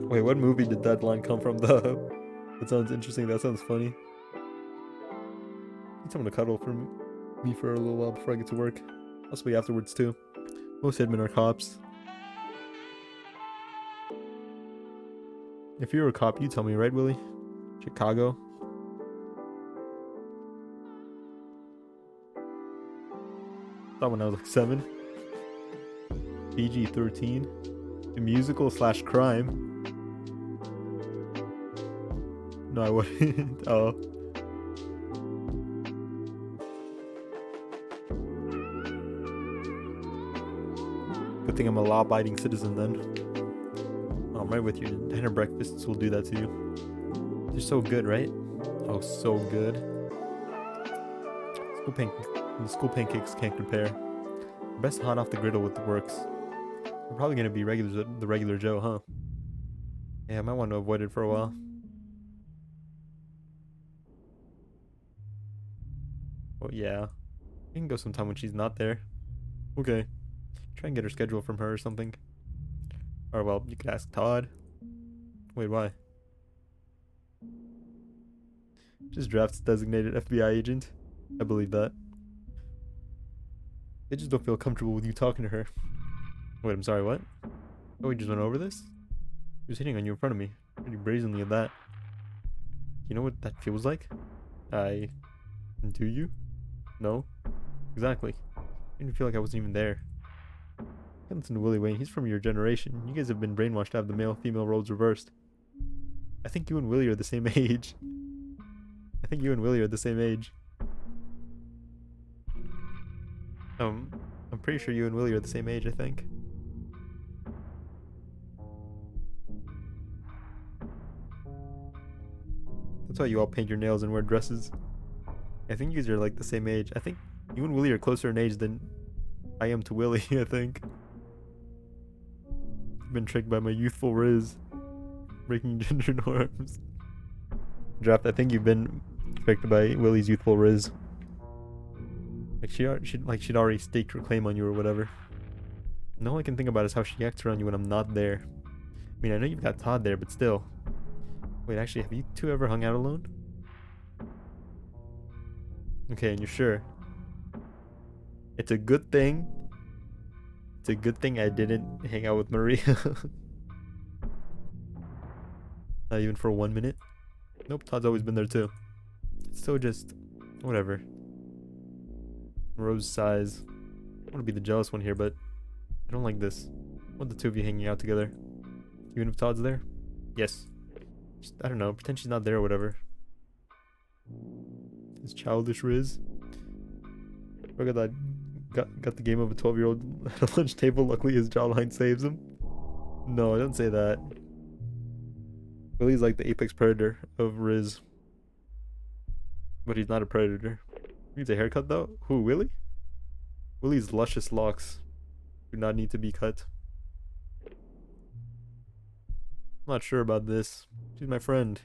Wait, what movie did that line come from though? That sounds interesting. That sounds funny. Need someone to cuddle for me for a little while before I get to work. Possibly afterwards too. Most hitmen are cops. If you were a cop, you'd tell me, right, Willie? Chicago. Thought when I was like 7. PG-13. A musical / crime. No, I wouldn't. Oh. Good thing I'm a law-abiding citizen then. Oh, I'm right with you. Dinner breakfasts will do that to you. They're so good, right? Oh, so good. School pancakes can't compare. Best hot off the griddle with the works. We're probably gonna be the regular Joe, huh? Yeah, I might want to avoid it for a while. Oh yeah, we can go sometime when she's not there. Okay. Try and get her schedule from her or something. Or well, you could ask Todd. Wait, why? Just drafts designated FBI agent. I believe that. They just don't feel comfortable with you talking to her. Wait, I'm sorry, what? Oh, we just went over this? He was hitting on you in front of me. Pretty brazenly at that. You know what that feels like? Do you? No? Exactly. I didn't feel like I wasn't even there. Listen to Willie Wayne, he's from your generation. You guys have been brainwashed to have the male-female roles reversed. I think you and Willie are the same age. Um, I'm pretty sure you and Willie are the same age, I think. That's why you all paint your nails and wear dresses. I think you guys are like the same age. I think you and Willie are closer in age than I am to Willie, I think. I've been tricked by my youthful riz. Breaking gender norms. Draft, I think you've been tricked by Willie's youthful riz. Like she'd already staked her claim on you or whatever. And all I can think about is how she acts around you when I'm not there. I mean, I know you've got Todd there, but still. Wait, actually, have you two ever hung out alone? Okay, and you're sure? It's a good thing. It's a good thing I didn't hang out with Maria. Not even for 1 minute. Nope, Todd's always been there too. It's so just whatever. Rose sighs. I want to be the jealous one here, but I don't like this. I want the two of you hanging out together. Even if Todd's there? Yes. Just, I don't know, pretend she's not there or whatever. His childish riz. Look at that. Got the game of a 12-year-old at a lunch table. Luckily his jawline saves him. No, don't say that. Willie's like the apex predator of riz. But he's not a predator. He needs a haircut though? Who, Willie? Willie's luscious locks do not need to be cut. I'm not sure about this. She's my friend.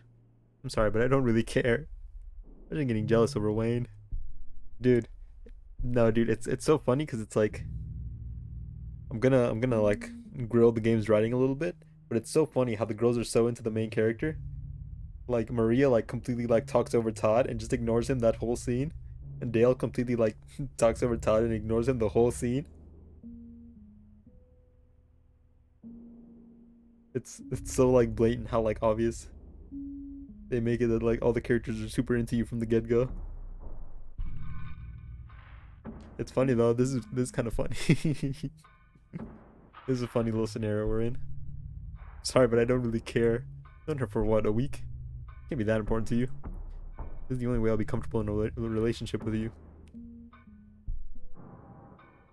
I'm sorry, but I don't really care. Imagine getting jealous over Wayne. Dude. No, dude, it's so funny because it's like I'm gonna like grill the game's writing a little bit, but it's so funny how the girls are so into the main character. Like Maria like completely like talks over Todd and just ignores him that whole scene. And Dale completely like talks over Todd and ignores him the whole scene. It's so like blatant how like obvious they make it that like all the characters are super into you from the get-go. It's funny though. This is kind of funny. This is a funny little scenario we're in. Sorry, but I don't really care. Known her for what, a week? Can't be that important to you. This is the only way I'll be comfortable in a relationship with you.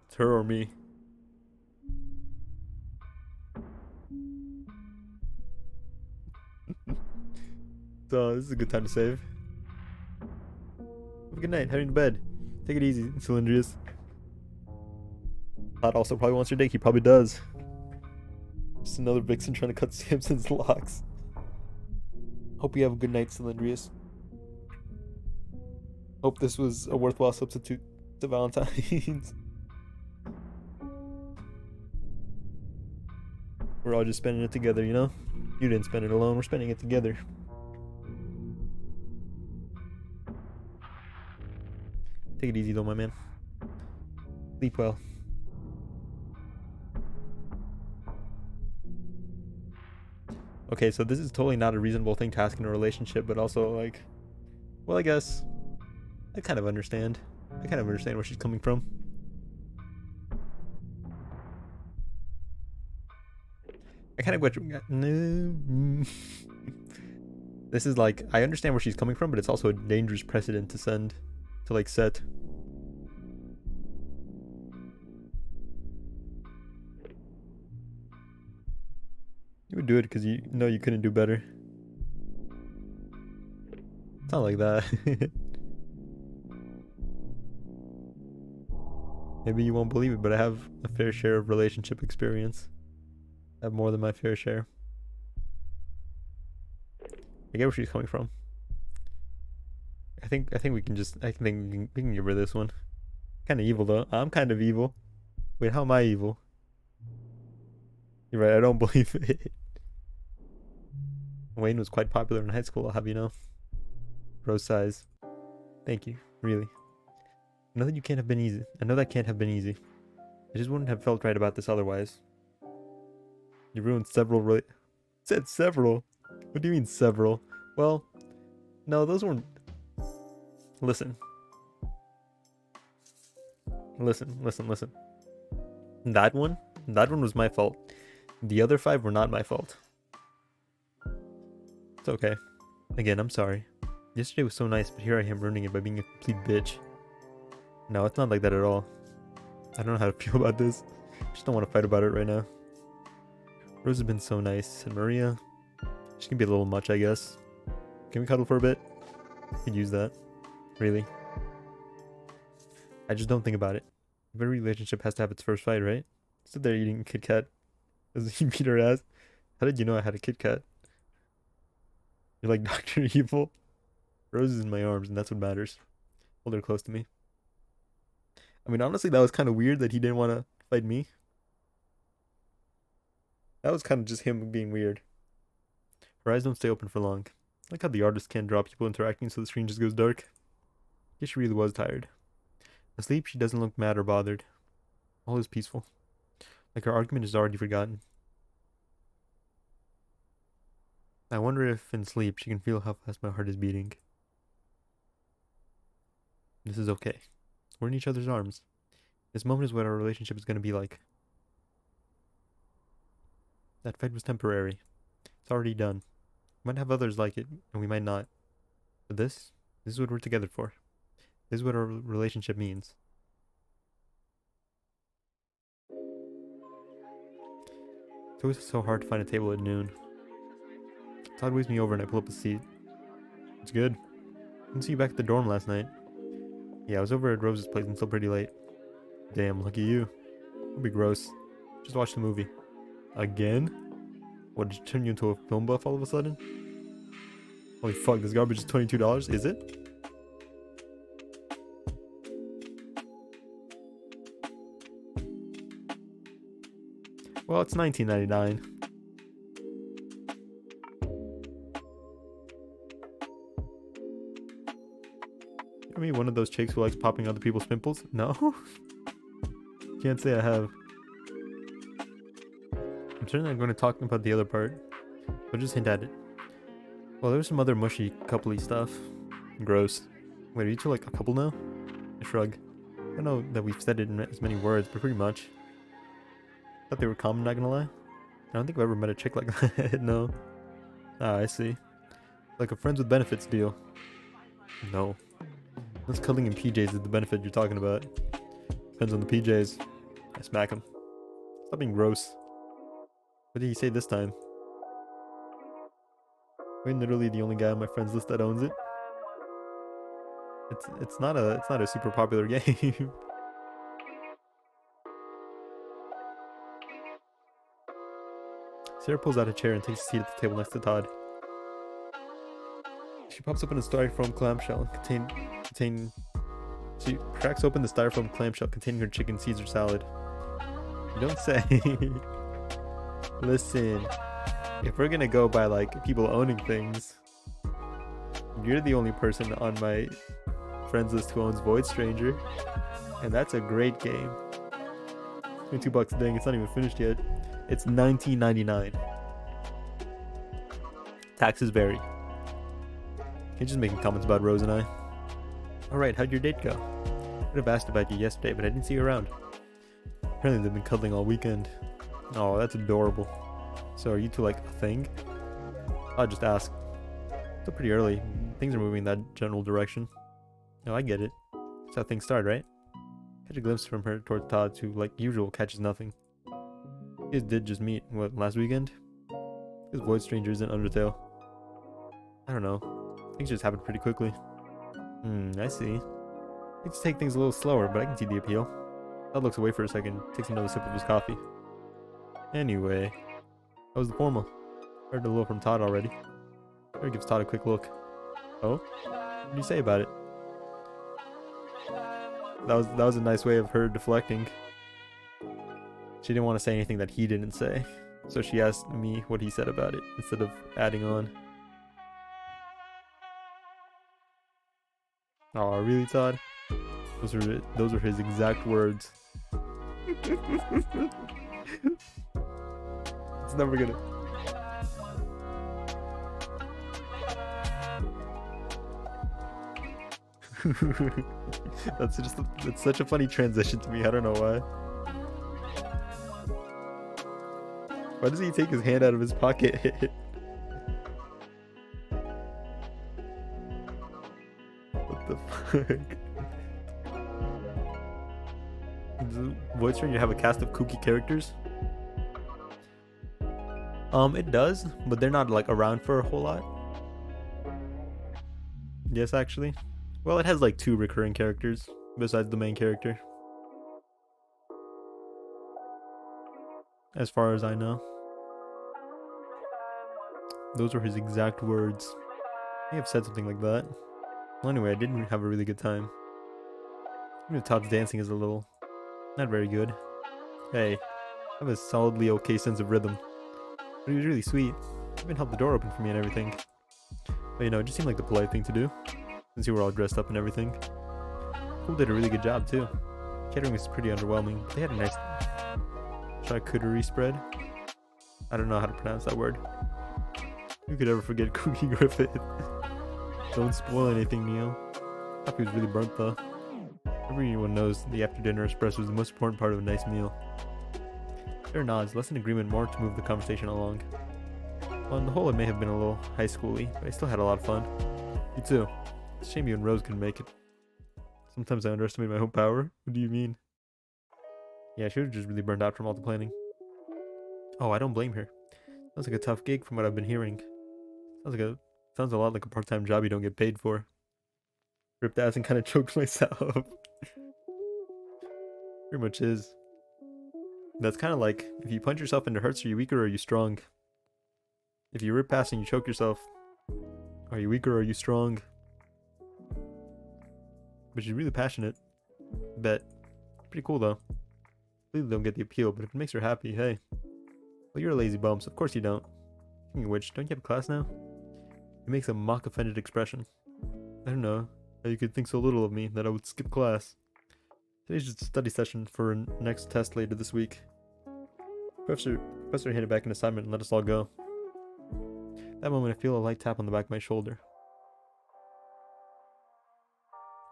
It's her or me. So this is a good time to save. Have a good night. Heading to bed. Take it easy, Cylindrius. Todd also probably wants your dick. He probably does. Just another vixen trying to cut Samson's locks. Hope you have a good night, Cylindrius. Hope this was a worthwhile substitute to Valentine's. We're all just spending it together, you know? You didn't spend it alone. We're spending it together. Take it easy though, my man. Sleep well. Okay, so this is totally not a reasonable thing to ask in a relationship, but also like, well, I guess I kind of understand. I kind of understand where she's coming from. I kind of got no. This is like, I understand where she's coming from, but it's also a dangerous precedent to send, to like set. You would do it because you know you couldn't do better. It's not like that. Maybe you won't believe it, but I have a fair share of relationship experience. I have more than my fair share. I get where she's coming from. I think we can just, I think we can give her this one. Kind of evil though. I'm kind of evil. Wait, how am I evil? You're right, I don't believe it. Wayne was quite popular in high school, I'll have you know. Rose size. Thank you, really. I know that you can't have been easy. I know that can't have been easy. I just wouldn't have felt right about this otherwise. You ruined several said several? What do you mean several? Well, no, those weren't. Listen. That one was my fault. The other 5 were not my fault. It's okay. Again, I'm sorry. Yesterday was so nice, but here I am ruining it by being a complete bitch. No, it's not like that at all. I don't know how to feel about this. Just don't want to fight about it right now. Rose has been so nice, and Maria, she can be a little much, I guess. Can we cuddle for a bit? Could use that. Really. I just don't think about it. Every relationship has to have its first fight, right? Sit there eating Kit Kat as he beat her ass. How did you know I had a Kit Kat? You're like Dr. Evil. Rose is in my arms, and that's what matters. Hold her close to me. I mean, honestly, that was kind of weird that he didn't want to fight me. That was kind of just him being weird. Her eyes don't stay open for long. I like how the artist can't draw people interacting so the screen just goes dark. Guess she really was tired. Asleep, she doesn't look mad or bothered. All is peaceful. Like her argument is already forgotten. I wonder if in sleep she can feel how fast my heart is beating. This is okay. We're in each other's arms. This moment is what our relationship is going to be like. That fight was temporary. It's already done. We might have others like it, and we might not. But this is what we're together for. This is what our relationship means. It's always so hard to find a table at noon. Todd waves me over and I pull up a seat. It's good. Didn't see you back at the dorm last night. Yeah, I was over at Rose's place until pretty late. Damn, lucky you. It'll be gross. Just watch the movie. Again? What, did it turn you into a film buff all of a sudden? Holy fuck, this garbage is $22? Is it? Well, it's $19.99. I mean, one of those chicks who likes popping other people's pimples? No? Can't say I have. I'm certainly not going to talk about the other part, but just hint at it. Well, there's some other mushy, coupley stuff. Gross. Wait, are you two like a couple now? I shrug. I don't know that we've said it in as many words, but pretty much. Thought they were common, not gonna lie. I don't think I've ever met a chick like that. No. Ah, I see. Like a friends with benefits deal. No. This cuddling in PJs is the benefit you're talking about. Depends on the PJs. I smack him. Stop being gross. What did he say this time? I'm literally the only guy on my friends list that owns it. It's not a super popular game. Sarah pulls out a chair and takes a seat at the table next to Todd. She pops open a styrofoam clamshell and she cracks open the styrofoam clamshell containing her chicken Caesar salad. You don't say. Listen, if we're gonna go by like people owning things, you're the only person on my friends list who owns Void Stranger, and that's a great game. $22, dang, it's not even finished yet. It's $19.99. Taxes vary. You're just making comments about Rose and I. Alright, how'd your date go? I would have asked about you yesterday, but I didn't see you around. Apparently they've been cuddling all weekend. Oh, that's adorable. So are you two like a thing? I'll just ask. Still pretty early. Things are moving in that general direction. No, I get it. That's how things start, right? Catch a glimpse from her towards Todd, who, like usual, catches nothing. You guys did just meet, what, last weekend? This Void Stranger is in Undertale. I don't know. Things just happened pretty quickly. I see. Let's take things a little slower, but I can see the appeal. Todd looks away for a second, takes another sip of his coffee. Anyway, how was the formal? Heard a little from Todd already. Sarah gives Todd a quick look. Oh? What did you say about it? That was a nice way of her deflecting. She didn't want to say anything that he didn't say, so she asked me what he said about it instead of adding on. Oh, really, Todd? Those are his exact words. It's never gonna. That's such a funny transition to me. I don't know why. Why does he take his hand out of his pocket? What the fuck? voice for you to have a cast of kooky characters? It does, but they're not like around for a whole lot. Yes, actually. Well, it has like 2 recurring characters besides the main character, as far as I know. Those were his exact words. I may have said something like that. Well, anyway, I didn't have a really good time. Even if Todd's dancing is a little not very good. Hey, I have a solidly okay sense of rhythm. But he was really sweet. He even held the door open for me and everything. But you know, it just seemed like the polite thing to do, since you were all dressed up and everything. Pool did a really good job too. Catering was pretty underwhelming, but they had a nice charcuterie spread. I don't know how to pronounce that word. Who could ever forget Cookie Griffith? Don't spoil anything, Neil. Coffee was really burnt though. Everyone knows the after dinner espresso is the most important part of a nice meal. There are nods, less an agreement, more to move the conversation along. On the whole, it may have been a little high schooly, but I still had a lot of fun. You too. It's a shame you and Rose couldn't make it. Sometimes I underestimate my own power. What do you mean? Yeah, she was just really burned out from all the planning. Oh, I don't blame her. Sounds like a tough gig from what I've been hearing. Sounds a lot like a part-time job you don't get paid for. Ripped ass and kind of choked myself. Pretty much is. That's kind of like, if you punch yourself and it hurts, are you weaker or are you strong? If you rip ass and you choke yourself, are you weaker or are you strong? But she's really passionate. Bet. Pretty cool though. Clearly don't get the appeal, but if it makes her happy, hey. Well, you're a lazy bum, so of course you don't. Speaking of which, don't you have a class now? He makes a mock-offended expression. I don't know how you could think so little of me that I would skip class. Today's just a study session for a next test later this week. Professor handed back an assignment and let us all go. That moment I feel a light tap on the back of my shoulder.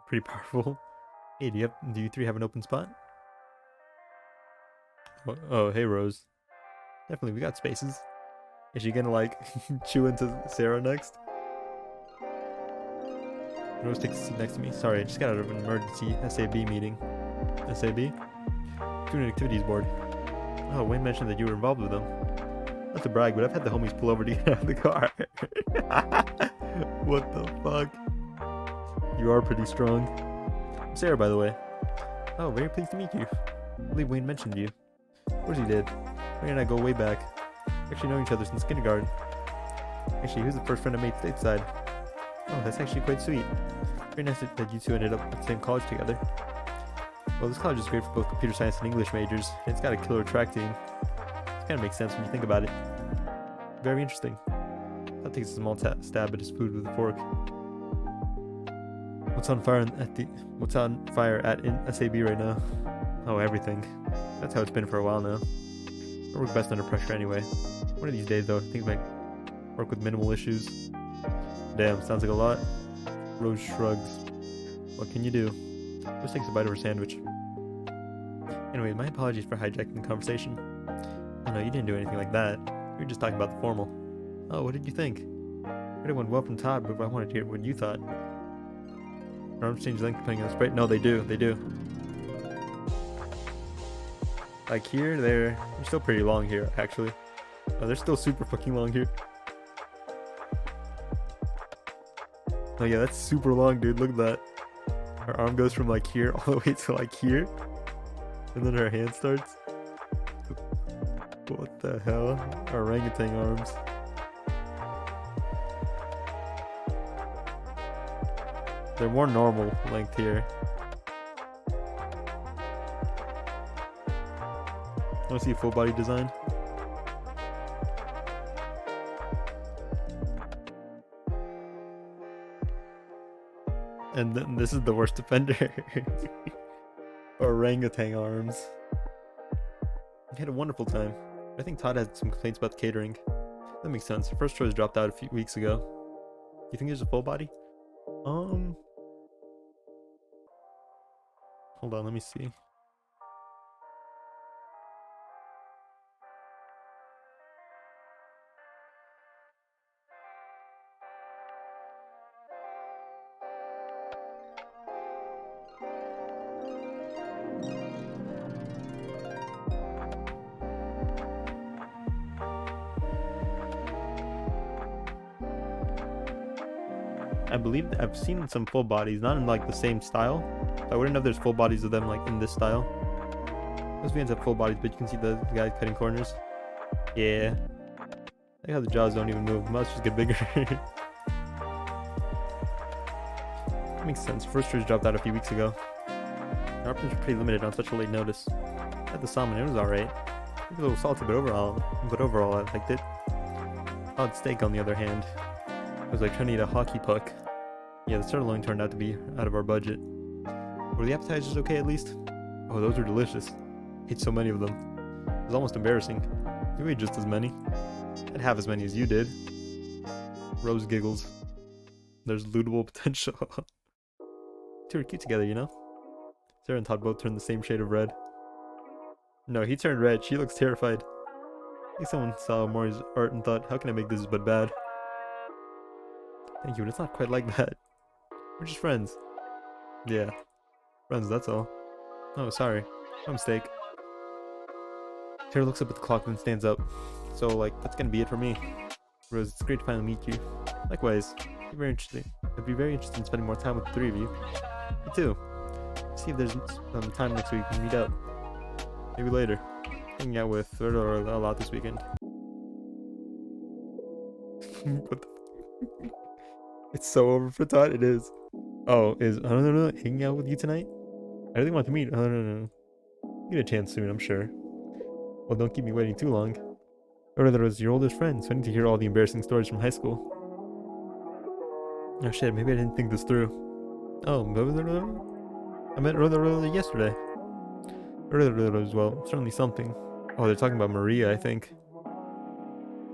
Pretty powerful. Hey, do you 3 have an open spot? Oh, hey Rose. Definitely, we got spaces. Is she gonna like chew into Sarah next? Rose takes a seat next to me. Sorry, I just got out of an emergency SAB meeting. SAB? Student Activities Board. Oh, Wayne mentioned that you were involved with them. Not to brag, but I've had the homies pull over to get out of the car. What the fuck? You are pretty strong. I'm Sarah, by the way. Oh, very pleased to meet you. I believe Wayne mentioned you. Of course he did. Wayne and I go way back. Actually known each other since kindergarten. Actually, he was the first friend I made stateside. Oh, that's actually quite sweet. Very nice that you 2 ended up at the same college together. Well, this college is great for both computer science and English majors, and it's got a killer track team. It kind of makes sense when you think about it. Very interesting. That takes a small stab at his food with a fork. What's on fire in SAB right now? Oh, everything. That's how it's been for a while now. I work best under pressure anyway. One of these days though, things might work with minimal issues. Damn, sounds like a lot. Rose shrugs. What can you do? Rose takes a bite of her sandwich. Anyway, my apologies for hijacking the conversation. Oh no, you didn't do anything like that. We were just talking about the formal. Oh, what did you think? I heard it went well from Todd, but I wanted to hear what you thought. Arms change length depending on the sprite. No, they do. Like here, they're still pretty long here, actually. Oh, they're still super fucking long here. Oh yeah, that's super long, dude. Look at that. Her arm goes from like here all the way to like here. And then her hand starts. What the hell? Orangutan arms. They're more normal length here. Want to see a full body design? And then this is the worst offender. Orangutan arms. I had a wonderful time. I think Todd had some complaints about the catering. That makes sense. Her first choice dropped out a few weeks ago. You think there's a full body? Hold on, let me see. I believe I've seen some full bodies, not in like the same style. So I wouldn't know if there's full bodies of them like in this style. Most Vans have full bodies, but you can see the guy cutting corners. Yeah. I like how the jaws don't even move. Mouths just get bigger. That makes sense. First Roosters dropped out a few weeks ago. Our options were pretty limited on such a late notice. I had the salmon, it was alright. It was a little salty, but overall I liked it. Solid steak, on the other hand, I was like trying to eat a hockey puck. Yeah, the sirloin turned out to be out of our budget. Were the appetizers okay at least? Oh, those were delicious. Ate so many of them. It was almost embarrassing. You ate just as many. I'd have as many as you did. Rose giggles. There's lootable potential. Two were cute together, you know? Sarah and Todd both turned the same shade of red. No, he turned red. She looks terrified. I think someone saw Maury's art and thought, how can I make this but bad? Thank you, but it's not quite like that. We're just friends. Yeah. Friends, that's all. Oh, sorry. My mistake. Sarah looks up at the clock and stands up. So, like, that's gonna be it for me. Rose, it's great to finally meet you. Likewise. You're very interesting. I'd be very interested in spending more time with the three of you. Me too. See if there's some time next week we can meet up. Maybe later. Hanging out with a lot this weekend. It's so over for Todd. It is. Oh, no, hanging out with you tonight? I really want to meet. No. Get a chance soon, I'm sure. Well, don't keep me waiting too long. That was your oldest friend, so I need to hear all the embarrassing stories from high school. Oh shit, maybe I didn't think this through. Oh, I met Rother yesterday. Rother as well, certainly something. Oh, they're talking about Maria, I think.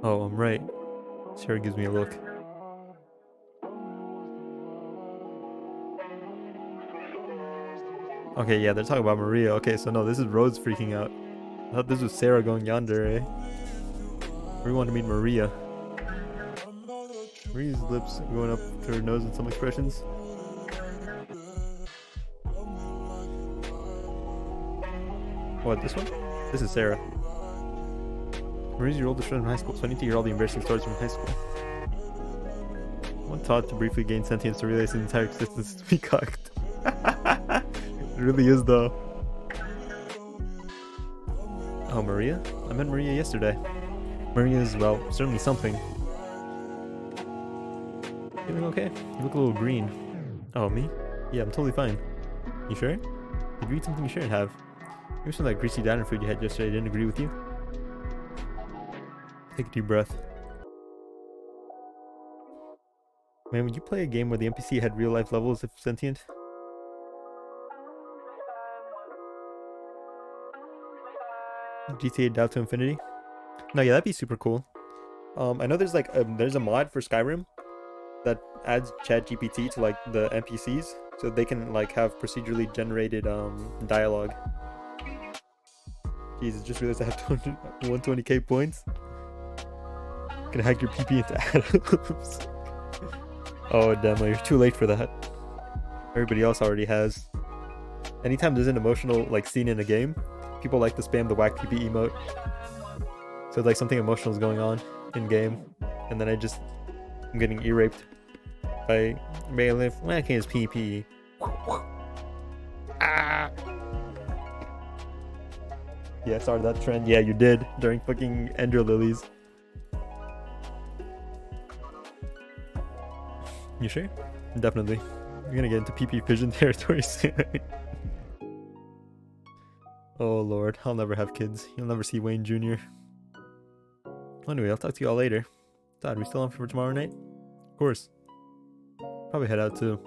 Oh, I'm right. Sarah gives me a look. Okay, yeah, they're talking about Maria. Okay, so no, this is Rose freaking out. I thought this was Sarah going yonder, eh? We want to meet Maria. Maria's lips going up to her nose in some expressions. What, this one? This is Sarah. Maria's your oldest friend from high school, so I need to hear all the embarrassing stories from high school. I want Todd to briefly gain sentience to realize his entire existence is to be cocked. It really is, though. Oh, Maria? I met Maria yesterday. Maria is, well, certainly something. Feeling okay? You look a little green. Oh, me? Yeah, I'm totally fine. You sure? Did you eat something you shouldn't have? Maybe some of that greasy diner food you had yesterday didn't agree with you? Take a deep breath. Man, would you play a game where the NPC had real life levels if sentient? GTA Down to Infinity? No, yeah, that'd be super cool. I know there's like there's a mod for Skyrim that adds ChatGPT to like the NPCs, so they can like have procedurally generated dialogue. Jesus, just realized I have 120k points. Gonna hack your PP into Adams. Oh damn, you're too late for that. Everybody else already has. Anytime there's an emotional like scene in a game, people like to spam the whack PP emote. So it's like something emotional is going on in game, and then I'm getting e-raped by Bailiff whacking his PP. Ah! Yeah, I started that trend. Yeah, you did during fucking Ender Lilies. You sure? Definitely. You're gonna get into PP pigeon territory soon. Oh lord, I'll never have kids. You'll never see Wayne Jr. Anyway, I'll talk to you all later. Todd, we still on for tomorrow night? Of course. Probably head out too.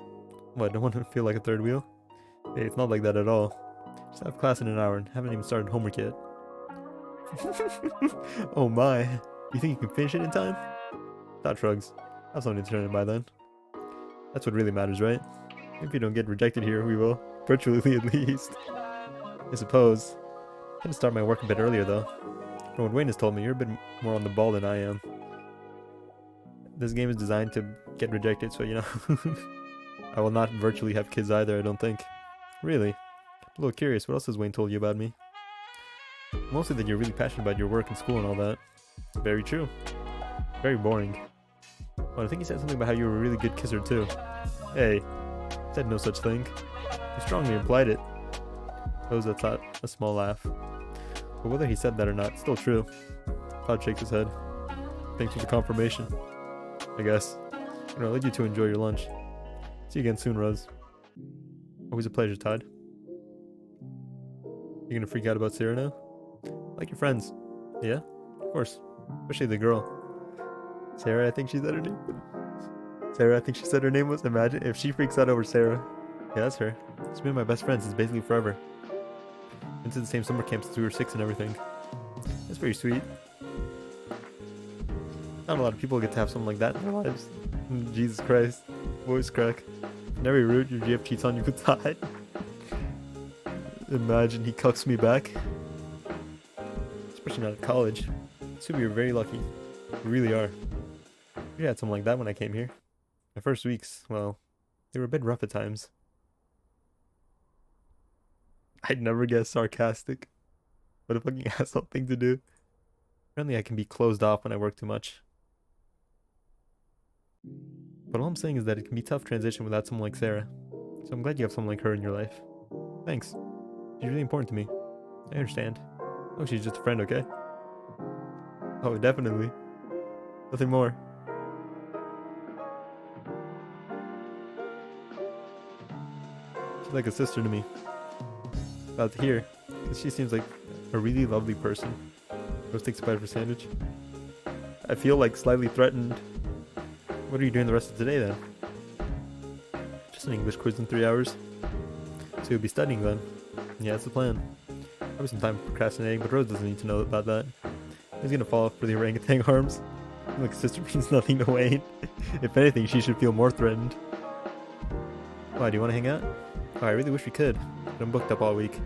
What, don't want to feel like a third wheel? Hey, it's not like that at all. Just have class in an hour and haven't even started homework yet. Oh my. You think you can finish it in time? Todd shrugs. I'll have something to turn in by then. That's what really matters, right? If you don't get rejected here, we will. Virtually at least. I suppose. I'm gonna start my work a bit earlier though. From what Wayne has told me, you're a bit more on the ball than I am. This game is designed to get rejected, so you know. I will not virtually have kids either, I don't think. Really? I'm a little curious, what else has Wayne told you about me? Mostly that you're really passionate about your work and school and all that. Very true. Very boring. Well, I think he said something about how you were a really good kisser too. Hey, said no such thing. He strongly implied it. Those that thought a small laugh. But whether he said that or not, it's still true. Todd shakes his head. Thanks for the confirmation. I guess. I'll let you two enjoy your lunch. See you again soon, Rose. Always a pleasure, Todd. You gonna freak out about Sarah now? Like your friends. Yeah? Of course. Especially the girl. Sarah, I think she said her name. Sarah, I think she said her name was. Imagine if she freaks out over Sarah. Yeah, that's her. She's been my best friend since basically forever. Been to the same summer camp since we were 6 and everything. That's pretty sweet. Not a lot of people get to have something like that in their lives. Jesus Christ. Voice crack. Never rude, your GF cheats on you with Todd. Imagine he cucks me back. Especially not at college. So we were very lucky. We really are. We had something like that when I came here. My first weeks, well, they were a bit rough at times. I'd never guess sarcastic. What a fucking asshole thing to do. Apparently I can be closed off when I work too much. But all I'm saying is that it can be a tough transition without someone like Sarah. So I'm glad you have someone like her in your life. Thanks. She's really important to me. I understand. Oh, she's just a friend, okay? Oh, definitely. Nothing more. She's like a sister to me. About to hear, because she seems like a really lovely person. Rose takes a bite of her sandwich. I feel like slightly threatened. What are you doing the rest of today then? Just an English quiz in 3 hours. So you'll be studying then? Yeah, that's the plan. I have some time procrastinating, but Rose doesn't need to know about that. He's gonna fall for the orangutan arms. Like sister means nothing to Wayne. If anything, she should feel more threatened. Why, do you want to hang out? Oh, I really wish we could, but I'm booked up all week.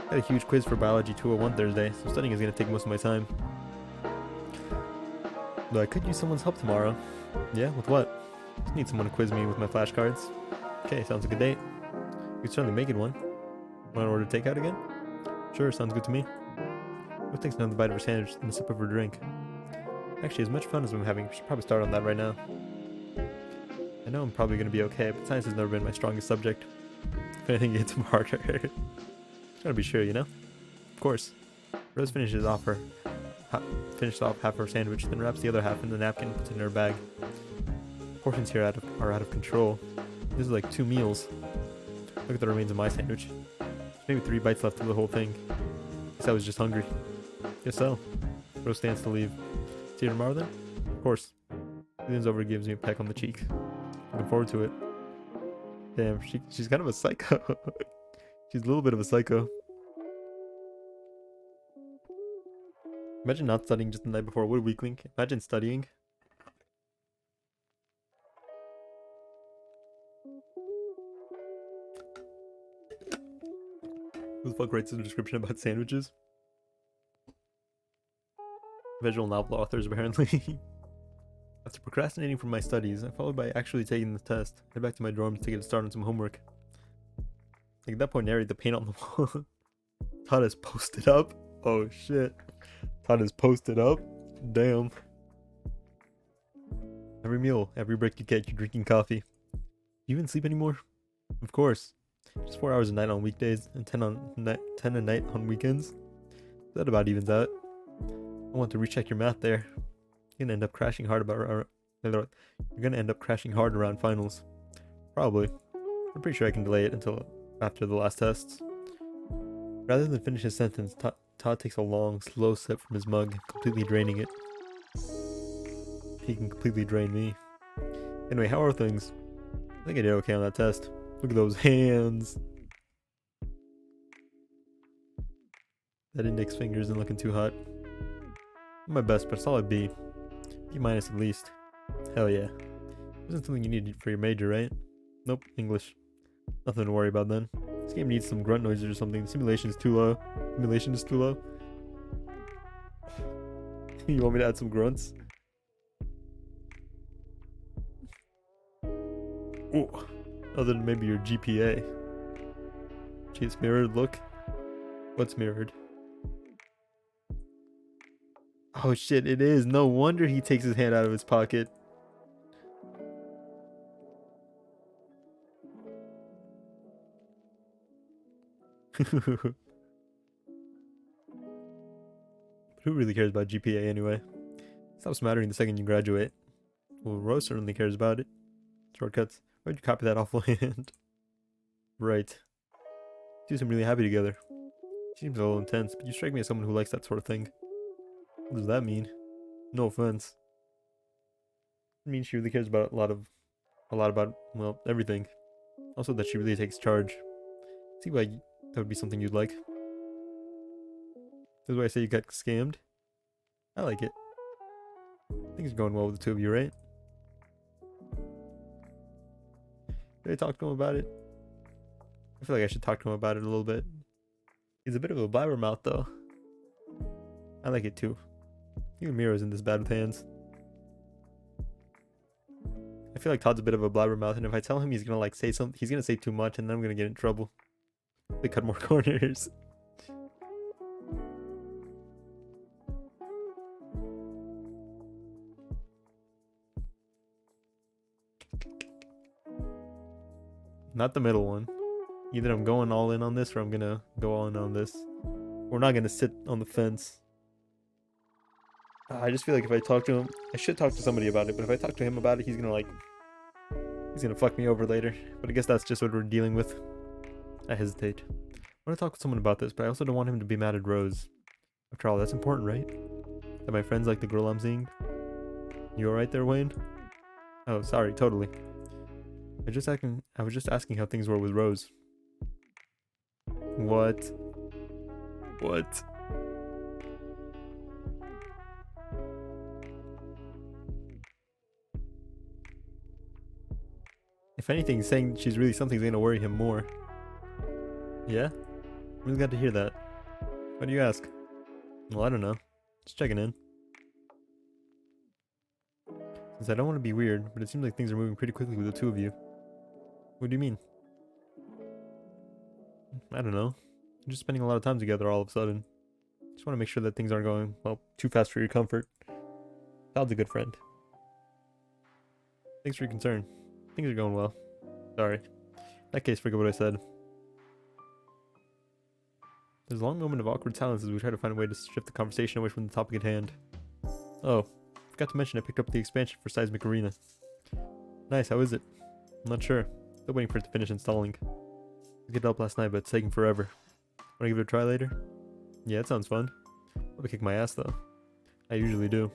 I had a huge quiz for Biology 201 Thursday, so studying is gonna take most of my time. Though I could use someone's help tomorrow. Yeah, with what? Just need someone to quiz me with my flashcards. Okay, sounds like a date. We could certainly make it one. Want to order takeout again? Sure, sounds good to me. Rose takes another bite of her sandwich and a sip of her drink. Actually, as much fun as I'm having, we should probably start on that right now. I know I'm probably going to be okay, but science has never been my strongest subject. If anything, it's harder. Gotta be sure, you know? Of course. Rose finishes off half her sandwich, then wraps the other half in the napkin and puts it in her bag. Portions here are out of control. This is like 2 meals. Look at the remains of my sandwich. There's maybe 3 bites left of the whole thing. Guess I was just hungry. Guess so. Rose stands to leave. See you tomorrow then? Of course. He leans over and gives me a peck on the cheek. Looking forward to it. Damn, she's kind of a psycho. She's a little bit of a psycho. Imagine not studying just the night before. What a weakling. Imagine studying. Who the fuck writes a description about sandwiches? Visual novel authors, apparently. After procrastinating from my studies, I followed by actually taking the test. Head back to my dorm to get a start on some homework. Like at that point, narrate the paint on the wall. Todd is posted up. Oh shit. Todd is posted up. Damn. Every meal, every break you get, you're drinking coffee. Do you even sleep anymore? Of course. Just 4 hours a night on weekdays and 10 a night on weekends. That about evens out. I want to recheck your math there. You're gonna end up crashing hard around finals. Probably. I'm pretty sure I can delay it until after the last tests. Rather than finish his sentence, Todd takes a long, slow sip from his mug, completely draining it. He can completely drain me. Anyway, how are things? I think I did okay on that test. Look at those hands. That index finger isn't looking too hot. I'm my best, but a solid B. B minus at least. Hell yeah. Wasn't something you needed for your major, right? Nope, English. Nothing to worry about then. This game needs some grunt noises or something. The simulation is too low. Simulation is too low. You want me to add some grunts? Ooh. Other than maybe your GPA. Gee, it's mirrored, look. What's mirrored? Oh shit, it is. No wonder he takes his hand out of his pocket. But who really cares about GPA anyway? It stops mattering the second you graduate. Well, Rose certainly cares about it. Shortcuts. Why'd you copy that offhand? Right. You seem really happy together. She seems a little intense, but you strike me as someone who likes that sort of thing. What does that mean? No offense. It means she really cares about a lot about, well, everything. Also that she really takes charge. See why that would be something you'd like. That's why I say you got scammed. I like it. Things are going well with the two of you, right? Did I talk to him about it? I feel like I should talk to him about it a little bit. He's a bit of a blabbermouth, though. I like it too. Even Miro's in this bad with hands. I feel like Todd's a bit of a blabbermouth, and if I tell him he's gonna like say something, he's gonna say too much, and then I'm gonna get in trouble. They cut more corners. Not the middle one. Either I'm going all in on this, or I'm gonna go all in on this. We're not gonna sit on the fence. I just feel like if I talk to him, I should talk to somebody about it, but if I talk to him about it, he's gonna fuck me over later. But I guess that's just what we're dealing with. I hesitate. I want to talk with someone about this, but I also don't want him to be mad at Rose. After all, that's important, right? That my friends like the girl I'm seeing? You alright there, Wayne? Oh, sorry, totally. I was just asking how things were with Rose. What? What? If anything, saying she's really something's gonna worry him more. Yeah? I'm really glad to hear that. Why do you ask? Well, I don't know. Just checking in. Since I don't want to be weird, but it seems like things are moving pretty quickly with the two of you. What do you mean? I don't know. You're just spending a lot of time together all of a sudden. Just want to make sure that things aren't going, well, too fast for your comfort. Todd's a good friend. Thanks for your concern. Things are going well. Sorry. In that case, forget what I said. There's a long moment of awkward silence as we try to find a way to shift the conversation away from the topic at hand. Oh, forgot to mention I picked up the expansion for Seismic Arena. Nice, how is it? I'm not sure. Still waiting for it to finish installing. I picked it up last night, but it's taking forever. Wanna give it a try later? Yeah, it sounds fun. Probably kick my ass though. I usually do.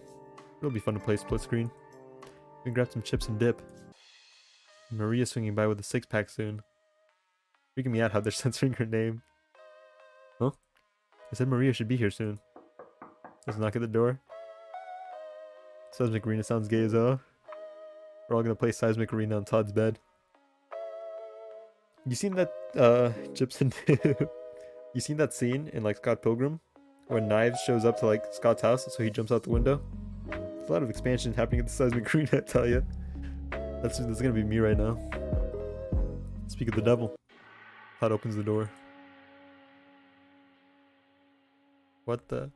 It'll be fun to play split screen. We can grab some chips and dip. Maria's swinging by with a six-pack soon. Freaking me out how they're censoring her name. Huh? I said Maria should be here soon. Let's knock at the door. Seismic Arena sounds gay as hell. We're all gonna play Seismic Arena on Todd's bed. You seen that chips and dip? You seen that scene in like Scott Pilgrim when Knives shows up to like Scott's house, so he jumps out the window? There's a lot of expansion happening at the Seismic Arena, I tell you. That's gonna be me right now. Speak of the devil. Todd opens the door. What the?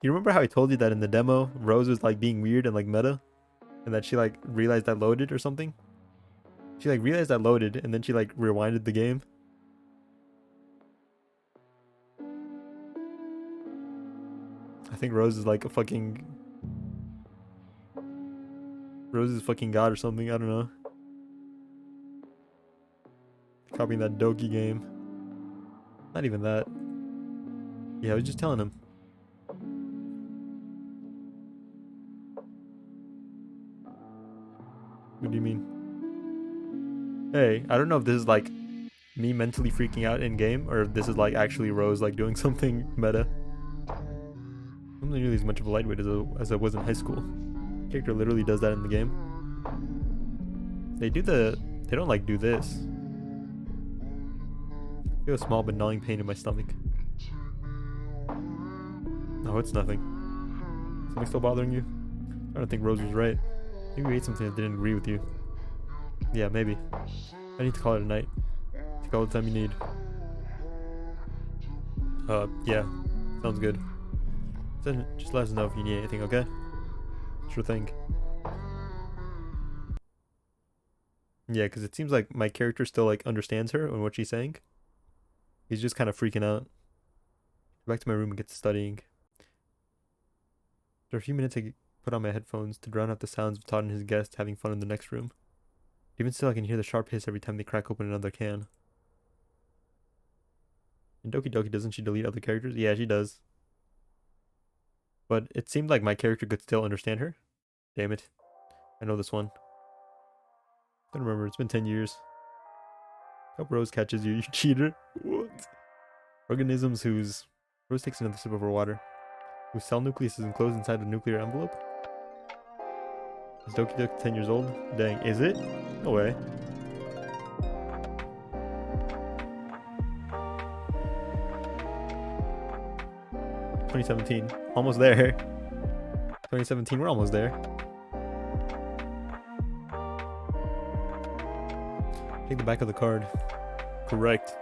You remember how I told you that in the demo, Rose was like being weird and like meta? And that she like realized that loaded or something? She like realized that loaded and then she like rewinded the game. I think Rose is like a fucking... Rose is fucking god or something, I don't know. Copying that Doki game. Not even that. Yeah, I was just telling him. What do you mean? Hey, I don't know if this is like me mentally freaking out in game or if this is like actually Rose like doing something meta. I'm not nearly as much of a lightweight as I was in high school. Character literally does that in the game. They don't like do this. I feel a small but gnawing pain in my stomach. No, it's nothing. Something still bothering you? I don't think Rose was right. Maybe we ate something that didn't agree with you. Yeah, maybe. I need to call it a night. Take all the time you need. Yeah. Sounds good. Just let us know if you need anything, okay? Sure thing. Yeah, because it seems like my character still like understands her and what she's saying. He's just kind of freaking out. Go back to my room and get to studying. After a few minutes, I put on my headphones to drown out the sounds of Todd and his guests having fun in the next room. Even still, I can hear the sharp hiss every time they crack open another can. In Doki Doki, doesn't she delete other characters? Yeah, she does. But it seemed like my character could still understand her. Damn it. I know this one. Don't remember, it's been 10 years. Hope Rose catches you, you cheater. What? Organisms whose... Rose takes another sip of her water. Whose cell nucleus is enclosed inside a nuclear envelope? Is Doki Doki 10 years old? Dang, is it? No way. "2017. Almost there. 2017, we're almost there. Take the back of the card. Correct.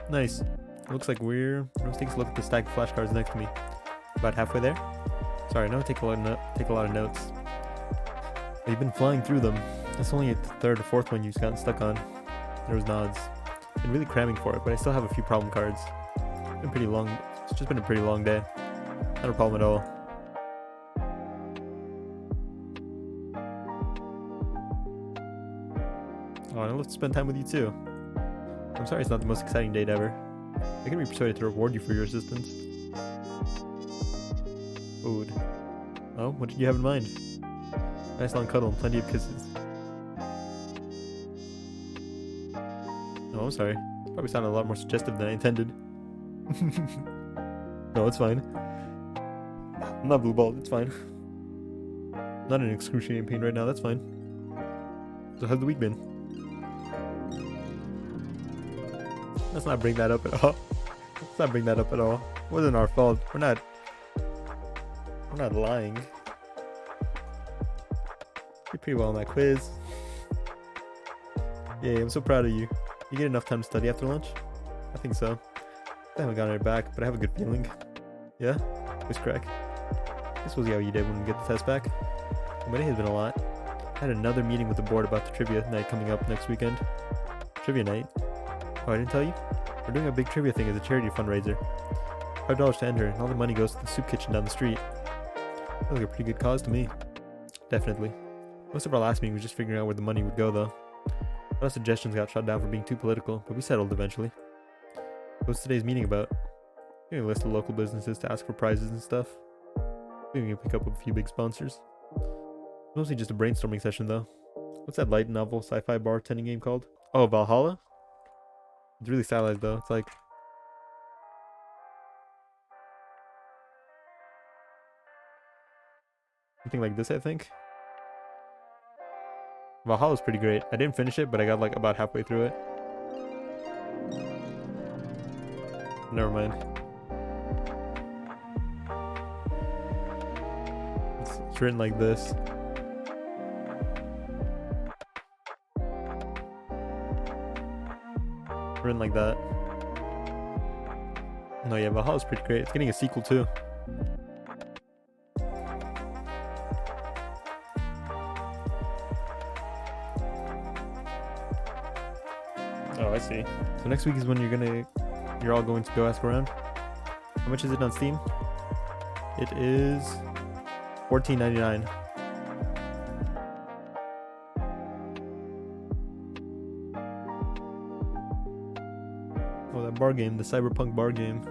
Nice. Looks like Rose takes a look at the stack of flashcards next to me. About halfway there? Sorry, no, take a lot of notes. You've been flying through them. That's only the third or fourth one you've gotten stuck on. There was nods. Been really cramming for it, but I still have a few problem cards. Been pretty long. It's just been a pretty long day. Not a problem at all. Oh, and I'd love to spend time with you too. I'm sorry it's not the most exciting date ever. I can be persuaded to reward you for your assistance. Food. Oh, what did you have in mind? Nice long cuddle and plenty of kisses. Oh, I'm sorry. Probably sounded a lot more suggestive than I intended. No, it's fine. I'm not blue balled, it's fine. Not in excruciating pain right now, that's fine. So how's the week been? Let's not bring that up at all. Let's not bring that up at all. It wasn't our fault. We're not lying. Did pretty well on that quiz. Yeah, I'm so proud of you. You get enough time to study after lunch? I think so. I haven't gotten it back, but I have a good feeling. Yeah? Voice crack. This was how you did when we get the test back. But it has been a lot. I had another meeting with the board about the trivia night coming up next weekend. Trivia night? Oh, I didn't tell you? We're doing a big trivia thing as a charity fundraiser. $5 to enter, and all the money goes to the soup kitchen down the street. Sounds like a pretty good cause to me. Definitely. Most of our last meeting was just figuring out where the money would go, though. A lot of suggestions got shot down for being too political, but we settled eventually. What's today's meeting about? Getting a list of local businesses to ask for prizes and stuff. Maybe we can pick up a few big sponsors. Mostly just a brainstorming session, though. What's that light novel sci-fi bartending game called? Oh, Valhalla? It's really stylized, though. It's like... something like this, I think. Valhalla's pretty great. I didn't finish it, but I got like about halfway through it. Never mind. It's written like this. Written like that. No, yeah, Valhalla's pretty great. It's getting a sequel too. Oh, I see. So next week is when you're all going to go ask around. How much is it on Steam? It is $14.99. Oh, that bar game, the cyberpunk bar game.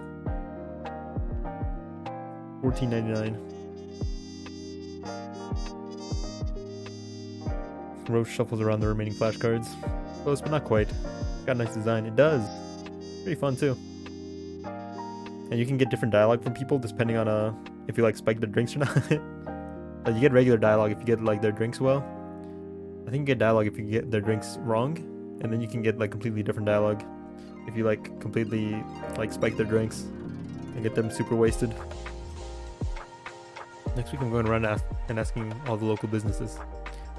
$14.99. Rose shuffles around the remaining flashcards. Close, but not quite. Got a nice design. It does. Pretty fun too. And you can get different dialogue from people depending on if you like spike their drinks or not. You get regular dialogue if you get like their drinks well. I think you get dialogue if you get their drinks wrong, and then you can get like completely different dialogue if you like completely like spike their drinks and get them super wasted. Next week I'm going around and asking all the local businesses.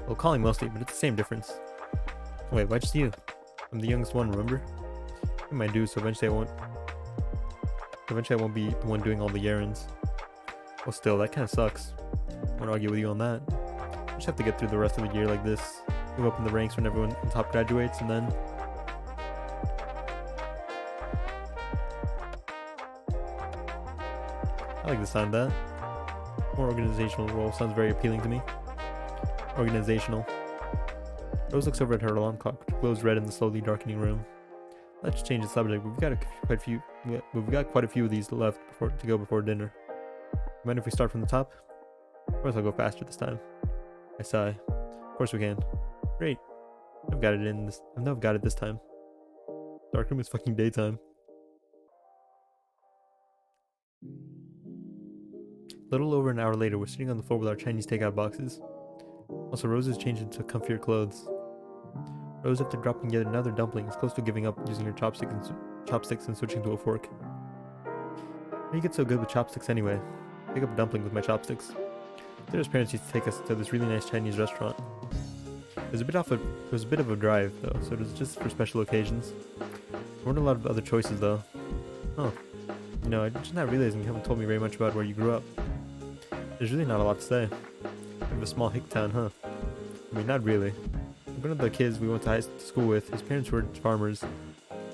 Well, calling mostly, but it's the same difference. Wait, why just you? I'm the youngest one, remember? I might do, so eventually I won't be the one doing all the errands. Well, still, that kind of sucks. I won't argue with you on that. I just have to get through the rest of the year like this. Move up in the ranks when everyone on top graduates, and then... I like the sound of that. More organizational role sounds very appealing to me. Organizational. Rose looks over at her alarm clock, which glows red in the slowly darkening room. Let's change the subject. We've got quite a few of these left to go before dinner. Mind if we start from the top? Of course, I'll go faster this time. I sigh. Of course we can. Great. I've got it this time. Darkroom is fucking daytime. A little over an hour later, we're sitting on the floor with our Chinese takeout boxes. Also, Rose has changed into comfier clothes. Rose, after dropping yet another dumpling, is close to giving up using her chopsticks and switching to a fork. How do you get so good with chopsticks anyway? Pick up a dumpling with my chopsticks. Sarah's parents used to take us to this really nice Chinese restaurant. It was a bit of a drive though, so it was just for special occasions. There weren't a lot of other choices though. Oh, you know, I'm just not realizing you haven't told me very much about where you grew up. There's really not a lot to say. Kind of a small hick town, huh? I mean, not really. One of the kids we went to high school with, his parents were farmers.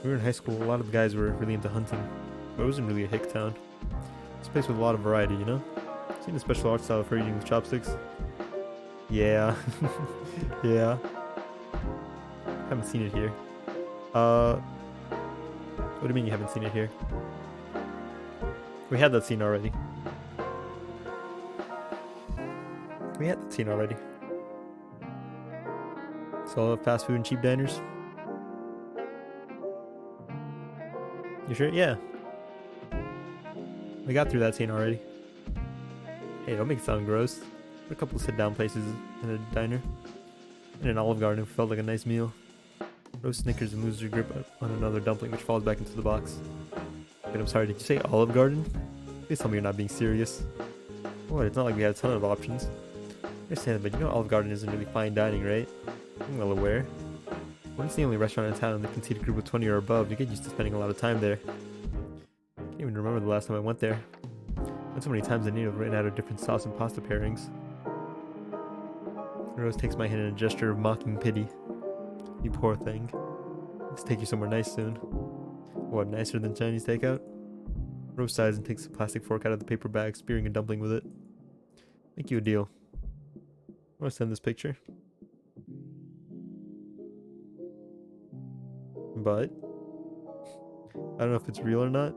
We were in high school, a lot of the guys were really into hunting. But it wasn't really a hick town. It's a place with a lot of variety, you know? Seen the special art style for eating with chopsticks? Yeah. Yeah. Haven't seen it here. What do you mean you haven't seen it here? We had that scene already. So fast food and cheap diners? You sure? Yeah. We got through that scene already. Hey, don't make it sound gross. There are a couple of sit-down places in a diner. In an Olive Garden, it felt like a nice meal. Rose snickers and loses her grip on another dumpling, which falls back into the box. Wait, I'm sorry, did you say Olive Garden? Please tell me you're not being serious. What, it's not like we had a ton of options. I understand, but you know Olive Garden isn't really fine dining, right? I'm well aware. When it's the only restaurant in town that can seat a group of 20 or above, you get used to spending a lot of time there. I can't even remember the last time I went there. Went so many times I need to have ran out of different sauce and pasta pairings. Rose takes my hand in a gesture of mocking pity. You poor thing. Let's take you somewhere nice soon. What, nicer than Chinese takeout? Rose sighs and takes a plastic fork out of the paper bag, spearing a dumpling with it. Make you a deal. I want to send this picture. But I don't know if it's real or not.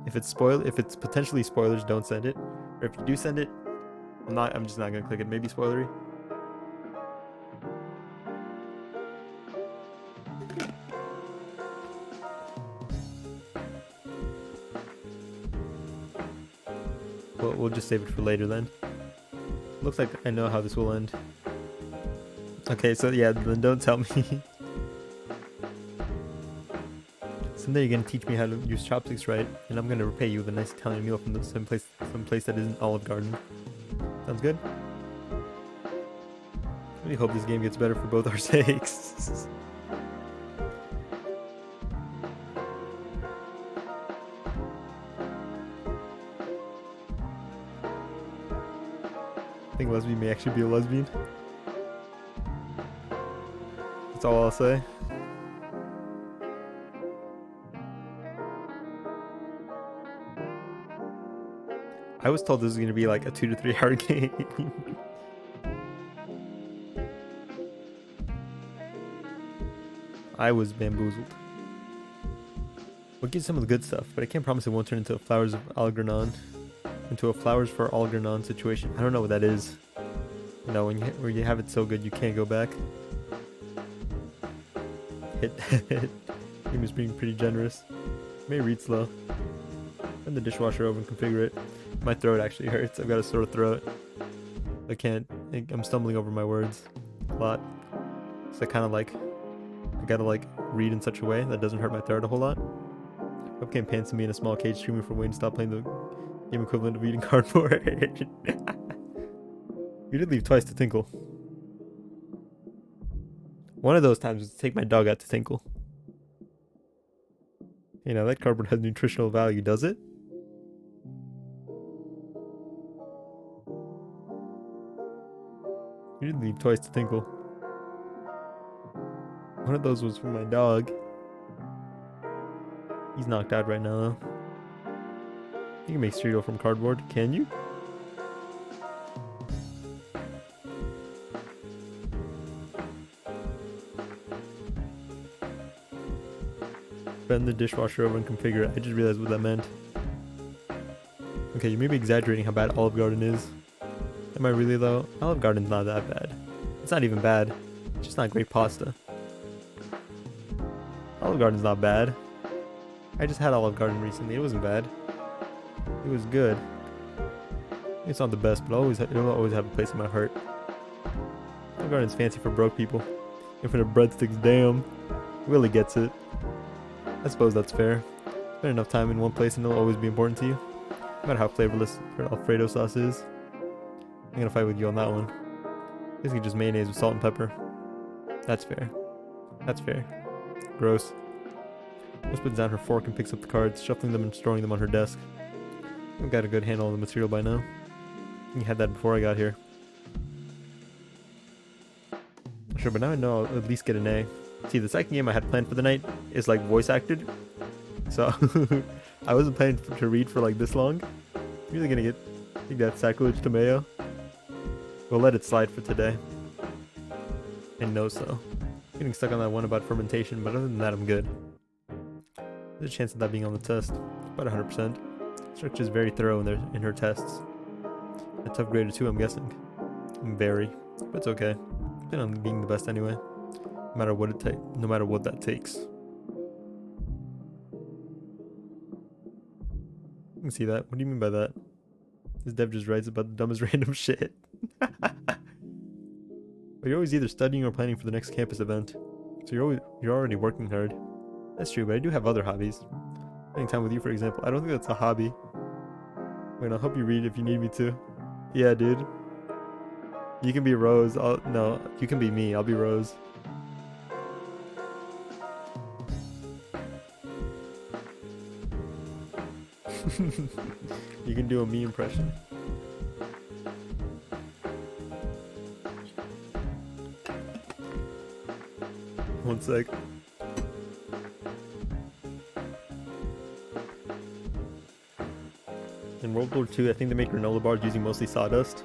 If it's potentially spoilers, don't send it. Or if you do send it, I'm just not gonna click it. Maybe spoilery. Well, we'll just save it for later then. Looks like I know how this will end. Okay, so yeah, then don't tell me. Someday you're gonna teach me how to use chopsticks right, and I'm gonna repay you with a nice Italian meal from some place that isn't Olive Garden. Sounds good? I really hope this game gets better for both our sakes. I think lesbian may actually be a lesbian. That's all I'll say. I was told this was going to be like a 2 to 3 hour game. I was bamboozled. We'll get some of the good stuff, but I can't promise it won't turn into a Flowers for Algernon situation. I don't know what that is. You know, where you have it so good you can't go back. Game is being pretty generous. May read slow. Turn the dishwasher over and configure it. My throat actually hurts. I've got a sore throat. I'm stumbling over my words a lot. So I gotta read in such a way that doesn't hurt my throat a whole lot. Webcam pans to me in a small cage, screaming for Wayne to stop playing the game equivalent of eating cardboard. You did leave twice to Tinkle. One of those times was to take my dog out to Tinkle. You know, that cardboard has nutritional value, does it? You did leave twice to Tinkle. One of those was for my dog. He's knocked out right now, though. You can make cereal from cardboard, can you? Bend the dishwasher over and configure it. I just realized what that meant. Okay, you may be exaggerating how bad Olive Garden is. Am I really though? Olive Garden's not that bad. It's not even bad. It's just not great pasta. Olive Garden's not bad. I just had Olive Garden recently. It wasn't bad. It was good. It's not the best, but it'll always have a place in my heart. Olive Garden's fancy for broke people. Infinite breadsticks, damn. Willie gets it. I suppose that's fair. Spend enough time in one place and it'll always be important to you. No matter how flavorless Alfredo sauce is. I'm gonna fight with you on that one. Basically just mayonnaise with salt and pepper. That's fair. That's fair. Gross. Rose puts down her fork and picks up the cards, shuffling them and storing them on her desk. I've got a good handle on the material by now. You had that before I got here. Sure, but now I know I'll at least get an A. See, the second game I had planned for the night is like voice acted. So I wasn't planning to read for like this long. I'm really gonna think that's sacrilege to Mayo. We'll let it slide for today. I know so. Getting stuck on that one about fermentation, but other than that, I'm good. There's a chance of that being on the test. About 100%. Structure is very thorough in her tests. A tough grader too, I'm guessing. Very, but it's okay. I plan on being the best anyway. No matter what that takes. You can see that. What do you mean by that? This dev just writes about the dumbest random shit. But you're always either studying or planning for the next campus event. So you're already working hard. That's true, but I do have other hobbies. Spending time with you, for example. I don't think that's a hobby. Wait, I'll help you read if you need me to. Yeah, dude. You can be Rose. No, you can be me. I'll be Rose. You can do a me impression. One sec. In World War II, I think they make granola bars using mostly sawdust.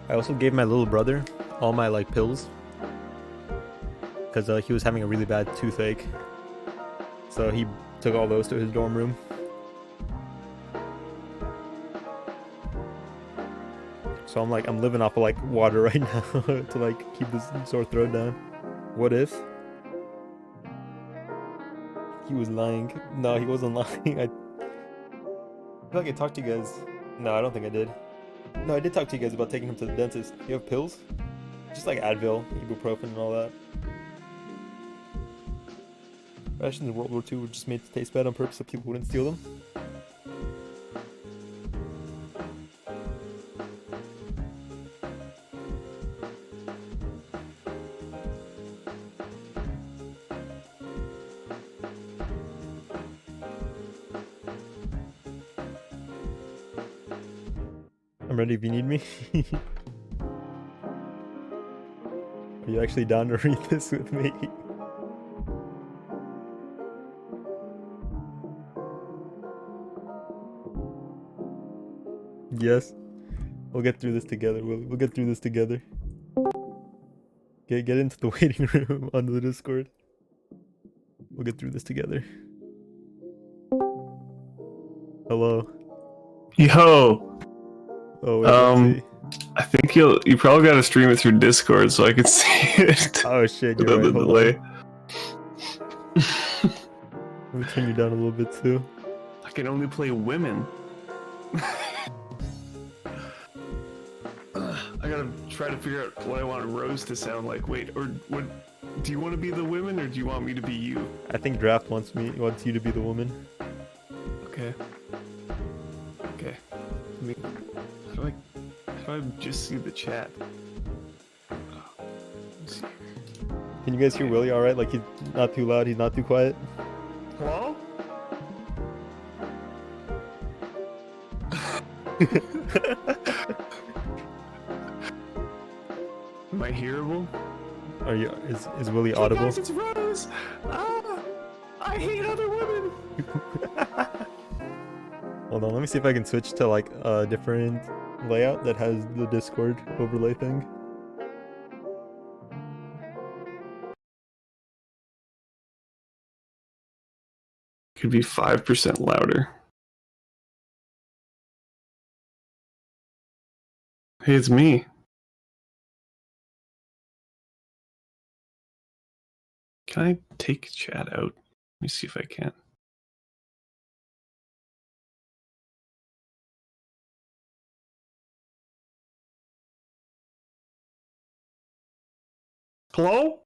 I also gave my little brother all my like pills because he was having a really bad toothache. So he took all those to his dorm room. So I'm living off of like water right now to like keep this sore throat down. What if he was lying? No, he wasn't lying. I feel like I talked to you guys. No, I don't think I did. No, I did talk to you guys about taking him to the dentist. You have pills? Just like Advil, ibuprofen, and all that. Rations in World War II were just made to taste bad on purpose so people wouldn't steal them. I'm ready if you need me. Are you actually down to read this with me? Yes. We'll get through this together. We'll get through this together. Get into the waiting room on the Discord. We'll get through this together. Hello. Yo. Oh, wait, let's see. I think you probably gotta stream it through Discord so I can see it. Oh shit, you're right. Hold on. Let me turn you down a little bit too. I can only play women. I gotta try to figure out what I want Rose to sound like. Wait, or what? Do you want to be the women, or do you want me to be you? I think Draft wants you to be the woman. Okay. Okay. How do I just see the chat? Let's see. Can you guys hear Willie all right? Like he's not too loud, he's not too quiet. Hello? Am I hearable? Is Willie audible? Hey guys, it's Rose! Ah, I hate other women! Hold Hold on, let me see if I can switch to like a different layout that has the Discord overlay thing. Could be 5% louder. Hey, it's me. Can I take chat out? Let me see if I can. Hello?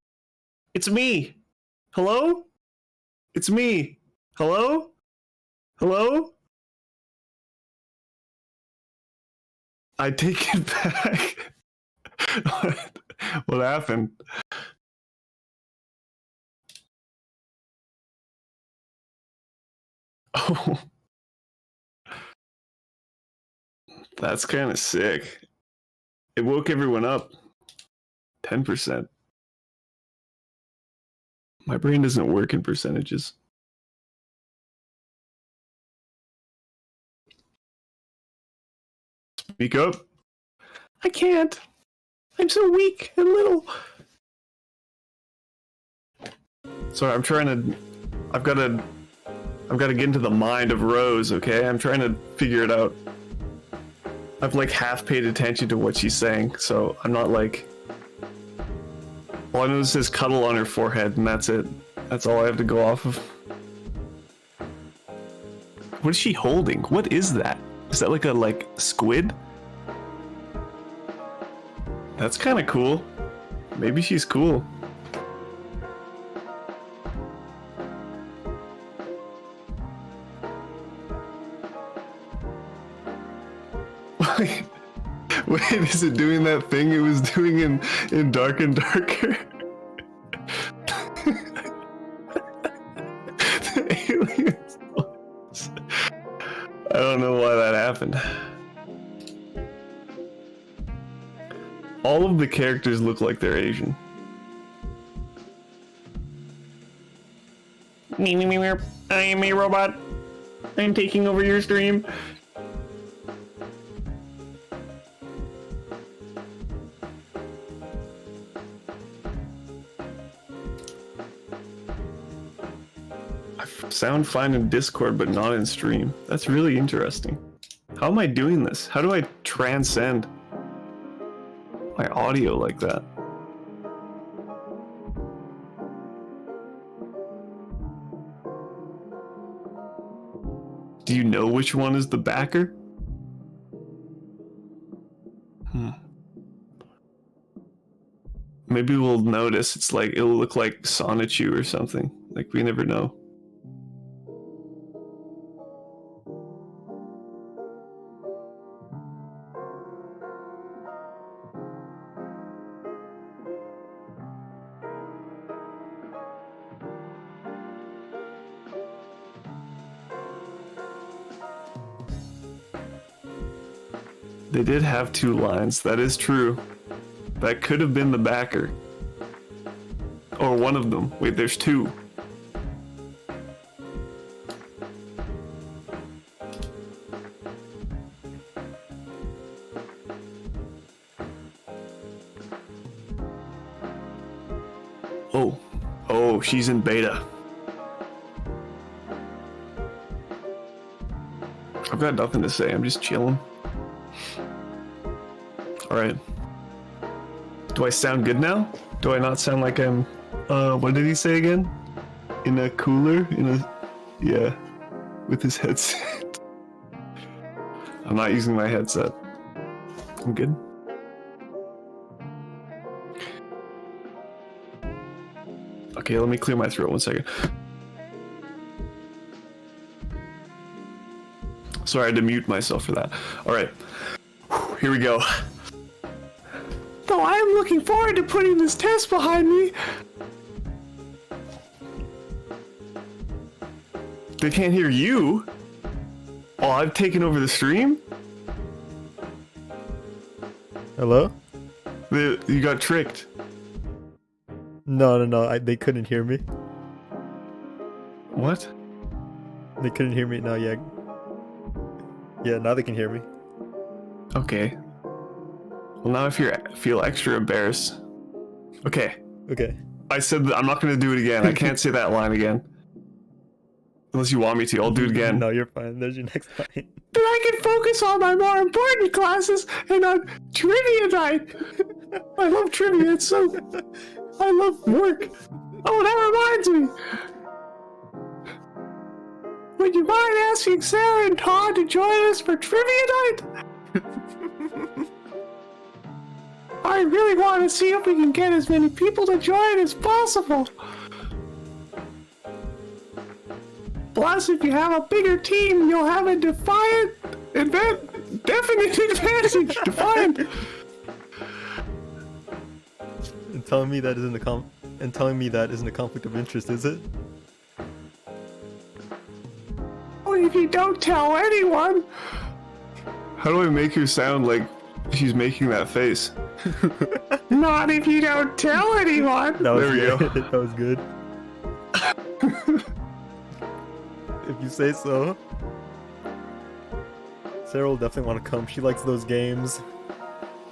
It's me. Hello? It's me. Hello? Hello? I take it back. What happened? Oh, that's kind of sick. It woke everyone up. 10%. My brain doesn't work in percentages. Speak up. I can't. I'm so weak and little. Sorry, I'm trying to. I've got to get into the mind of Rose. Okay, I'm trying to figure it out. I've like half paid attention to what she's saying, so I'm not like. All I know is it says cuddle on her forehead, and that's it. That's all I have to go off of. What is she holding? What is that? Is that like a squid? That's kind of cool. Maybe she's cool. Wait, is it doing that thing it was doing in Dark and Darker? The aliens. I don't know why that happened. All of the characters look like they're Asian. Me, I am a robot. I'm taking over your stream. I sound fine in Discord, but not in stream. That's really interesting. How am I doing this? How do I transcend my audio like that? Do you know which one is the backer? Maybe we'll notice. It's like, it'll look like Sonichu or something. Like, we never know. They did have two lines, that is true. That could have been the backer. Or one of them. Wait, there's two. Oh. Oh, she's in beta. I've got nothing to say, I'm just chilling. Alright. Do I sound good now? Do I not sound like I'm, what did he say again? In a cooler? Yeah, with his headset. I'm not using my headset. I'm good. Okay, let me clear my throat 1 second. Sorry, I had to mute myself for that. Alright, here we go. Though I am looking forward to putting this test behind me. They can't hear you. Oh, I've taken over the stream? Hello? You got tricked. No, they couldn't hear me. What? They couldn't hear me. No, yeah. Yeah, now they can hear me. Okay. Well, now I feel extra embarrassed. Okay. Okay. I said that I'm not going to do it again. I can't say that line again. Unless you want me to, I'll do it again. No, you're fine. There's your next line. Then I can focus on my more important classes and on trivia night. I love trivia. It's so... I love work. Oh, that reminds me. Would you mind asking Sarah and Todd to join us for trivia night? I really want to see if we can get as many people to join as possible. Plus, if you have a bigger team, you'll have a definite advantage. Defiant. And telling me that isn't a conflict of interest, is it? Oh, if you don't tell anyone. How do I make her sound like she's making that face? Not if you don't tell anyone. That was There we go. good. That was good. If you say so. Sarah will definitely want to come. She likes those games.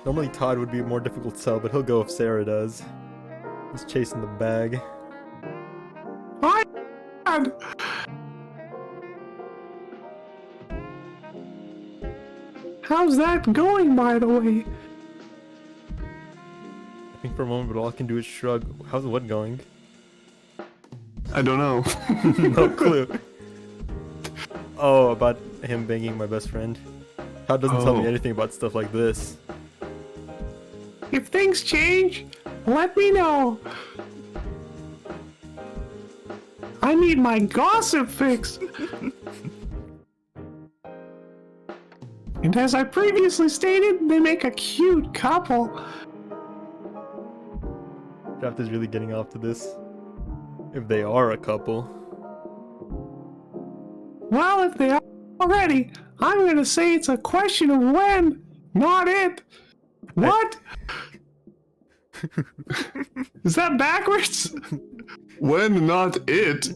Normally Todd would be a more difficult sell, but he'll go if Sarah does. He's chasing the bag. Hi. How's that going, by the way? I think for a moment, but all I can do is shrug. How's what going? I don't know. No clue. Oh, about him banging my best friend. Todd doesn't tell me anything about stuff like this. If things change, let me know. I need my gossip fix. And as I previously stated, they make a cute couple. Draft is really getting off to this. If they are a couple. Well, if they are already, I'm gonna say it's a question of when, not if. What? Is that backwards? When, not it.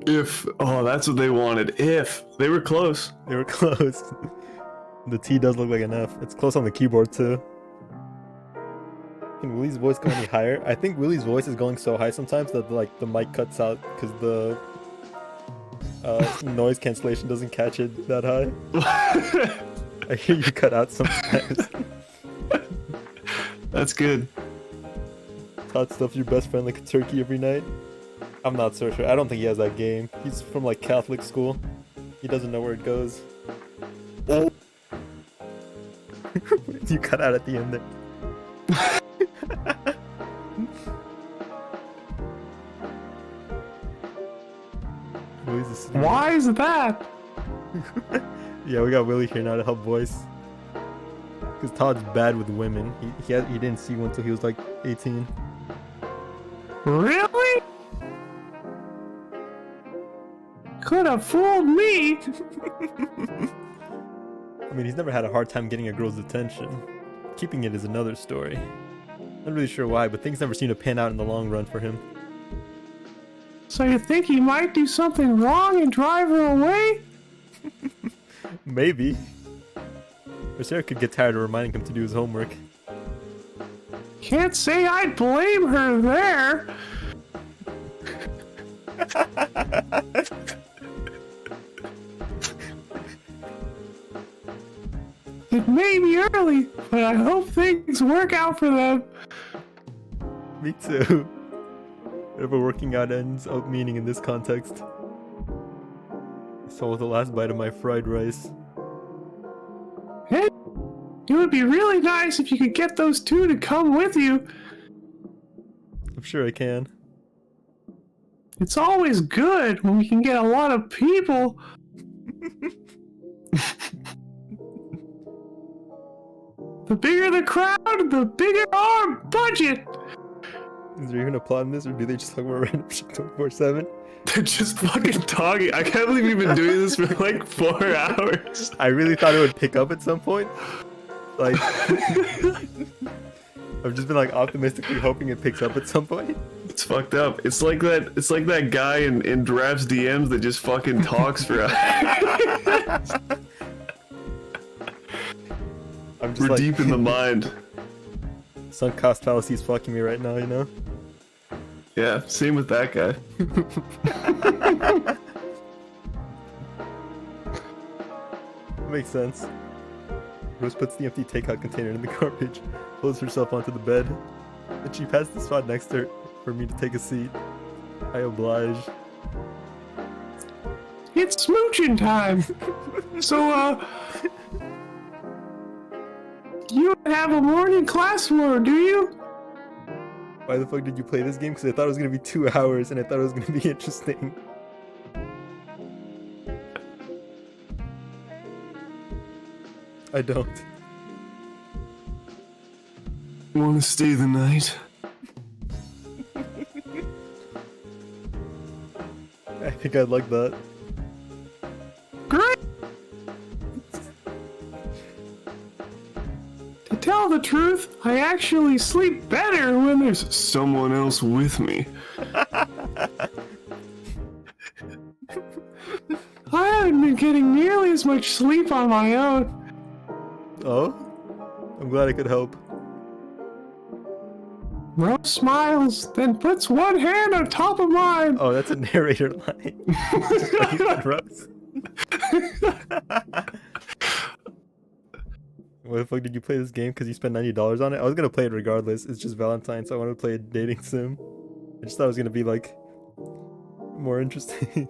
If. Oh, that's what they wanted. If. They were close. They were close. The T does look like an F. It's close on the keyboard too. Can Willie's voice go any higher? I think Willie's voice is going so high sometimes that like the mic cuts out because the noise cancellation doesn't catch it that high. I hear you cut out sometimes. That's good. Todd stuffs your best friend like a turkey every night. I'm not so sure. I don't think he has that game. He's from like Catholic school. He doesn't know where it goes. You cut out at the end there. Why is that? Yeah, we got Willie here now to help voice. Because Todd's bad with women. He didn't see one until he was like 18. Really? Could have fooled me. I mean, he's never had a hard time getting a girl's attention. Keeping it is another story. Not really sure why, but things never seem to pan out in the long run for him. So you think he might do something wrong and drive her away? Maybe. Or Sarah could get tired of reminding him to do his homework. Can't say I'd blame her there. It may be early, but I hope things work out for them. Me too. Whatever working out ends up meaning in this context. I swallowed the last bite of my fried rice. Hey, it would be really nice if you could get those two to come with you. I'm sure I can. It's always good when we can get a lot of people. The bigger the crowd, the bigger our budget. Is there even a plot in this, or do they just talk about random shit 24/7? They're just fucking talking. I can't believe we've been doing this for like 4 hours. I really thought it would pick up at some point. Like, I've just been like optimistically hoping it picks up at some point. It's fucked up. It's like that guy in Draft's DMs that just fucking talks for hours. I'm just We're like, deep in the mind. sunk cost fallacy is fucking me right now, you know? Yeah, same with that guy. Makes sense. Rose puts the empty takeout container in the garbage, pulls herself onto the bed, and she passes the spot next to her for me to take a seat. I oblige. It's smooching time. So, you don't have a morning class tomorrow, do you? Why the fuck did you play this game? Because I thought it was gonna be 2 hours and I thought it was gonna be interesting. I don't. Want to stay the night? I think I'd like that. Great! To tell the truth, I actually sleep better when there's someone else with me. I haven't been getting nearly as much sleep on my own. Oh? I'm glad I could help. Rose smiles, then puts one hand on top of mine. Oh, that's a narrator line. Rose. Why the fuck did you play this game? Because you spent $90 on it? I was gonna play it regardless. It's just Valentine's, so I wanted to play a dating sim. I just thought it was gonna be like more interesting.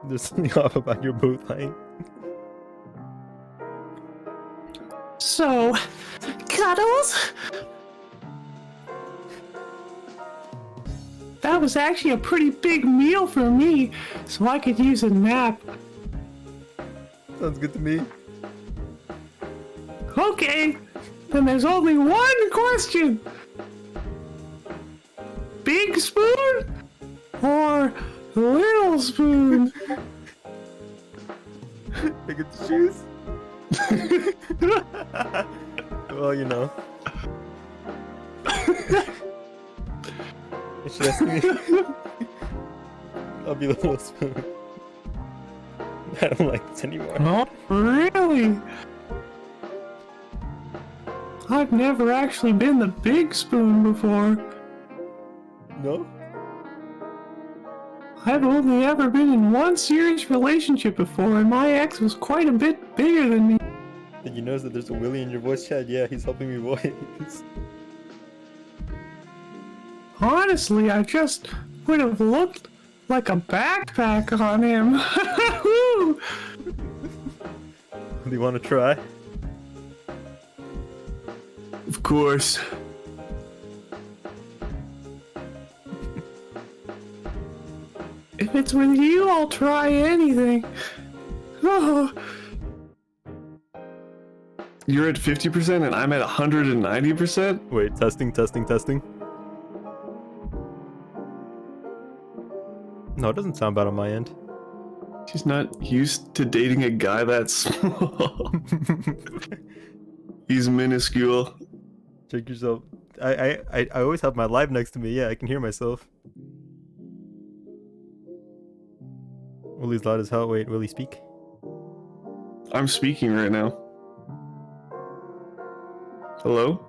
There's something off about your boot line. So, cuddles? That was actually a pretty big meal for me, so I could use a nap. Sounds good to me. Okay, then there's only one question. Big spoon or little spoon? I get to choose? Well, you know. You should ask me. I'll be the little spoon. I don't like this anymore. Oh, really? I've never actually been the big spoon before. No? I've only ever been in one serious relationship before, and my ex was quite a bit bigger than me. Did you notice that there's a Willy in your voice chat? Yeah, he's helping me voice. Honestly, I just would have looked like a backpack on him. Do you want to try? Of course. If it's with you, I'll try anything. Oh. You're at 50% and I'm at 190%? Wait, testing. No, it doesn't sound bad on my end. She's not used to dating a guy that small. He's minuscule. Check yourself. I always have my live next to me. Yeah, I can hear myself. Willie's loud as hell. Wait, Willie, speak. I'm speaking right now. Hello?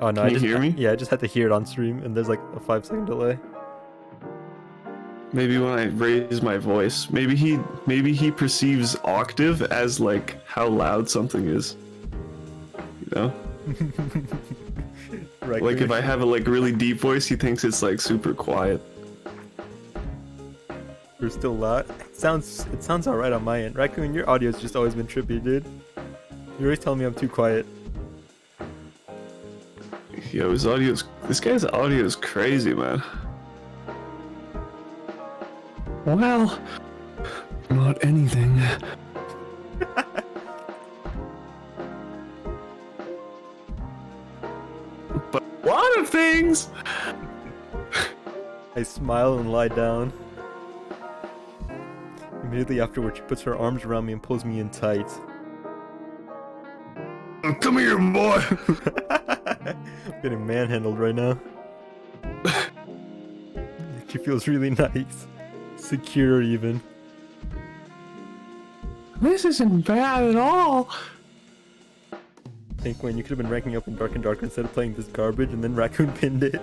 Oh no, Can you hear me? Yeah, I just had to hear it on stream, and there's like a 5-second delay. Maybe when I raise my voice, maybe he perceives octave as like how loud something is. You know? Right, Like if I have a like really deep voice, he thinks it's like super quiet. You're still loud. It sounds alright on my end. Raccoon, your audio's just always been trippy, dude. You're always telling me I'm too quiet. Yo, this guy's audio is crazy, man. Well, not anything. But a lot of things! I smile and lie down. Immediately afterward, she puts her arms around me and pulls me in tight. Come here, boy! I'm getting manhandled right now. She feels really nice. Secure even. This isn't bad at all. Think when you could have been ranking up in Dark and Darker instead of playing this garbage, and then Raccoon pinned it.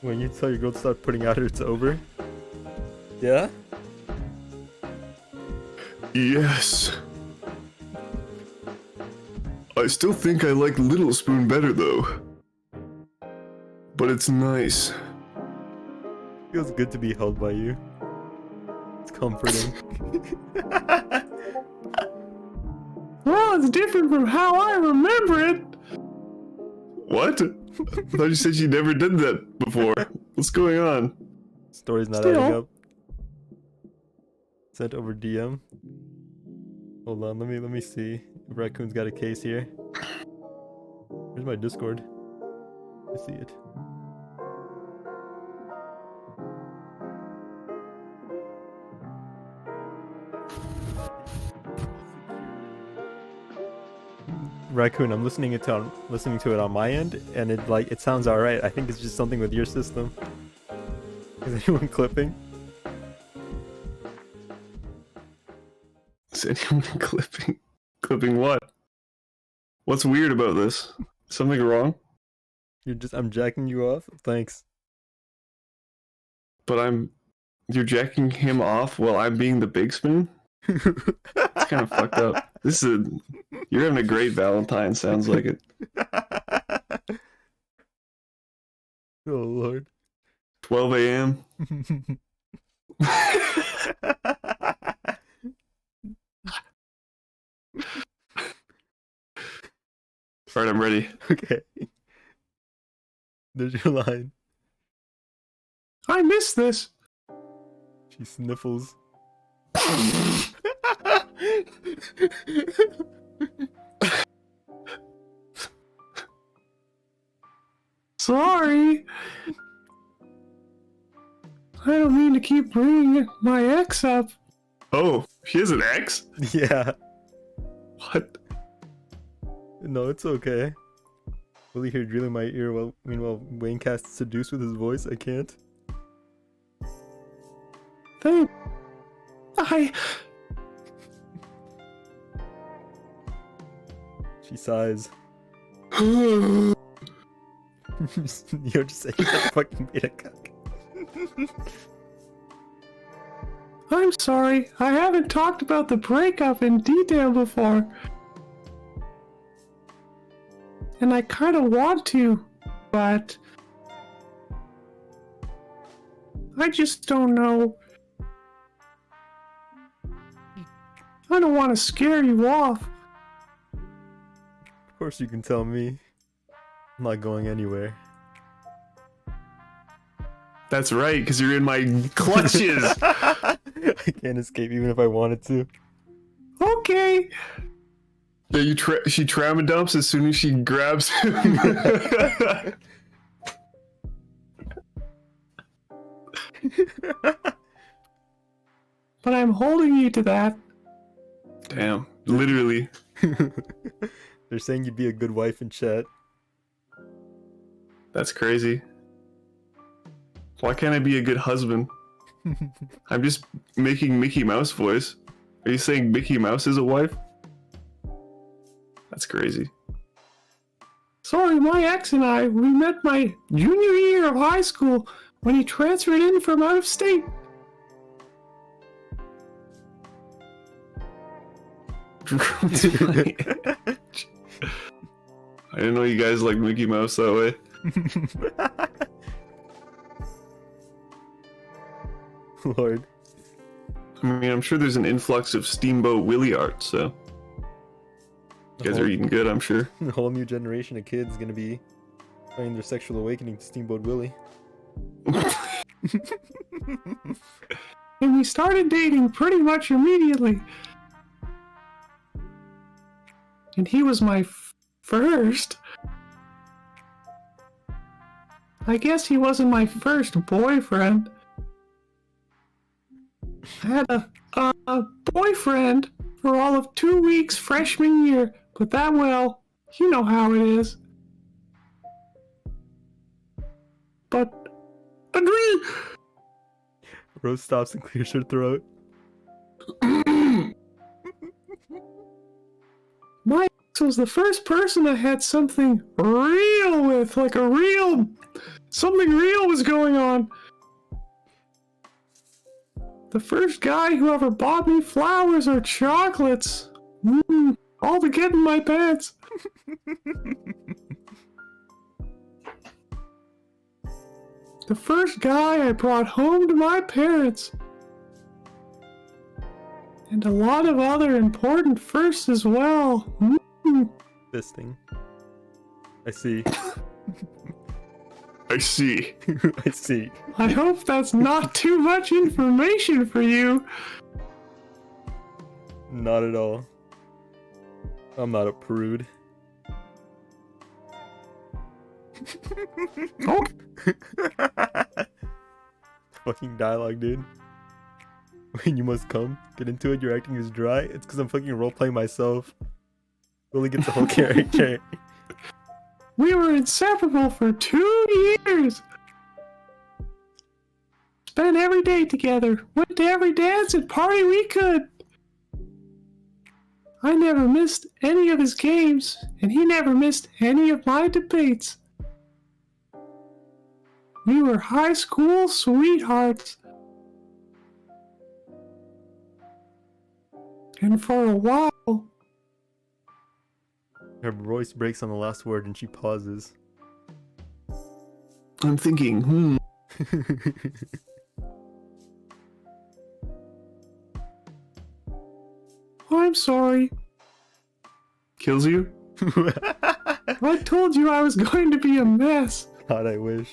When you tell your girl to start putting out it's over. Yeah? Yes. I still think I like Little Spoon better though. But it's nice. Feels good to be held by you. It's comforting. Well, it's different from how I remember it. What? I thought you said you never did that before. What's going on? Story's not Still. adding up. Sent over DM. Hold on, let me see if Raccoon's got a case here. Where's my Discord? I see it. Raccoon, I'm listening to it on my end, and it sounds alright. I think it's just something with your system. Is anyone clipping? Is anyone clipping? Clipping what? What's weird about this? Something wrong? I'm jacking you off? Thanks. But you're jacking him off while I'm being the big spoon? It's kind of fucked up. You're having a great Valentine, sounds like it. Oh lord. 12 a.m. Alright, I'm ready. Okay. There's your line. I missed this. She sniffles. Sorry. I don't mean to keep bringing my ex up. Oh, she has an ex? Yeah. What? No, it's okay. Will you hear drilling my ear meanwhile Wayne casts seduce with his voice? I can't. She sighs. You're just saying that fucking made a cuck. I'm sorry. I haven't talked about the breakup in detail before. And I kind of want to, but I just don't know. I don't want to scare you off. Of course you can tell me. I'm not going anywhere. That's right, because you're in my clutches. I can't escape even if I wanted to. Okay. Yeah, she trauma dumps as soon as she grabs him. But I'm holding you to that. Damn, literally. They're saying you'd be a good wife in chat. That's crazy. Why can't I be a good husband? I'm just making Mickey Mouse voice. Are you saying Mickey Mouse is a wife? That's crazy. Sorry, my ex and I, we met my junior year of high school when he transferred in from out of state. It's funny. I didn't know you guys like Mickey Mouse that way. Lord. I mean, I'm sure there's an influx of Steamboat Willie art, so you guys are eating good, I'm sure. A whole new generation of kids gonna be finding their sexual awakening to Steamboat Willie. And we started dating pretty much immediately. And he was my first. I guess he wasn't my first boyfriend. I had a boyfriend for all of 2 weeks freshman year, but that, well, you know how it is. But Rose stops and clears her throat. My ex was the first person I had something real with, like something real was going on. The first guy who ever bought me flowers or chocolates. All to get in my pants. The first guy I brought home to my parents. And a lot of other important firsts as well. Fisting. I see. I see. I see. I hope that's not too much information for you. Not at all. I'm not a prude. Oh. Fucking dialogue, dude. When you must come, get into it, your acting is dry. It's because I'm fucking role-playing myself. Really gets the whole character. We were inseparable for 2 years. Spent every day together. Went to every dance and party we could. I never missed any of his games, and he never missed any of my debates. We were high school sweethearts. And for a while... Her voice breaks on the last word and she pauses. I'm thinking, I'm sorry. Kills you? I told you I was going to be a mess. God, I wish.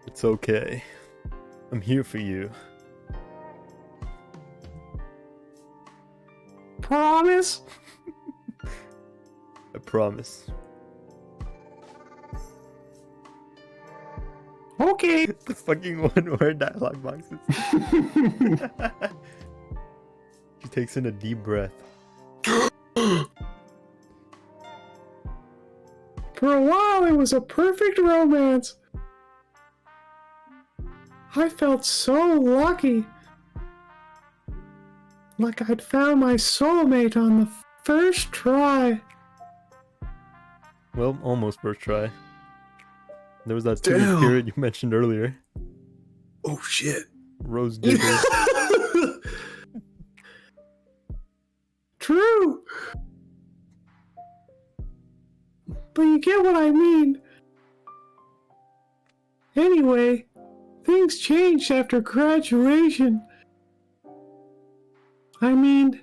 It's okay. I'm here for you. Promise? I promise. Okay. The fucking one-word dialogue boxes. She takes in a deep breath. For a while, it was a perfect romance. I felt so lucky. Like I'd found my soulmate on the first try. Well, almost first try. There was that 2-week period you mentioned earlier. Oh shit. Rose diggers. True. But you get what I mean. Anyway, things changed after graduation. I mean,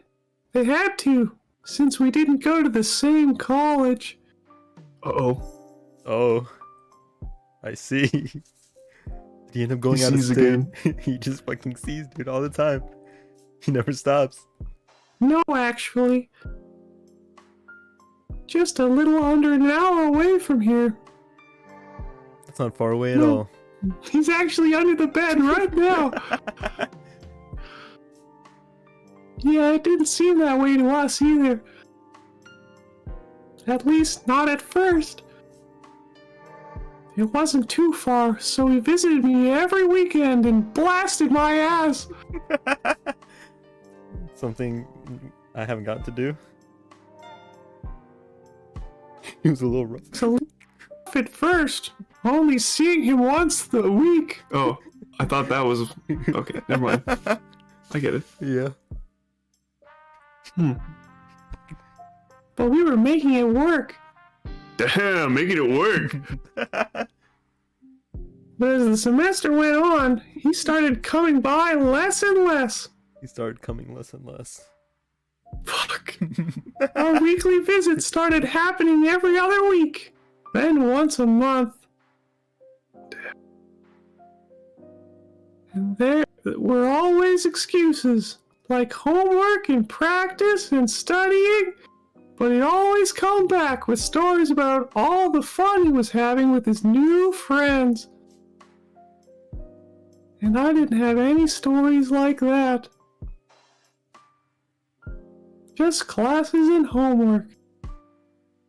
they had to, since we didn't go to the same college. Uh-oh. Oh. I see. Did he end up going out of sees state? again. He just fucking sees, dude, all the time. He never stops. No, actually. Just a little under an hour away from here. That's not far away at No. all. He's actually under the bed right now. Yeah, it didn't seem that way to us either. At least, not at first. It wasn't too far, so he visited me every weekend and blasted my ass. Something I haven't gotten to do. He was a little rough. So rough at first, only seeing him once a week. Oh, I thought that was... Okay, never mind. I get it. Yeah. But we were making it work. Damn, making it work. But as the semester went on, he started coming by less and less. He started coming less and less. Fuck. Our weekly visits started happening every other week, then once a month. And there were always excuses, like homework and practice and studying, but he'd always come back with stories about all the fun he was having with his new friends. And I didn't have any stories like that. Just classes and homework.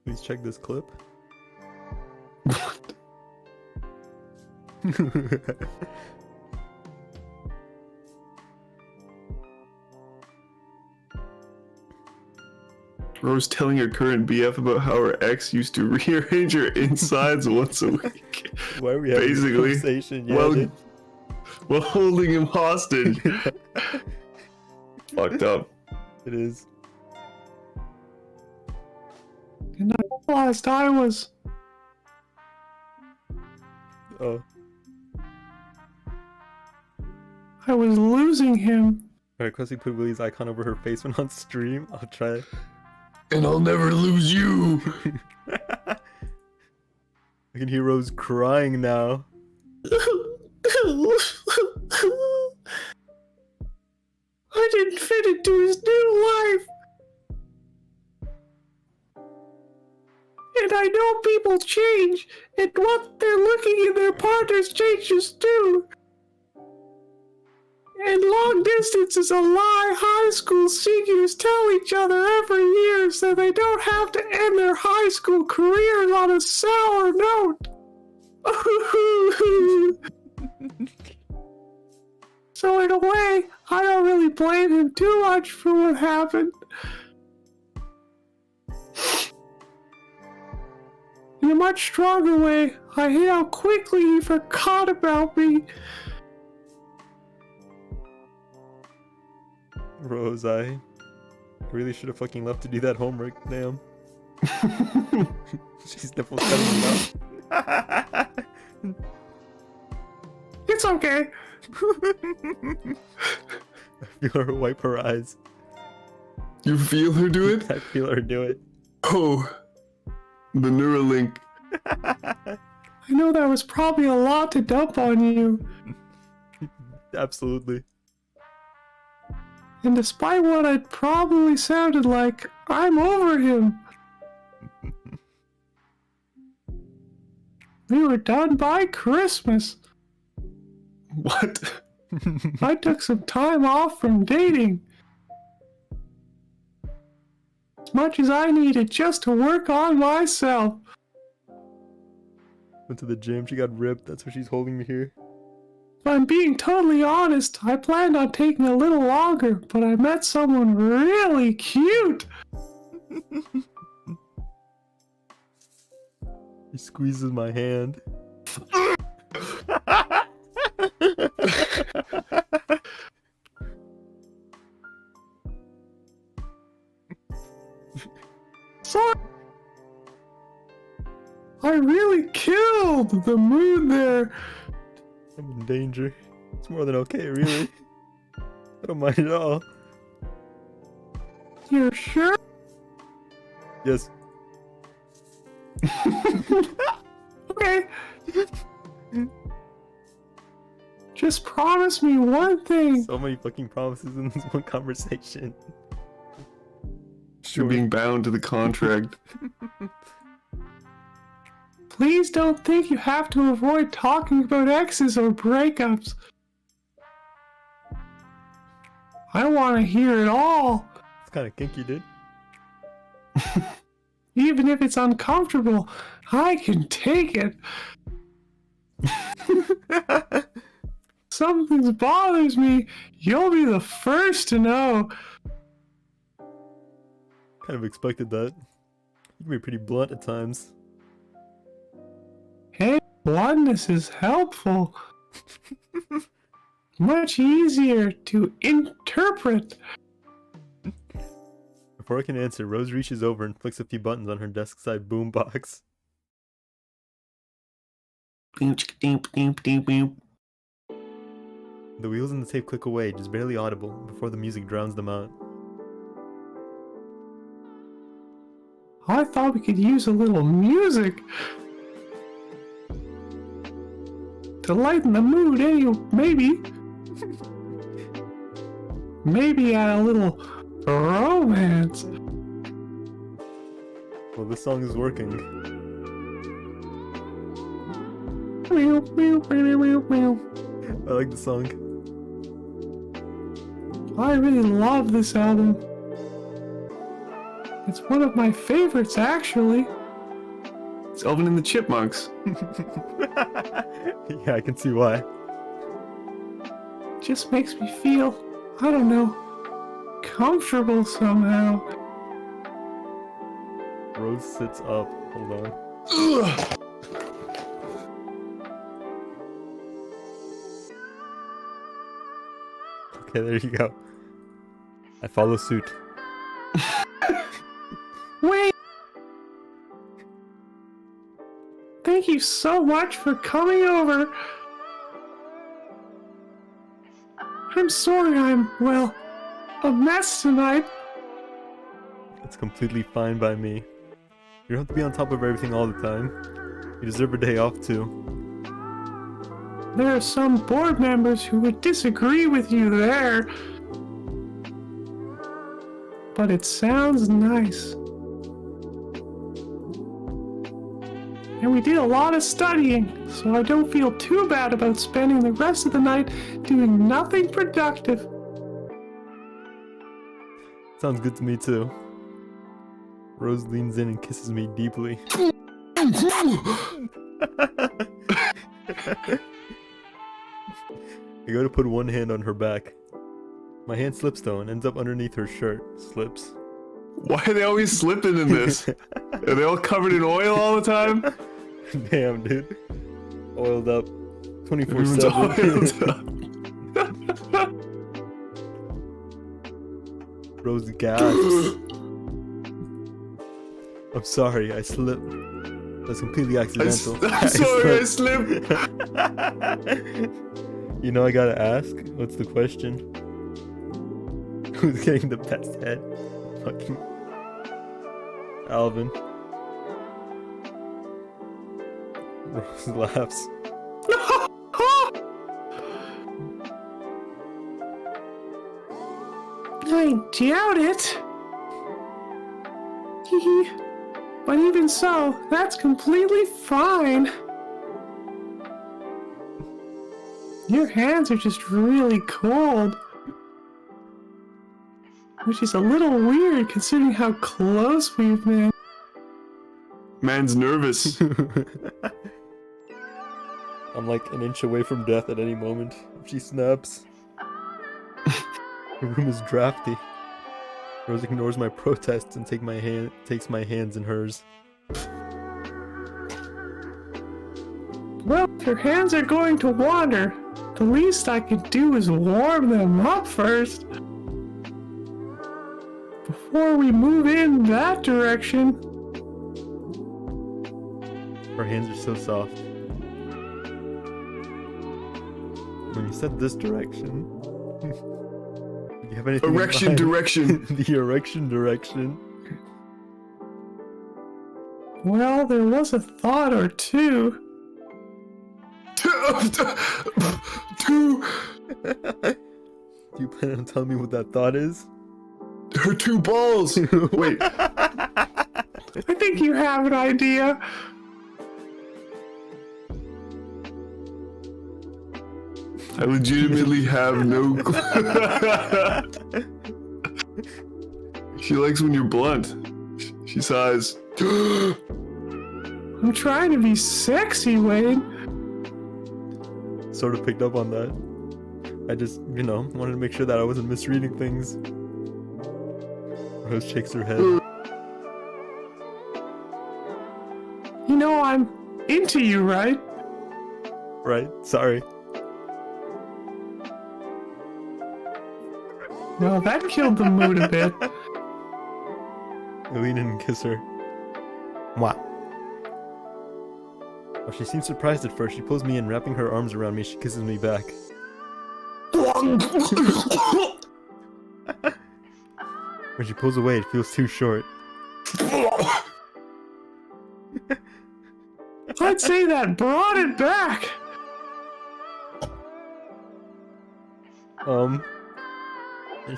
Please check this clip. Rose telling her current BF about how her ex used to rearrange her insides once a week. Why are we having this Basically, conversation? Yeah, well, dude. while holding him hostage. Fucked up. It is. And I realized I was. Oh. I was losing him. Alright, Crusty put Willie's icon over her face when on stream. I'll try. And I'll never lose you. I can hear Rose crying now. I didn't fit into his new life. And I know people change, and what they're looking in their partners changes too. And long distance is a lie high school seniors tell each other every year so they don't have to end their high school careers on a sour note. So in a way, I don't really blame him too much for what happened. In a much stronger way, I hate how quickly he forgot about me. Rose, I really should have fucking left to do that homework. Damn. She's definitely cutting me off. It's okay. I feel her wipe her eyes. You feel her do it? I feel her do it. Oh, the Neuralink. I know that was probably a lot to dump on you. Absolutely. And despite what it probably sounded like, I'm over him. We were done by Christmas. What? I took some time off from dating. As much as I needed just to work on myself. Went to the gym, she got ripped, that's why she's holding me here. If I'm being totally honest, I planned on taking a little longer, but I met someone really cute. He squeezes my hand. Sorry. I really killed the mood there. I'm in danger. It's more than okay, really. I don't mind at all. You're sure? Yes. Okay. Just promise me one thing. So many fucking promises in this one conversation. You're being bound to the contract. Please don't think you have to avoid talking about exes or breakups. I want to hear it all. It's kind of kinky, dude. Even if it's uncomfortable, I can take it. Something bothers me, you'll be the first to know. Kind of expected that. You can be pretty blunt at times. Hey, bluntness is helpful. Much easier to interpret. Before I can answer, Rose reaches over and flicks a few buttons on her desk side boombox. The wheels in the tape click away, just barely audible, before the music drowns them out. I thought we could use a little music to lighten the mood, maybe. Maybe add a little romance. Well, this song is working. I like the song. I really love this album. It's one of my favorites, actually. It's Alvin and the Chipmunks. Yeah, I can see why. Just makes me feel, I don't know, comfortable somehow. Rose sits up. Hold on. Ugh. Okay, there you go. I follow suit. Wait! Thank you so much for coming over. I'm sorry I'm, well, a mess tonight. It's completely fine by me. You don't have to be on top of everything all the time. You deserve a day off too. There are some board members who would disagree with you there. But it sounds nice. And we did a lot of studying, so I don't feel too bad about spending the rest of the night doing nothing productive. Sounds good to me too. Rose leans in and kisses me deeply. I go to put one hand on her back. My hand slips though and ends up underneath her shirt. Slips. Why are they always slipping in this? Are they all covered in oil all the time? Damn, dude. Oiled up. Everyone's 24/7. oiled up. Rose gasps. I'm sorry, I slipped. That's completely accidental. I'm sorry, I slipped. You know I gotta ask? What's the question? Who's getting the best head? Fucking Alvin. Rose laughs. I doubt it. But even so, that's completely fine. Your hands are just really cold. Which is a little weird considering how close we've been. Man's nervous. I'm like an inch away from death at any moment. If she snaps. The room is drafty. Rose ignores my protests and takes my hands in hers. Well, if your hands are going to wander, the least I could do is warm them up first. Before we move in that direction. Her hands are so soft. When you said this direction, do you have anything in Erection mind? direction. The erection direction. Well, there was a thought or two. Two. Do you plan on telling me what that thought is? Her two balls. Wait. I think you have an idea. I legitimately have no clue. She likes when you're blunt. She sighs. I'm trying to be sexy, Wade. Sort of picked up on that. I just, wanted to make sure that I wasn't misreading things. Rose shakes her head. You know I'm into you, right? Right, sorry. Well, that killed the mood a bit. I lean in and kiss her. Mwah. While she seems surprised at first, she pulls me in, wrapping her arms around me. She kisses me back. When she pulls away, it feels too short. I'd say that brought it back.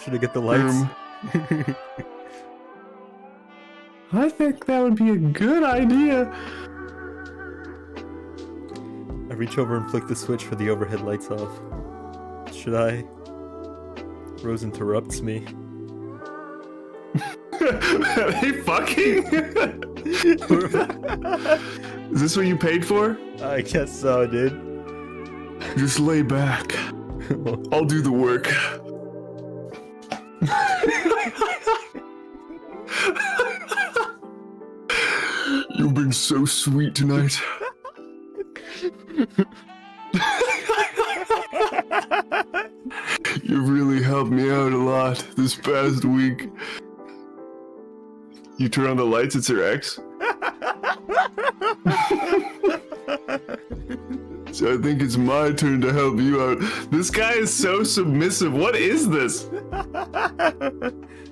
Should I get the lights? I think that would be a good idea. I reach over and flick the switch for the overhead lights off. Should I? Rose interrupts me. Are they fucking? Is this what you paid for? I guess so, dude. Just lay back. I'll do the work. You've been so sweet tonight. You really helped me out a lot this past week. You turn on the lights, it's her ex. So I think it's my turn to help you out. This guy is so submissive. What is this?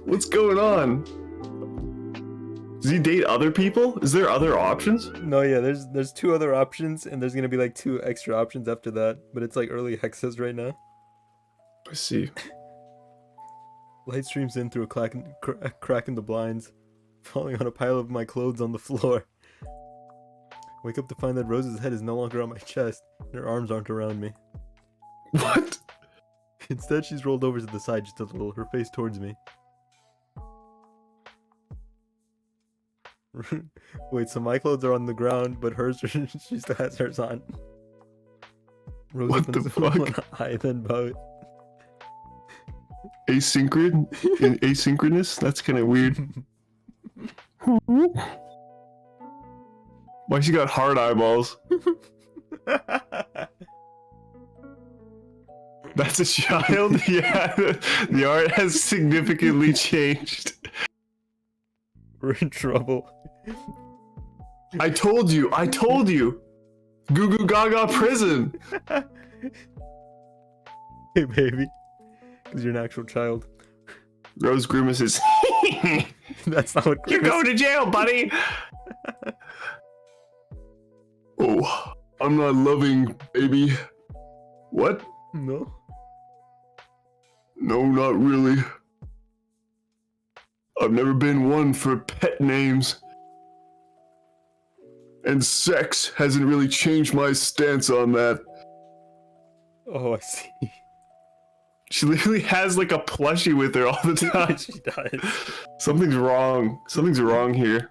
What's going on? Does he date other people? Is there other options? No, yeah, there's 2 other options, and there's gonna be like 2 extra options after that, but it's like early access right now. I see. Light streams in through a crack in the blinds, falling on a pile of my clothes on the floor. Wake up to find that Rose's head is no longer on my chest, and her arms aren't around me. What? Instead, she's rolled over to the side just a little, her face towards me. Wait, so my clothes are on the ground, but hers, she still has hers on. Rose What the opens one fuck? eye, then both. Asynchronous? That's kind of weird. Why she got hard eyeballs? That's a child? Yeah, the art has significantly changed. We're in trouble. I told you! Goo Goo Gaga prison! Hey, baby. Because you're an actual child. Rose grimaces. That's not what You're going to jail, buddy! Oh, I'm not loving, baby. What? No? No, not really. I've never been one for pet names. And sex hasn't really changed my stance on that. Oh, I see. She literally has like a plushie with her all the time. She does. Something's wrong. Something's wrong here.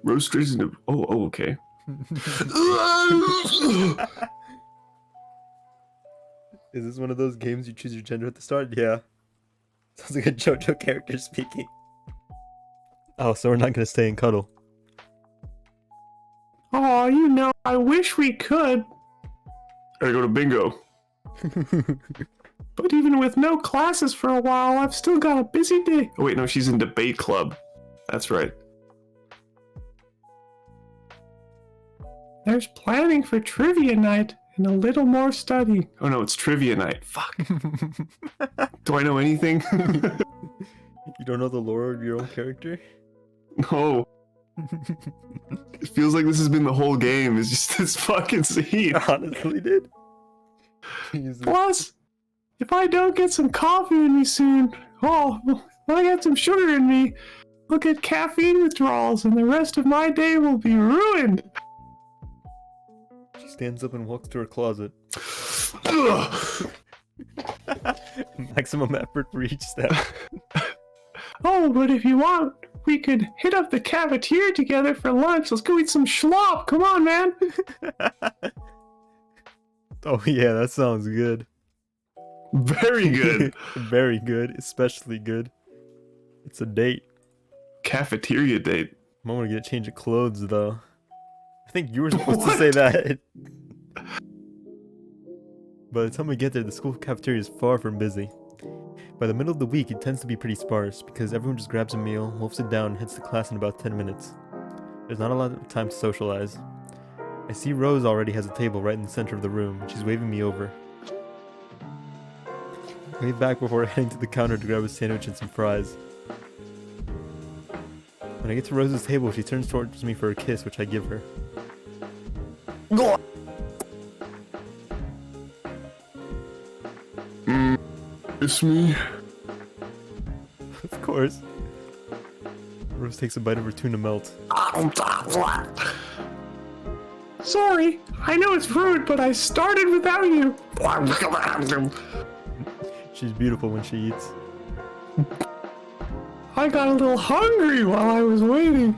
Rose strays into... Oh, okay. Is this one of those games you choose your gender at the start? Yeah. Sounds like a JoJo character speaking. Oh, so we're not gonna stay and cuddle. Oh, you know, I wish we could. Gotta go to bingo. But even with no classes for a while, I've still got a busy day. Oh wait, no, she's in debate club. That's right. There's planning for trivia night and a little more study. Oh no, it's trivia night. Fuck. Do I know anything? You don't know the lore of your own character? No. It feels like this has been the whole game. It's just this fucking scene. Honestly, dude. Jesus. Plus, if I don't get some coffee in me soon, when I get some sugar in me, I'll get caffeine withdrawals and the rest of my day will be ruined. She stands up and walks to her closet. Ugh. Maximum effort for each step. Oh, but if you want, we could hit up the cafeteria together for lunch. Let's go eat some schlop. Come on, man. Oh yeah, that sounds good. Very good. Very good, especially good. It's a date. Cafeteria date. I'm gonna get a change of clothes though. I think you were supposed to say that. By the time we get there, the school cafeteria is far from busy. By the middle of the week, it tends to be pretty sparse because everyone just grabs a meal, wolfs it down, and heads to class in about 10 minutes. There's not a lot of time to socialize. I see Rose already has a table right in the center of the room, and she's waving me over. I wave back before heading to the counter to grab a sandwich and some fries. When I get to Rose's table, she turns towards me for a kiss, which I give her. It's me. Of course. Rose takes a bite of her tuna melt. Sorry, I know it's rude, but I started without you. She's beautiful when she eats. I got a little hungry while I was waiting.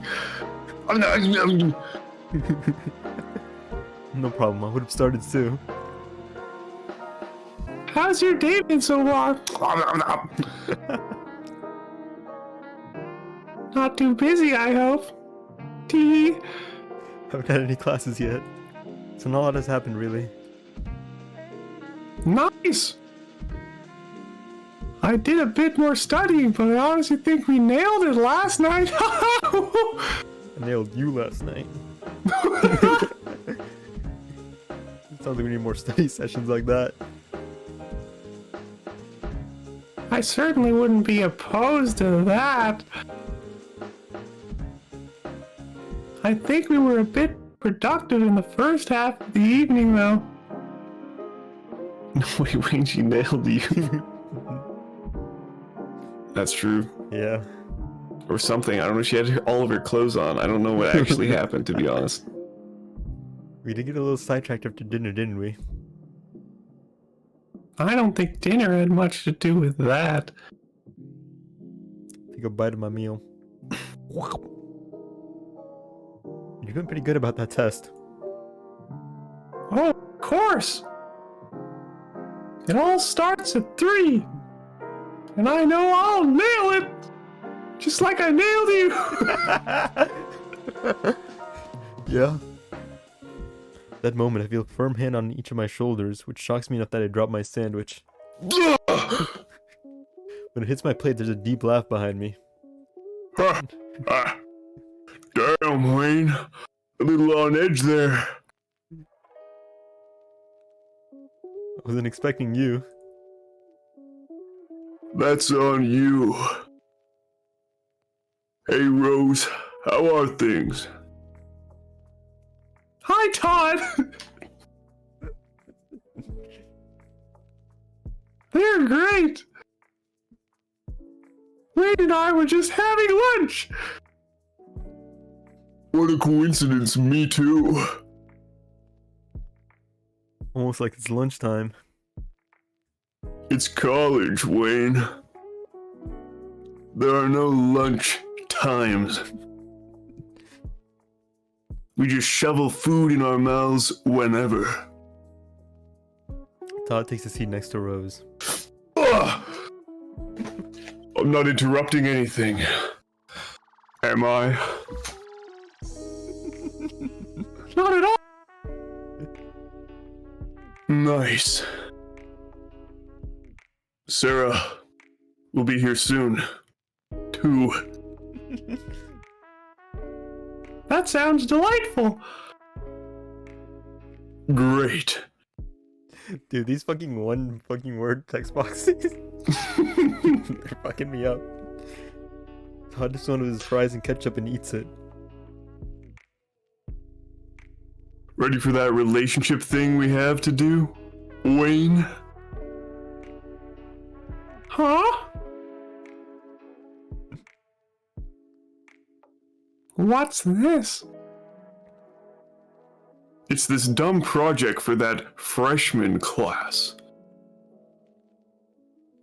No problem, I would have started too. How's your day been so far? Not too busy, I hope. Tee. Haven't had any classes yet, so not a lot has happened really. Nice. I did a bit more studying, but I honestly think we nailed it last night. I nailed you last night. It sounds like we need more study sessions like that. I certainly wouldn't be opposed to that. I think we were a bit productive in the first half of the evening, though. Wait, Wayne, she nailed you. That's true. Yeah. Or something. I don't know. She had all of her clothes on. I don't know what actually happened, to be honest. We did get a little sidetracked after dinner, didn't we? I don't think dinner had much to do with that. Take a bite of my meal. You're doing pretty good about that test. Oh, of course. It all starts at 3. And I know I'll nail it. Just like I nailed you. Yeah. That moment, I feel a firm hand on each of my shoulders, which shocks me enough that I drop my sandwich. When it hits my plate, there's a deep laugh behind me. Damn, Wayne. A little on edge there. I wasn't expecting you. That's on you. Hey, Rose. How are things? Hi, Todd. They're great. Wayne and I were just having lunch. What a coincidence, me too. Almost like it's lunchtime. It's college, Wayne. There are no lunch times. We just shovel food in our mouths whenever. Todd takes a seat next to Rose. Ugh. I'm not interrupting anything. Am I? Not at all. Nice. Sarah, we'll be here soon. Too. That sounds delightful. Great. Dude, these fucking one fucking word text boxes. They're fucking me up. Todd just one of his fries and ketchup and eats it. Ready for that relationship thing we have to do, Wayne? Huh? What's this? It's this dumb project for that freshman class.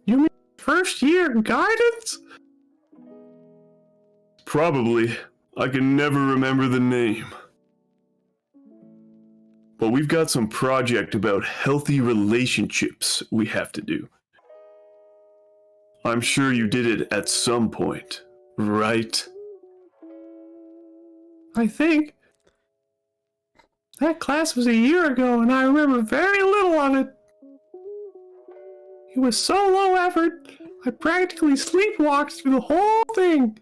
You mean first year guidance? Probably. I can never remember the name. But we've got some project about healthy relationships we have to do. I'm sure you did it at some point, right? I think. That class was a year ago and I remember very little of it. It was so low effort, I practically sleepwalked through the whole thing.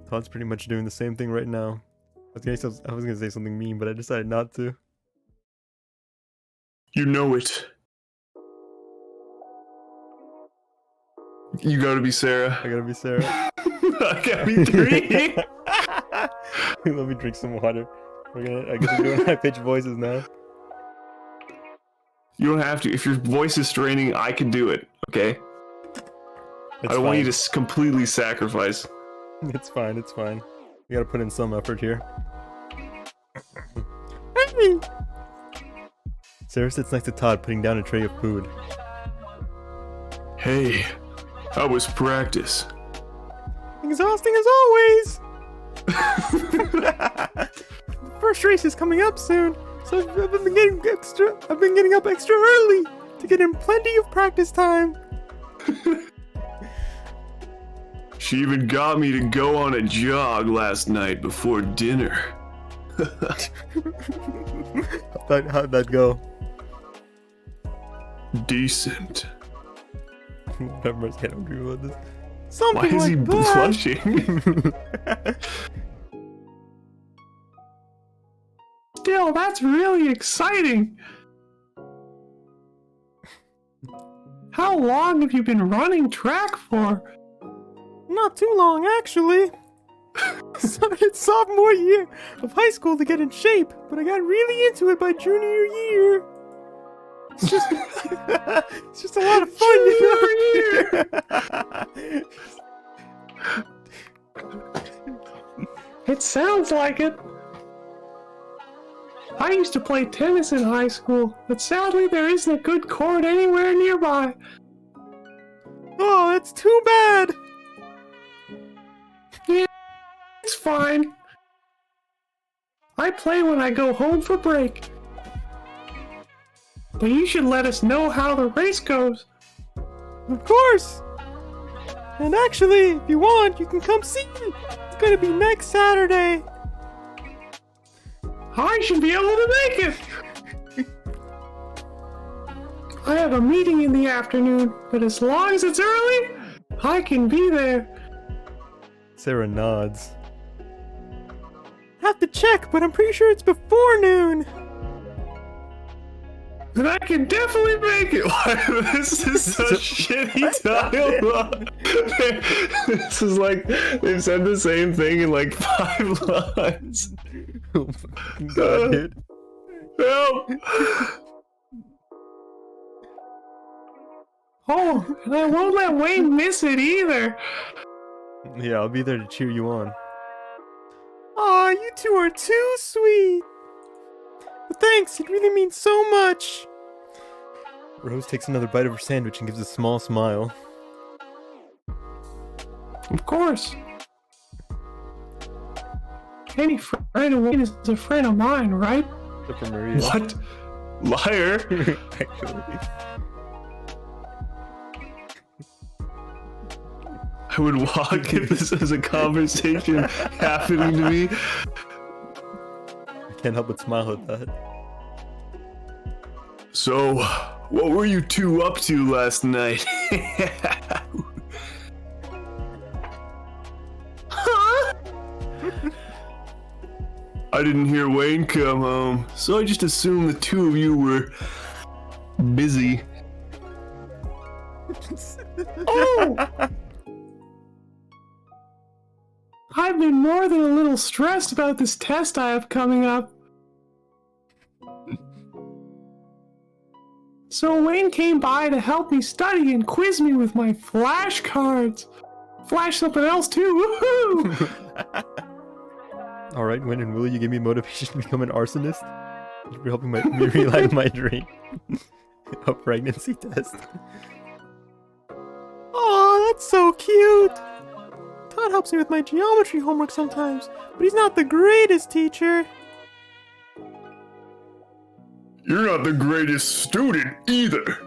Todd's pretty much doing the same thing right now. I was gonna say something mean, but I decided not to. You know it. You gotta be Sarah. I gotta be Sarah. I gotta be 3. Let me drink some water. I guess we're doing high-pitched voices now. You don't have to. If your voice is straining, I can do it, okay? I don't want you to completely sacrifice. It's fine, it's fine. We gotta put in some effort here. Sarah sits next to Todd, putting down a tray of food. Hey, how was practice? Exhausting as always! The first race is coming up soon, so I've been getting up extra early to get in plenty of practice time. She even got me to go on a jog last night before dinner. How'd that go? Decent. Remember, I don't agree about this. Why Something is he like that. blushing? Still, that's really exciting. How long have you been running track for? Not too long, actually. Started sophomore year of high school to get in shape, but I got really into it by junior year. It's just, it's just a lot of fun, you know? It sounds like it. I used to play tennis in high school, but sadly there isn't a good court anywhere nearby. Oh, that's too bad. Yeah, it's fine. I play when I go home for break. But you should let us know how the race goes. Of course. And actually, if you want, you can come see me. It's gonna be next Saturday. I should be able to make it! I have a meeting in the afternoon, but as long as it's early, I can be there. Sarah nods. Have to check, but I'm pretty sure it's before noon. Then I can definitely make it. This is such shitty dialogue. This is like they've said the same thing in like 5 lines. Oh my god, dude. Help! Oh, and I won't let Wayne miss it either. Yeah, I'll be there to cheer you on. Aw, you two are too sweet. But thanks, it really means so much. Rose takes another bite of her sandwich and gives a small smile. Of course. Any friend of Wayne is a friend of mine, right? Except for Maria. What? Liar? Actually. I would walk if this was a conversation happening to me. I can't help but smile at that. So, what were you two up to last night? Huh? I didn't hear Wayne come home, so I just assumed the two of you were busy. Oh! I've been more than a little stressed about this test I have coming up. So Wayne came by to help me study and quiz me with my flashcards. Flash something else too, woohoo! Alright, when and will you give me motivation to become an arsonist? You're helping me realize my dream. A pregnancy test. Aw, that's so cute! Todd helps me with my geometry homework sometimes, but he's not the greatest teacher. You're not the greatest student either.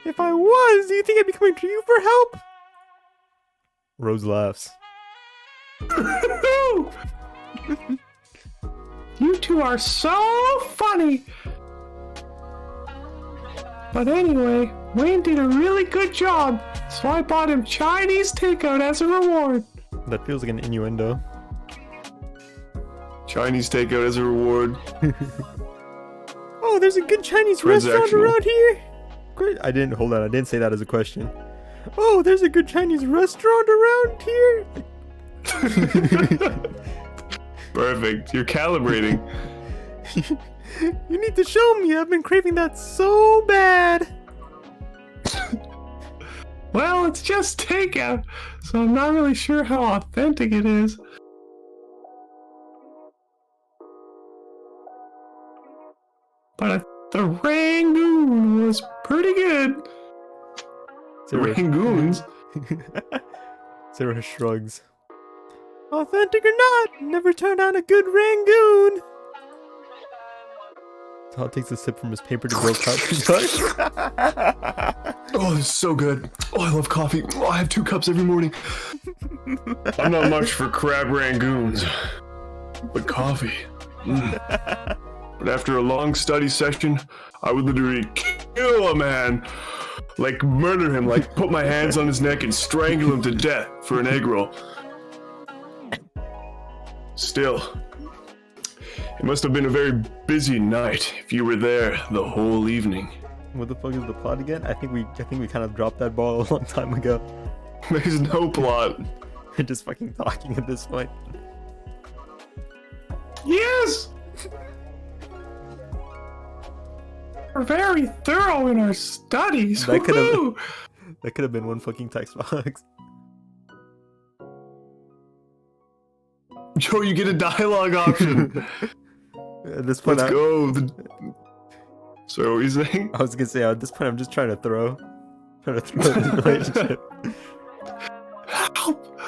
If I was, do you think I'd be coming to you for help? Rose laughs. You two are so funny. But anyway, Wayne did a really good job, so I bought him Chinese takeout as a reward. That feels like an innuendo. Chinese takeout as a reward. Oh, there's a good Chinese restaurant Transactional. around here? Great. I didn't say that as a question. Oh, there's a good Chinese restaurant around here? Perfect. You're calibrating. You need to show me. I've been craving that so bad. Well, it's just takeout, so I'm not really sure how authentic it is. But the Rangoon was pretty good. Rangoons? Sarah shrugs. Authentic or not, never turned out a good Rangoon. Todd takes a sip from his paper to go cup. Oh, this is so good. Oh, I love coffee. Oh, I have 2 cups every morning. I'm not much for crab rangoons, but coffee. But after a long study session, I would literally kill a man. Like, murder him, like, put my hands on his neck and strangle him to death for an egg roll. Still, it must have been a very busy night if you were there the whole evening. What the fuck is the plot again? I think we kind of dropped that ball a long time ago. There's no plot. We're just fucking talking at this point. Yes! We're very thorough in our studies. That could Woohoo! have been one fucking text box. Joe, you get a dialogue option. At this point, Let's go. So what were you saying? I was gonna say at this point I'm just trying to throw this relationship. Help!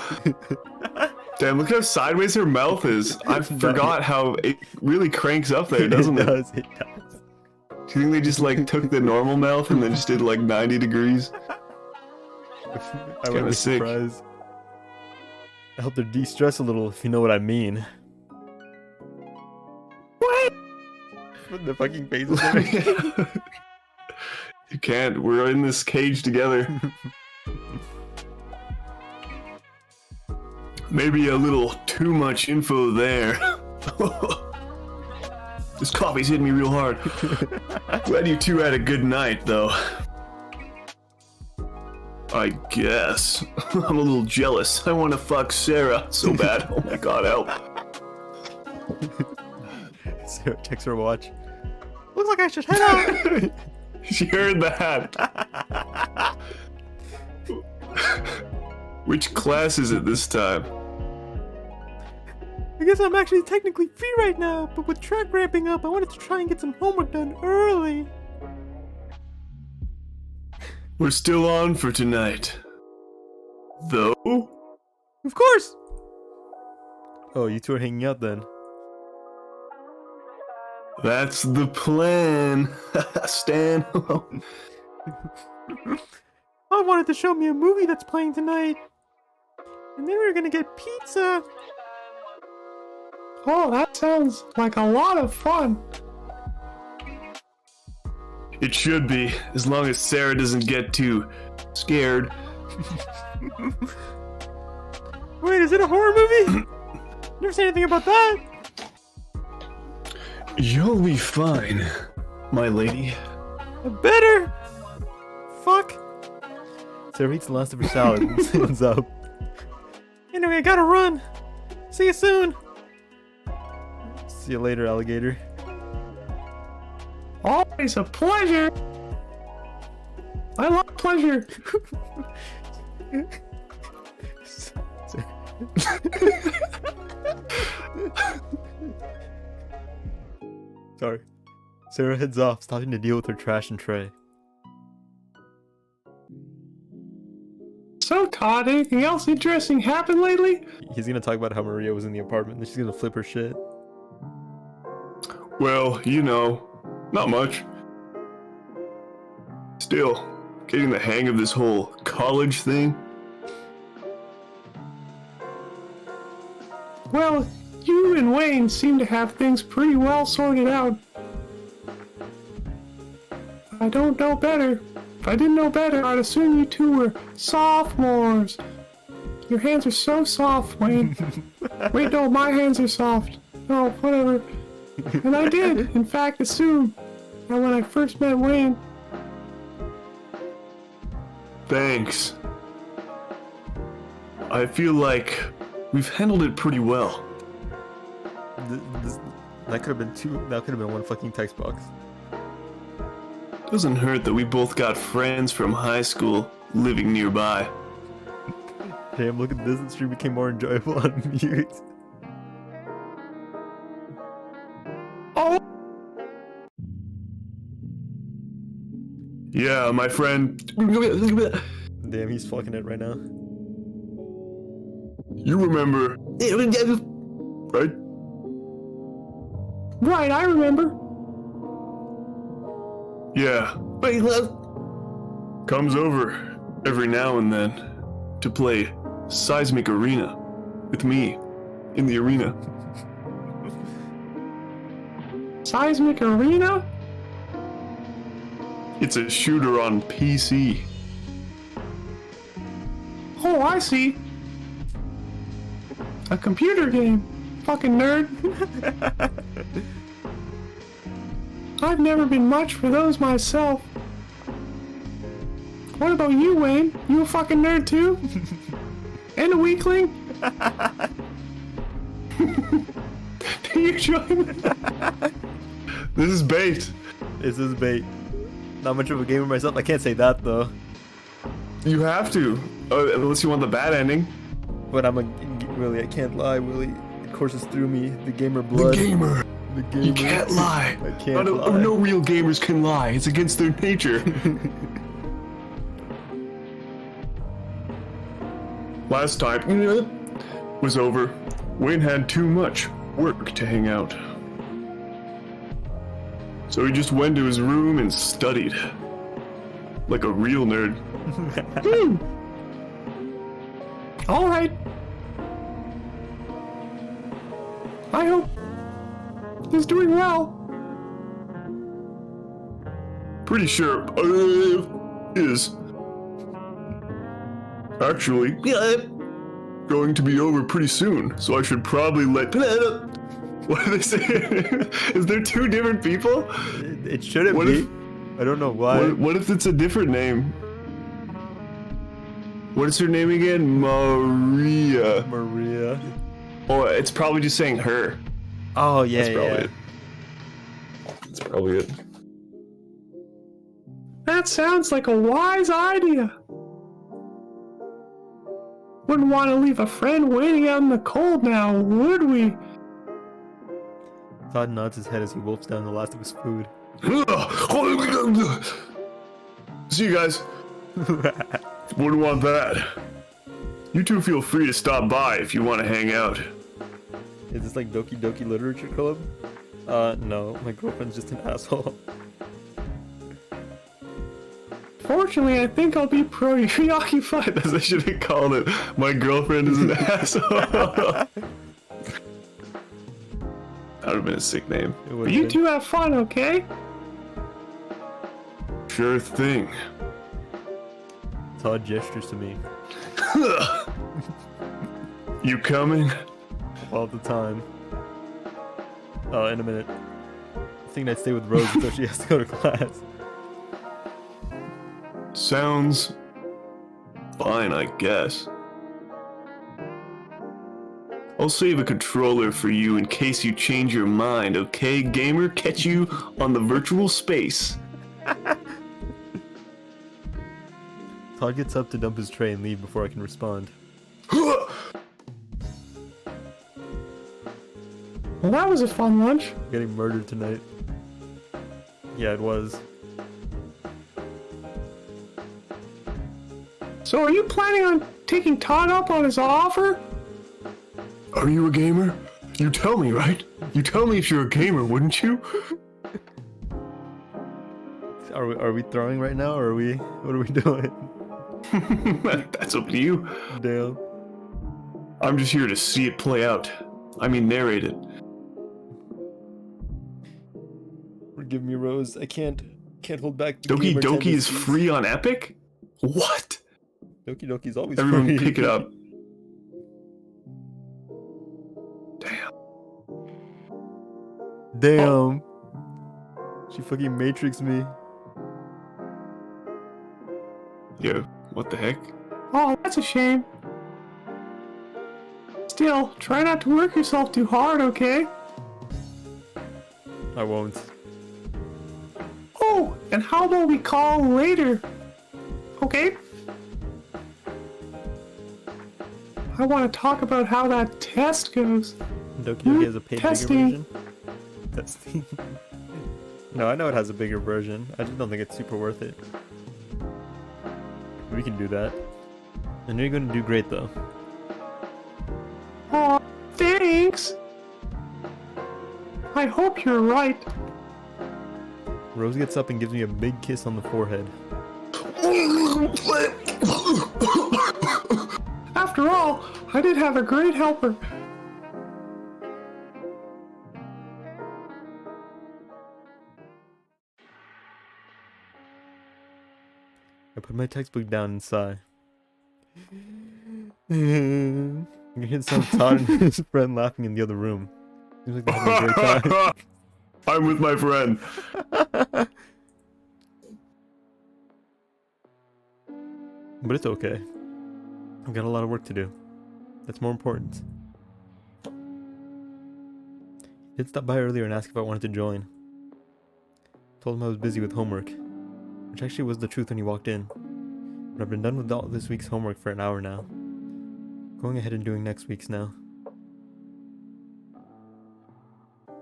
Damn, look how sideways her mouth is. I forgot how it really cranks up there, doesn't it? It does. Do you think they just like took the normal mouth and then just did like 90 degrees? I wouldn't be sick. surprised. I hope they're de-stress a little, if you know what I mean. What? The fucking faces there. You can't. We're in this cage together. Maybe a little too much info there. This coffee's hitting me real hard. Glad you two had a good night, though. I guess. I'm a little jealous. I want to fuck Sarah so bad. Oh my god, help. Sarah checks her watch. Looks like I should head out. She heard that. Which class is it this time? I guess I'm actually technically free right now, but with track ramping up, I wanted to try and get some homework done early. We're still on for tonight. Though? Of course! Oh, you two are hanging out then. That's the plan. Stan. I wanted to show me a movie that's playing tonight. And then we were gonna get pizza. Oh, that sounds like a lot of fun. It should be, as long as Sarah doesn't get too scared. Wait, is it a horror movie? Never said anything about that. You'll be fine, my lady. I better. Fuck. Sarah eats the last of her salad and stands up. Anyway, I gotta run. See you soon. See you later, alligator. Always a pleasure. I love pleasure. Sorry. Sarah heads off, stopping to deal with her trash and tray. So, Todd, anything else interesting happened lately? He's gonna talk about how Maria was in the apartment and she's gonna flip her shit. Well, you know, not much. Still, getting the hang of this whole college thing. Well, you and Wayne seem to have things pretty well sorted out. I don't know better. If I didn't know better, I'd assume you two were sophomores. Your hands are so soft, Wayne. Wait, no, my hands are soft. No, whatever. And I did, in fact, assume that when I first met Wayne. Thanks. I feel like we've handled it pretty well. That could have been two. That could have been one fucking text box. Doesn't hurt that we both got friends from high school living nearby. Damn, look at this. The stream became more enjoyable on mute. Oh! Yeah, my friend. Damn, he's fucking it right now. You remember. Right? Right, I remember. Yeah. Wait, comes over every now and then to play Seismic Arena with me in the arena. Seismic Arena? It's a shooter on PC. Oh, I see. A computer game. Fucking nerd. I've never been much for those myself. What about you, Wayne? You a fucking nerd too? And a weakling? Do you join? This is bait. This is bait. Not much of a gamer myself. I can't say that though. You have to, unless you want the bad ending. But I'm a Willie. I can't lie, Willie. It courses through me. The gamer blood. The gamer. The gamer. You can't lie. I can't lie. No real gamers can lie. It's against their nature. Last time was over. Wayne had too much work to hang out. So he just went to his room and studied. Like a real nerd. Alright. I hope he's doing well. Pretty sure is actually going to be over pretty soon, so I should probably let. What do they say? Is there two different people? It shouldn't What be. if- I don't know why. What if it's a different name? What is her name again? Maria. Maria. Oh, it's probably just saying her. Oh yeah, That's probably yeah. it. That's probably it. That sounds like a wise idea. Wouldn't want to leave a friend waiting out in the cold now, would we? Todd nods his head as he wolfs down the last of his food. See you guys. Wouldn't want that. You two feel free to stop by if you want to hang out. Is this like Doki Doki Literature Club? No. My girlfriend's just an asshole. Fortunately, I think I'll be preoccupied. As I should have called it. My girlfriend is an asshole. That would have been a sick name. But you two have fun, okay? Sure thing. Todd gestures to me You coming? all the time. In a minute. I think I'd stay with Rose until she has to go to class. Sounds fine, I guess. I'll save a controller for you in case you change your mind, okay, gamer? Catch you on the virtual space. Todd gets up to dump his tray and leave before I can respond. Well, that was a fun lunch. Getting murdered tonight. Yeah, it was. So are you planning on taking Todd up on his offer? Are you a gamer? You tell me, right? You tell me if you're a gamer, wouldn't you? Are we throwing right now, or what are we doing? That's up to you. Damn. I'm just here to see it play out. I mean, narrate it. Forgive me, Rose. I can't hold back. The Doki gamer Doki is tendencies. free on Epic? What? Doki Doki's always Everyone free. pick it up. Damn. Damn. She fucking matrixed me. Yo, what the heck? Oh, that's a shame. Still, try not to work yourself too hard, okay? I won't. Oh, and how about we call later? Okay? I want to talk about how that test goes. Doki Doki has a paid Testing. bigger version. Testing. No, I know it has a bigger version. I just don't think it's super worth it. We can do that. And you're gonna do great though. Oh, thanks. I hope you're right. Rose gets up and gives me a big kiss on the forehead. After all, I did have a great helper. I put my textbook down and sigh. You can hear the sound of Todd and his friend laughing in the other room. Seems like they're having a great time. I'm with my friend. But it's okay. I've got a lot of work to do. That's more important. He did stop by earlier and ask if I wanted to join. Told him I was busy with homework, which actually was the truth when he walked in. But I've been done with all this week's homework for an hour now. Going ahead and doing next week's now. A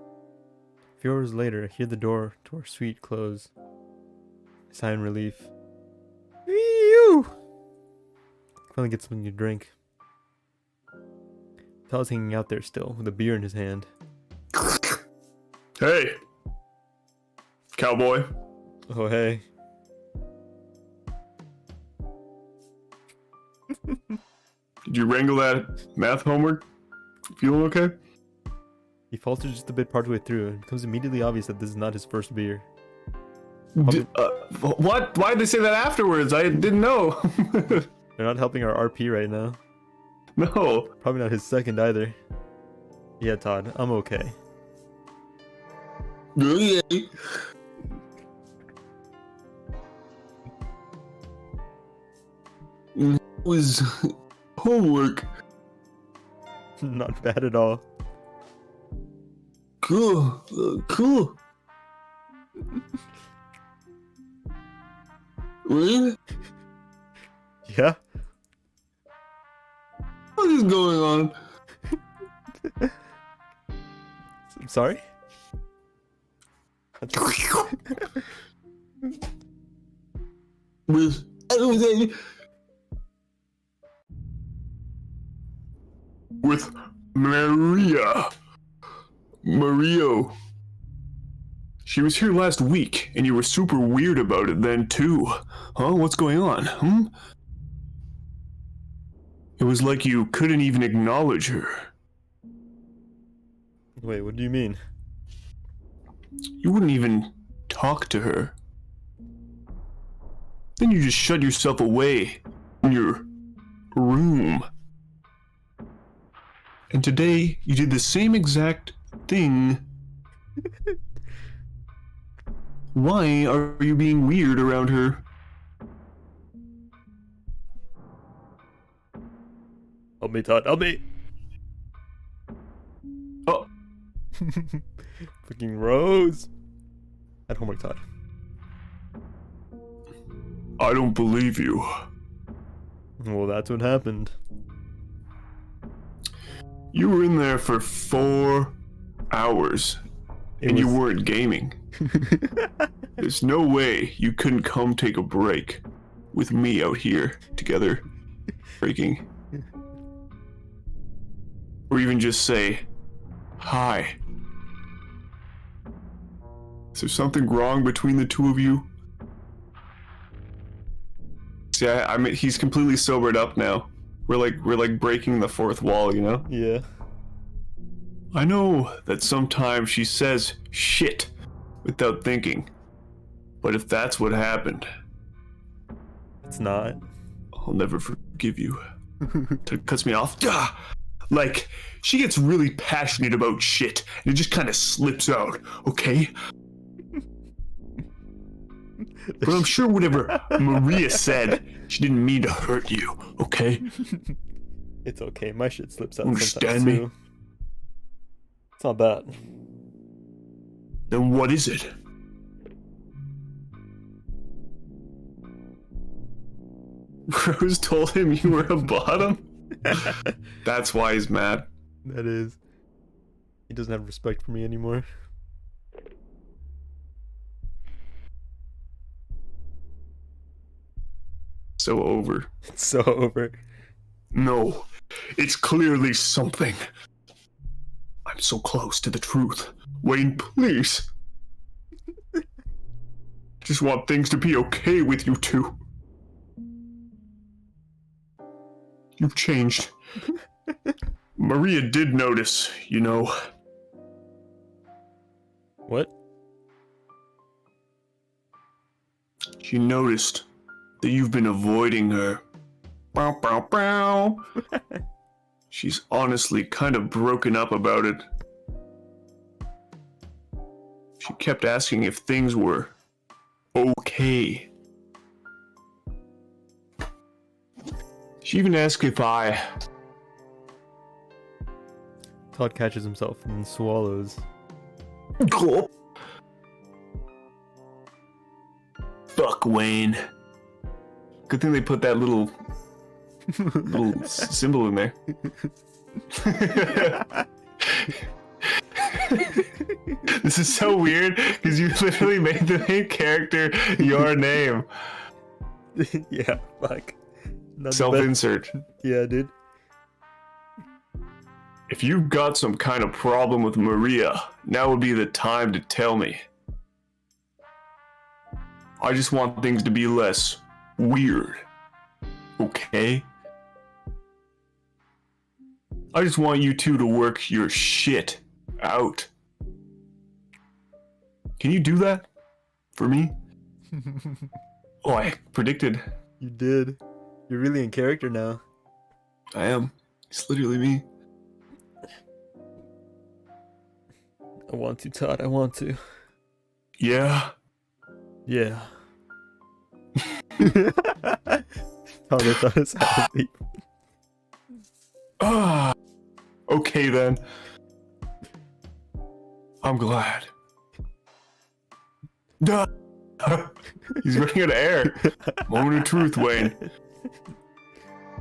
few hours later, I hear the door to our suite close. I sigh in relief. Whew! Finally get something to drink. Todd's hanging out there still, with a beer in his hand. Hey, cowboy. Oh, hey. Did you wrangle that math homework? Feeling okay? He falters just a bit partway through, and it becomes immediately obvious that this is not his first beer. What? Why'd they say that afterwards? I didn't know. They're not helping our RP right now. No. Probably not his second either. Yeah, Todd, I'm okay. Okay. Was homework. Not bad at all. Cool. Cool. What? Yeah? What is going on? I'm sorry? With everything. With Mario. She was here last week, and you were super weird about it then too. Huh? What's going on? It was like you couldn't even acknowledge her. Wait, what do you mean? You wouldn't even talk to her. Then you just shut yourself away in your room. And today, you did the same exact thing. Why are you being weird around her? Help me, Todd, help me! Oh, Fucking Rose! At homework, Todd. I don't believe you. Well, that's what happened. You were in there for 4 hours, and you weren't gaming. There's no way you couldn't come take a break with me out here together, breaking. Or even just say, hi. Is there something wrong between the two of you? See, I mean, he's completely sobered up now. We're like breaking the fourth wall, you know? Yeah. I know that sometimes she says shit without thinking. But if that's what happened, It's not. I'll never forgive you. It cuts me off. Like, she gets really passionate about shit, and it just kind of slips out, okay? But I'm sure whatever Maria said, she didn't mean to hurt you, okay? It's okay, my shit slips out Understand sometimes me? too. It's not bad. Then what is it? Rose told him you were a bottom? That's why he's mad. That is. He doesn't have respect for me anymore. So over. It's so over. No, it's clearly something. I'm so close to the truth. Wayne, please. Just want things to be okay with you two. You've changed. Maria did notice, you know. What? She noticed that you've been avoiding her. Bow, bow, bow. She's honestly kind of broken up about it. She kept asking if things were okay. She even asked if I... Todd catches himself and then swallows. Fuck Wayne. Good thing they put that little symbol in there. This is so weird because you literally made the main character your name. Yeah, fuck. Not the Self-insert. best. Yeah, dude. If you've got some kind of problem with Maria, now would be the time to tell me. I just want things to be less weird. Okay? I just want you two to work your shit out. Can you do that? For me? Oh, I predicted. You did. You're really in character now. I am. It's literally me. I want to, Todd. I want to. Yeah. Yeah. Todd, I thought it's happy. Ah. Okay then. I'm glad. Duh. He's running out of air. Moment of truth, Wayne.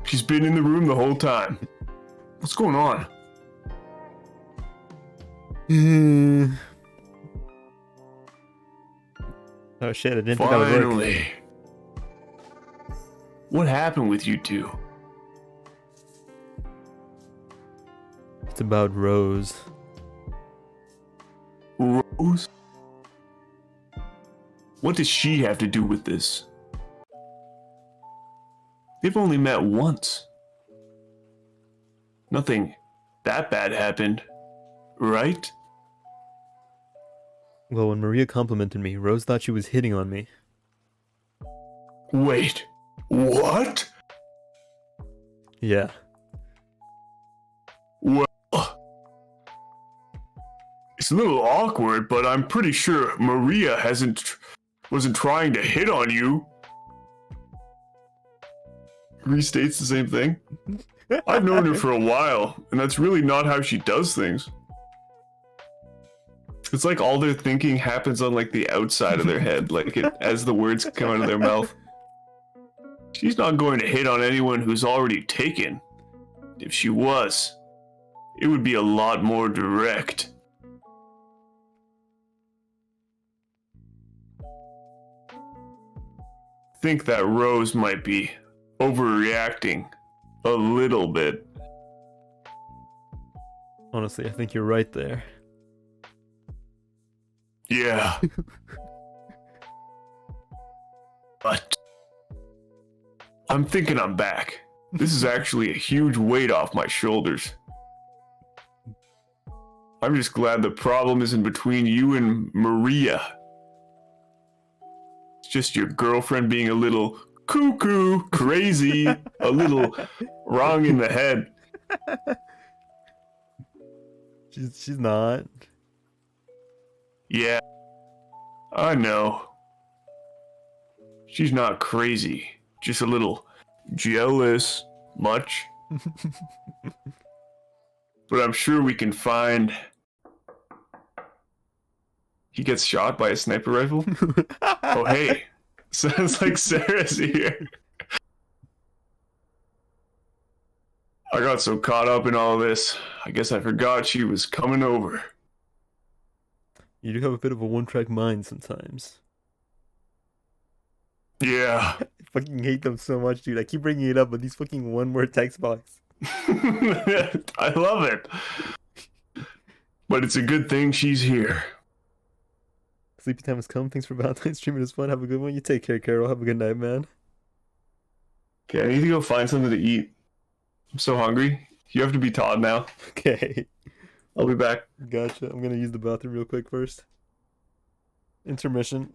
She's been in the room the whole time. What's going on? Oh shit, I didn't think that would work. Finally. What happened with you two? It's about Rose. Rose? What does she have to do with this? They've only met once. Nothing that bad happened, right? Well, when Maria complimented me, Rose thought she was hitting on me. Wait, what? Yeah. Well, it's a little awkward, but I'm pretty sure Maria wasn't trying to hit on you. Restates the same thing. I've known her for a while, and that's really not how she does things. It's like all their thinking happens on like the outside of their head, like as the words come out of their mouth. She's not going to hit on anyone who's already taken. If she was, it would be a lot more direct. Think that Rose might be overreacting a little bit. Honestly, I think you're right there. Yeah. But I'm thinking I'm back. This is actually a huge weight off my shoulders. I'm just glad the problem isn't between you and Maria. It's just your girlfriend being a little cuckoo, crazy, a little wrong in the head. She's not. Yeah, I know. She's not crazy, just a little jealous, much. But I'm sure we can find... He gets shot by a sniper rifle? Oh, hey. Sounds like Sarah's here. I got so caught up in all this, I guess I forgot she was coming over. You do have a bit of a one-track mind sometimes. Yeah. I fucking hate them so much, dude. I keep bringing it up, but these fucking one-word text box. I love it. But it's a good thing she's here. Sleepy time has come. Thanks for Valentine's stream. It was fun. Have a good one. You take care, Carol. Have a good night, man. Okay, I need to go find something to eat. I'm so hungry. You have to be Todd now. Okay. I'll be back. Gotcha. I'm gonna use the bathroom real quick first. Intermission.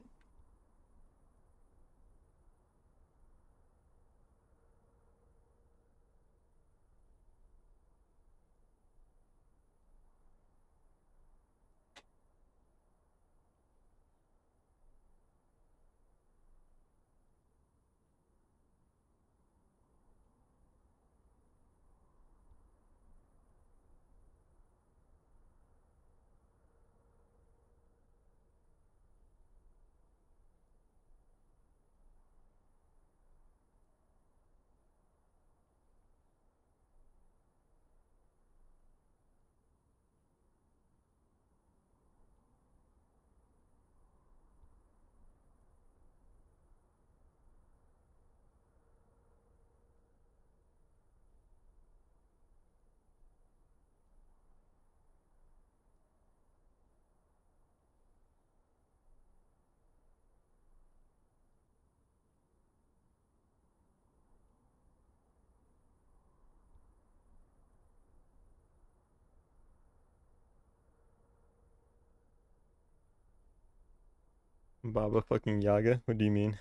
Baba fucking Yaga? What do you mean?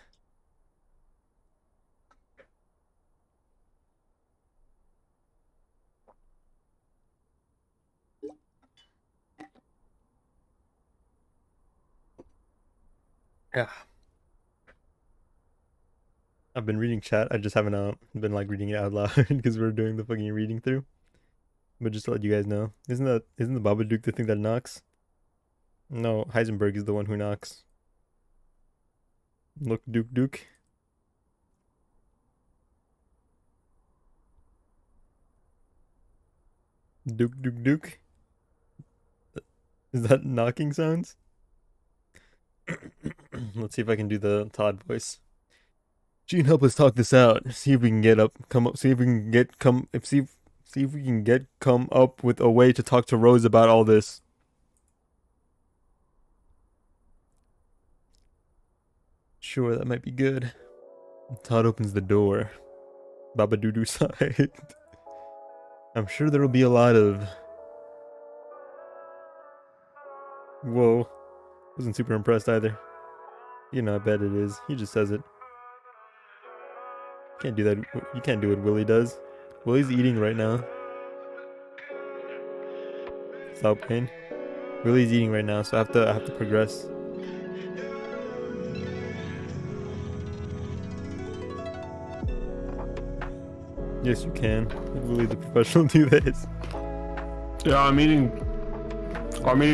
Yeah. I've been reading chat. I just haven't been like reading it out loud because we're doing the fucking reading through. But just to let you guys know, isn't the Babadook the thing that knocks? No, Heisenberg is the one who knocks. Look, Duke. Duke. Is that knocking sounds? Let's see if I can do the Todd voice. Gene, help us talk this out. See if we can come up with a way to talk to Rose about all this. Sure, that might be good. Todd opens the door. Babadoodoo side. I'm sure there will be a lot of... Whoa. Wasn't super impressed either. You know, I bet it is. He just says it. Can't do that. You can't do what Willie does. Willie's eating right now. Stop pain. Willie's eating right now, so I have to progress. Yes, you can. Let Willie the professional do this. Yeah, I'm eating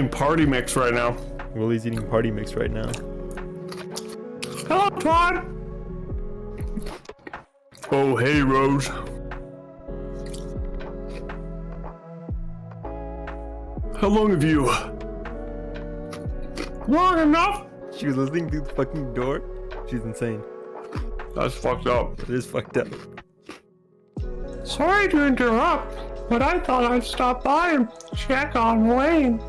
party mix right now. Willie's eating party mix right now. Hello, Todd. Oh, hey, Rose. How long have you... Long enough? She was listening through the fucking door. She's insane. That's fucked up. It is fucked up. Sorry to interrupt, but I thought I'd stop by and check on Wayne.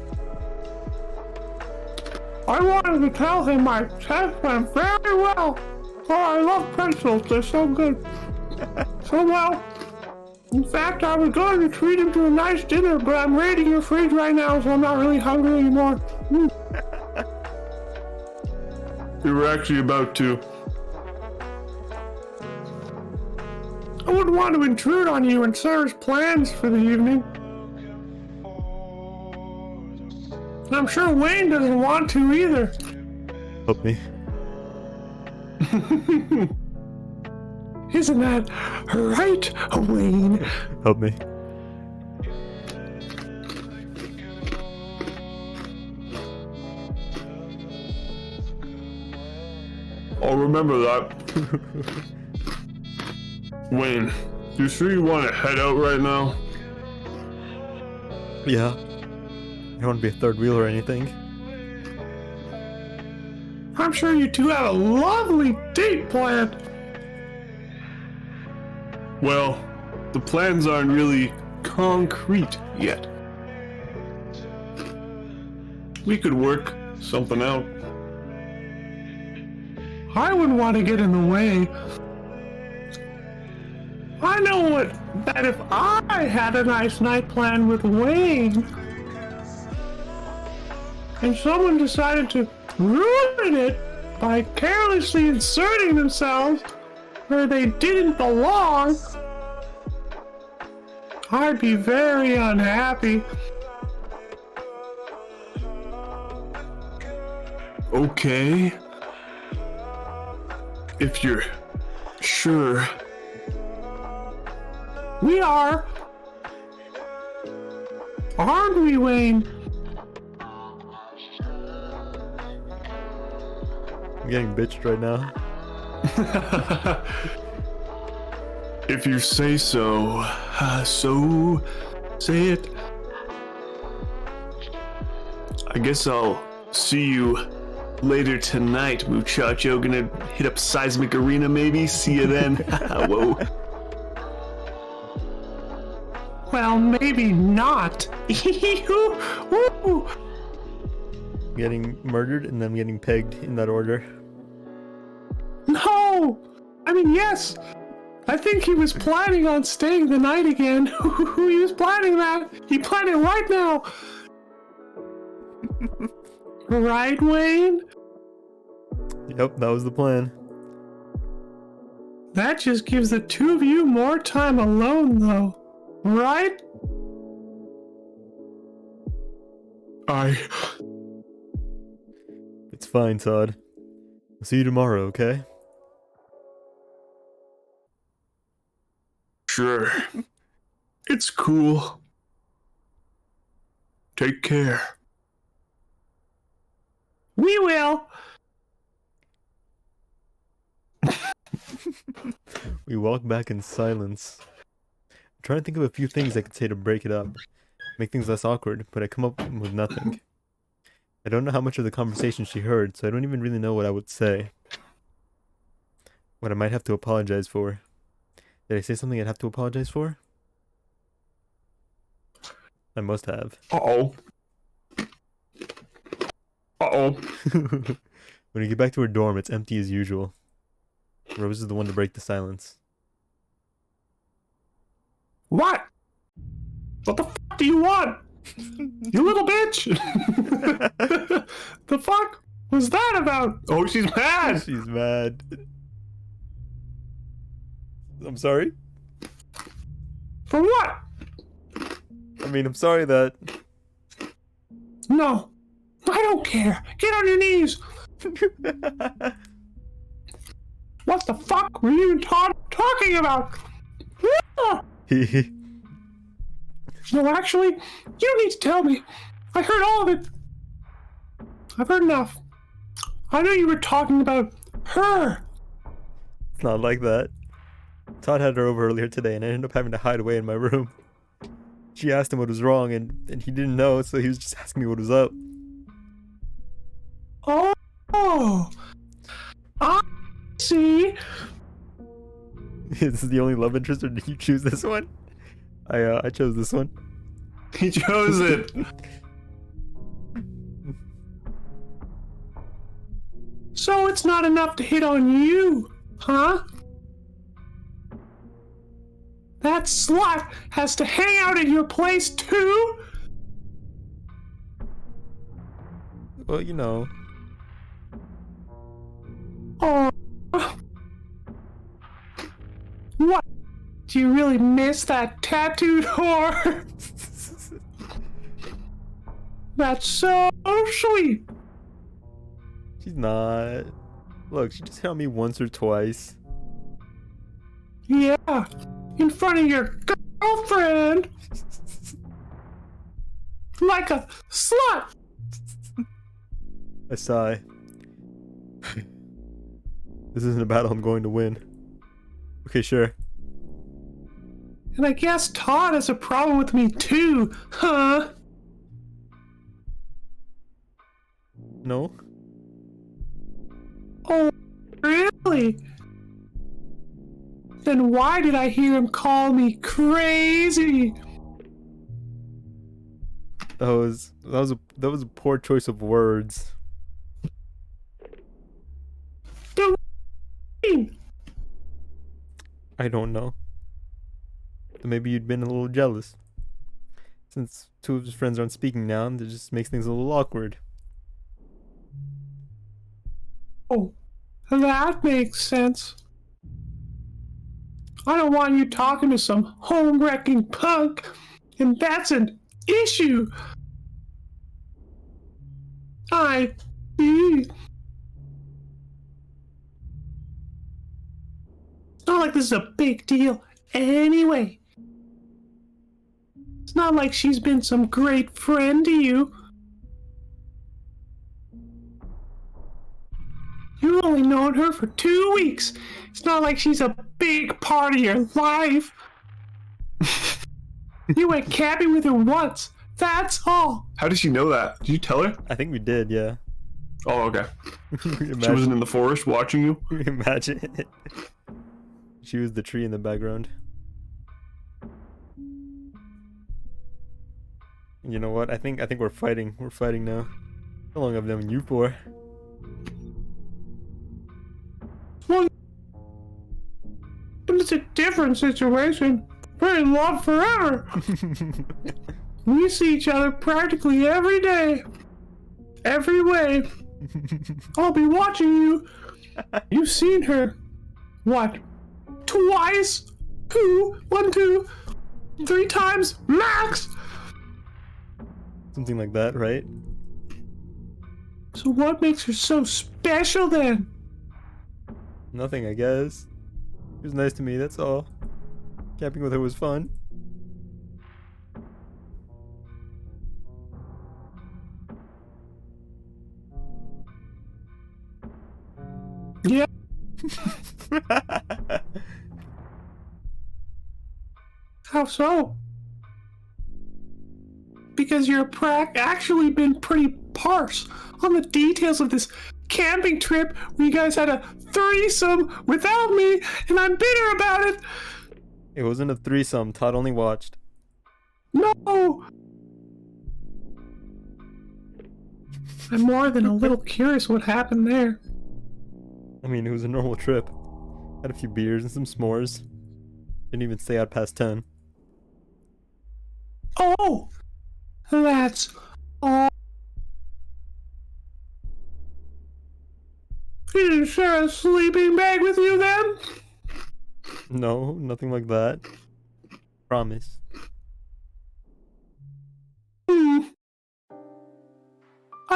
I wanted to tell him my test went very well. Oh, I love pretzels, they're so good. So well. In fact, I was going to treat him to a nice dinner, but I'm raiding your fridge right now, so I'm not really hungry anymore. You were actually about to. I wouldn't want to intrude on you and Sarah's plans for the evening. And I'm sure Wayne doesn't want to either. Help me. Isn't that right, Wayne? Help me. I'll remember that. Wayne, you sure you want to head out right now? Yeah. I don't want to be a third wheel or anything. I'm sure you two have a lovely date planned. Well, the plans aren't really concrete yet. We could work something out. I wouldn't want to get in the way. I know that if I had a nice night plan with Wayne, and someone decided to ruin it by carelessly inserting themselves where they didn't belong, I'd be very unhappy. Okay. If you're sure. We are. Aren't we, Wayne? I'm getting bitched right now. If you say so, so say it. I guess I'll see you later tonight, muchacho. Gonna hit up Seismic Arena maybe? See you then. Whoa. Well, maybe not. Woo! Getting murdered and then getting pegged in that order. No! I mean, yes. I think he was planning on staying the night again. He was planning that. He planned it right now. Right, Wayne? Yep, that was the plan. That just gives the two of you more time alone, though. Right? It's fine, Todd. I'll see you tomorrow, okay? Sure. It's cool. Take care. We will. We walk back in silence. I'm trying to think of a few things I could say to break it up. Make things less awkward, but I come up with nothing. I don't know how much of the conversation she heard, so I don't even really know what I would say. What I might have to apologize for. Did I say something I'd have to apologize for? I must have. Uh-oh. Uh-oh. When we get back to her dorm, it's empty as usual. Rose is the one to break the silence. What? What the fuck do you want? You little bitch! The fuck was that about? Oh, she's mad! She's mad. I'm sorry? For what? I mean, I'm sorry that... No, I don't care. Get on your knees. What the fuck were you talking about? No, actually, you don't need to tell me. I heard all of it. I've heard enough. I knew you were talking about her. It's not like that. Todd had her over earlier today, and I ended up having to hide away in my room. She asked him what was wrong, and he didn't know, so he was just asking me what was up. Oh, I see. Is this the only love interest, or did you choose this one? I chose this one. He chose it. So it's not enough to hit on you, huh? That slut has to hang out at your place too? Well, you know. Oh. What? Do you really miss that tattooed whore? That's so sweet. She's not. Look, she just hit on me once or twice. Yeah, in front of your girlfriend. Like a slut. I sigh. This isn't a battle I'm going to win. Okay, sure. And I guess Todd has a problem with me too, huh? No? Oh, really? Then why did I hear him call me crazy? That was a poor choice of words. Then I don't know. But maybe you'd been a little jealous. Since two of his friends aren't speaking now, it just makes things a little awkward. Oh, that makes sense. I don't want you talking to some home-wrecking punk, and that's an issue. I see. It's not like this is a big deal anyway. It's not like she's been some great friend to you. You've only known her for 2 weeks. It's not like she's a big part of your life. You went camping with her once. That's all. How did she know that? Did you tell her? I think we did, yeah. Oh, okay. She Imagine, wasn't in the forest watching you? imagine. She was the tree in the background. You know what? I think we're fighting. We're fighting now. How long have I known you for? Well, but it's a different situation. We're in love forever. We see each other practically every day. Every way. I'll be watching you. You've seen her. What? Twice? 1, 2, 3 times max. Something like that, right? So what makes her so special then? Nothing, I guess. She was nice to me, that's all. Camping with her was fun. Yeah. How so? Because you're actually been pretty parse on the details of this camping trip where you guys had a threesome without me, and I'm bitter about it. It wasn't a threesome, Todd only watched. No! I'm more than a little curious what happened there. I mean, it was a normal trip. Had a few beers and some s'mores. Didn't even stay out past 10. Oh! That's all. You didn't share a sleeping bag with you then? No, nothing like that. Promise. I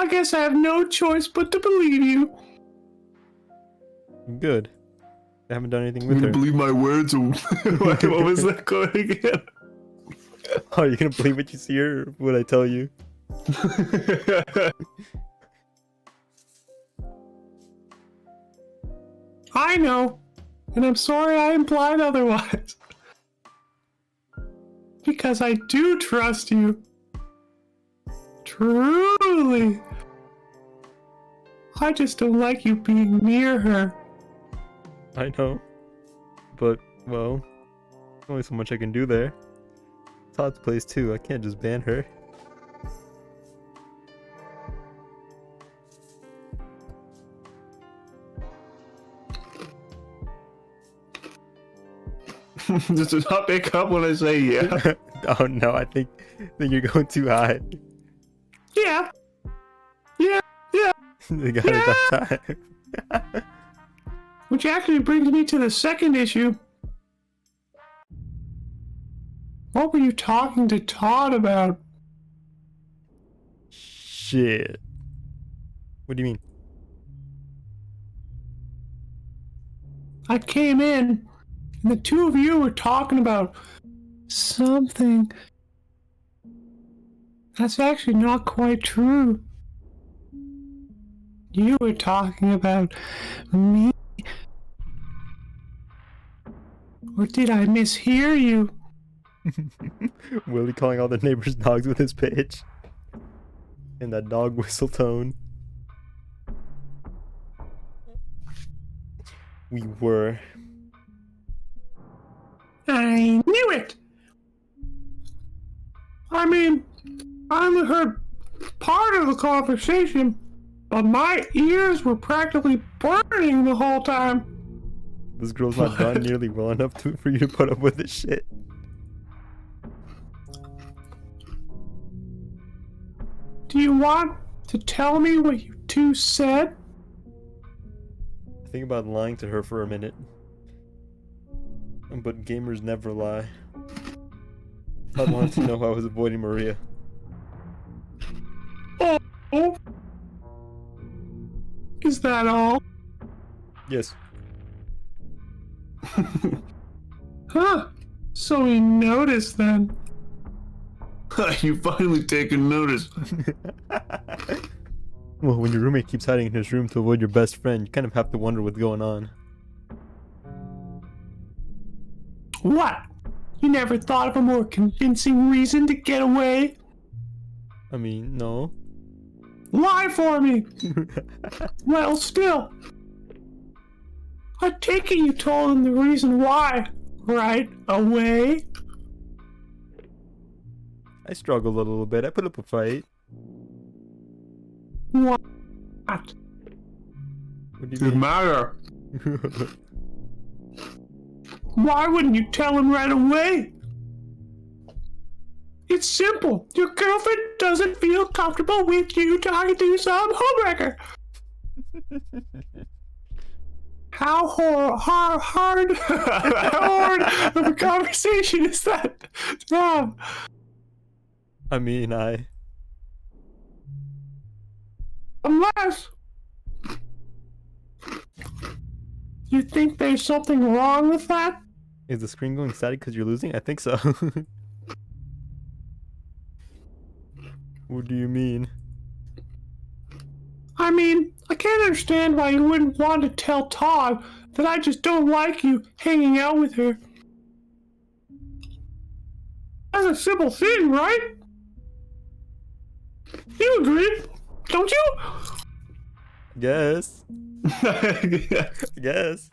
guess I have no choice but to believe you. Good. I haven't done anything You with gonna her. believe my words? What was that going again? Oh, you're gonna believe what you see or what I tell you? I know, and I'm sorry I implied otherwise. Because I do trust you. Truly. I just don't like you being near her. I know. But, well, only so much I can do there. Todd's place too, I can't just ban her. Does it not pick up when I say yeah? Oh no, I think you're going too high. Yeah. Yeah. Yeah. They got it that time. Which actually brings me to the second issue. What were you talking to Todd about? Shit. What do you mean? I came in, and the two of you were talking about something that's actually not quite true. You were talking about me. Or did I mishear you? Willie calling all the neighbors' dogs with his pitch. In that dog whistle tone. We were. I knew it! I mean, I only heard part of the conversation, but my ears were practically burning the whole time. This girl's not drawn nearly well enough for you to put up with this shit. Do you want to tell me what you two said? Think about lying to her for a minute. But gamers never lie. I wanted to know how I was avoiding Maria. Oh. Is that all? Yes. Huh. So he noticed then. You finally taken notice. Well, when your roommate keeps hiding in his room to avoid your best friend, you kind of have to wonder what's going on. What? You never thought of a more convincing reason to get away? I mean, no. Lie for me! Well, still. I take it you told him the reason why, right away? I struggled a little bit. I put up a fight. What? What do you Doesn't mean? matter. Why wouldn't you tell him right away? It's simple. Your girlfriend doesn't feel comfortable with you talking to some homewrecker. How hard of a conversation is that to have? I mean, Unless you think there's something wrong with that? Is the screen going static because you're losing? I think so. What do you mean? I mean, I can't understand why you wouldn't want to tell Todd that I just don't like you hanging out with her. That's a simple thing, right? You agree, don't you? Yes. Yes.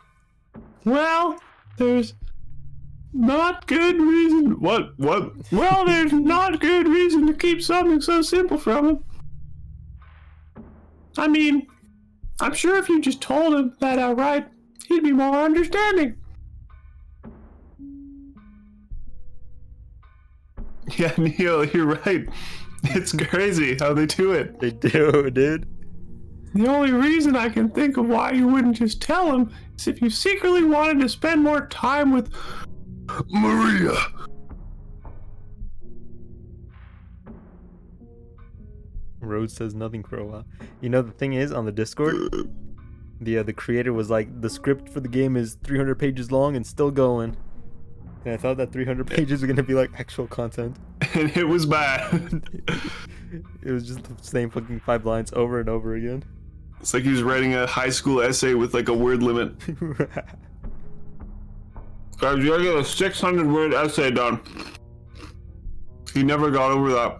Well, there's not good reason. What? Well, there's not good reason to keep something so simple from him. I mean, I'm sure if you just told him that outright, he'd be more understanding. Yeah, Neil, you're right. It's crazy how they do it. They do, dude. The only reason I can think of why you wouldn't just tell him is if you secretly wanted to spend more time with Maria. Rose says nothing for a while. You know, the thing is, on the Discord, the creator was like, the script for the game is 300 pages long and still going. And I thought that 300 pages were gonna be like actual content. And it was bad. It was just the same fucking 5 lines over and over again. It's like he was writing a high school essay with like a word limit. Guys, you gotta get a 600-word essay done. He never got over that.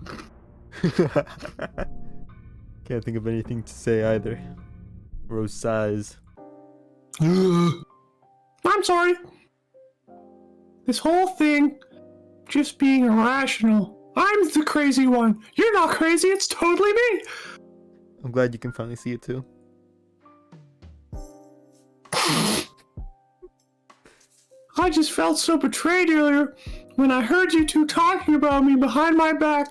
Can't think of anything to say either. Rose sighs. I'm sorry. This whole thing just being irrational. I'm the crazy one. You're not crazy, it's totally me. I'm glad you can finally see it too. I just felt so betrayed earlier when I heard you two talking about me behind my back.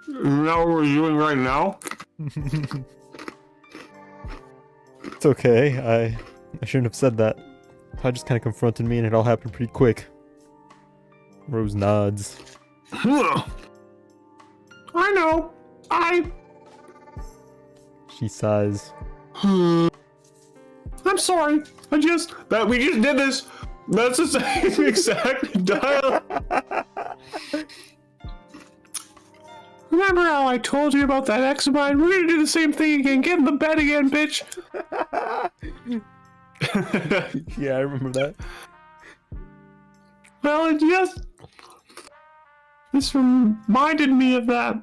Isn't that what we're doing right now? It's okay. I shouldn't have said that. Todd just kind of confronted me and it all happened pretty quick. Rose nods. I know. She sighs. I'm sorry. We just did this. That's the same exact dialogue. Remember how I told you about that ex of mine? We're gonna do the same thing again. Get in the bed again, bitch. Yeah, I remember that. Well, this reminded me of that.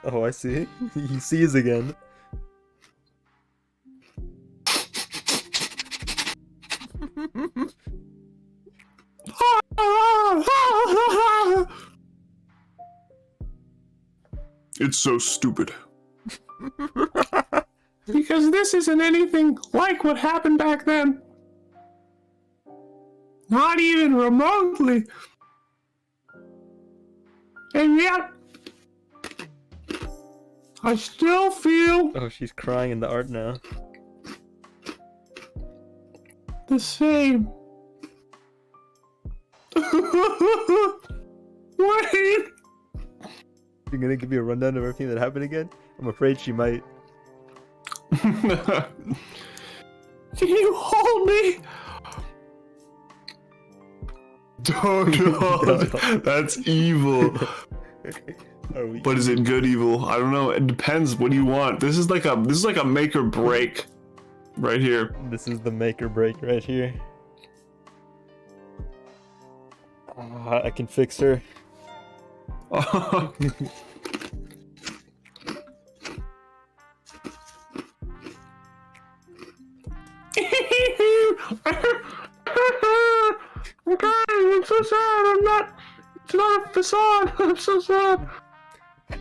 Oh, I see. He sees again. It's so stupid. Because this isn't anything like what happened back then. Not even remotely. And yet, I still feel Oh, she's crying in the art now. the same. Wait! You're gonna give me a rundown of everything that happened again? I'm afraid she might. Can you hold me? Don't. That's evil. Are we? But is it good evil? I don't know. It depends. What do you want? This is like a make or break, right here. This is the make or break right here. I can fix her. Okay, I'm so sad. It's not a facade. I'm so sad.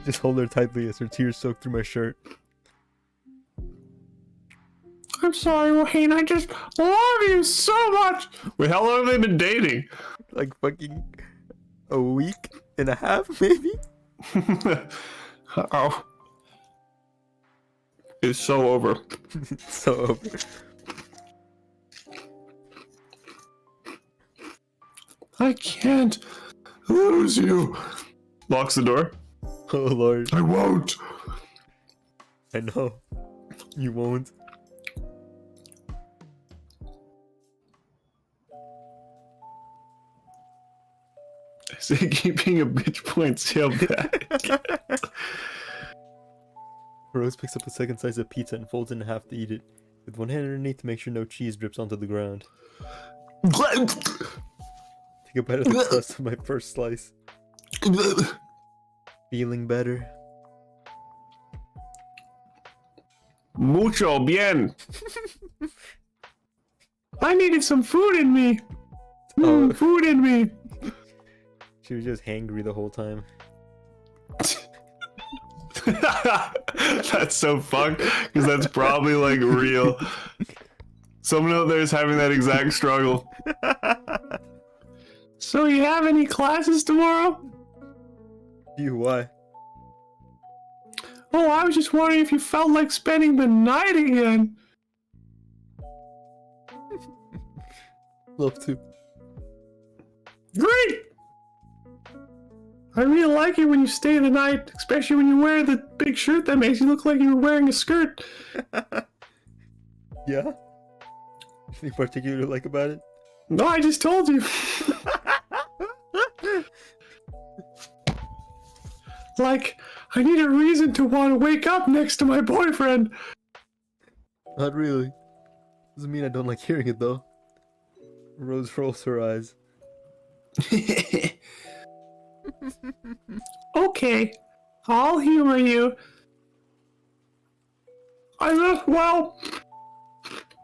Just hold her tightly as her tears soak through my shirt. I'm sorry, Wayne. I just love you so much. Wait, how long have they been dating? Like fucking a week and a half, maybe? Oh. It's so over. So over. I can't. Lose you. Locks the door. Oh lord. I won't. I know. You won't. I say keep being a bitch points him back. Rose picks up a second slice of pizza and folds it in half to eat it, with one hand underneath to make sure no cheese drips onto the ground. Take a bite of the crust of my first slice. Feeling better? Mucho bien. I needed some food in me. Oh. Food in me. She was just hangry the whole time. That's so fucked, because that's probably like real. Someone out there is having that exact struggle. So you have any classes tomorrow? You, why? Oh, I was just wondering if you felt like spending the night again. Love to. Great! I really like it when you stay the night, especially when you wear the big shirt that makes you look like you were wearing a skirt. Yeah? Anything particular you like about it? No, I just told you. Like, I need a reason to want to wake up next to my boyfriend. Not really. Doesn't mean I don't like hearing it though. Rose rolls her eyes. Okay, I'll humor you. I just, well,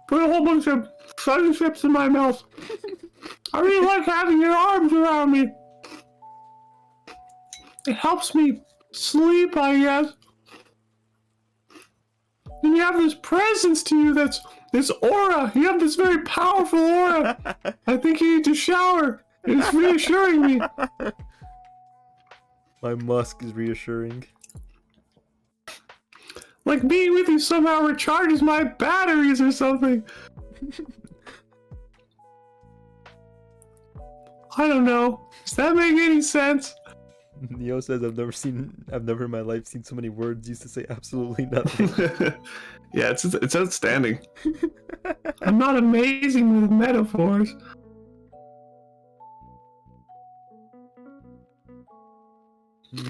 put a whole bunch of sunny chips in my mouth. I really like having your arms around me. It helps me sleep, I guess. And you have this presence to you that's this aura. You have this very powerful aura. I think you need to shower. It's reassuring me. My musk is reassuring. Like being with you somehow recharges my batteries or something. I don't know. Does that make any sense? Neo says I've never in my life seen so many words used to say absolutely nothing. Yeah, it's outstanding. I'm not amazing with metaphors.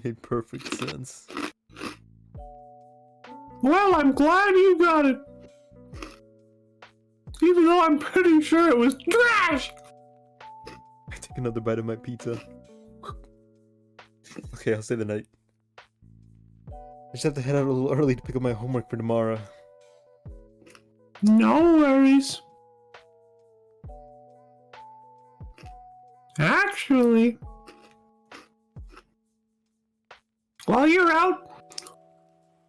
Made perfect sense. Well, I'm glad you got it. Even though I'm pretty sure it was trash. I take another bite of my pizza. Okay, I'll say the night. I just have to head out a little early to pick up my homework for tomorrow. No worries. Actually, while you're out,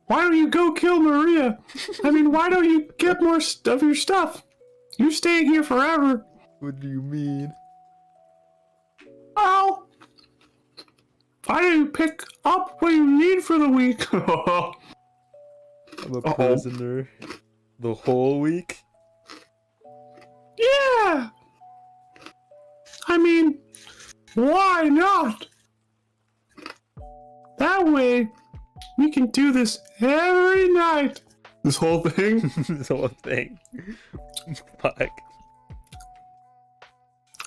Why don't you go kill Maria? I mean, why don't you get more of your stuff? You're staying here forever. What do you mean? Well, why don't you pick up what you need for the week? I'm a prisoner. The whole week? Yeah! I mean, why not? That way, we can do this every night. This whole thing? This whole thing. Fuck.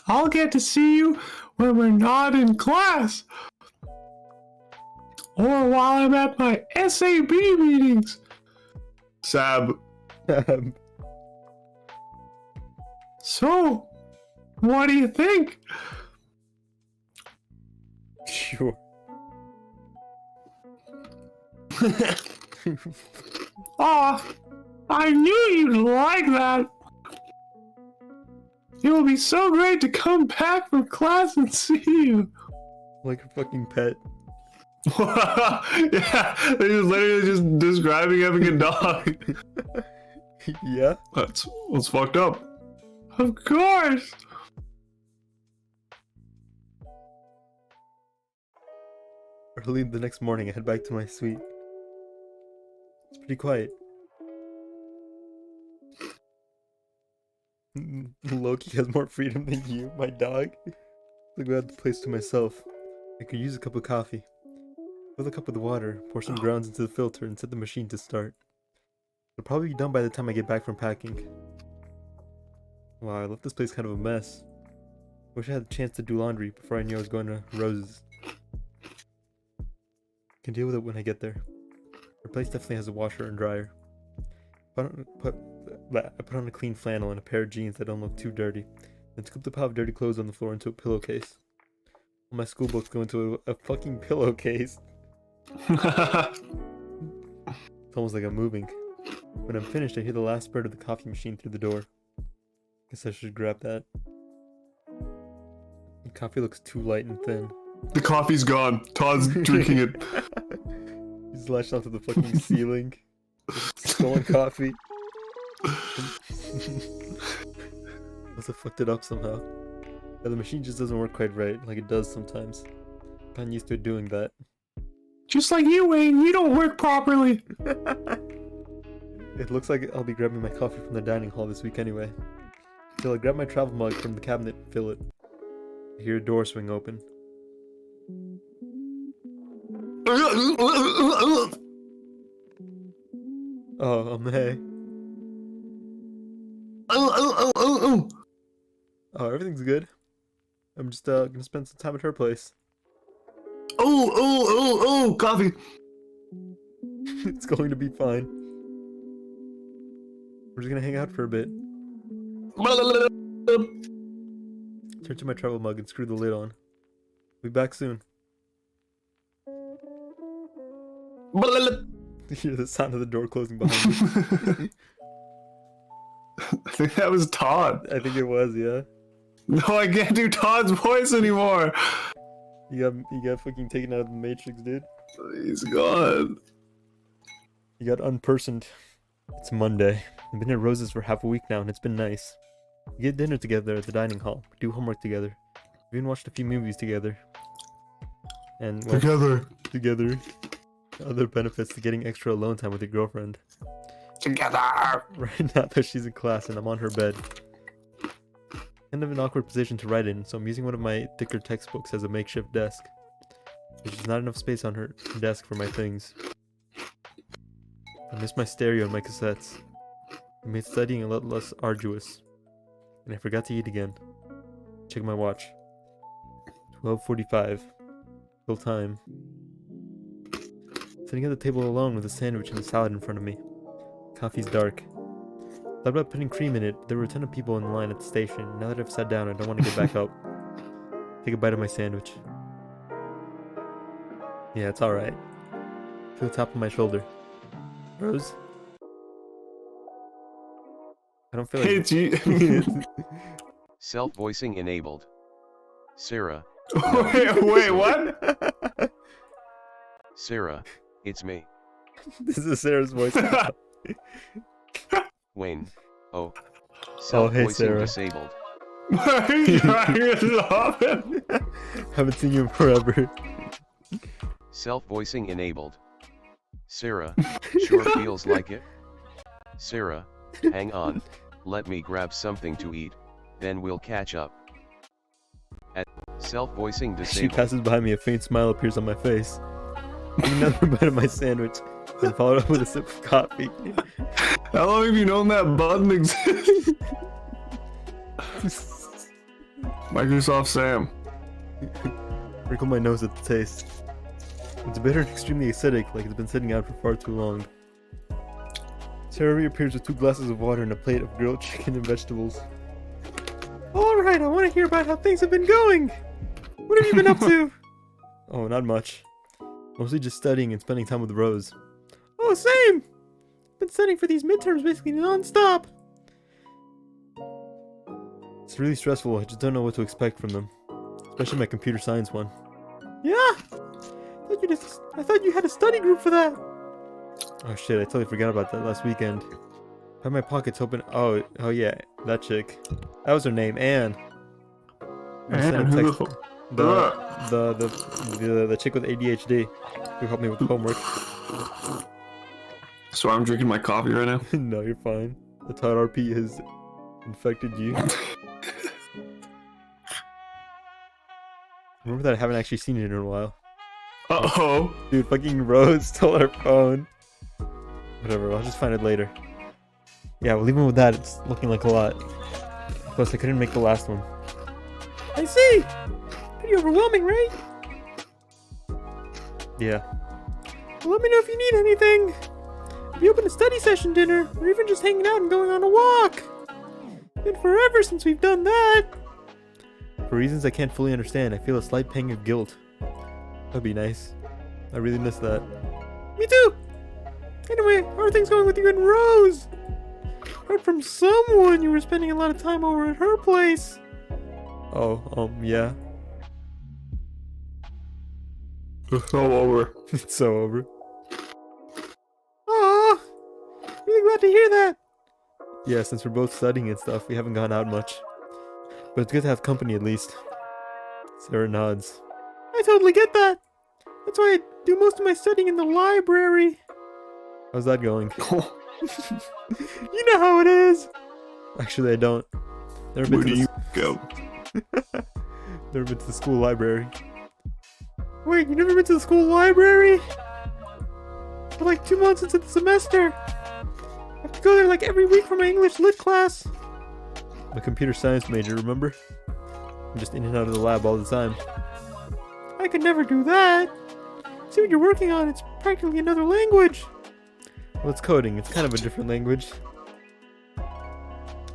I'll get to see you when we're not in class. Or while I'm at my SAB meetings. Sab. So, what do you think? Sure. Aw, I knew you'd like that. It will be so great to come back from class and see you. Like a fucking pet. Yeah, they're literally just describing having a dog. Yeah? That's fucked up. Of course. Early the next morning, I head back to my suite. It's pretty quiet. Loki has more freedom than you, my dog. Like I had the place to myself. I could use a cup of coffee. Fill the cup with water, pour some grounds into the filter, and set the machine to start. It'll probably be done by the time I get back from packing. Wow, I left this place kind of a mess. Wish I had the chance to do laundry before I knew I was going to Rose's. Can deal with it when I get there. Her place definitely has a washer and dryer. I put on a clean flannel and a pair of jeans that don't look too dirty. Then scoop the pile of dirty clothes on the floor into a pillowcase. All my school books go into a fucking pillowcase. It's almost like I'm moving. When I'm finished, I hear the last spurt of the coffee machine through the door. Guess I should grab that. The coffee looks too light and thin. The coffee's gone. Todd's drinking it. He's lashed onto the fucking ceiling. Stolen coffee. Must have fucked it up somehow. But the machine just doesn't work quite right, like it does sometimes. Gotten used to it doing that. Just like you, Wayne, you don't work properly. It looks like I'll be grabbing my coffee from the dining hall this week anyway. So I grab my travel mug from the cabinet and fill it. I hear a door swing open. Oh, hey. Oh, everything's good. I'm just gonna spend some time at her place. Coffee. It's going to be fine. We're just gonna hang out for a bit. Turn to my travel mug and screw the lid on. Be back soon. You hear the sound of the door closing behind you. I think that was Todd. I think it was, yeah. No, I can't do Todd's voice anymore. You got fucking taken out of the Matrix, dude. He's gone. You got unpersoned. It's Monday. I've been at Rose's for half a week now, and it's been nice. We get dinner together at the dining hall. We do homework together. We even watched a few movies together. And well, together. Other benefits to getting extra alone time with your girlfriend. Together. Right now that she's in class and I'm on her bed. Kind of an awkward position to write in, so I'm using one of my thicker textbooks as a makeshift desk. There's just not enough space on her desk for my things. I miss my stereo and my cassettes. It made studying a lot less arduous. And I forgot to eat again. Check my watch. 12:45. Still time. Sitting at the table alone with a sandwich and a salad in front of me. Coffee's dark. Thought about putting cream in it, but there were a ton of people in line at the station. Now that I've sat down, I don't want to get back up. Take a bite of my sandwich. Yeah, it's alright. Feel the top of my shoulder. Rose? I don't feel like... Hey, it's you. Self-voicing enabled. Sarah. Wait, what? Sarah, it's me. This is Sarah's voice. Wayne. Oh. Hey, Self-voicing Sarah. disabled. Why are you trying to stop him? Haven't seen you in forever. Self-voicing enabled. Sarah, sure feels like it. Sarah, hang on, let me grab something to eat, then we'll catch up. At self-voicing She disabled. passes behind me, a faint smile appears on my face. Take another bite of my sandwich, then followed up with a sip of coffee. How long have you known that button exists? Microsoft Sam. Wrinkle my nose at the taste. It's bitter and extremely acidic, like it's been sitting out for far too long. Sarah reappears with 2 glasses of water and a plate of grilled chicken and vegetables. Alright, I want to hear about how things have been going! What have you been up to? Oh, not much. Mostly just studying and spending time with Rose. Oh, same! Been studying for these midterms basically non-stop! It's really stressful, I just don't know what to expect from them. Especially my computer science one. Yeah! I thought you had a study group for that! Oh shit, I totally forgot about that last weekend. I had my pockets open. Oh yeah, that chick. That was her name, Anne. I sent a Anne, who text- the the chick with ADHD who helped me with homework. So I'm drinking my coffee right now. No, you're fine. The Todd RP has infected you. Remember that I haven't actually seen it in a while. Uh-oh. Dude, fucking Rose stole our phone. Whatever, I'll just find it later. Yeah, well, even with that, it's looking like a lot. Plus, I couldn't make the last one. I see! Pretty overwhelming, right? Yeah. Well, let me know if you need anything. I'll be open to study session dinner, or even just hanging out and going on a walk. Been forever since we've done that. For reasons I can't fully understand, I feel a slight pang of guilt. That'd be nice. I really miss that. Me too! Anyway, how are things going with you and Rose? Heard from someone you were spending a lot of time over at her place. Oh, yeah. It's all over. It's so over. Aw! Really glad to hear that. Yeah, since we're both studying and stuff, we haven't gone out much. But it's good to have company at least. Sarah nods. I totally get that. That's why I do most of my studying in the library. How's that going? You know how it is. Actually, I don't. Never been Where to do the you go? Never been to the school library. Wait, you never been to the school library? For like 2 months into the semester. I have to go there like every week for my English lit class. I'm a computer science major, remember? I'm just in and out of the lab all the time. I could never do that. See what you're working on, it's practically another language. Well, it's coding, it's kind of a different language.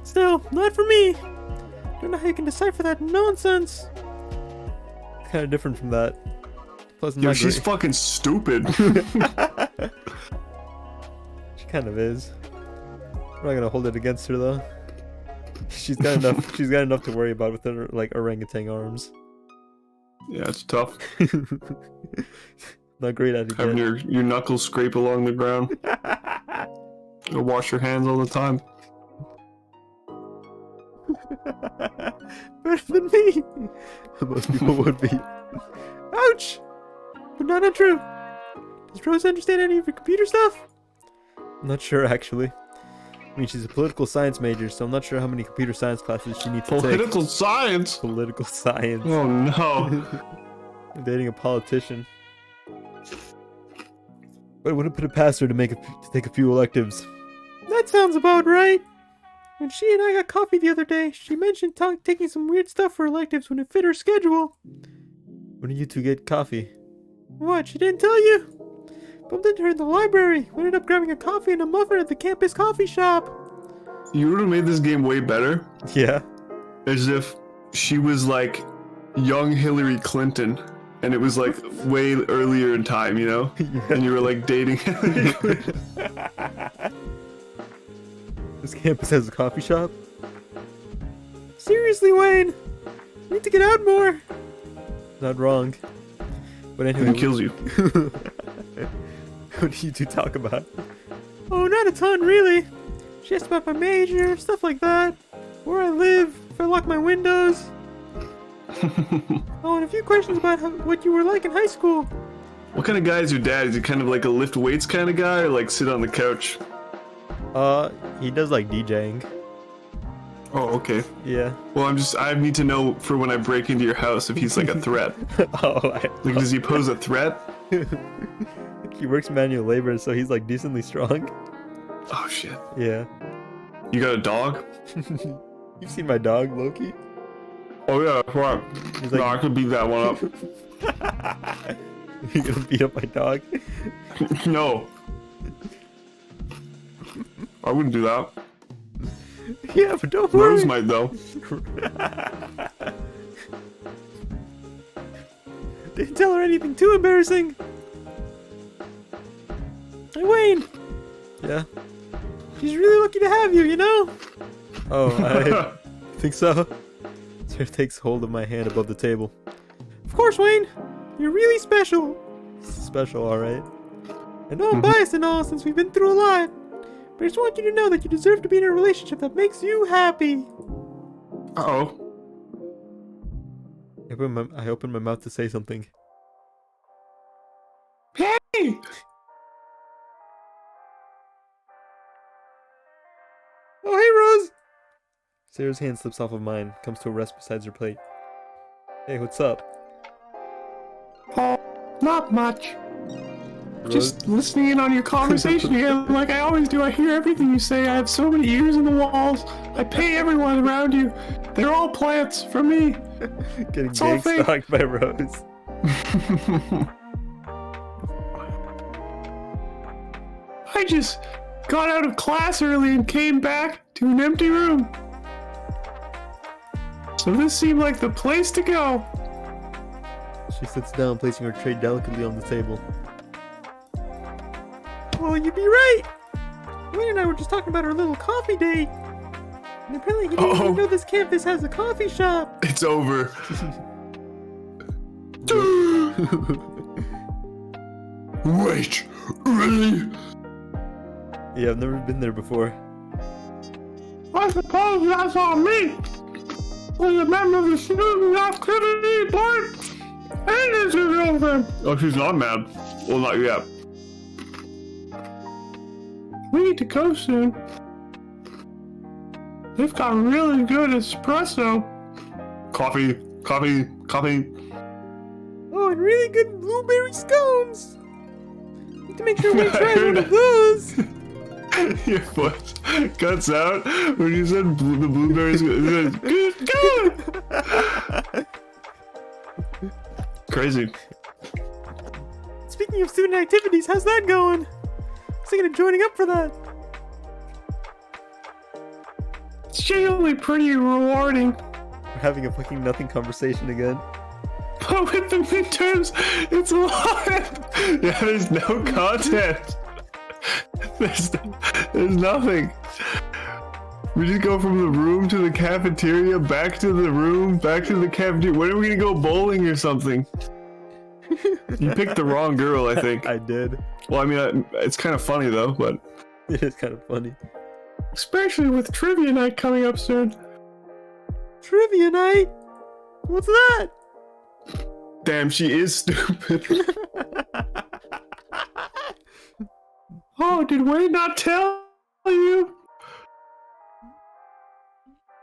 Still, not for me. Don't know how you can decipher that nonsense. It's kind of different from that. Plus, Yo, not she's great. fucking stupid. She kind of is. I'm not gonna hold it against her though. She's got enough. She's got enough to worry about with her like orangutan arms. Yeah, it's tough. Not great at it Having yet. your knuckles scrape along the ground. Go wash your hands all the time. Better than me. Most people would be. Ouch! But not untrue. Does Rose understand any of your computer stuff? I'm not sure actually. I mean, she's a political science major, so I'm not sure how many computer science classes she needs to take. Political science? Political science. Oh no. I'm dating a politician. But it wouldn't put it past her to take a few electives. That sounds about right. When she and I got coffee the other day, she mentioned taking some weird stuff for electives when it fit her schedule. When did you two get coffee? What, she didn't tell you? Bumped into her in the library. We ended up grabbing a coffee and a muffin at the campus coffee shop. You would have made this game way better. Yeah. As if she was like young Hillary Clinton. And it was like way earlier in time, you know? Yeah. And you were like dating Hillary Clinton. This campus has a coffee shop? Seriously, Wayne! You need to get out more! Not wrong. But anyway, And it kills you. What do you two talk about? Oh, not a ton, really. She asked about my major, stuff like that. Where I live, if I lock my windows. Oh, and a few questions about what you were like in high school. What kind of guy is your dad? Is he kind of like a lift weights kind of guy, or like sit on the couch? He does like DJing. Oh, okay. Yeah. Well, I need to know for when I break into your house if he's like a threat. Like, does he pose a threat? He works manual labor, so he's like decently strong. Oh shit. Yeah. You got a dog? You've seen my dog, Loki? Oh yeah, that's right. He's No, like, I could beat that one up. You're gonna beat up my dog? No. I wouldn't do that. Yeah, but don't worry. Rose might though. Didn't tell her anything too embarrassing. Hey, Wayne. Yeah. She's really lucky to have you, you know? Oh, I think so. Sarah takes hold of my hand above the table. Of course, Wayne. You're really special. Special, alright. I know I'm biased and all since we've been through a lot. But I just want you to know that you deserve to be in a relationship that makes you happy. Uh-oh. I open my mouth to say something. Hey! Oh, hey, Rose! Sarah's hand slips off of mine, comes to a rest beside her plate. Hey, what's up? Oh, not much. Rose? Just listening in on your conversation again, like I always do. I hear everything you say. I have so many ears in the walls. I pay everyone around you. They're all plants for me. Getting It's all gang fake. stalked by Rose. I just got out of class early and came back to an empty room. So this seemed like the place to go. She sits down, placing her tray delicately on the table. Well, you'd be right! Wayne and I were just talking about our little coffee date. And apparently he didn't even know this campus has a coffee shop. It's over. Wait, really? Yeah, I've never been there before. I suppose that's on me. As a member of the student activity board and as a girlfriend. Oh, she's not mad. Well, not yet. We need to go soon. They've got really good espresso. Coffee, coffee, coffee. Oh, and really good blueberry scones! Need to make sure we try one of those! Your voice cuts out when you said the blueberries. Good. Crazy. Speaking of student activities, how's that going? I was thinking of joining up for that. It's generally pretty rewarding. We're having a fucking nothing conversation again. But with the midterms, it's a lot. Yeah, there's no content. There's nothing. We just go from the room to the cafeteria, back to the room, back to the cafeteria. When are we gonna go bowling or something? You picked the wrong girl, I think. I did. Well, I mean, it's kind of funny though, but It is kind of funny. Especially with trivia night coming up soon. Trivia night? What's that? damn, she is stupid. Oh, did Wayne not tell you?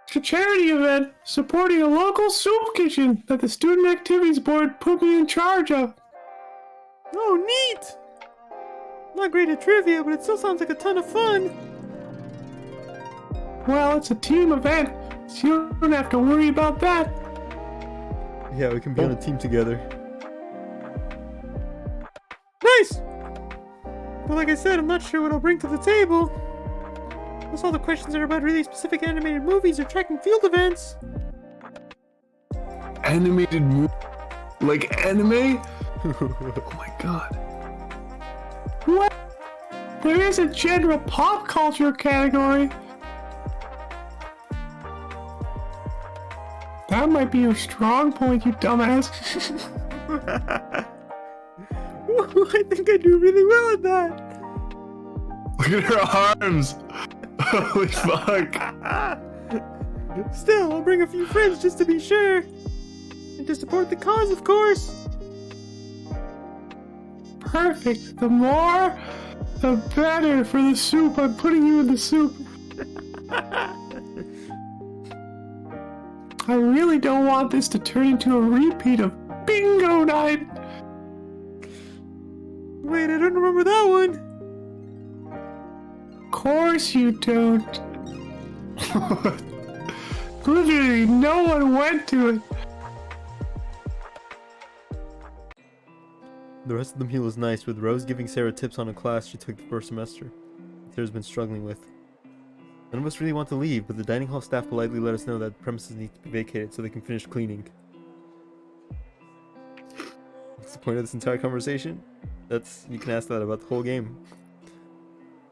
It's a charity event supporting a local soup kitchen that the Student Activities Board put me in charge of. Oh, neat! Not great at trivia, but it still sounds like a ton of fun. Well, it's a team event, so you don't have to worry about that. Yeah, we can be on a team together. Nice! But like I said, I'm not sure what I'll bring to the table. Plus all the questions are about really specific animated movies or track and field events. Animated movie? Like anime? Oh my god. What? There is a general pop culture category. That might be your strong point, you dumbass. I think I do really well at that. Look at her arms. Holy fuck. Still, I'll bring a few friends just to be sure. And to support the cause, of course. Perfect. The more, the better for the soup. I'm putting you in the soup. I really don't want this to turn into a repeat of bingo night. Wait, I don't remember that one. Of course you don't. Literally, no one went to it. The rest of the meal was nice, with Rose giving Sarah tips on a class she took the first semester. Sarah's been struggling with. None of us really want to leave, but the dining hall staff politely let us know that the premises need to be vacated so they can finish cleaning. What's the point of this entire conversation? You can ask that about the whole game.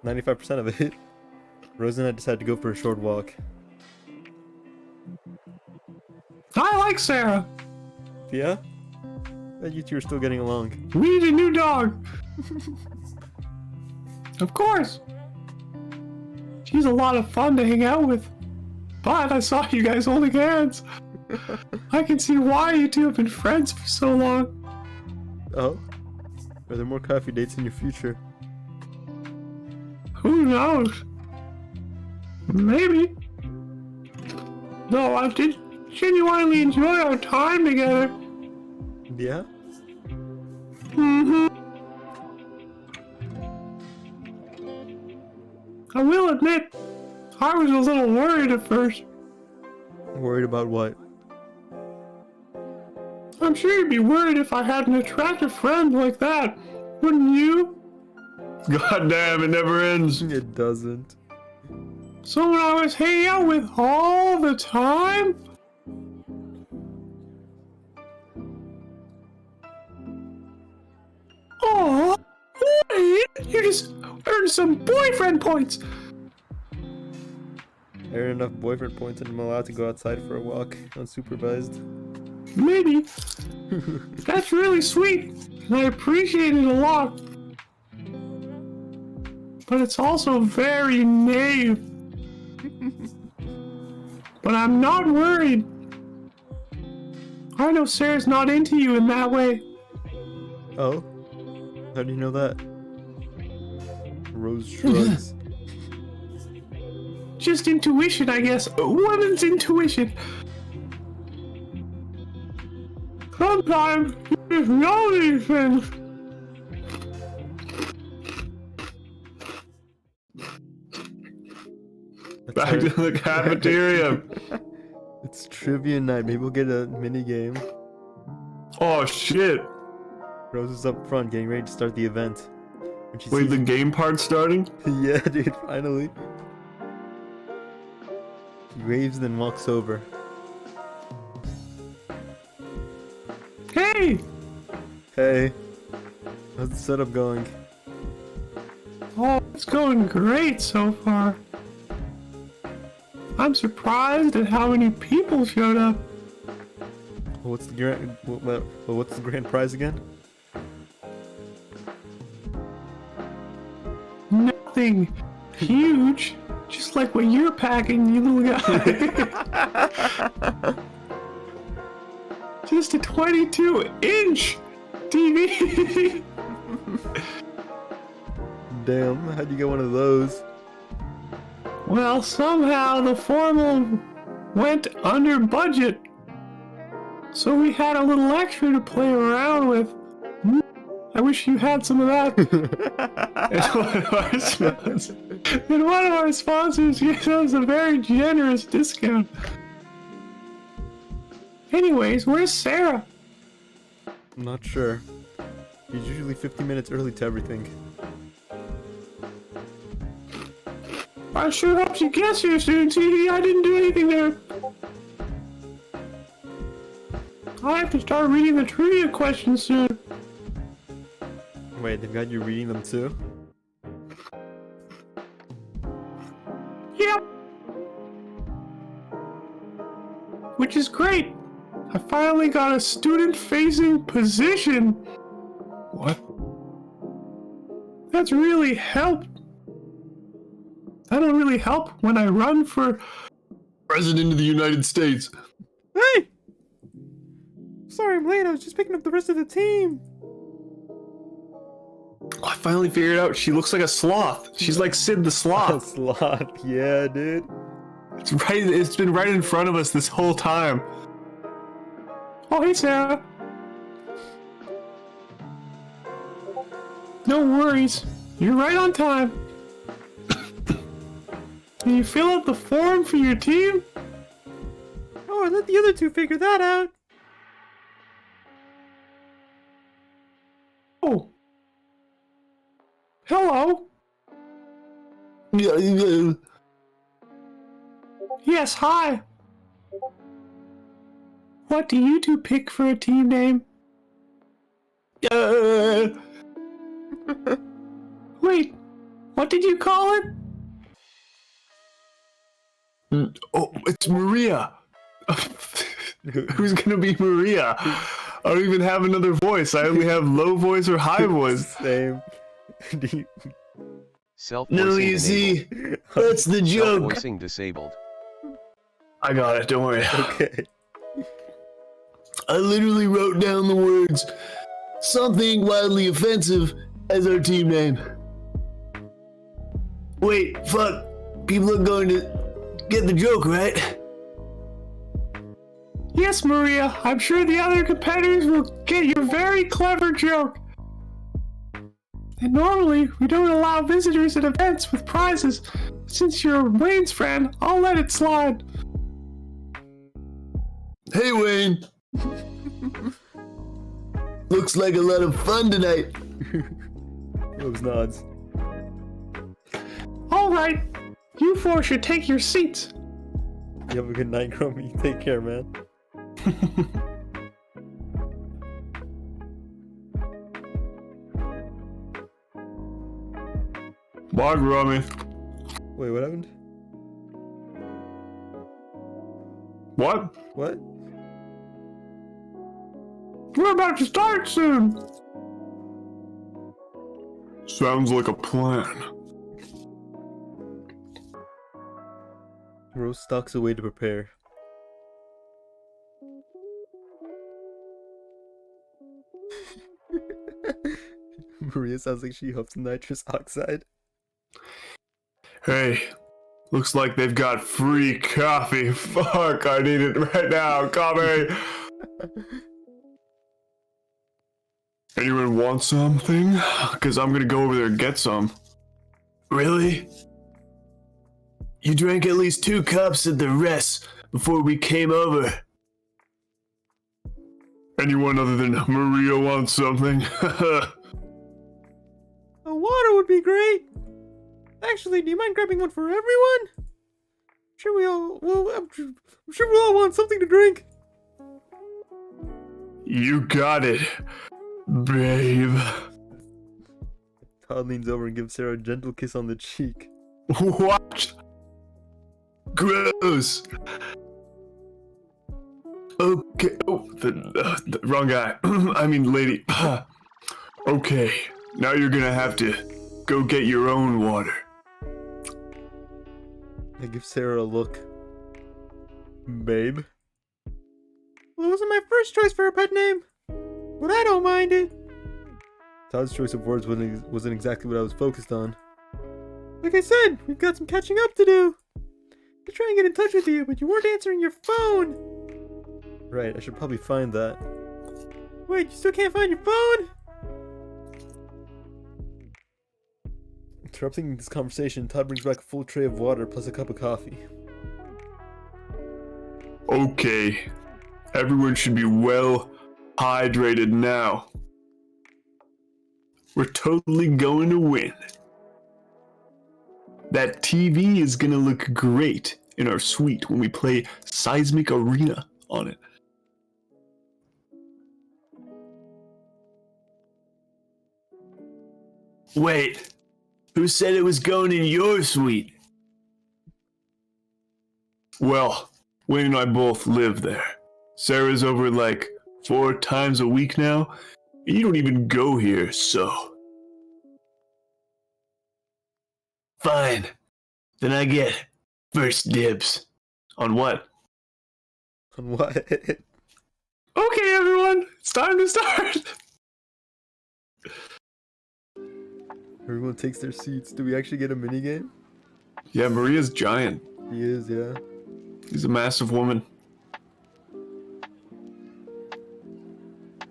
95% of it. Rose and I decided to go for a short walk. I like Sarah. Yeah? Bet you two are still getting along. We need a new dog. Of course. She's a lot of fun to hang out with. But I saw you guys holding hands. I can see why you two have been friends for so long. Oh? Are there more coffee dates in your future? Who knows? Maybe. No, I did genuinely enjoy our time together. Yeah? Mm-hmm. I will admit, I was a little worried at first. Worried about what? I'm sure you'd be worried if I had an attractive friend like that, wouldn't you? God damn, it never ends. It doesn't. Someone I was hanging out with all the time? Oh, wait! You just earned some boyfriend points! I earned enough boyfriend points and I'm allowed to go outside for a walk, unsupervised. Maybe. That's really sweet, and I appreciate it a lot. But it's also very naive. But I'm not worried. I know Sarah's not into you in that way. Oh? How do you know that? Rose shrugs. Just intuition, I guess. A woman's intuition. Sometimes you just know these things. Back to the cafeteria. It's trivia night. Maybe we'll get a mini game. Oh shit. Rose is up front, getting ready to start the event. When she Wait, sees the game part's starting? yeah, dude, finally. She waves, then walks over. Hey! Hey, how's the setup going? Oh, it's going great so far. I'm surprised at how many people showed up. What's the what's the grand prize again? Nothing huge. Just like what you're packing, you little guy. Just a 22-inch TV. Damn, how'd you get one of those? Well, somehow the formal went under budget. So we had a little extra to play around with. I wish you had some of that. And one of our sponsors gave us a very generous discount. Anyways, where's Sarah? I'm not sure. She's usually 50 minutes early to everything. I sure hope she gets here soon, TV. I didn't do anything there. I have to start reading the trivia questions soon. Wait, they've got you reading them too? Yep. Which is great. I finally got a student-facing position. What? That's really help. That'll really help when I run for President of the United States. Hey! Sorry I'm late, I was just picking up the rest of the team. I finally figured out she looks like a sloth. She's like Sid the A Sloth. sloth, yeah, dude. It's been right in front of us this whole time. Oh, hey, Sarah. No worries. You're right on time. Can you fill out the form for your team? Oh, I let the other two figure that out. Oh. Hello. Yes, hi. What do you two pick for a team name? Wait, what did you call it? Oh, it's Maria. Who's gonna be Maria? I don't even have another voice. I only have low voice or high voice. Same. Self-voicing No, you enabled. see, that's the joke. Self-voicing disabled. I got it, don't worry. Okay. I literally wrote down the words, something wildly offensive, as our team name. Wait, fuck. People are going to get the joke, right? Yes, Maria, I'm sure the other competitors will get your very clever joke. And normally, we don't allow visitors at events with prizes. Since you're Wayne's friend, I'll let it slide. Hey, Wayne. Looks like a lot of fun tonight. Those nods. Alright, you four should take your seats. You have a good night, Grummy. Take care, man. Bye, Grummy. Wait, what happened? What? What? We're about to start soon. Sounds like a plan. Rose stalks away to prepare. Maria sounds like she hopes nitrous oxide. Hey, looks like they've got free coffee. Fuck, I need it right now. Coffee. Anyone want something? Because I'm gonna go over there and get some. Really? You drank at least 2 cups at the rest before we came over. Anyone other than Maria want something? A water would be great. Actually, do you mind grabbing one for everyone? I'm sure we all want something to drink. You got it, babe. Todd leans over and gives Sarah a gentle kiss on the cheek. What? Gross. Okay. Oh, the wrong guy. I mean, lady. Okay. Now you're gonna have to go get your own water. I give Sarah a look. Babe? Well, it wasn't my first choice for a pet name, but I don't mind it. Todd's choice of words wasn't exactly what I was focused on. Like I said, we've got some catching up to do. I tried to get in touch with you, but you weren't answering your phone. Right, I should probably find that. Wait, you still can't find your phone? Interrupting this conversation, Todd brings back a full tray of water plus a cup of coffee. Okay. Everyone should be well hydrated now. We're totally going to win. That TV is gonna look great in our suite when we play Seismic Arena on it. Wait, who said it was going in your suite? Well, Wayne and I both live there. Sarah's over like 4 times a week now, and you don't even go here, so... Fine. Then I get first dibs. On what? On what? Okay, everyone. It's time to start. Everyone takes their seats. Do we actually get a minigame? Yeah, Maria's giant. He is, yeah. She's a massive woman.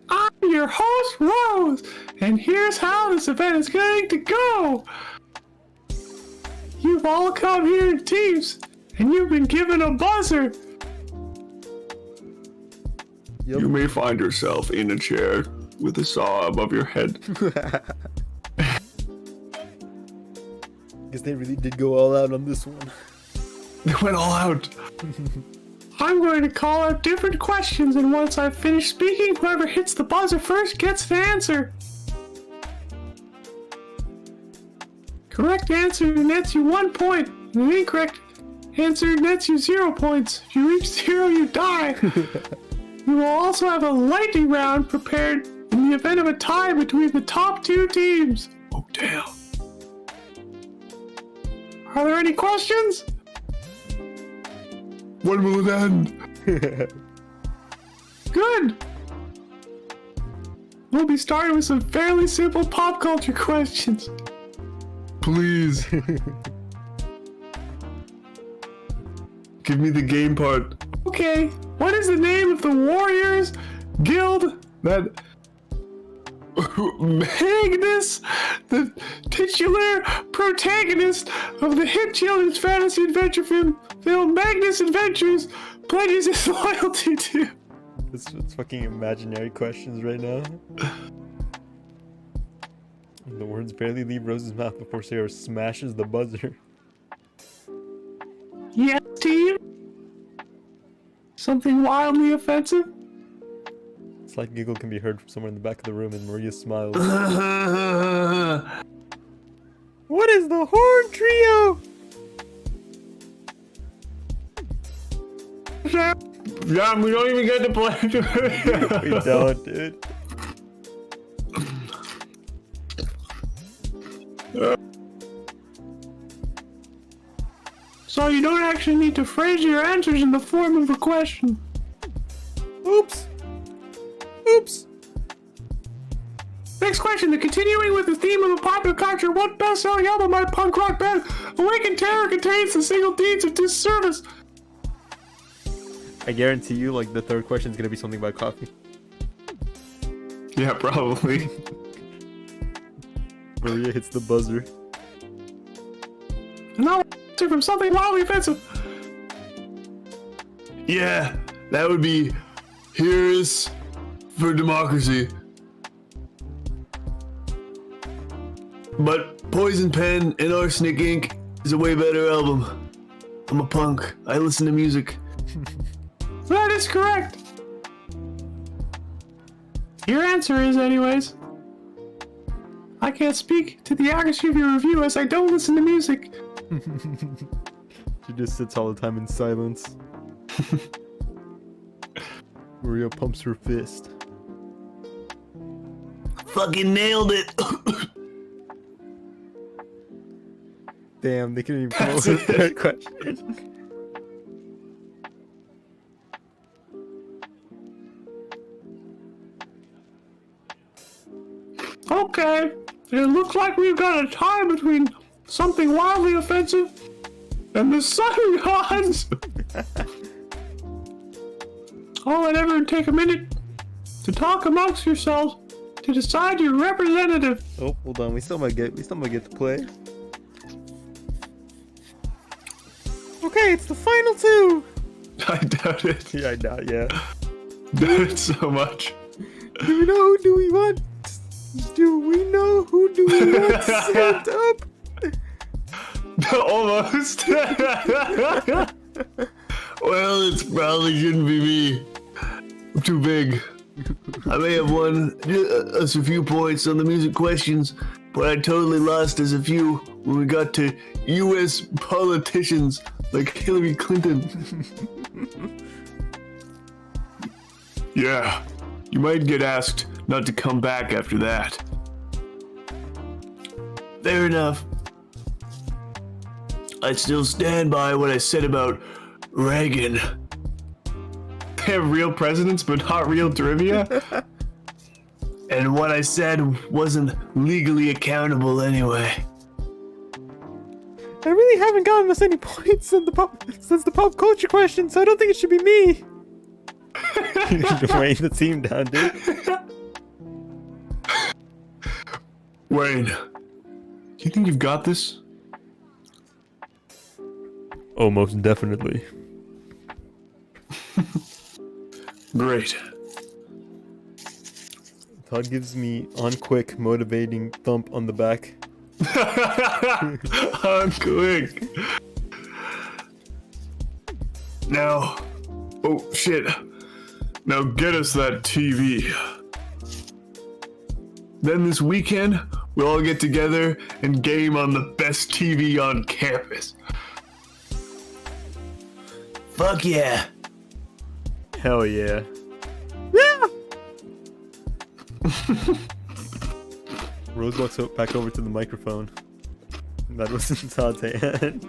I'm your host, Rose, and here's how this event is going to go. You've all come here in teams, and you've been given a buzzer. Yep. You may find yourself in a chair with a saw above your head. Guess they really did go all out on this one. They went all out. I'm going to call out different questions, and once I've finished speaking, whoever hits the buzzer first gets the answer. Correct answer nets you 1 point, and an incorrect answer nets you 0 points. If you reach 0, you die. You will also have a lightning round prepared in the event of a tie between the top 2 teams. Oh, damn. Are there any questions? When will it end? Good. We'll be starting with some fairly simple pop culture questions. Please. Give me the game part. Okay, what is the name of the Warriors Guild that Magnus, the titular protagonist of the hit children's fantasy adventure film Magnus Adventures, pledges his loyalty to? It's fucking imaginary questions right now. The words barely leave Rose's mouth before Sarah smashes the buzzer. Yes, team? Something wildly offensive? A slight giggle can be heard from somewhere in the back of the room, and Maria smiles. What is the horn trio? Yeah, we don't even get to play. We don't, dude. So you don't actually need to phrase your answers in the form of a question. Oops. Oops. Next question, continuing with the theme of a popular culture, what best-selling album by punk rock band Awaken Terror contains the single deeds of disservice? I guarantee you, like, the third question is gonna be something about coffee. Yeah, probably. Maria hits the buzzer. No, answer from something wildly offensive. Yeah, that would be Here's for Democracy. But Poison Pen and Arsenic Inc. is a way better album. I'm a punk. I listen to music. That is correct. Your answer is, anyways. I can't speak to the accuracy of your review as I don't listen to music. She just sits all the time in silence. Maria pumps her fist. Fucking nailed it. Damn, they couldn't even come up with a third question. Okay, it looks like we've got a tie between something wildly offensive and the Sun Gods. I'll let everyone take a minute to talk amongst yourselves to decide your representative. Oh, hold on, we still might get to play. Okay, it's the final 2. I doubt it. Yeah, I doubt, yeah. Doubt it so much. Do we know who do we want? Do we know who do we want sent up? Almost. Well, it probably shouldn't be me. I'm too big. I may have won us a few points on the music questions, but I totally lost us a few when we got to U.S. politicians like Hillary Clinton. Yeah, you might get asked not to come back after that. Fair enough. I still stand by what I said about Reagan. They have real presidents, but not real trivia? And what I said wasn't legally accountable anyway. I really haven't gotten us any points since the pop culture question, so I don't think it should be me. Weighing the team down, dude. Wayne, do you think you've got this? Oh, most definitely. Great. Todd gives me on quick, motivating thump on the back. On quick. Now, oh shit. Now get us that TV. Then this weekend, we'll all get together and game on the best TV on campus. Fuck yeah. Hell yeah. Rose walks back over to the microphone. That was in Todd's hand.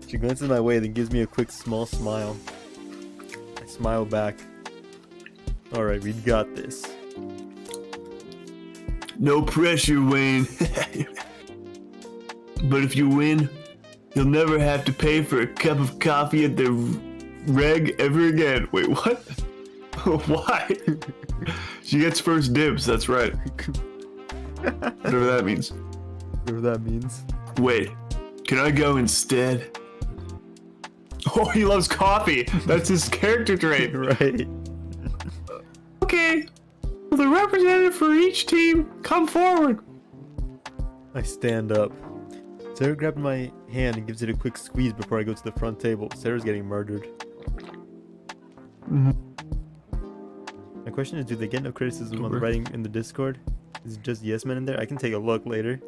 She glances my way, then gives me a quick small smile. I smile back. Alright, we got this. No pressure, Wayne. But if you win, you'll never have to pay for a cup of coffee at the reg ever again. Wait, what? Why? She gets first dibs, that's right. Whatever that means. Whatever that means. Wait, can I go instead? Oh, he loves coffee. That's his character trait. Right. Okay. Will the representative for each team come forward? I stand up. Sarah grabbed my hand and gives it a quick squeeze before I go to the front table. Sarah's getting murdered. Mm-hmm. My question is, do they get no criticism on the writing in the Discord? Is it just yes men in there? I can take a look later.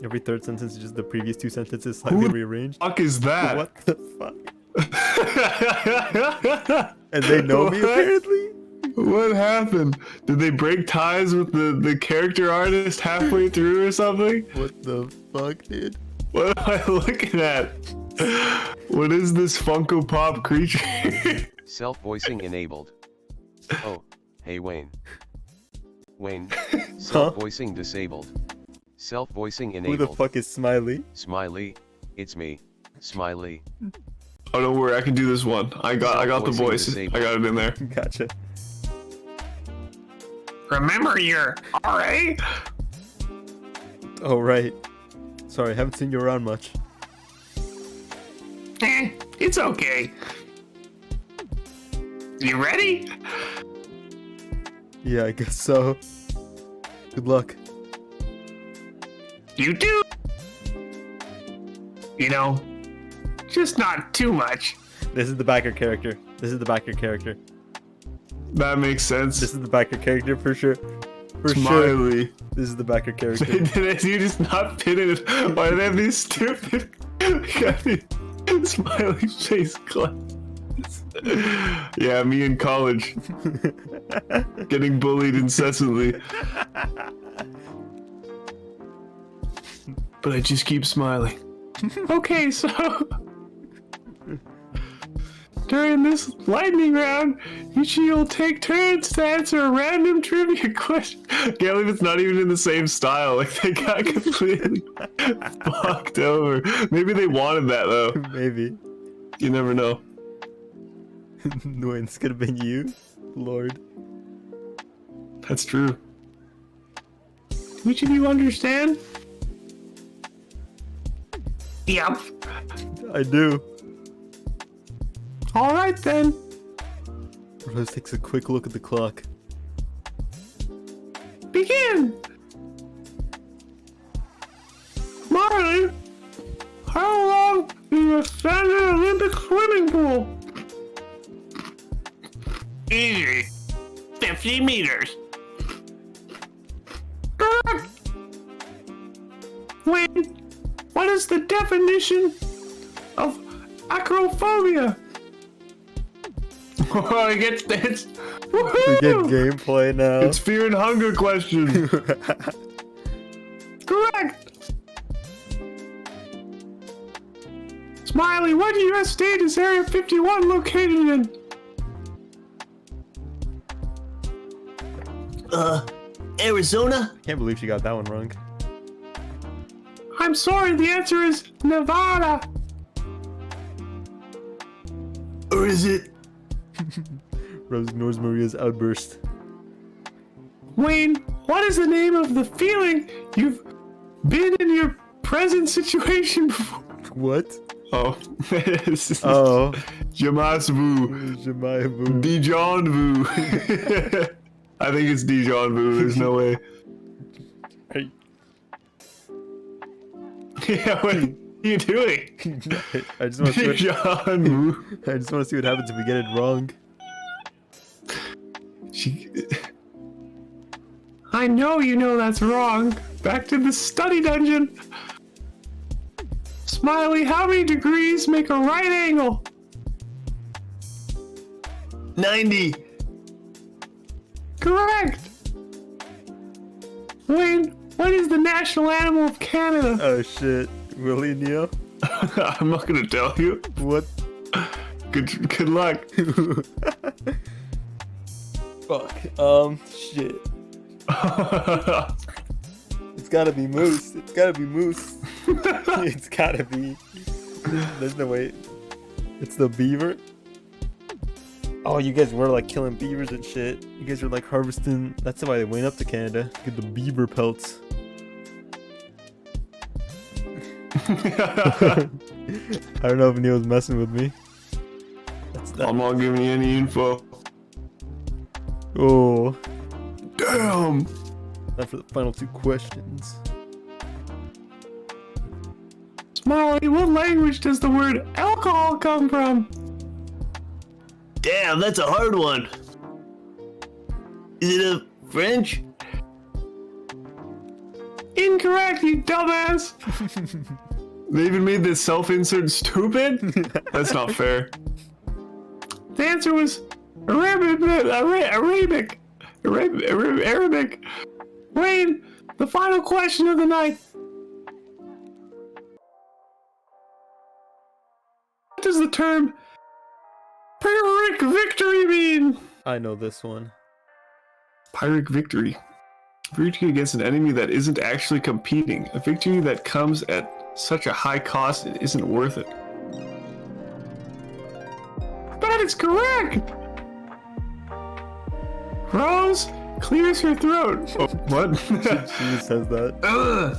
Every third sentence is just the previous two sentences slightly rearranged. Fuck is that? What the fuck? And they know me apparently? What happened? Did they break ties with the character artist halfway through or something? What the fuck, dude? What am I looking at? What is this Funko Pop creature? Self-voicing enabled. Oh, hey Wayne. Wayne, self-voicing disabled. Self-voicing Who enabled. the fuck is Smiley? Smiley, it's me, Smiley. Oh, don't worry, I can do this one. I got the voice. Disabled. I got it in there. Gotcha. Remember your RA? Oh, right. Sorry, haven't seen you around much. It's okay. You ready? Yeah, I guess so. Good luck. You do. You know, just not too much. This is the backer character. This is the backer character. That makes sense. This is the backer character for sure. For sure. Smiley. This is the backer character. Did you just not fit it? Why do they have these stupid smiley face glasses? Yeah, me in college. Getting bullied incessantly. But I just keep smiling. Okay, so during this lightning round, each of you will take turns to answer a random trivia question. Can't believe it's not even in the same style. Like, they got completely fucked over. Maybe they wanted that, though. Maybe. You never know. Wayne, this could have been you? Lord. That's true. Which of you understand? Yep. I do. All right then. Rose takes a quick look at the clock. Begin. Marley, how long do you stand in an Olympic swimming pool? Easy. 50 meters. Correct. Wait, what is the definition of acrophobia? Oh, I get this. We get gameplay now. It's fear and hunger question. Correct. Smiley, what U.S. state is Area 51 located in? Arizona? Can't believe she got that one wrong. I'm sorry, the answer is Nevada. Or is it? Rose ignores Maria's outburst. Wayne, what is the name of the feeling you've been in your present situation before? What? Oh. Oh. Jamas Vu. Jemima. Dijon Vu. I think it's Dijon Vu. There's no way. Hey. Yeah, what are you doing? I just want to see what, Dijon Vu. I just want to see what happens if we get it wrong. She... I know you know that's wrong. Back to the study dungeon. Smiley, how many degrees make a right angle? 90. Correct. Wayne, what is the national animal of Canada? Oh shit. Willie Neo? I'm not gonna tell you. What? Good luck. Fuck. Shit. It's gotta be moose. It's gotta be moose. It's gotta be. There's no way. It's the beaver. Oh, you guys were like killing beavers and shit. You guys were like harvesting. That's why they went up to Canada. Get the beaver pelts. I don't know if Neil's messing with me. That's that. I'm not giving you any info. Oh. Damn. Time for the final two questions. Smiley, what language does the word alcohol come from? Damn, that's a hard one. Is it a French? Incorrect, you dumbass. They even made this self-insert stupid? That's not fair. The answer was Arabic. Arabic. Wayne, the final question of the night. What does the term Pyrrhic victory mean? I know this one. Pyrrhic victory. Victory against an enemy that isn't actually competing. A victory that comes at such a high cost it isn't worth it. That is correct. Rose clears her throat. Oh, what? She just says that. Ugh.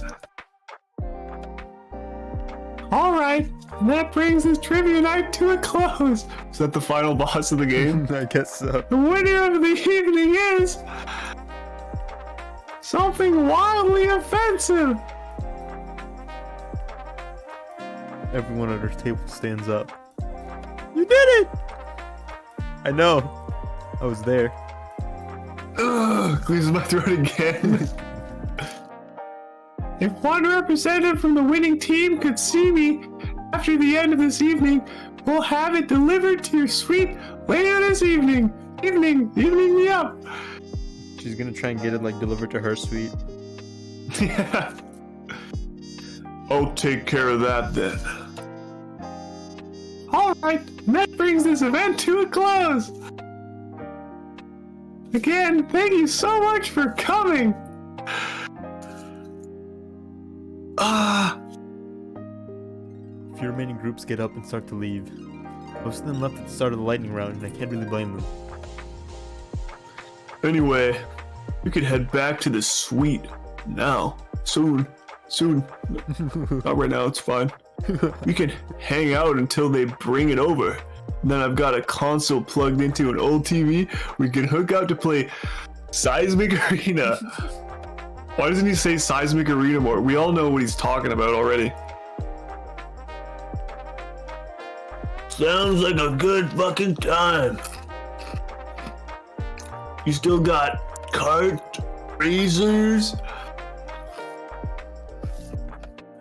All right, and that brings this trivia night to a close. Is that the final boss of the game? I guess so. The winner of the evening is something wildly offensive. Everyone at our table stands up. You did it! I know. I was there. Ugh, clears my throat again. If one representative from the winning team could see me after the end of this evening, we'll have it delivered to your suite later this evening. Evening me up. She's gonna try and get it like delivered to her suite. Yeah. I'll take care of that then. All right, and that brings this event to a close. Again, thank you so much for coming. A few remaining groups get up and start to leave. Most of them left at the start of the lightning round, and I can't really blame them. Anyway, we could head back to the suite now. Soon. Not right now, it's fine. We can hang out until they bring it over. Then I've got a console plugged into an old TV. We can hook up to play Seismic Arena. Why doesn't he say Seismic Arena more? We all know what he's talking about already. Sounds like a good fucking time. You still got cart razors?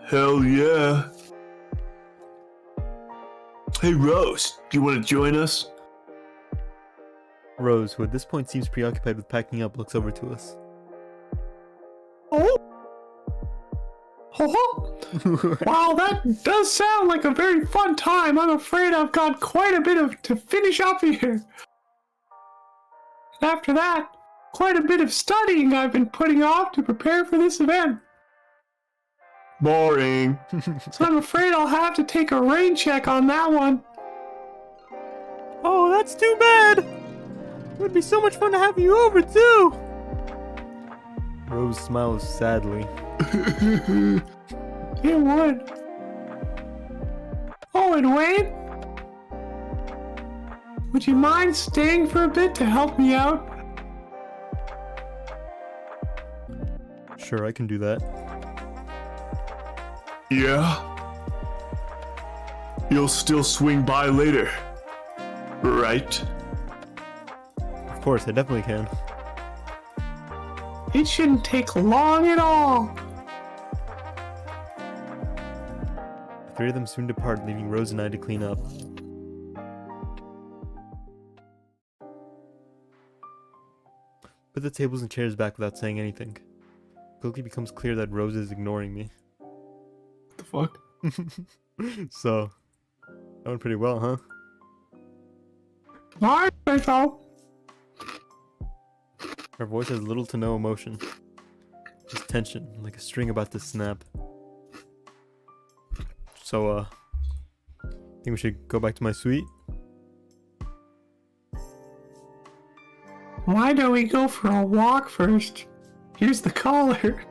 Hell yeah. Hey Rose, do you want to join us? Rose, who at this point seems preoccupied with packing up, looks over to us. Oh, Oh, wow, that does sound like a very fun time. I'm afraid I've got quite a bit to finish up here. And after that, quite a bit of studying I've been putting off to prepare for this event. Boring. So I'm afraid I'll have to take a rain check on that one. Oh, that's too bad! It would be so much fun to have you over, too! Rose smiles sadly. It would. Oh, and Wayne? Would you mind staying for a bit to help me out? Sure, I can do that. Yeah? You'll still swing by later, right? Of course, I definitely can. It shouldn't take long at all. The three of them soon depart, leaving Rose and I to clean up. Put the tables and chairs back without saying anything. It quickly becomes clear that Rose is ignoring me. What the fuck? So, that went pretty well, huh? I think so. Her voice has little to no emotion. Just tension, like a string about to snap. So, think we should go back to my suite? Why don't we go for a walk first? Here's the collar.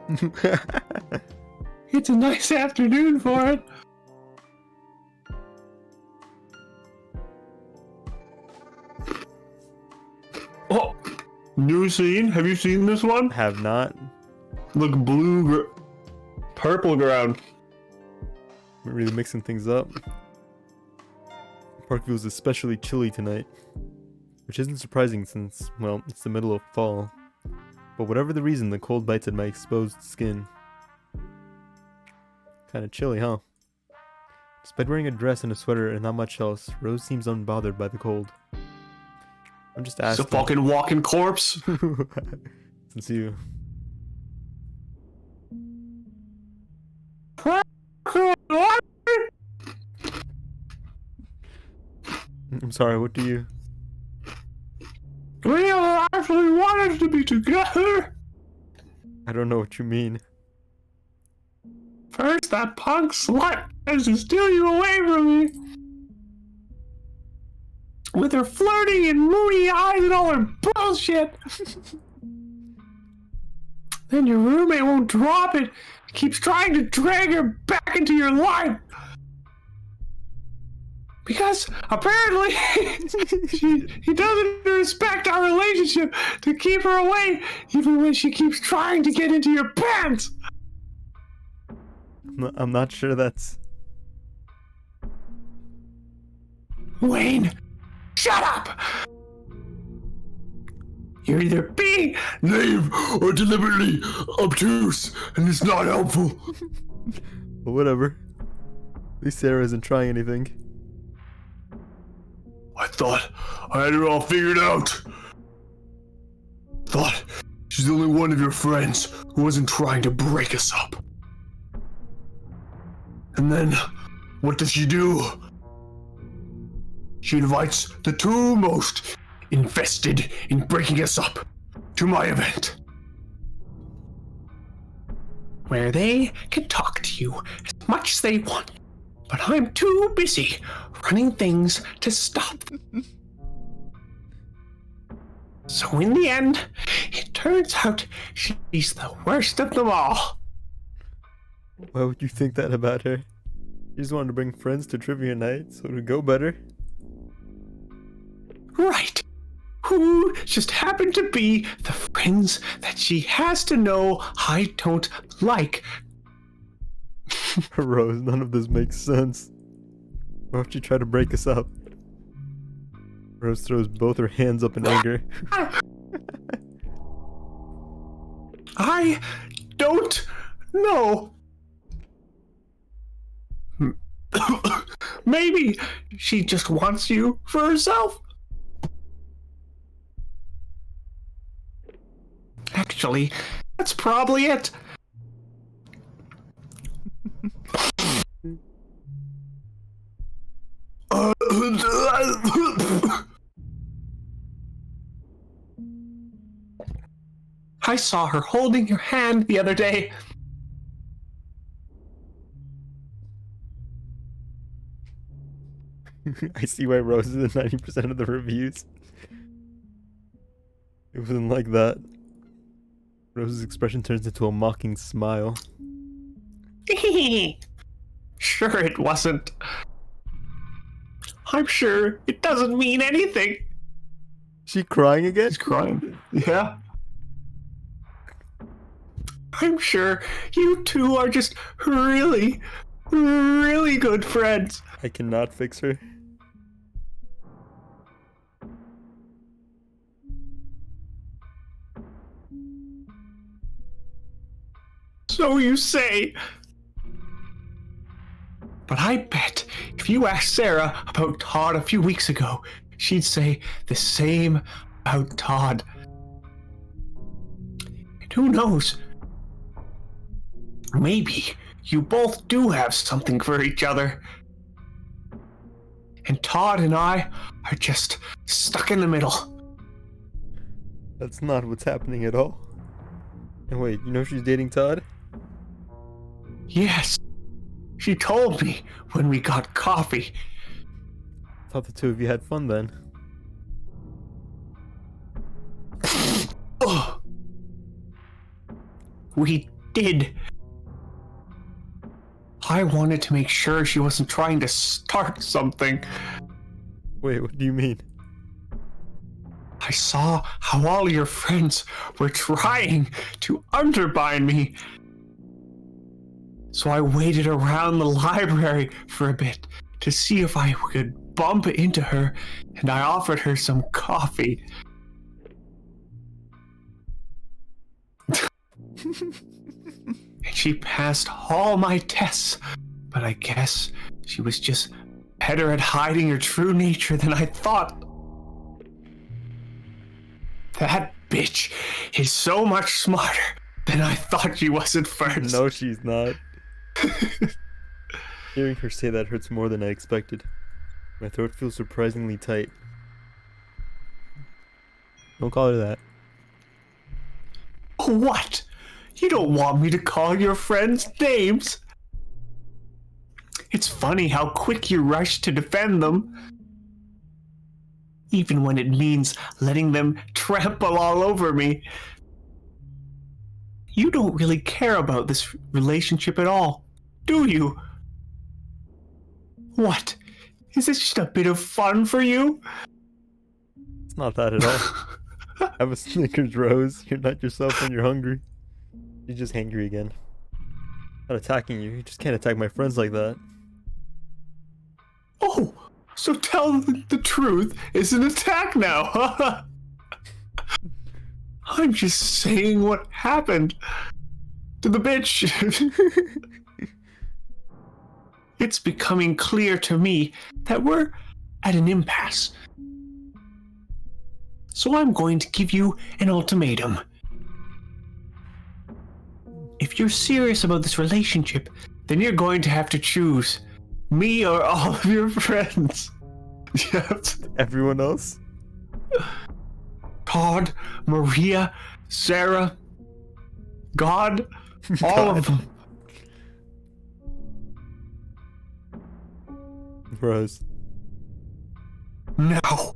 It's a nice afternoon for it. Oh, new scene. Have you seen this one? Have not. Look, purple ground. We're really mixing things up. Parkview is especially chilly tonight. Which isn't surprising since, well, it's the middle of fall. But whatever the reason, the cold bites at my exposed skin. Kinda chilly, huh? Despite wearing a dress and a sweater and not much else, Rose seems unbothered by the cold. I'm just It's asking. a fucking walking corpse. Since you... I'm sorry, what do you... We actually want us to be together. I don't know what you mean. First, that punk slut tries to steal you away from me. With her flirting and moody eyes and all her bullshit. Then your roommate won't drop it. Keeps trying to drag her back into your life. Because apparently he doesn't respect our relationship to keep her away, even when she keeps trying to get into your pants. I'm not sure that's... Wayne, shut up! You're either being Naive or deliberately obtuse, and it's not helpful. But whatever. At least Sarah isn't trying anything. I thought I had it all figured out. Thought she's the only one of your friends who wasn't trying to break us up. And then, what does she do? She invites the two most invested in breaking us up to my event. where they can talk to you as much as they want. But I'm too busy running things to stop them. So in the end, it turns out she's the worst of them all. Why would you think that about her? You just wanted to bring friends to trivia night, so it would go better. Right. Who just happen to be the friends that she has to know I don't like. Rose, none of this makes sense. Why would you try to break us up? Rose throws both her hands up in anger. I don't know. Maybe she just wants you for herself. Actually, that's probably it. I saw her holding your hand the other day. I see why Rose is in 90% of the reviews. It wasn't like that. Rose's expression turns into a mocking smile. Sure it wasn't. I'm sure it doesn't mean anything. She crying again? He's crying. Yeah. I'm sure you two are just really, really good friends. I cannot fix her. So you say. But I bet if you asked Sarah about Todd a few weeks ago, she'd say the same about Todd. And who knows? Maybe you both do have something for each other. And Todd and I are just stuck in the middle. That's not what's happening at all. And wait, you know she's dating Todd? Yes, she told me when we got coffee. Thought the two of you had fun then. Oh, we did. I wanted to make sure she wasn't trying to start something. Wait, what do you mean? I saw how all your friends were trying to undermine me. So I waited around the library for a bit to see if I could bump into her, and I offered her some coffee. And she passed all my tests, but I guess she was just better at hiding her true nature than I thought. That bitch is so much smarter than I thought she was at first. No, she's not. Hearing her say that hurts more than I expected. My throat feels surprisingly tight. Don't call her that. What? You don't want me to call your friends names? It's funny how quick you rush to defend them. Even when it means letting them trample all over me. You don't really care about this relationship at all, do you? What? Is this just a bit of fun for you? It's not that at all. Have a Snickers, Rose. You're not yourself when you're hungry. You're just hangry again. Not attacking you. You just can't attack my friends like that. Oh, so tell the truth is an attack now, huh? I'm just saying what happened to the bitch. It's becoming clear to me that we're at an impasse. So I'm going to give you an ultimatum. If you're serious about this relationship, then you're going to have to choose me or all of your friends. Yes. Everyone else? Todd, Maria, Sarah, God, all of them. Rose. Now.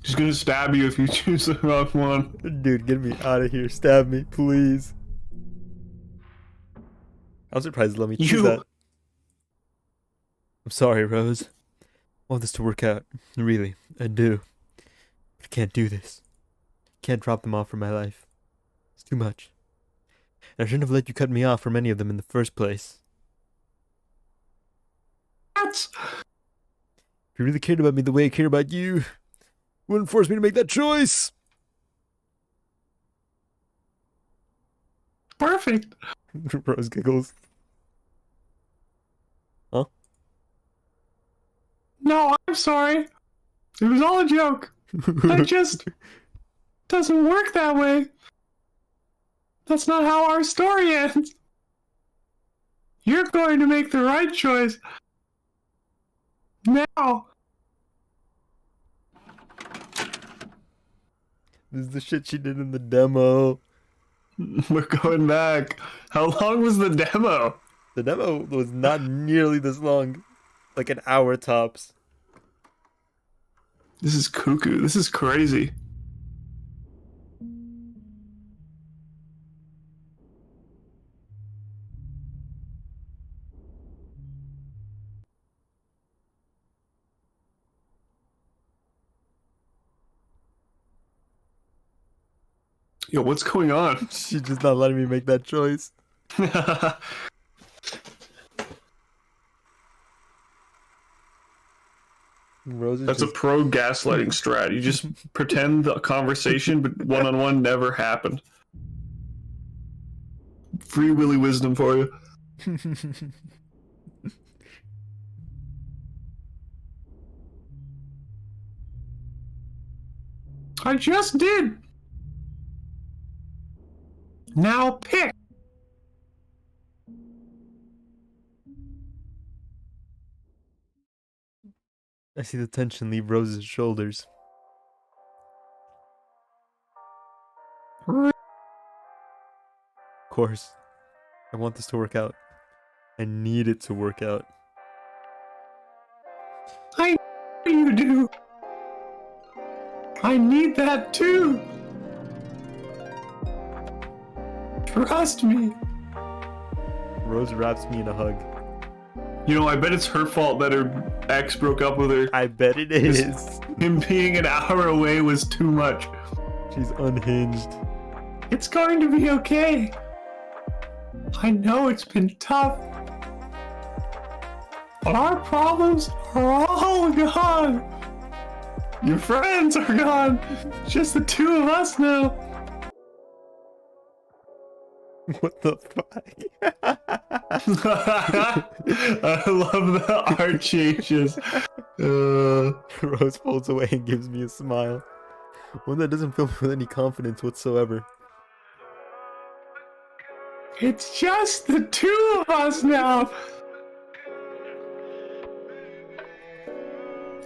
Just gonna stab you if you choose the wrong one. Dude, get me out of here. Stab me, please. I'm surprised you let me choose that. I'm sorry, Rose. I want this to work out. Really, I do. But I can't do this. Can't drop them off from my life. It's too much. And I shouldn't have let you cut me off from any of them in the first place. What? If you really cared about me the way I care about you, you wouldn't force me to make that choice. Perfect. Rose giggles. Huh? No, I'm sorry. It was all a joke. That just doesn't work that way. That's not how our story ends. You're going to make the right choice. Now. This is the shit she did in the demo. We're going back. How long was the demo? The demo was not nearly this long. Like an hour tops. This is cuckoo. This is crazy. Yo, what's going on? She's just not letting me make that choice. Rose is That's a just... pro gaslighting strat. You just pretend the conversation, but one-on-one never happened. Free Willy wisdom for you. I just did. Now pick. I see the tension leave Rose's shoulders. Of course. I want this to work out. I need it to work out. I know you do. I need that too. Trust me. Rose wraps me in a hug. You know, I bet it's her fault that her ex broke up with her. I bet it is. Him being an hour away was too much. She's unhinged. It's going to be okay. I know it's been tough. But our problems are all gone. Your friends are gone. Just the two of us now. What the fuck? I love the art changes. Rose folds away and gives me a smile. One that doesn't fill me with any confidence whatsoever. It's just the two of us now.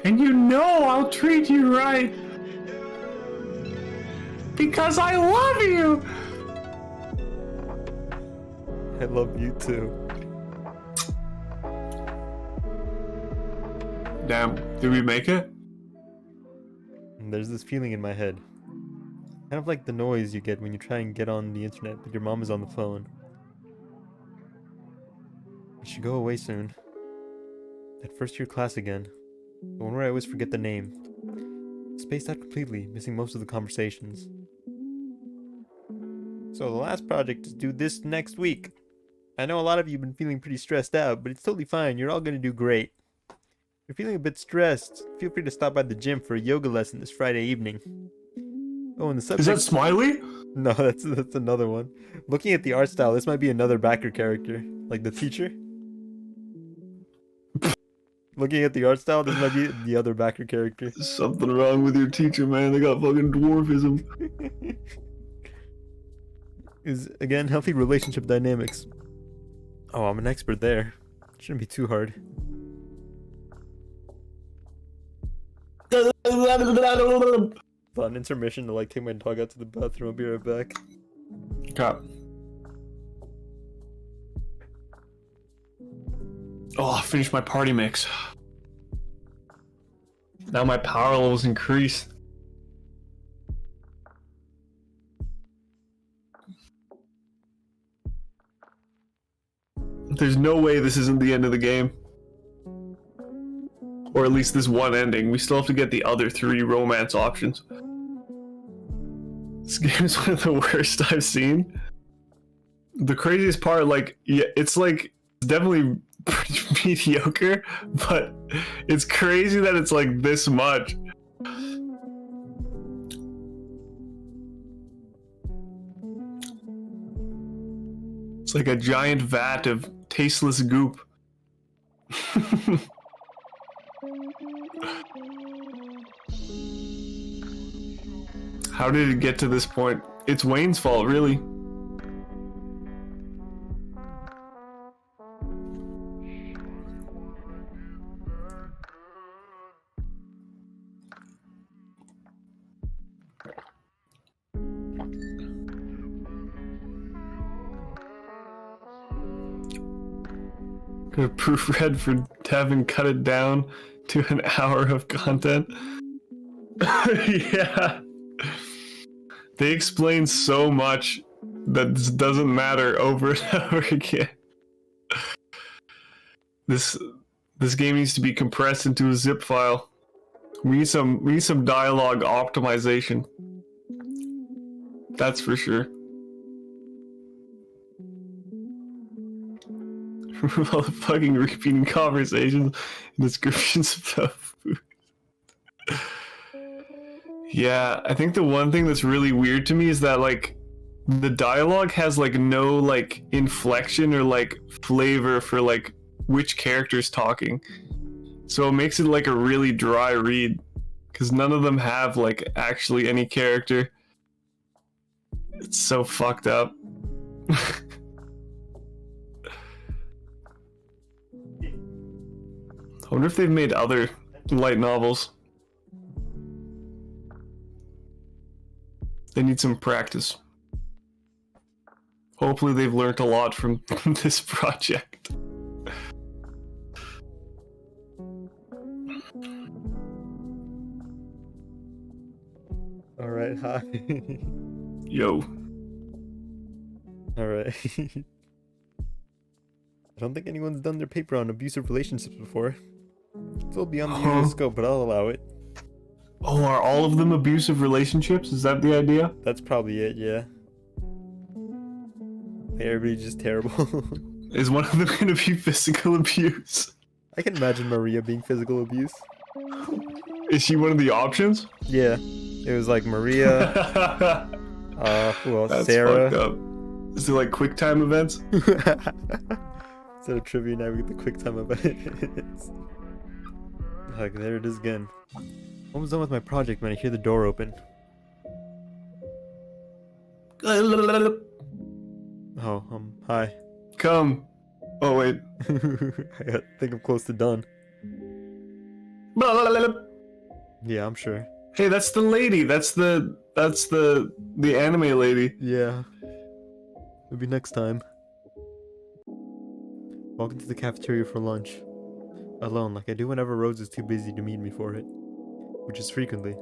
And you know I'll treat you right. Because I love you. I love you too. Damn, did we make it? And there's this feeling in my head. Kind of like the noise you get when you try and get on the internet, but your mom is on the phone. I should go away soon. That first year class again. The one where I always forget the name. Spaced out completely, missing most of the conversations. So the last project is due this next week. I know a lot of you have been feeling pretty stressed out, but it's totally fine. You're all going to do great. If you're feeling a bit stressed, feel free to stop by the gym for a yoga lesson this Friday evening. Oh, and the subject... Is that Smiley? No, that's another one. Looking at the art style, this might be another backer character. Like the teacher. Looking at the art style, this might be the other backer character. Something wrong with your teacher, man. They got fucking dwarfism. Is, again, healthy relationship dynamics. Oh, I'm an expert there. Shouldn't be too hard. Thought an intermission to like take my dog out to the bathroom. I'll be right back. Cop. Oh, I finished my party mix. Now my power levels increase. There's no way this isn't the end of the game. Or at least this one ending. We still have to get the other 3 romance options. This game is one of the worst I've seen. The craziest part, like, yeah, it's like, it's definitely pretty mediocre, but it's crazy that it's like this much. It's like a giant vat of tasteless goop. How did it get to this point? It's Wayne's fault, really. Gonna proofread for having cut it down to an hour of content. Yeah. They explain so much that this doesn't matter over and over again. This game needs to be compressed into a zip file. We need some dialogue optimization. That's for sure. All the fucking repeating conversations and descriptions of food. Yeah, I think the one thing that's really weird to me is that like the dialogue has like no like inflection or like flavor for like which character's talking. So it makes it like a really dry read because none of them have like actually any character. It's so fucked up. I wonder if they've made other light novels. They need some practice. Hopefully they've learned a lot from this project. Alright, hi. Yo. Alright. I don't think anyone's done their paper on abusive relationships before. It's all beyond the usual scope, but I'll allow it. Oh, are all of them abusive relationships? Is that the idea? That's probably it, yeah. Everybody's just terrible. Is one of them gonna be physical abuse? I can imagine Maria being physical abuse. Is she one of the options? Yeah. It was like Maria, who else? That's Sarah. fucked up. Is it like quick time events? Instead of trivia, now we get the quick time events. Like, there it is again. Almost done with my project when I hear the door open. Oh, hi. Come. Oh, wait. I think I'm close to done. Yeah, I'm sure. Hey, that's the lady. That's the anime lady. Yeah. Maybe next time. Walk into the cafeteria for lunch. Alone, like I do whenever Rose is too busy to meet me for it. Which is frequently.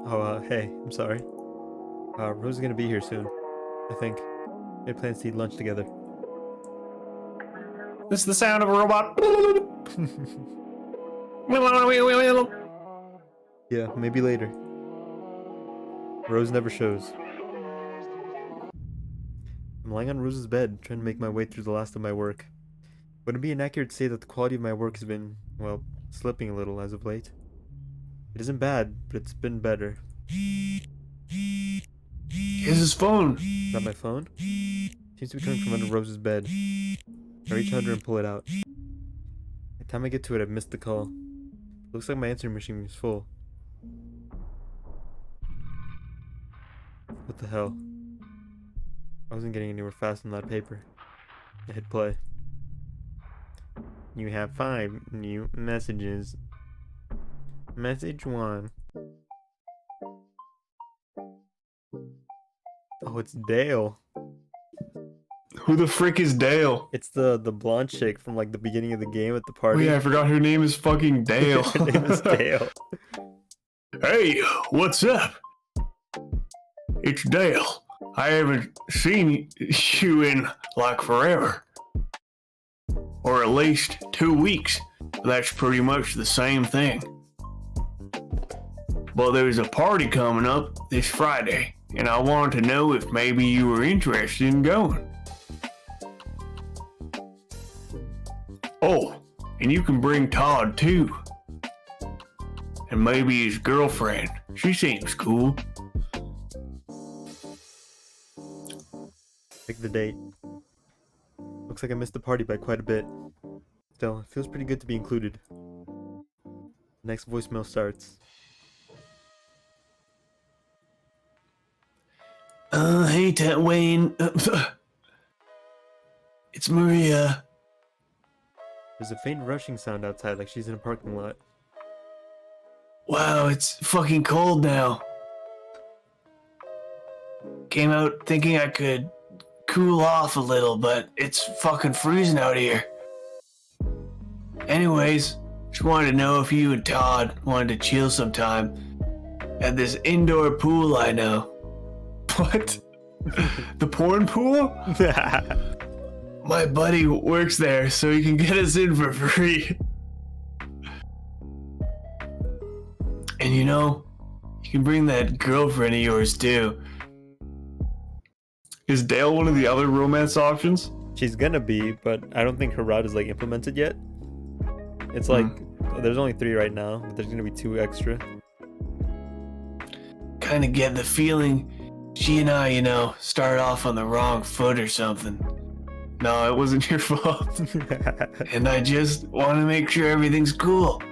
Oh, hey, I'm sorry. Rose is gonna be here soon. I think. We had plans to eat lunch together. This is the sound of a robot. Yeah, maybe later. Rose never shows. I'm lying on Rose's bed, trying to make my way through the last of my work. Would it be inaccurate to say that the quality of my work has been, well, slipping a little as of late? It isn't bad, but it's been better. Here's his phone. Is that my phone? Seems to be coming from under Rose's bed. I reach under and pull it out. By the time I get to it, I've missed the call. It looks like my answering machine is full. What the hell? I wasn't getting anywhere fast on that paper. I hit play. You have 5 new messages. Message 1. Oh, it's Dale. Who the frick is Dale? It's the blonde chick from like the beginning of the game at the Oh party. yeah, I forgot her name is fucking Dale. Her name is Dale. Hey, what's up? It's Dale. I haven't seen you in like forever. Or at least 2 weeks. That's pretty much the same thing. But there's a party coming up this Friday, and I wanted to know if maybe you were interested in going. Oh, and you can bring Todd too. And maybe his girlfriend. She seems cool. Pick the date. Looks like I missed the party by quite a bit. Still, it feels pretty good to be included. Next voicemail starts. Hey, Wayne. It's Maria. There's a faint rushing sound outside, like she's in a parking lot. Wow, it's fucking cold now. Came out thinking I could cool off a little, but it's fucking freezing out here. Anyways, just wanted to know if you and Todd wanted to chill sometime at this indoor pool I know. What? The porn pool? My buddy works there, so he can get us in for free. And you know, you can bring that girlfriend of yours too. Is Dale one of the other romance options? She's gonna be, but I don't think her route is like implemented yet. It's like there's only 3 right now, but there's gonna be 2 extra. Kind of get the feeling she and I, you know, started off on the wrong foot or something. No, it wasn't your fault. And I just want to make sure everything's cool.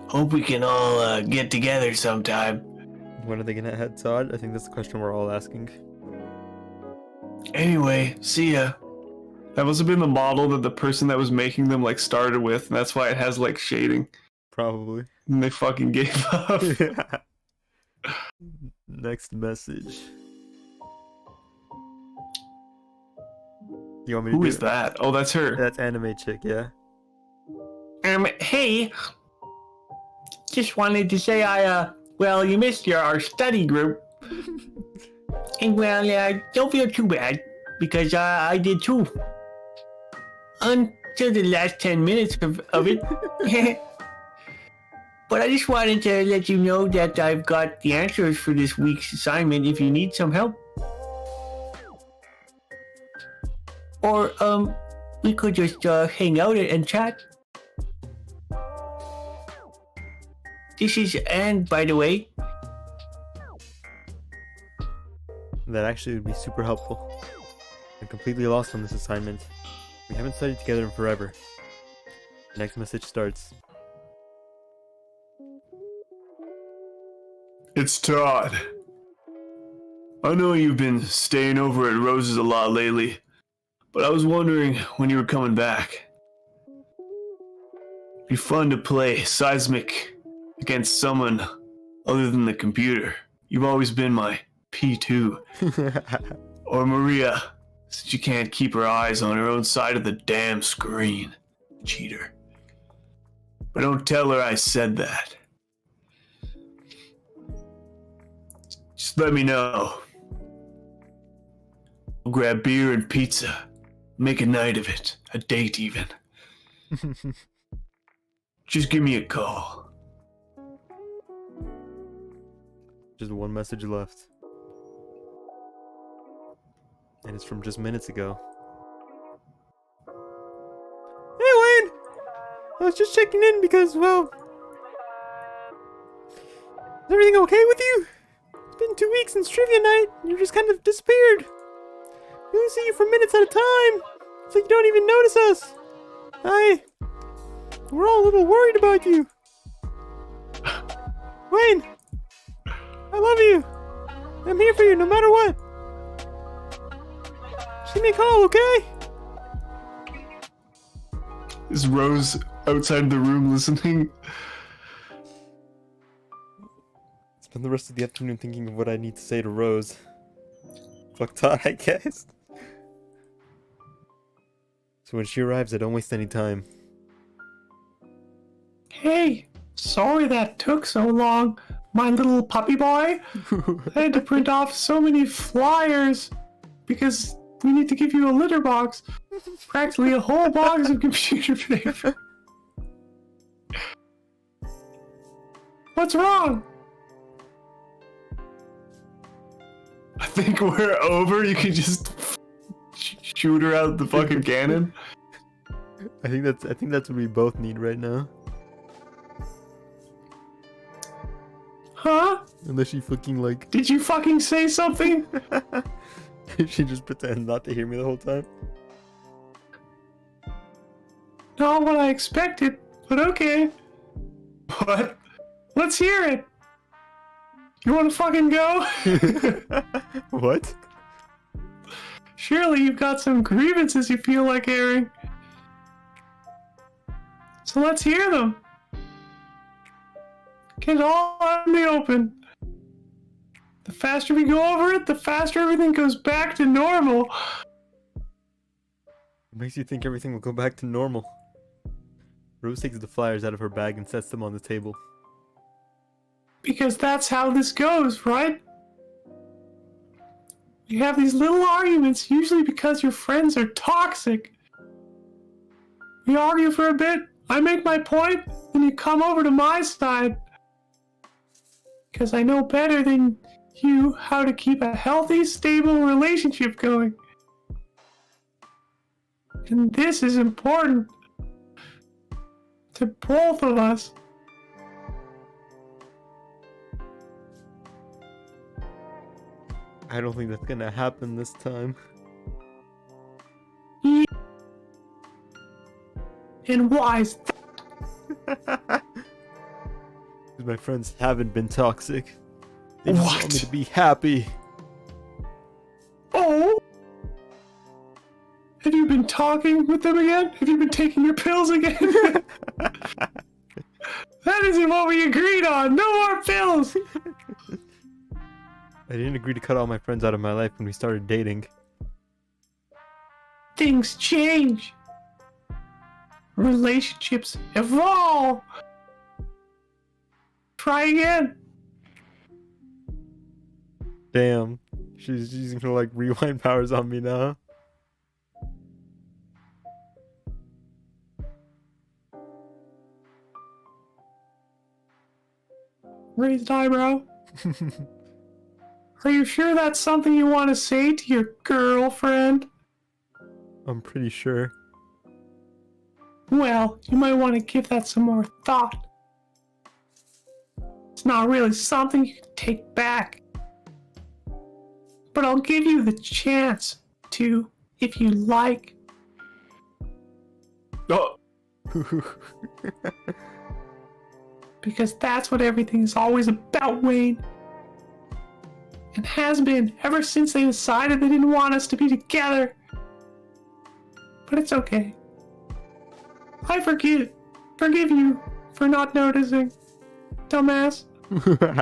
Hope we can all get together sometime. When are they gonna head, Todd? I think that's the question we're all asking. Anyway, see ya. That must have been the model that the person that was making them like started with, and that's why it has like shading. Probably. And they fucking gave up. Next message. You want me to Who do is that? Oh, that's her. That's anime chick, yeah. Hey. Just wanted to say well, you missed our study group. And well, don't feel too bad, because I did too. Until the last 10 minutes of it. But I just wanted to let you know that I've got the answers for this week's assignment if you need some help. Or, we could just hang out and chat. This is Anne, by the way. That actually would be super helpful. I'm completely lost on this assignment. We haven't studied together in forever. The next message starts. It's Todd. I know you've been staying over at Rose's a lot lately, but I was wondering when you were coming back. It'd be fun to play Seismic against someone other than the computer. You've always been my P2. Or Maria, since you can't keep her eyes on her own side of the damn screen. Cheater. But don't tell her I said that. Just let me know. We'll grab beer and pizza. Make a night of it. A date even. Just give me a call. Just one message left. And it's from just minutes ago. Hey Wayne! I was just checking in because, well... Is everything okay with you? It's been 2 weeks since trivia night, and you just kind of disappeared. We only see you for minutes at a time. It's like you don't even notice us. We're all a little worried about you. Wayne! I love you. I'm here for you no matter what. Just give me a call, okay? Is Rose outside the room listening? Spend the rest of the afternoon thinking of what I need to say to Rose. Fuck Todd, I guess. So when she arrives, I don't waste any time. Hey, sorry that took so long, my little puppy boy. I had to print off so many flyers because we need to give you a litter box. Practically a whole box of computer paper. What's wrong? I think we're over. You can just shoot her out the fucking cannon. I think that's what we both need right now. Huh? Unless she fucking like... Did you fucking say something? She just pretended not to hear me the whole time. Not what I expected, but okay. What? Let's hear it. You want to fucking go? What? Surely you've got some grievances you feel like airing. So let's hear them. Get it all out in the open. The faster we go over it, the faster everything goes back to normal. What makes you think everything will go back to normal? Rose takes the flyers out of her bag and sets them on the table. Because that's how this goes, right? You have these little arguments, usually because your friends are toxic. We argue for a bit, I make my point, then you come over to my side. Because I know better than you how to keep a healthy, stable relationship going. And this is important to both of us. I don't think that's gonna happen this time. And why is Because my friends haven't been toxic. They just want me to be happy. Oh! Have you been talking with them again? Have you been taking your pills again? That isn't what we agreed on! No more pills! I didn't agree to cut all my friends out of my life when we started dating. Things change. Relationships evolve. Try again. Damn. She's using her like rewind powers on me now. Raised eyebrow. Are you sure that's something you want to say to your girlfriend? I'm pretty sure. Well, you might want to give that some more thought. It's not really something you can take back. But I'll give you the chance to, if you like. Oh, Because that's what everything's always about, Wayne. And has been ever since they decided they didn't want us to be together. But it's okay. I forgive you for not noticing, dumbass.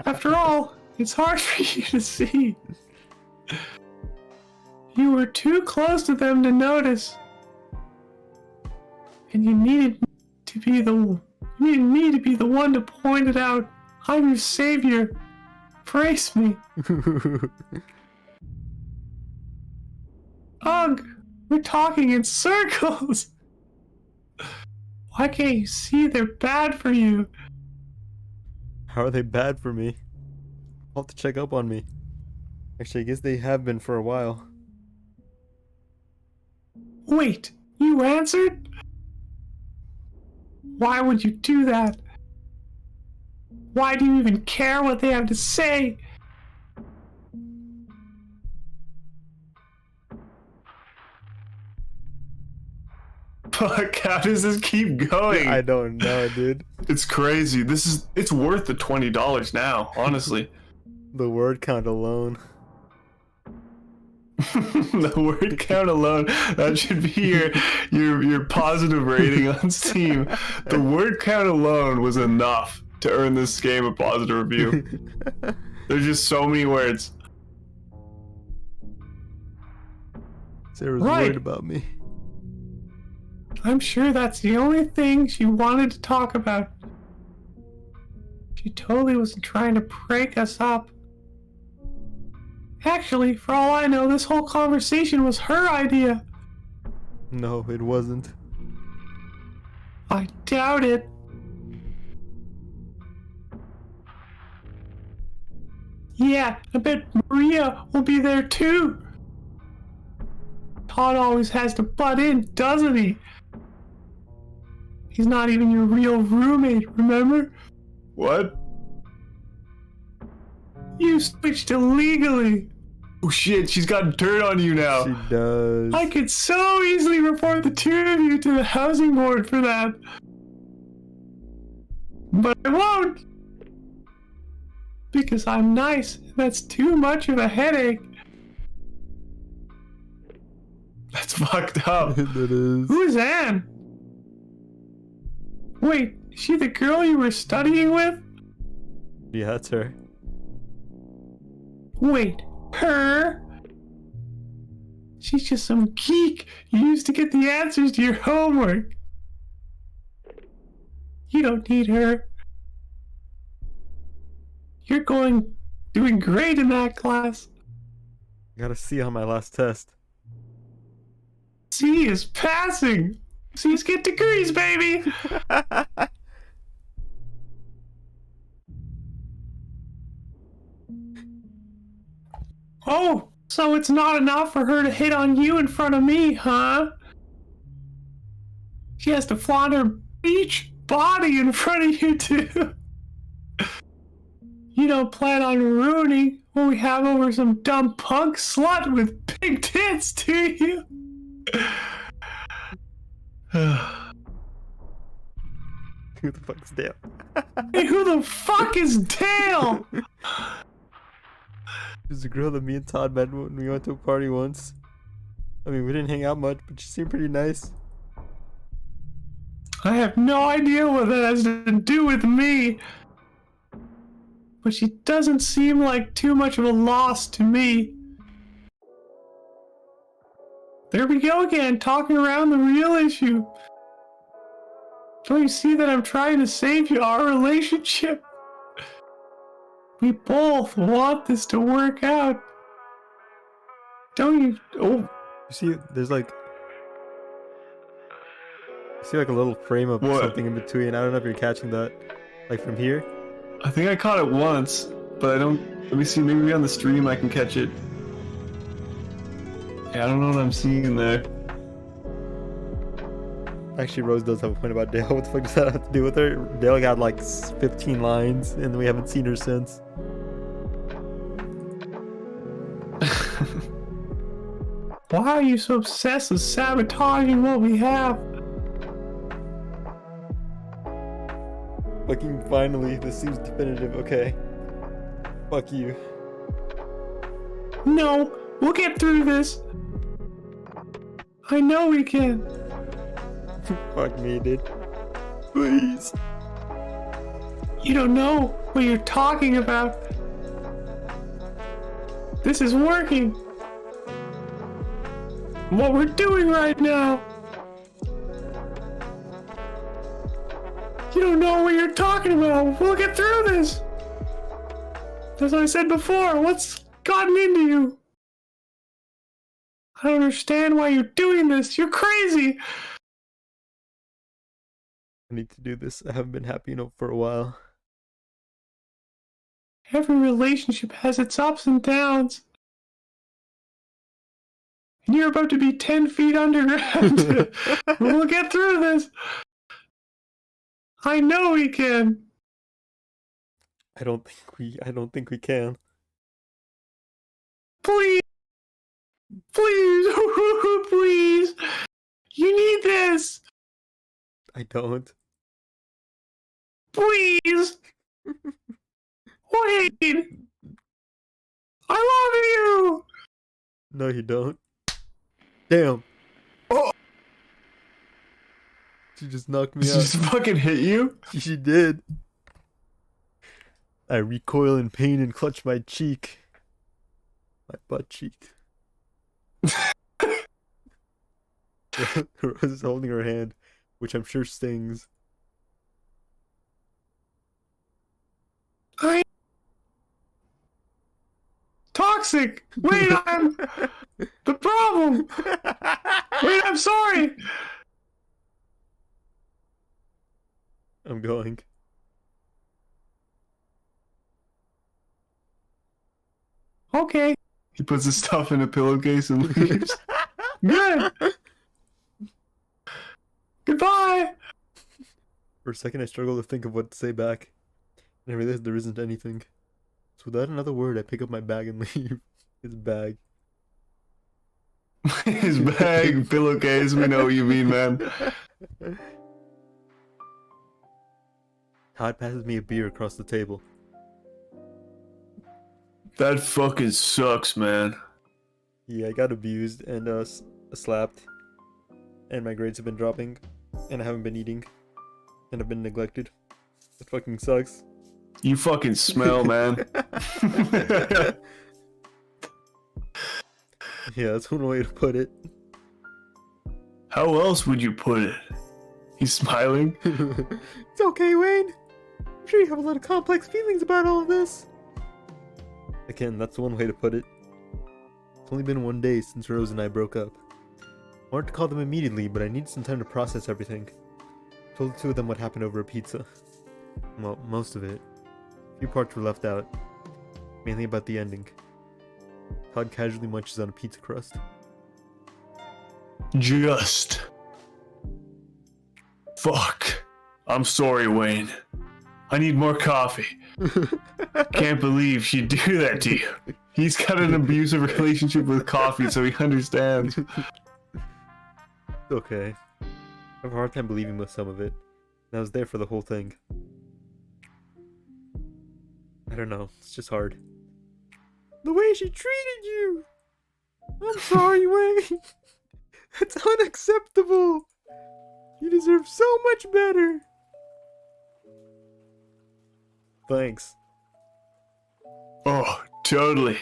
After all, it's hard for you to see. You were too close to them to notice. And you needed me to be the one to point it out. I'm your savior. Praise me. Ugh, we're talking in circles. Why can't you see they're bad for you? How are they bad for me? I'll have to check up on me. Actually, I guess they have been for a while. Wait, you answered? Why would you do that? Why do you even care what they have to say? fuck, how does this keep going? I don't know, dude. It's crazy. It's worth the $20 now, honestly. The word count alone. The word count alone, that should be your positive rating on Steam. The word count alone was enough to earn this game a positive review. There's just so many words. Sarah's Right. worried about me. I'm sure that's the only thing she wanted to talk about. She totally wasn't trying to break us up. Actually, for all I know, this whole conversation was her idea. No, it wasn't. I doubt it. Yeah, I bet Maria will be there too. Todd always has to butt in, doesn't he? He's not even your real roommate, remember? What? You switched illegally. Oh shit, she's got dirt on you now. She does. I could so easily report the two of you to the housing board for that. But I won't. Because I'm nice. That's too much of a headache. That's fucked up. That is. Who is Anne? Wait, is she the girl you were studying with? Yeah, that's her. Wait, her? She's just some geek you used to get the answers to your homework. You don't need her. You're doing great in that class. I got a C on my last test. C is passing. C's get degrees, baby. Oh, so it's not enough for her to hit on you in front of me, huh? She has to flaunt her beach body in front of you, too. You don't plan on ruining what we have over some dumb punk slut with big tits, do you? Who the fuck's Dale? Hey, who the fuck is Dale? There's a girl that me and Todd met when we went to a party once. I mean, we didn't hang out much, but she seemed pretty nice. I have no idea what that has to do with me. But she doesn't seem like too much of a loss to me. There we go again, talking around the real issue. Don't you see that I'm trying to save you, our relationship? We both want this to work out. Don't you? Oh, You see, there's like... I see like a little frame of What? something in between. I don't know if you're catching that. Like from here. I think I caught it once, but I don't. Let me see. Maybe on the stream I can catch it. Yeah, I don't know what I'm seeing there. Actually, Rose does have a point about Dale. What the fuck does that have to do with her? Dale got like 15 lines, and we haven't seen her since. why are you so obsessed with sabotaging what we have? Fucking finally, this seems definitive. Okay. Fuck you. No, we'll get through this. I know we can. Fuck me, dude. Please. You don't know what you're talking about. This is working. What we're doing right now. You don't know what you're talking about. We'll get through this. As I said before, what's gotten into you? I don't understand why you're doing this. You're crazy. I need to do this. I haven't been happy for a while. Every relationship has its ups and downs. And you're about to be 10 feet underground. We'll get through this. I know we can. I don't think we can. Please. Please. Please. You need this. I don't. Please. Wait. I love you. No, you don't. Damn. Oh! She just knocked me Did she out. just fucking hit you? She did. I recoil in pain and clutch my cheek. My butt cheek. Rose is holding her hand, which I'm sure stings. Toxic. Wait, I'm the problem. Wait, I'm sorry. I'm going. Okay. He puts his stuff in a pillowcase and leaves. Good. Goodbye. For a second, I struggle to think of what to say back. And I realize there isn't anything. So without another word, I pick up my bag and leave. His bag. His bag, pillowcase, we know what you mean, man. Todd passes me a beer across the table. That fucking sucks, man. Yeah, I got abused and slapped. And my grades have been dropping. And I haven't been eating. And I've been neglected. It fucking sucks. You fucking smell, man. Yeah, that's one way to put it. How else would you put it? He's smiling. It's okay, Wayne. I'm sure you have a lot of complex feelings about all of this. Again, that's one way to put it. It's only been 1 day since Rose and I broke up. I wanted to call them immediately, but I needed some time to process everything. I told the two of them what happened over a pizza. Well, most of it. A few parts were left out. Mainly about the ending. Todd casually munches on a pizza crust. Just. Fuck. I'm sorry, Wayne. I need more coffee. Can't believe she'd do that to you. He's got an abusive relationship with coffee, so he understands. It's okay. I have a hard time believing with some of it. And I was there for the whole thing. I don't know. It's just hard. The way she treated you! I'm sorry, Wayne. That's unacceptable. You deserve so much better. Thanks. Oh, totally.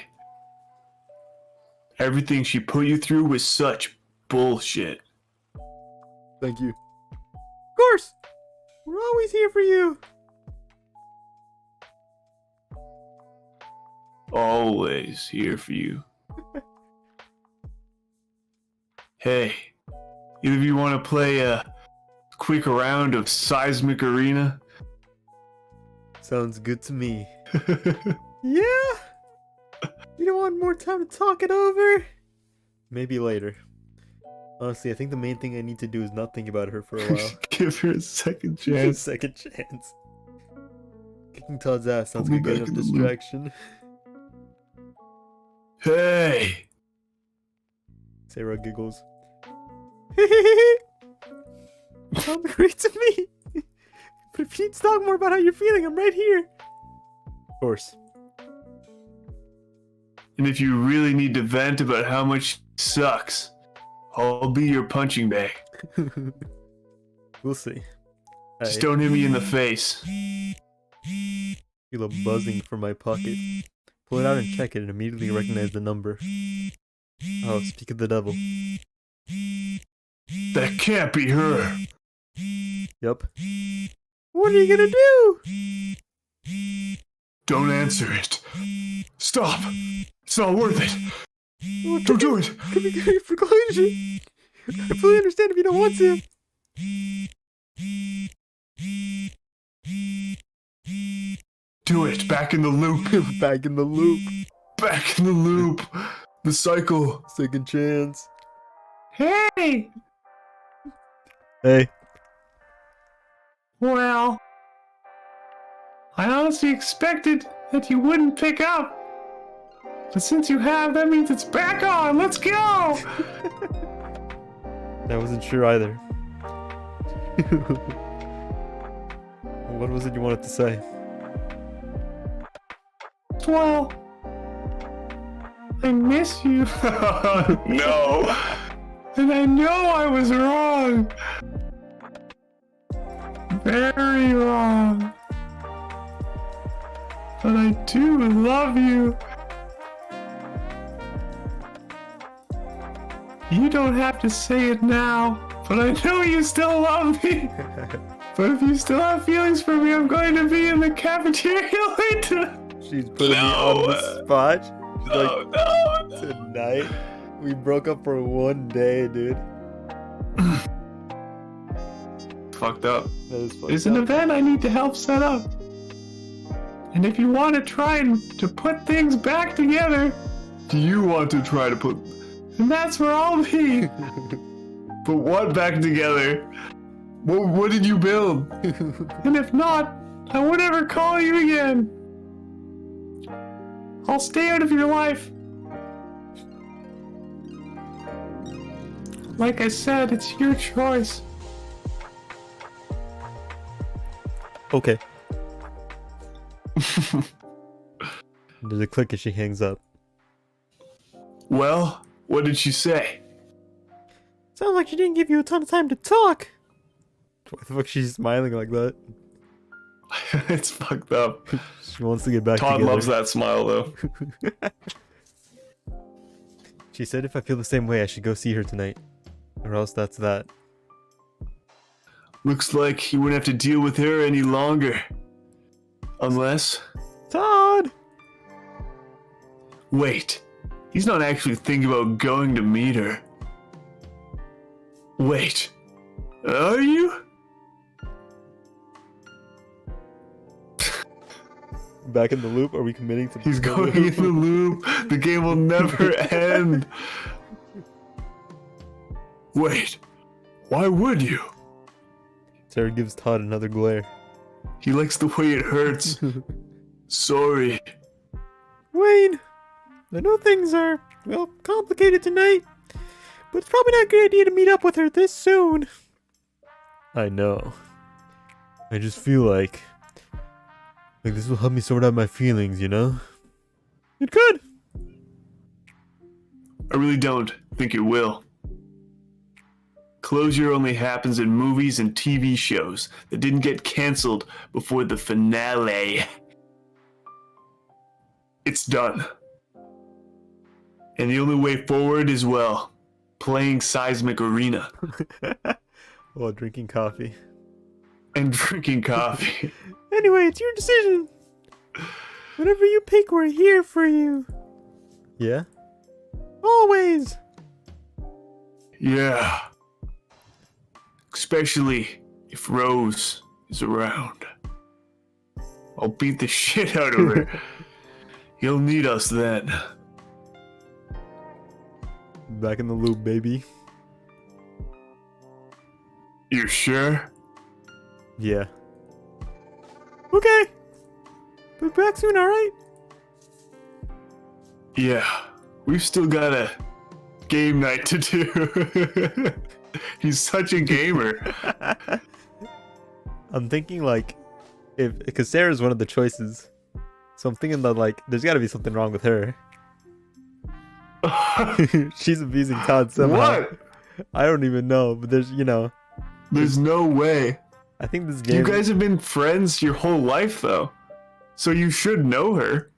Everything she put you through was such bullshit. Thank you. Of course! We're always here for you. Always here for you. Hey, either of you want to play a quick round of Seismic Arena? Sounds good to me. Yeah? You don't want more time to talk it over? Maybe later. Honestly, I think the main thing I need to do is not think about her for a while. Give her a second chance. Second chance. Kicking Todd's ass sounds Put me like a good back enough in the loop. distraction. Hey! Sarah giggles. Sounds great to me. But if you need to talk more about how you're feeling, I'm right here. Of course. And if you really need to vent about how much sucks, I'll be your punching bag. We'll see. Just don't hit me in the face. Feel a buzzing from my pocket. Pull it out and check it and immediately recognize the number. Oh, speak of the devil. That can't be her. Yup. What are you gonna do? Don't answer it. Stop. It's not worth it. Well, Don't do it. Could be good for closure. I fully understand if you don't want to. Do it. Back in the loop. Back in the loop. Back in the loop. The cycle. Second chance. Hey! Hey. Well, I honestly expected that you wouldn't pick up. But since you have, that means it's back on. Let's go! I wasn't sure either. What was it you wanted to say? Well, I miss you. No. And I know I was wrong. Very wrong. But I do love you. You don't have to say it now, but I know you still love me. But if you still have feelings for me, I'm going to be in the cafeteria later. She's putting me on the spot. She's like, tonight? We broke up for 1 day, dude. Fucked up. That is fucked There's an up. event I need to help set up. And if you want to try to put things back together, Do you want to try to put... then that's where I'll be. Put what back together? What did you build? And if not, I won't ever call you again. I'll stay out of your life. Like I said, it's your choice. Okay. There's a click as she hangs up. Well, what did she say? Sounds like she didn't give you a ton of time to talk. Why the fuck is she smiling like that? It's fucked up. She wants to get back Todd together. loves that smile though. She said if I feel the same way, I should go see her tonight. Or else that's that. Looks like you wouldn't have to deal with her any longer. Unless... Todd! Wait. He's not actually thinking about going to meet her. Wait. Are you? Back in the loop? Are we committing to He's going in the loop. The game will never end. Wait. Why would you? Sarah gives Todd another glare. He likes the way it hurts. Sorry. Wayne! I know things are, well, complicated tonight. But it's probably not a good idea to meet up with her this soon. I know. I just feel like this will help me sort out my feelings, you know? It could! I really don't think it will. Closure only happens in movies and TV shows that didn't get cancelled before the finale. It's done. And the only way forward is, well, playing Seismic Arena While drinking coffee. and drinking coffee. Anyway, it's your decision. Whatever you pick, we're here for you. Yeah? Always! Yeah. Especially if Rose is around. I'll beat the shit out of her. You'll need us then. Back in the loop, baby. You sure? Yeah. Okay. But back soon, alright? Yeah. We've still got a game night to do. He's such a gamer. I'm thinking because Sarah's one of the choices. So I'm thinking that there's gotta be something wrong with her. She's abusing Todd somehow. What? I don't even know, but there's There's no way. I think this game You guys have been friends your whole life, though. So you should know her.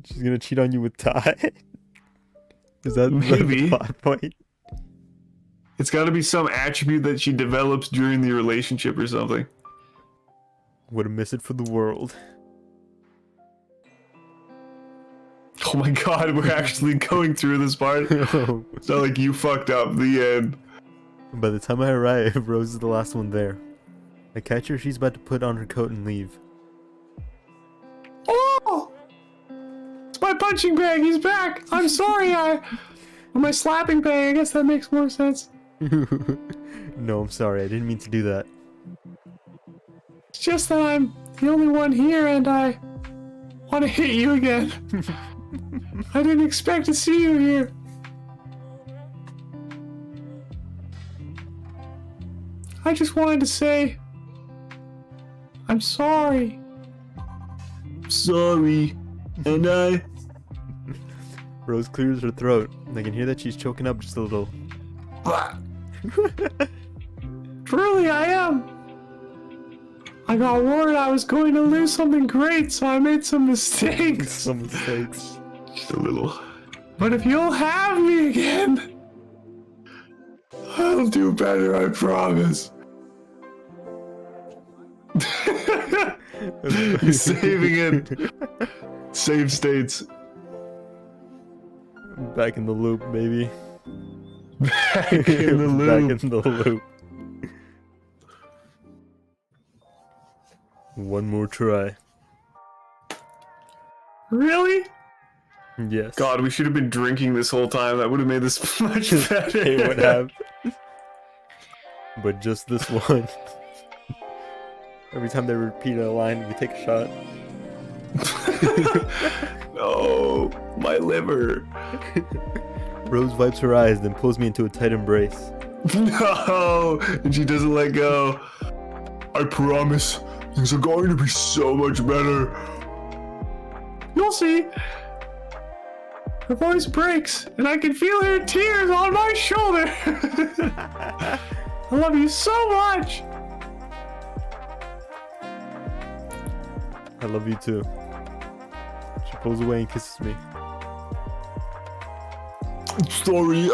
she's gonna cheat on you with Todd. Is that Maybe. the plot point? It's got to be some attribute that she develops during the relationship or something. Wouldn't miss it for the world. Oh my god, we're actually going through this part. It's not like you fucked up. The end. By the time I arrive, Rose is the last one there. I catch her, she's about to put on her coat and leave. Oh! It's my punching bag. He's back. I'm sorry. Or my slapping bag. I guess that makes more sense. No, I'm sorry, I didn't mean to do that. It's just that I'm the only one here and I want to hit you again. I didn't expect to see you here. I just wanted to say I'm sorry. Sorry. And I... Rose clears her throat, and I can hear that she's choking up just a little. Truly, I am. I got worried I was going to lose something great, so I made some mistakes. Some mistakes. Just a little. But if you'll have me again, I'll do better, I promise. He's saving it. Save states. Back in the loop, baby. Back in the loop. Back in the loop. One more try. really? Yes. God, we should have been drinking this whole time. That would have made this much better. It would have. But just this one. Every time they repeat a line, we take a shot. No, my liver. Rose wipes her eyes, then pulls me into a tight embrace. No! And she doesn't let go. I promise, things are going to be so much better. You'll see. Her voice breaks, and I can feel her tears on my shoulder. I love you so much. I love you too. She pulls away and kisses me. I'm sorry,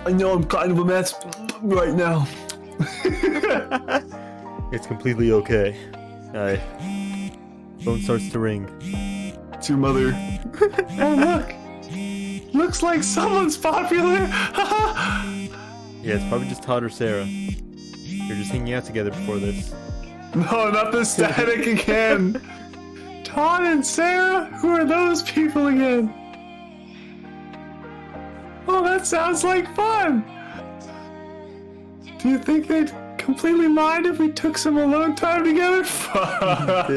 I know I'm kind of a mess right now. It's completely okay. Phone starts to ring. It's your mother. Oh, look. Looks like someone's popular. Yeah, it's probably just Todd or Sarah. They're just hanging out together before this. No, not the static again. Todd and Sarah? Who are those people again? Oh, that sounds like fun. Do you think they'd completely mind if we took some alone time together? Fuck.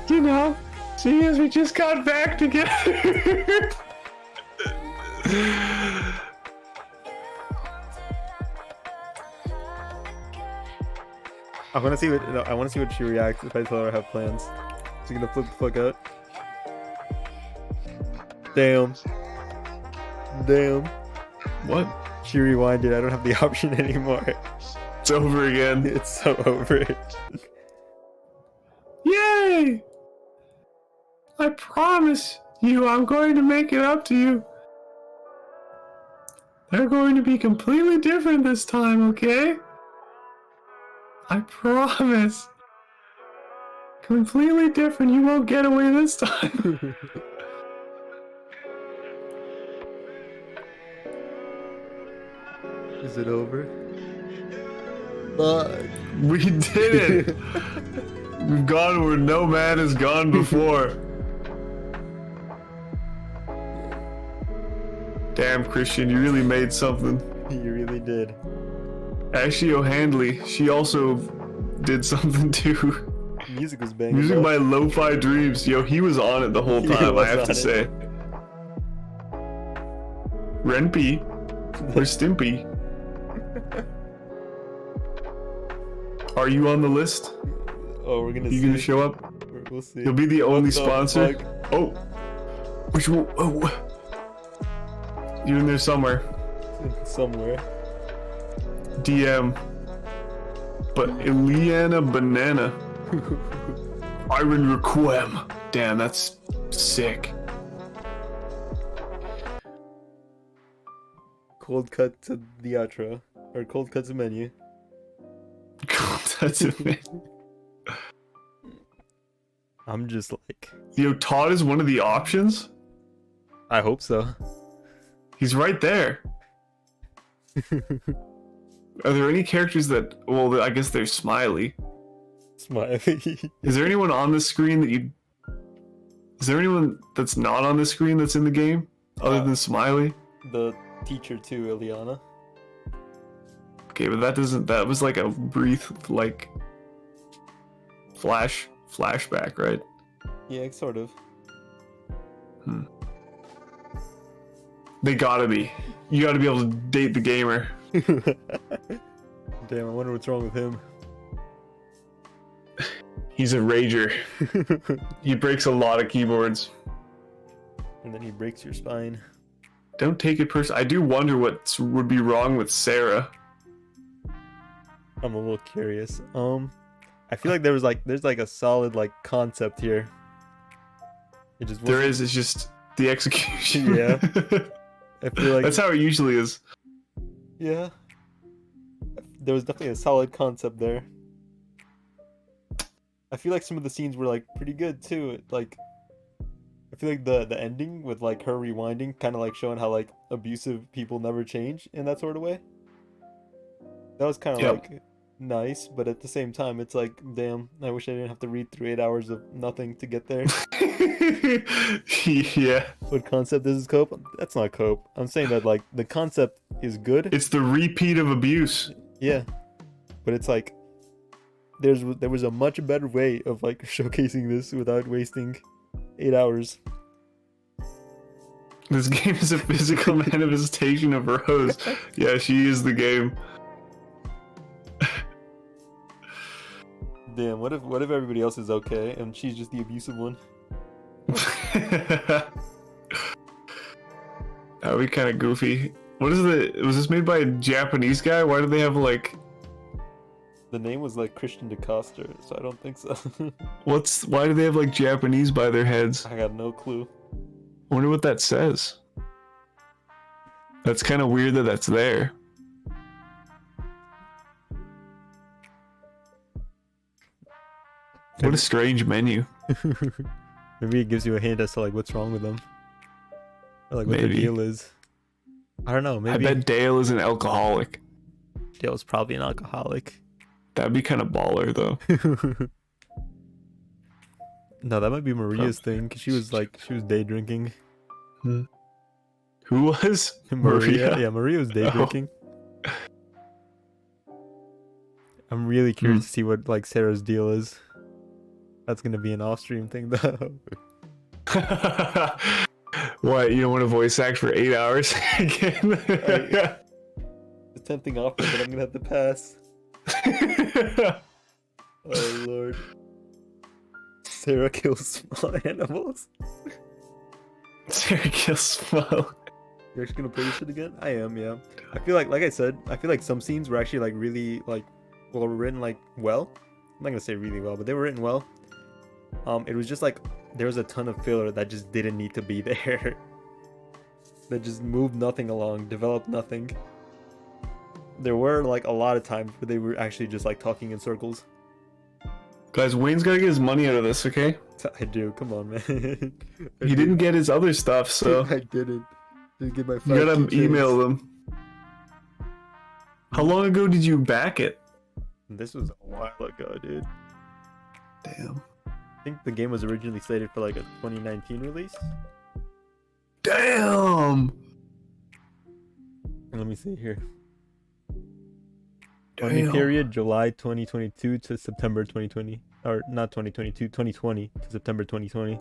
You know, seeing as we just got back together. I want to see what she reacts if I tell her I have plans. She's gonna flip the fuck out. Damn. What? She rewinded. I don't have the option anymore. It's over again. It's so over. Yay! I promise you I'm going to make it up to you. They're going to be completely different this time, okay? I promise. Completely different. You won't get away this time. Is it over? We did it. We've gone where no man has gone before. Damn, Christian, you really made something. You really did. Ashley O'Handley, she also did something too. Music was banging. Music though. by Lo-Fi Dreams. Yo, he was on it the whole He time, I was have on to it. say. Renpy. Or Stimpy. Are you on the list? Oh, we're gonna You see. gonna show up? We'll see. You'll be the only the sponsor. fuck? Oh. Which one? Oh. You're in there somewhere. Somewhere. DM. But Eliana Banana. Iron Requiem. Damn, that's sick. Cold cut to the outro. Or cold cut to menu. That's it. I'm just like, Yo, Todd is one of the options? I hope so. He's right there. Are there any characters that... Well, I guess they're Smiley. Smiley. Is there anyone on the screen that you... Is there anyone that's not on the screen that's in the game? Other than Smiley? The teacher too, Eliana. Okay, but that doesn't... That was like a brief, like... Flashback, right? Yeah, sort of. They gotta be. You gotta be able to date the gamer. Damn, I wonder what's wrong with him. He's a rager. He breaks a lot of keyboards. And then he breaks your spine. Don't take it personally. I do wonder what would be wrong with Sarah. I'm a little curious. I feel like there's like a solid like concept here. It just There wasn't- is, it's just the execution. Yeah. I feel like That's how it usually is. yeah. There was definitely a solid concept there. I feel like some of the scenes were like pretty good too. Like I feel like the ending with like her rewinding kind of like showing how like abusive people never change in that sort of way. That was kind of Yep. like nice, but at the same time it's like damn, I wish I didn't have to read through 8 hours of nothing to get there. Yeah. What concept is cope? That's not cope. I'm saying that like the concept is good. It's the repeat of abuse. Yeah, but it's like there was a much better way of like showcasing this without wasting 8 hours. This game is a physical manifestation of Rose. Yeah, she is the game. Damn, what if everybody else is okay and she's just the abusive one? That would be kind of goofy. What is was this made by a Japanese guy? Why do they have like... The name was like Christian DeCoster, so I don't think so. Why do they have like Japanese by their heads? I got no clue. I wonder what that says. That's kind of weird that that's there. What a strange menu. Maybe it gives you a hint as to like what's wrong with them. Or like what Maybe. the deal is. I don't know, maybe I bet Dale is an alcoholic. Dale's probably an alcoholic. That'd be kind of baller though. No, that might be Maria's thing, because she was day drinking. Who was? Maria? Yeah, Maria was day Oh. drinking. I'm really curious to see what like Sarah's deal is. That's gonna be an off-stream thing though. What, you don't want to voice act for 8 hours again? It's a tempting offer, but I'm gonna have to pass. Oh lord. Sarah kills small animals. Sarah kills small. You're actually gonna play this shit again? I am, yeah. I feel like I said, I feel like some scenes were actually like really like well written, like well. I'm not gonna say really well, but they were written well. It was just like there was a ton of filler that just didn't need to be there. That just moved nothing along, developed nothing. There were like a lot of times where they were actually just like talking in circles. Guys, Wayne's gotta get his money out of this, okay? I do, come on, man. He didn't get his other stuff, so I didn't get my. you gotta 5 keychains. email them. How long ago did you back it? This was a while ago, dude. Damn. I think the game was originally slated for like a 2019 release. Damn! Let me see here. Funding period July 2022 to September 2020. Or not 2022, 2020 to September 2020.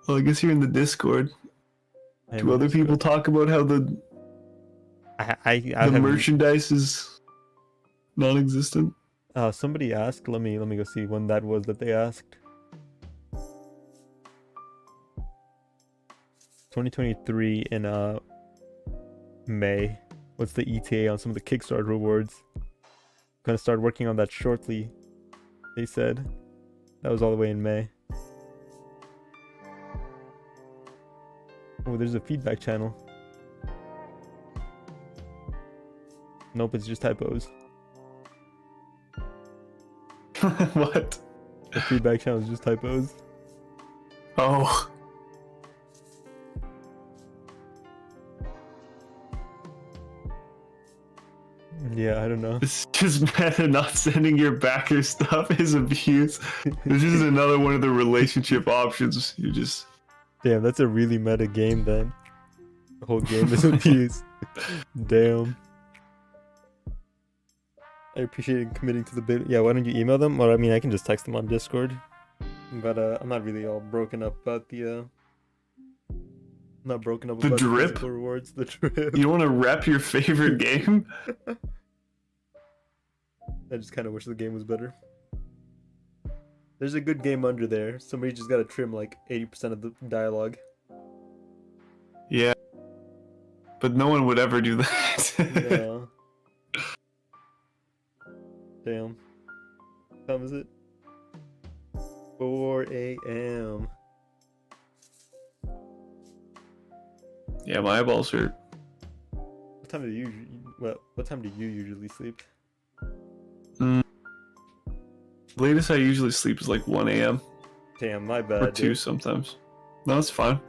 Well, I guess you're in the Discord. Do other people talk about how the I have, merchandise is non-existent? somebody asked, let me go see when that was that they asked. 2023 in May. What's the ETA on some of the Kickstarter rewards? Gonna start working on that shortly, they said. That was all the way in May. Oh, there's a feedback channel. Nope, it's just typos. What? The feedback channel is just typos. Oh. Yeah, I don't know. It's just meta not sending your backer stuff is abuse. This is another one of the relationship options. You just... Damn, that's a really meta game then. The whole game is abuse. Damn. I appreciate you committing to the bit. Yeah, why don't you email them? Or I mean, I can just text them on Discord. But I'm not really all broken up about the not broken up The about drip? the physical rewards. The drip. You don't want to rep your favorite game? I just kind of wish the game was better. There's a good game under there. Somebody just gotta trim like 80% of the dialogue. Yeah. But no one would ever do that. Yeah. Damn. What time is it? 4 a.m. Yeah, my eyeballs hurt. What time do you usually sleep? Latest I usually sleep is like 1 a.m. Damn, my bad. or 2 dude. sometimes. No, it's fine.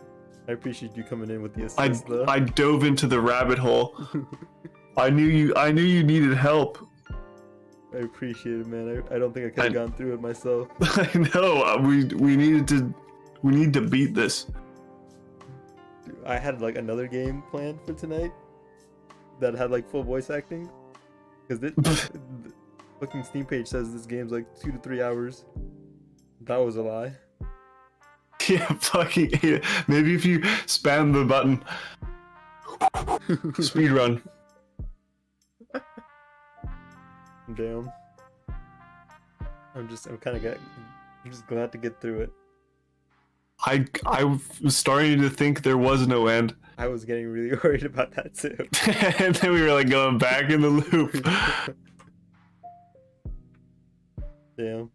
I appreciate you coming in with the assist though. I dove into the rabbit hole. I knew you needed help. I appreciate it, man. I don't think I could have gone through it myself. I know. We need to beat this. Dude, I had like another game planned for tonight that had like full voice acting. Because this fucking Steam page says this game's like 2 to 3 hours. That was a lie. Yeah, fucking yeah. Maybe if you spam the button. Speed run. Damn. I'm just glad to get through it. I was starting to think there was no end. I was getting really worried about that too. And then we were like going back in the loop. Damn.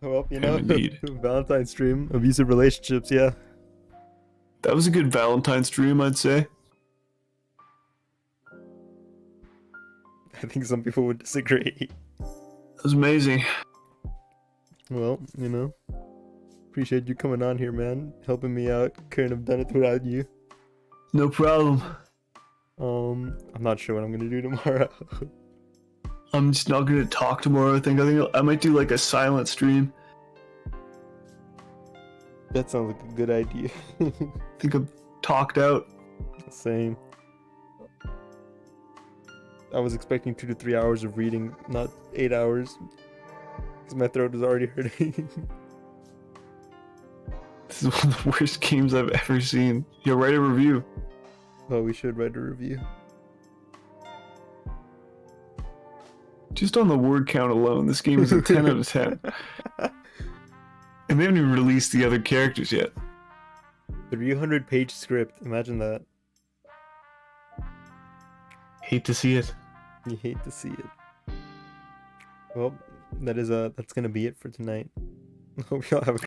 Well, you know, Indeed. Valentine's stream, abusive relationships, yeah. That was a good Valentine's stream, I'd say. I think some people would disagree. That was amazing. Well, you know, appreciate you coming on here, man, helping me out. Couldn't have done it without you. No problem. I'm not sure what I'm gonna do tomorrow. I'm just not gonna talk tomorrow. I think I might do like a silent stream. That sounds like a good idea. I think I'm talked out. Same. I was expecting 2 to 3 hours of reading, not 8 hours, because my throat is already hurting. This is one of the worst games I've ever seen. Yo, write a review. Oh, we should write a review. Just on the word count alone, this game is a 10 out of 10. And they haven't even released the other characters yet. 300-page script. Imagine that. Hate to see it. You hate to see it. Well, that's gonna be it for tonight. Hope y'all have a